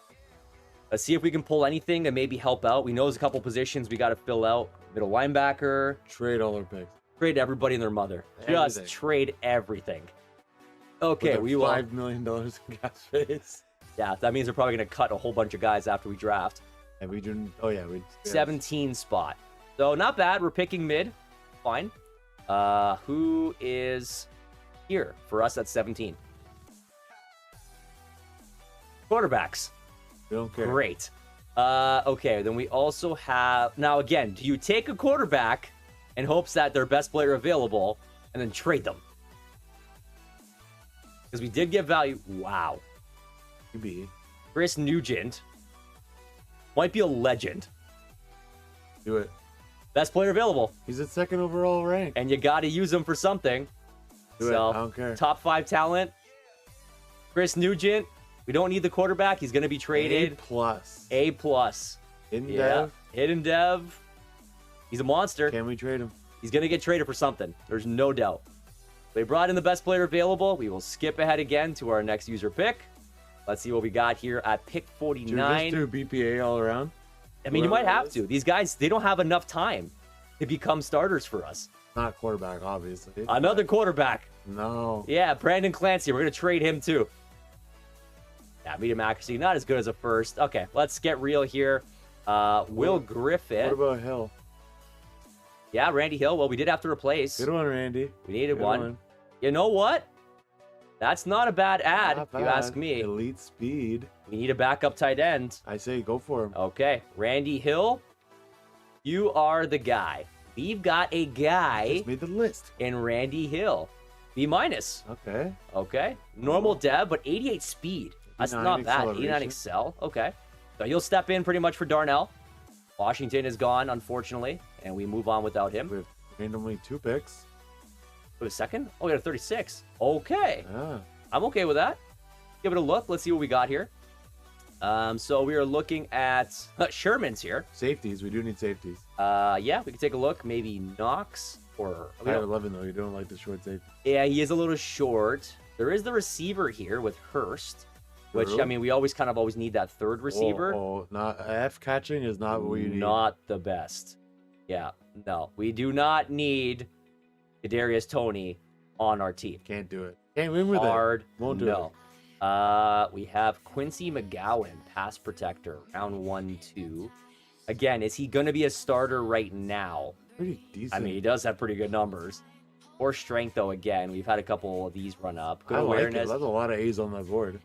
Speaker 1: Let's see if we can pull anything and maybe help out. We know there's a couple positions we got to fill out. Middle linebacker.
Speaker 2: Trade all our picks.
Speaker 1: Trade everybody and their mother. Just trade everything. Okay,
Speaker 2: we will. $5 million in cap space.
Speaker 1: Yeah, that means we're probably going to cut a whole bunch of guys after we draft.
Speaker 2: And we do. Oh yeah, we.
Speaker 1: 17 spot. So not bad. We're picking mid. Fine. Who is here for us at 17? Quarterbacks.
Speaker 2: We don't care.
Speaker 1: Great. Okay, then we also have... Now, again, do you take a quarterback in hopes that their best player available and then trade them? Because we did get value. Wow.
Speaker 2: QB.
Speaker 1: Chris Nugent might be a legend.
Speaker 2: Do it.
Speaker 1: Best player available.
Speaker 2: He's at second overall rank.
Speaker 1: And you got to use him for something.
Speaker 2: Do it. I don't care.
Speaker 1: Top 5 talent. Chris Nugent. We don't need the quarterback. He's going to be traded.
Speaker 2: A+.
Speaker 1: Hidden dev. Hidden dev. He's a monster.
Speaker 2: Can we trade him?
Speaker 1: He's going to get traded for something. There's no doubt. They brought in the best player available. We will skip ahead again to our next user pick. Let's see what we got here at pick 49.
Speaker 2: Should we just do BPA all around?
Speaker 1: I mean, you might have to. These guys, they don't have enough time to become starters for us.
Speaker 2: Not quarterback, obviously.
Speaker 1: Another quarterback.
Speaker 2: No.
Speaker 1: Yeah, Brandon Clancy. We're going to trade him too. Yeah, medium accuracy. Not as good as a first. Okay, let's get real here. Will Griffith.
Speaker 2: What about Hill?
Speaker 1: Yeah, Randy Hill. Well, we did have to replace.
Speaker 2: Good one, Randy.
Speaker 1: We needed one. You know what? That's not a bad ad, if you ask me.
Speaker 2: Elite speed.
Speaker 1: We need a backup tight end.
Speaker 2: I say go for him.
Speaker 1: Okay, Randy Hill, you are the guy. We've got a guy
Speaker 2: Just made the list.
Speaker 1: in Randy Hill. B-.
Speaker 2: Okay.
Speaker 1: Okay. Normal dev, but 88 speed. That's not bad. 89 excel. Okay. So he'll step in pretty much for Darnell. Washington is gone, unfortunately, and we move on without him.
Speaker 2: We have randomly 2 picks.
Speaker 1: Wait a second. Oh, we got a 36. Okay.
Speaker 2: Yeah.
Speaker 1: I'm okay with that. Give it a look. Let's see what we got here. So we are looking at Sherman's here.
Speaker 2: Safeties. We do need safeties.
Speaker 1: Yeah, we can take a look. Maybe Knox or...
Speaker 2: I have 11, though. You don't like the short safety.
Speaker 1: Yeah, he is a little short. There is the receiver here with Hurst, which, I mean, we always need that third receiver.
Speaker 2: Not F catching is not what we need.
Speaker 1: Not the best. Yeah, no. We do not need Kadarius Toney on our team.
Speaker 2: Can't do it. Can't win with
Speaker 1: Hard.
Speaker 2: it. Won't do it.
Speaker 1: We have Quincy McGowan, pass protector, round 1-2. Again, is he going to be a starter right now?
Speaker 2: Pretty decent.
Speaker 1: I mean, he does have pretty good numbers. Or strength, though, again. We've had a couple of these run up. Good awareness.
Speaker 2: Like it. That's a lot of A's on that board.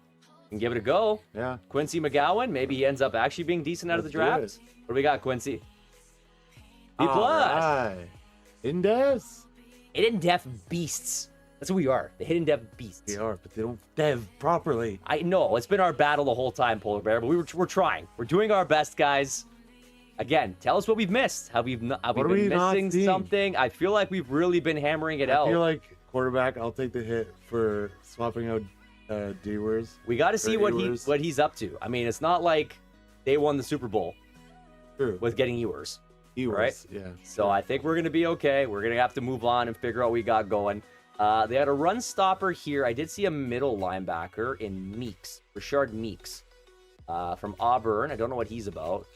Speaker 1: And give it a go.
Speaker 2: Yeah.
Speaker 1: Quincy McGowan, maybe he ends up actually being decent out of the draft. What do we got, Quincy? B+.
Speaker 2: Right. Hidden devs.
Speaker 1: Hidden dev beasts. That's who we are. The hidden dev beasts.
Speaker 2: We are, but they don't dev properly.
Speaker 1: I know. It's been our battle the whole time, Polar Bear, but we're trying. We're doing our best, guys. Again, tell us what we've missed. Have we been missing something? I feel like we've really been hammering it out.
Speaker 2: I feel like quarterback, I'll take the hit for swapping out D-Wers.
Speaker 1: We got to see what he's up to. I mean, it's not like they won the Super Bowl with getting Ewers. Right?
Speaker 2: Yeah.
Speaker 1: So I think we're going to be okay. We're going to have to move on and figure out what we got going. They had a run stopper here. I did see a middle linebacker in Meeks, Rashard Meeks, from Auburn. I don't know what he's about.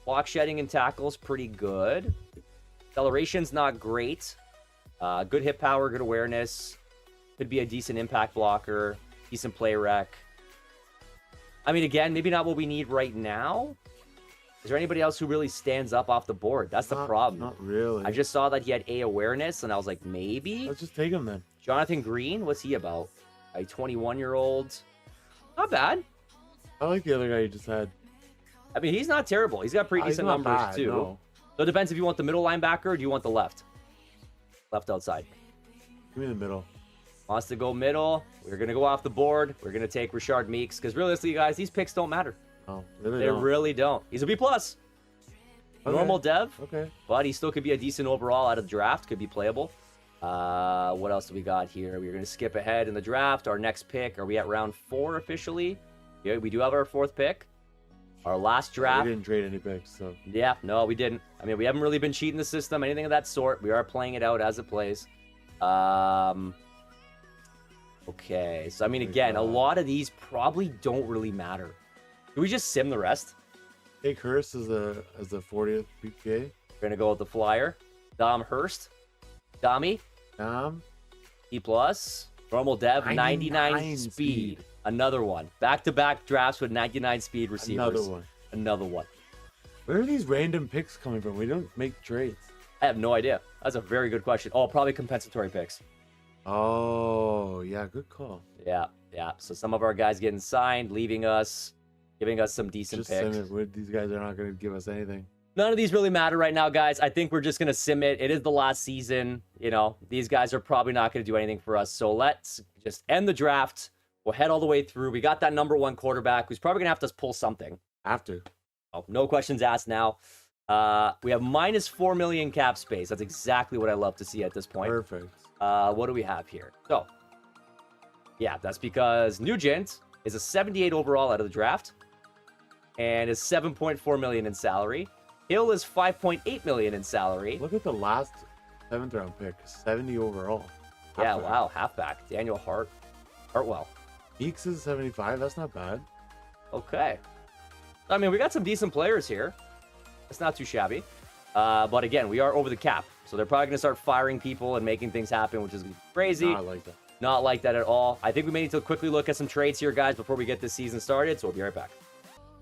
Speaker 1: Block shedding and tackles, pretty good. Acceleration's not great. Good hit power, good awareness. Could be a decent impact blocker, decent play rec. I mean, again, maybe not what we need right now. Is there anybody else who really stands up off the board? That's the problem.
Speaker 2: Not really.
Speaker 1: I just saw that he had A awareness, and I was like, maybe?
Speaker 2: Let's just take him then.
Speaker 1: Jonathan Green, what's he about? A 21-year-old. Not bad.
Speaker 2: I like the other guy you just had.
Speaker 1: I mean, he's not terrible. He's got pretty decent numbers, too.
Speaker 2: No.
Speaker 1: So it depends if you want the middle linebacker or do you want the left? Left outside.
Speaker 2: Give me the middle.
Speaker 1: Wants to go middle. We're going to go off the board. We're going to take Rashard Meeks because realistically, guys, these picks don't matter.
Speaker 2: Oh,
Speaker 1: they really don't. He's a B+. Okay. Normal dev.
Speaker 2: Okay.
Speaker 1: But he still could be a decent overall out of the draft. Could be playable. What else do we got here? We're going to skip ahead in the draft. Our next pick. Are we at round 4 officially? Yeah, we do have our 4th pick. Our last draft.
Speaker 2: We didn't trade any picks, so.
Speaker 1: Yeah, no, we didn't. I mean, we haven't really been cheating the system, anything of that sort. We are playing it out as it plays. Okay, so I mean, again, a lot of these probably don't really matter. Do we just sim the rest?
Speaker 2: Take Hurst as the 40th PK.
Speaker 1: We're gonna go with the flyer. Dom Hurst. Dommy. E+. Normal dev, 99 speed. Another one. Back-to-back drafts with 99 speed receivers. Another one.
Speaker 2: Where are these random picks coming from? We don't make trades.
Speaker 1: I have no idea. That's a very good question. Oh, probably compensatory picks.
Speaker 2: Oh, yeah, good call.
Speaker 1: Yeah. So some of our guys getting signed, leaving us, giving us some decent picks.
Speaker 2: These guys are not going to give us anything.
Speaker 1: None of these really matter right now, guys. I think we're just going to sim it. It is the last season. You know, these guys are probably not going to do anything for us. So let's just end the draft. We'll head all the way through. We got that number 1 quarterback who's probably going to have to pull something. Oh, no questions asked now. We have minus 4 million cap space. That's exactly what I love to see at this point.
Speaker 2: Perfect.
Speaker 1: What do we have here? So, yeah, that's because Nugent is a 78 overall out of the draft and is 7.4 million in salary. Hill is 5.8 million in salary.
Speaker 2: Look at the last 7th round pick, 70 overall.
Speaker 1: Yeah, wow, halfback. Daniel Hartwell.
Speaker 2: Meeks is 75. That's not bad.
Speaker 1: Okay. I mean, we got some decent players here. It's not too shabby. But again, we are over the cap. So they're probably going to start firing people and making things happen, which is crazy.
Speaker 2: Not like that.
Speaker 1: Not like that at all. I think we may need to quickly look at some trades here, guys, before we get this season started. So we'll be right back.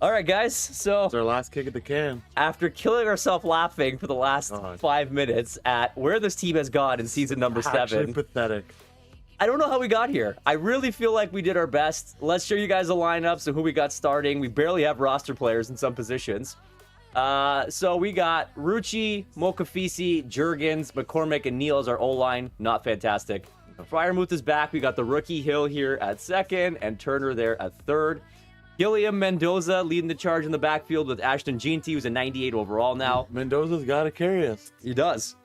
Speaker 1: All right, guys. So
Speaker 2: it's our last kick at the can.
Speaker 1: After killing ourselves laughing for the last 5 minutes at where this team has gone in season number 7.
Speaker 2: Actually pathetic.
Speaker 1: I don't know how we got here. I really feel like we did our best. Let's show you guys the lineups and who we got starting. We barely have roster players in some positions. So we got Rucci, Mokafisi, Jurgens, McCormick, and Neal as our O-line. Not fantastic. Fryermuth is back. We got the rookie Hill here at 2nd and Turner there at 3rd. Gilliam Mendoza leading the charge in the backfield with Ashton Jeanty, who's a 98 overall now.
Speaker 2: Mendoza's got to carry us.
Speaker 1: He does.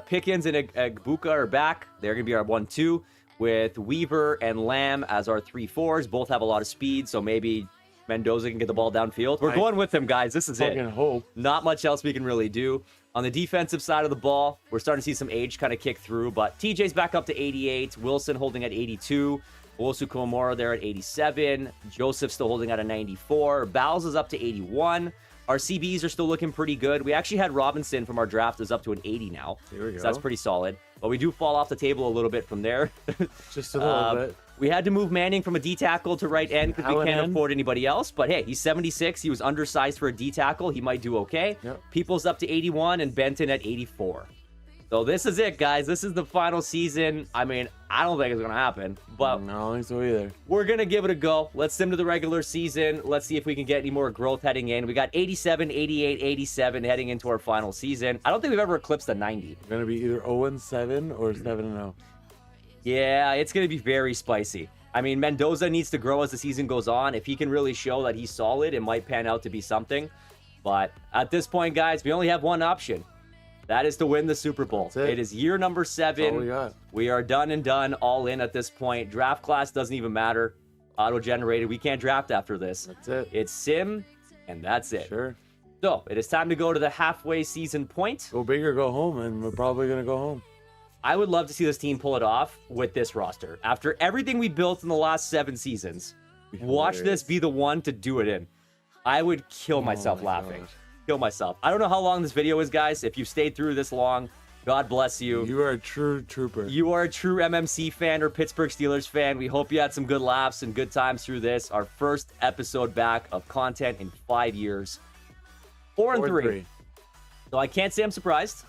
Speaker 1: Pickens and Agbuka are back. They're going to be our 1-2 with Weaver and Lamb as our 3-4s. Both have a lot of speed, so maybe Mendoza can get the ball downfield. We're going with him, guys. This is it.
Speaker 2: Hope.
Speaker 1: Not much else we can really do. On the defensive side of the ball, we're starting to see some age kind of kick through, but TJ's back up to 88. Wilson holding at 82. Osu Komora there at 87. Joseph still holding at a 94. Bowles is up to 81. Our CBs are still looking pretty good. We actually had Robinson from our draft is up to an 80 now.
Speaker 2: Here we go.
Speaker 1: So that's pretty solid. But we do fall off the table a little bit from there.
Speaker 2: Just a little bit.
Speaker 1: We had to move Manning from a D tackle to right end because we can't afford anybody else. But hey, he's 76. He was undersized for a D tackle. He might do okay.
Speaker 2: Yep.
Speaker 1: People's up to 81 and Benton at 84. So this is it, guys. This is the final season. I mean, I don't think it's going to happen, but
Speaker 2: no, I don't think so either.
Speaker 1: We're going to give it a go. Let's sim to the regular season. Let's see if we can get any more growth heading in. We got 87, 88, 87 heading into our final season. I don't think we've ever eclipsed a 90.
Speaker 2: We're going to be either 0-7 or 7-0.
Speaker 1: Yeah, it's going to be very spicy. I mean, Mendoza needs to grow as the season goes on. If he can really show that he's solid, it might pan out to be something. But at this point, guys, we only have one option. That is to win the Super Bowl.
Speaker 2: That's it.
Speaker 1: It is year number 7.
Speaker 2: That's all we got.
Speaker 1: We are done and done, all in at this point. Draft class doesn't even matter. Auto-generated. We can't draft after this.
Speaker 2: That's it.
Speaker 1: It's sim, and that's it.
Speaker 2: Sure.
Speaker 1: So, it is time to go to the halfway season point.
Speaker 2: Go big or go home, and we're probably going to go home.
Speaker 1: I would love to see this team pull it off with this roster. After everything we built in the last 7 seasons, watch this be the one to do it in. I would kill myself laughing.
Speaker 2: gosh.
Speaker 1: Kill myself. I don't know how long this video is, guys. If you've stayed through this long, God bless you.
Speaker 2: You are a true trooper.
Speaker 1: You are a true MMC fan or Pittsburgh Steelers fan. We hope you had some good laughs and good times through this. Our first episode back of content in 5 years. 4-3. So I can't say I'm surprised.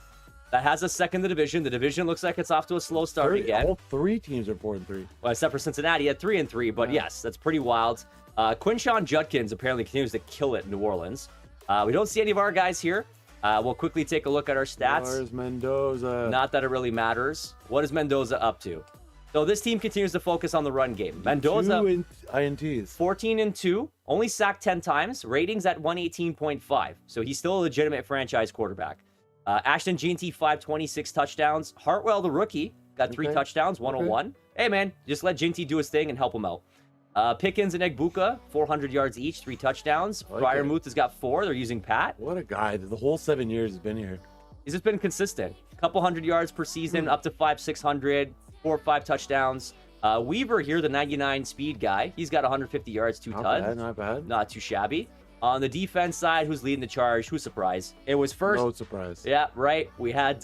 Speaker 1: That has us second in the division. The division looks like it's off to a slow start again.
Speaker 2: All 3 teams are 4-3.
Speaker 1: Well, except for Cincinnati at 3-3. But yes, that's pretty wild. Quinshawn Judkins apparently continues to kill it in New Orleans. We don't see any of our guys here. We'll quickly take a look at our stats.
Speaker 2: Where's Mendoza?
Speaker 1: Not that it really matters. What is Mendoza up to? So this team continues to focus on the run game. Mendoza,
Speaker 2: 2 INTs.
Speaker 1: 14-2, only sacked 10 times, ratings at 118.5. So he's still a legitimate franchise quarterback. Ashton Jeanty, 526 touchdowns. Hartwell, the rookie, got 3 touchdowns, 101. Hey, man, just let Jeanty do his thing and help him out. Pickens and Egbuka, 400 yards each, 3 touchdowns. Fryermuth has got 4. They're using Pat.
Speaker 2: What a guy. The whole 7 years has been here.
Speaker 1: He's just been consistent. Couple hundred yards per season, up to 600, 4 or 5 touchdowns. Weaver here, the 99 speed guy. He's got 150 yards, 2 tuds.
Speaker 2: Not bad.
Speaker 1: Not too shabby. On the defense side, who's leading the charge? Who's surprised? It was first.
Speaker 2: No surprise.
Speaker 1: Yeah, right. We had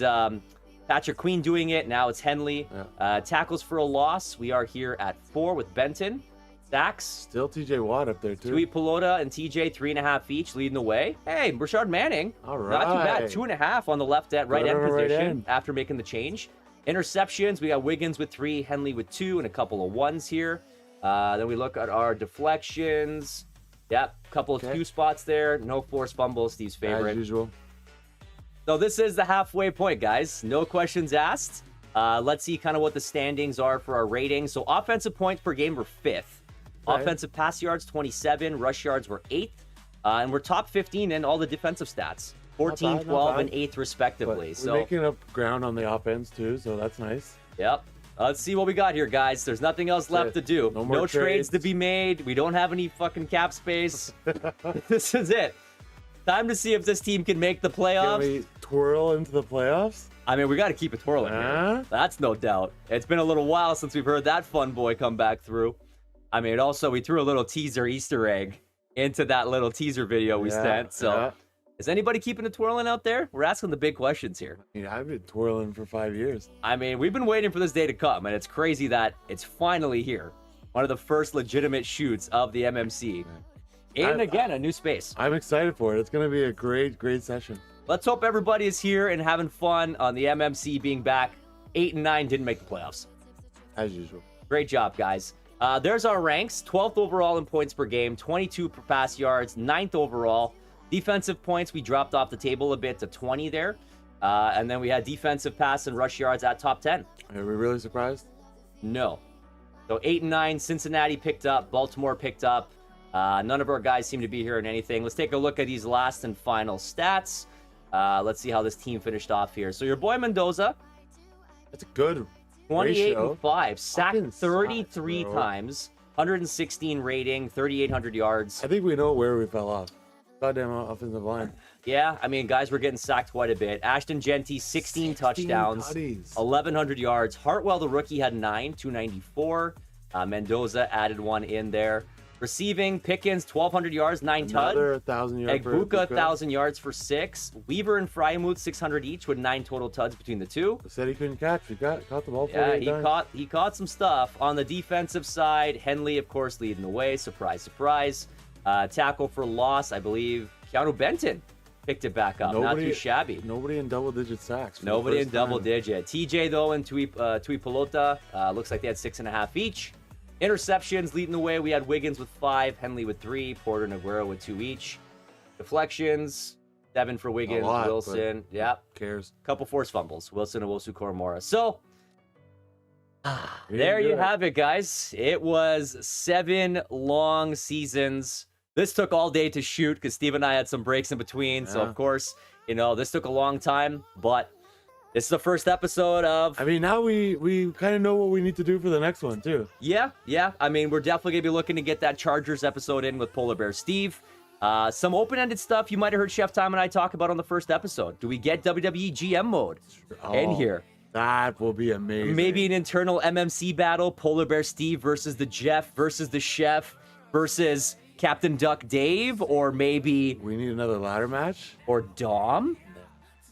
Speaker 1: Patrick Queen doing it. Now it's Henley.
Speaker 2: Yeah.
Speaker 1: Tackles for a loss. We are here at 4 with Benton. Sacks.
Speaker 2: Still TJ Watt up there, too.
Speaker 1: Tweet Pelota and TJ, 3.5 each, leading the way. Hey, Rashard Manning.
Speaker 2: All right.
Speaker 1: Not too bad. 2.5 on the left end, right end
Speaker 2: Right
Speaker 1: position
Speaker 2: end.
Speaker 1: after making the change. Interceptions, we got Wiggins with 3, Henley with 2, and a couple of 1s here. Then we look at our deflections. Yep, couple of 2 spots there. No forced fumbles, Steve's favorite.
Speaker 2: As usual.
Speaker 1: So this is the halfway point, guys. No questions asked. Let's see kind of what the standings are for our ratings. So offensive points per game were 5th.
Speaker 2: Okay.
Speaker 1: Offensive pass yards, 27. Rush yards were 8th. And we're top 15 in all the defensive stats. 14,
Speaker 2: bad,
Speaker 1: 12,
Speaker 2: bad.
Speaker 1: and 8th respectively.
Speaker 2: We're
Speaker 1: So
Speaker 2: making up ground on the offense, too, so that's nice.
Speaker 1: Yep. Let's see what we got here, guys. There's nothing else left to do.
Speaker 2: No more
Speaker 1: trades
Speaker 2: trades
Speaker 1: to be made. We don't have any fucking cap space. This is it. Time to see if this team can make the
Speaker 2: Can
Speaker 1: playoffs.
Speaker 2: we twirl into the playoffs?
Speaker 1: I mean, we got to keep it twirling here. That's no doubt. It's been a little while since we've heard that fun boy come back through. I mean, also, we threw a little teaser Easter egg into that little teaser video we sent. So, is anybody keeping it twirling out there? We're asking the big questions here.
Speaker 2: Yeah, I've been twirling for 5 years.
Speaker 1: I mean, we've been waiting for this day to come, and it's crazy that it's finally here. One of the first legitimate shoots of the MMC. And again, a new space.
Speaker 2: I'm excited for it. It's going to be a great, great session.
Speaker 1: Let's hope everybody is here and having fun on the MMC being back. 8 and 9 didn't make the playoffs.
Speaker 2: As usual.
Speaker 1: Great job, guys. There's our ranks. 12th overall in points per game, 22 per pass yards, 9th overall. Defensive points, we dropped off the table a bit to 20 there. And then we had defensive pass and rush yards at top 10.
Speaker 2: Are we really surprised?
Speaker 1: No. So 8 and 9, Cincinnati picked up, Baltimore picked up. None of our guys seem to be here in anything. Let's take a look at these last and final stats. Let's see how this team finished off here. So your boy Mendoza,
Speaker 2: That's a good
Speaker 1: 28
Speaker 2: ratio.
Speaker 1: and 5, sacked
Speaker 2: Fucking
Speaker 1: 33
Speaker 2: sucks, bro.
Speaker 1: times, 116 rating, 3,800 yards.
Speaker 2: I think we know where we fell off. Goddamn offensive line.
Speaker 1: Yeah, I mean, guys were getting sacked quite a bit. Ashton Jeanty, 16 touchdowns,
Speaker 2: tutties.
Speaker 1: 1,100 yards. Hartwell, the rookie, had 9, 294. Mendoza added 1 in there. Receiving, Pickens, 1,200 yards, 9
Speaker 2: Another
Speaker 1: tuds.
Speaker 2: 1,000 yards.
Speaker 1: Egbuka, 1,000 yards for 6. Weaver and Fryermuth, 600 each with 9 total tuds between the two.
Speaker 2: Said he couldn't catch. He caught the ball.
Speaker 1: Yeah,
Speaker 2: 48 times.
Speaker 1: he caught some stuff. On the defensive side, Henley, of course, leading the way. Surprise, surprise. Tackle for loss, I believe. Keanu Benton picked it back up. Not too shabby.
Speaker 2: Nobody in double-digit sacks. for the
Speaker 1: Nobody in
Speaker 2: first
Speaker 1: double
Speaker 2: time.
Speaker 1: digit. TJ, though, and Tui Pelota, looks like they had 6.5 each. Interceptions leading the way. We had Wiggins with 5, Henley with 3, Porter and Aguero with 2 each. Deflections, 7 for Wiggins,
Speaker 2: A lot,
Speaker 1: Wilson.
Speaker 2: but
Speaker 1: Yep.
Speaker 2: Cares.
Speaker 1: Couple forced fumbles. Wilson and Wosu Koromora. So,
Speaker 2: We
Speaker 1: there
Speaker 2: didn't
Speaker 1: you
Speaker 2: do it.
Speaker 1: have it, guys. It was 7 long seasons. This took all day to shoot because Steve and I had some breaks in between. So,
Speaker 2: Yeah.
Speaker 1: of course, You know, this took a long time, but this is the first episode of...
Speaker 2: I mean, now we kind of know what we need to do for the next one, too.
Speaker 1: Yeah. I mean, we're definitely going to be looking to get that Chargers episode in with Polar Bear Steve. Some open-ended stuff you might have heard Chef Tom and I talk about on the first episode. Do we get WWE GM mode in here?
Speaker 2: That will be amazing.
Speaker 1: Maybe an internal MMC battle, Polar Bear Steve versus the Jeff versus the Chef versus Captain Duck Dave, or maybe...
Speaker 2: We need another ladder match?
Speaker 1: Or Dom?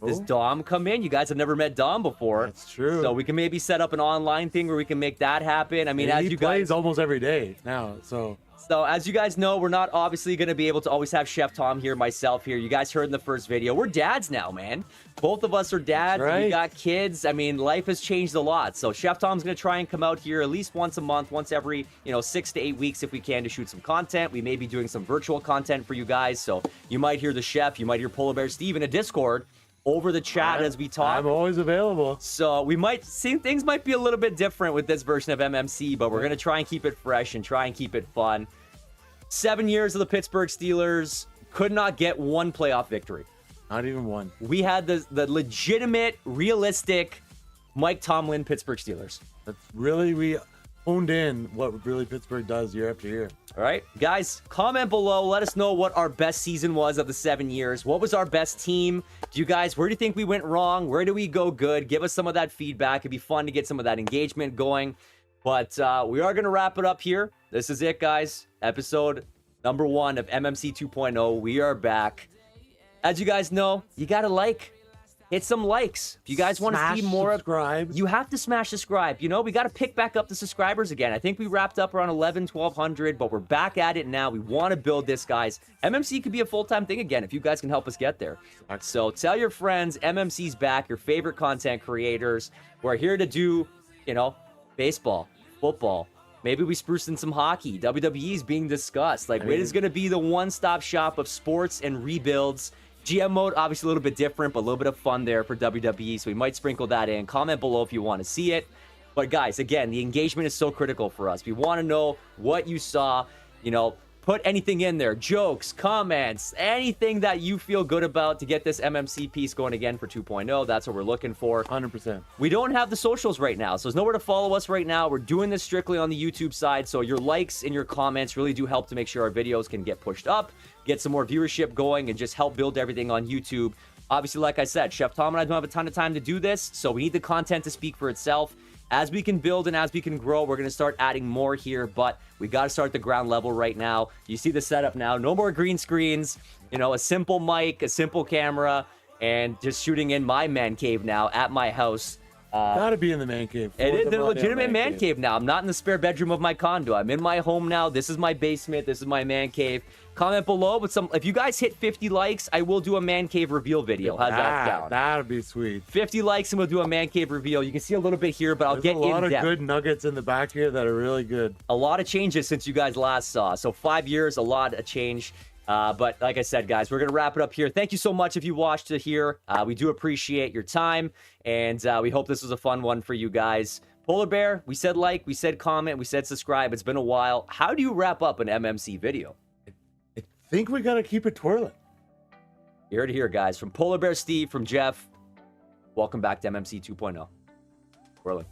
Speaker 1: Does Dom come in? You guys have never met Dom before.
Speaker 2: That's true.
Speaker 1: So we can maybe set up an online thing where we can make that happen. I mean,
Speaker 2: and
Speaker 1: as
Speaker 2: he
Speaker 1: you
Speaker 2: plays
Speaker 1: guys...
Speaker 2: almost every day now, so...
Speaker 1: So as you guys know, we're not obviously going to be able to always have Chef Tom here, myself here. You guys heard in the first video, we're dads now, man. Both of us are dads.
Speaker 2: That's right.
Speaker 1: We got kids. I mean, life has changed a lot. So Chef Tom's going to try and come out here at least once a month, once every, 6 to 8 weeks if we can, to shoot some content. We may be doing some virtual content for you guys. So you might hear the Chef, you might hear Polar Bear Steve in a Discord over the chat as we talk.
Speaker 2: I'm always available.
Speaker 1: So we might see things might be a little bit different with this version of MMC, but we're going to try and keep it fresh and try and keep it fun. 7 years of the Pittsburgh Steelers, could not get one playoff victory.
Speaker 2: Not even one.
Speaker 1: We had the legitimate, realistic Mike Tomlin Pittsburgh Steelers.
Speaker 2: That's really, we honed in what really Pittsburgh does year after year.
Speaker 1: All right, guys, comment below. Let us know what our best season was of the 7 years. What was our best team? Where do you think we went wrong? Where do we go good? Give us some of that feedback. It'd be fun to get some of that engagement going. But we are going to wrap it up here. This is it, guys. Episode number 1 of MMC 2.0. We are back. As you guys know, you got to hit some likes. If you guys want to see more,
Speaker 2: subscribe.
Speaker 1: You have to smash subscribe. We got to pick back up the subscribers again. I think we wrapped up around 1,100, but we're back at it now. We want to build this, guys. MMC could be a full-time thing again if you guys can help us get there. So tell your friends, MMC's back, your favorite content creators. We're here to do, baseball, football. Maybe we spruce in some hockey. WWE is being discussed. It is going to be the one-stop shop of sports and rebuilds. GM mode, obviously a little bit different, but a little bit of fun there for WWE, so we might sprinkle that in. Comment below if you want to see it. But guys, again, the engagement is so critical for us. We want to know what you saw. Put anything in there. Jokes, comments, anything that you feel good about to get this MMC piece going again for 2.0. That's what we're looking for.
Speaker 2: 100%.
Speaker 1: We don't have the socials right now, so there's nowhere to follow us right now. We're doing this strictly on the YouTube side, so your likes and your comments really do help to make sure our videos can get pushed up, get some more viewership going, and just help build everything on YouTube. Obviously, like I said, Chef Tom and I don't have a ton of time to do this, so we need the content to speak for itself. As we can build and as we can grow, we're going to start adding more here, but we got to start at the ground level right now. You see the setup now. No more green screens, a simple mic, a simple camera, and just shooting in my man cave now at my house.
Speaker 2: Gotta be in the man cave.
Speaker 1: It is a legitimate man cave now. I'm not in the spare bedroom of my condo. I'm in my home now. This is my basement. This is my man cave. Comment below with if you guys hit 50 likes, I will do a man cave reveal video. How's that sound?
Speaker 2: That'd be sweet.
Speaker 1: 50 likes and we'll do a man cave reveal. You can see a little bit here, but I'll get in depth.
Speaker 2: There's a lot of good nuggets in the back here that are really good.
Speaker 1: A lot of changes since you guys last saw. So 5 years, a lot of change. But like I said, guys, we're going to wrap it up here. Thank you so much if you watched it here. We do appreciate your time, and we hope this was a fun one for you guys. Polar Bear, we said we said comment, we said subscribe. It's been a while. How do you wrap up an MMC video?
Speaker 2: I think we got to keep it twirling.
Speaker 1: Here to here, guys. From Polar Bear Steve, from Jeff, welcome back to MMC 2.0. Twirling.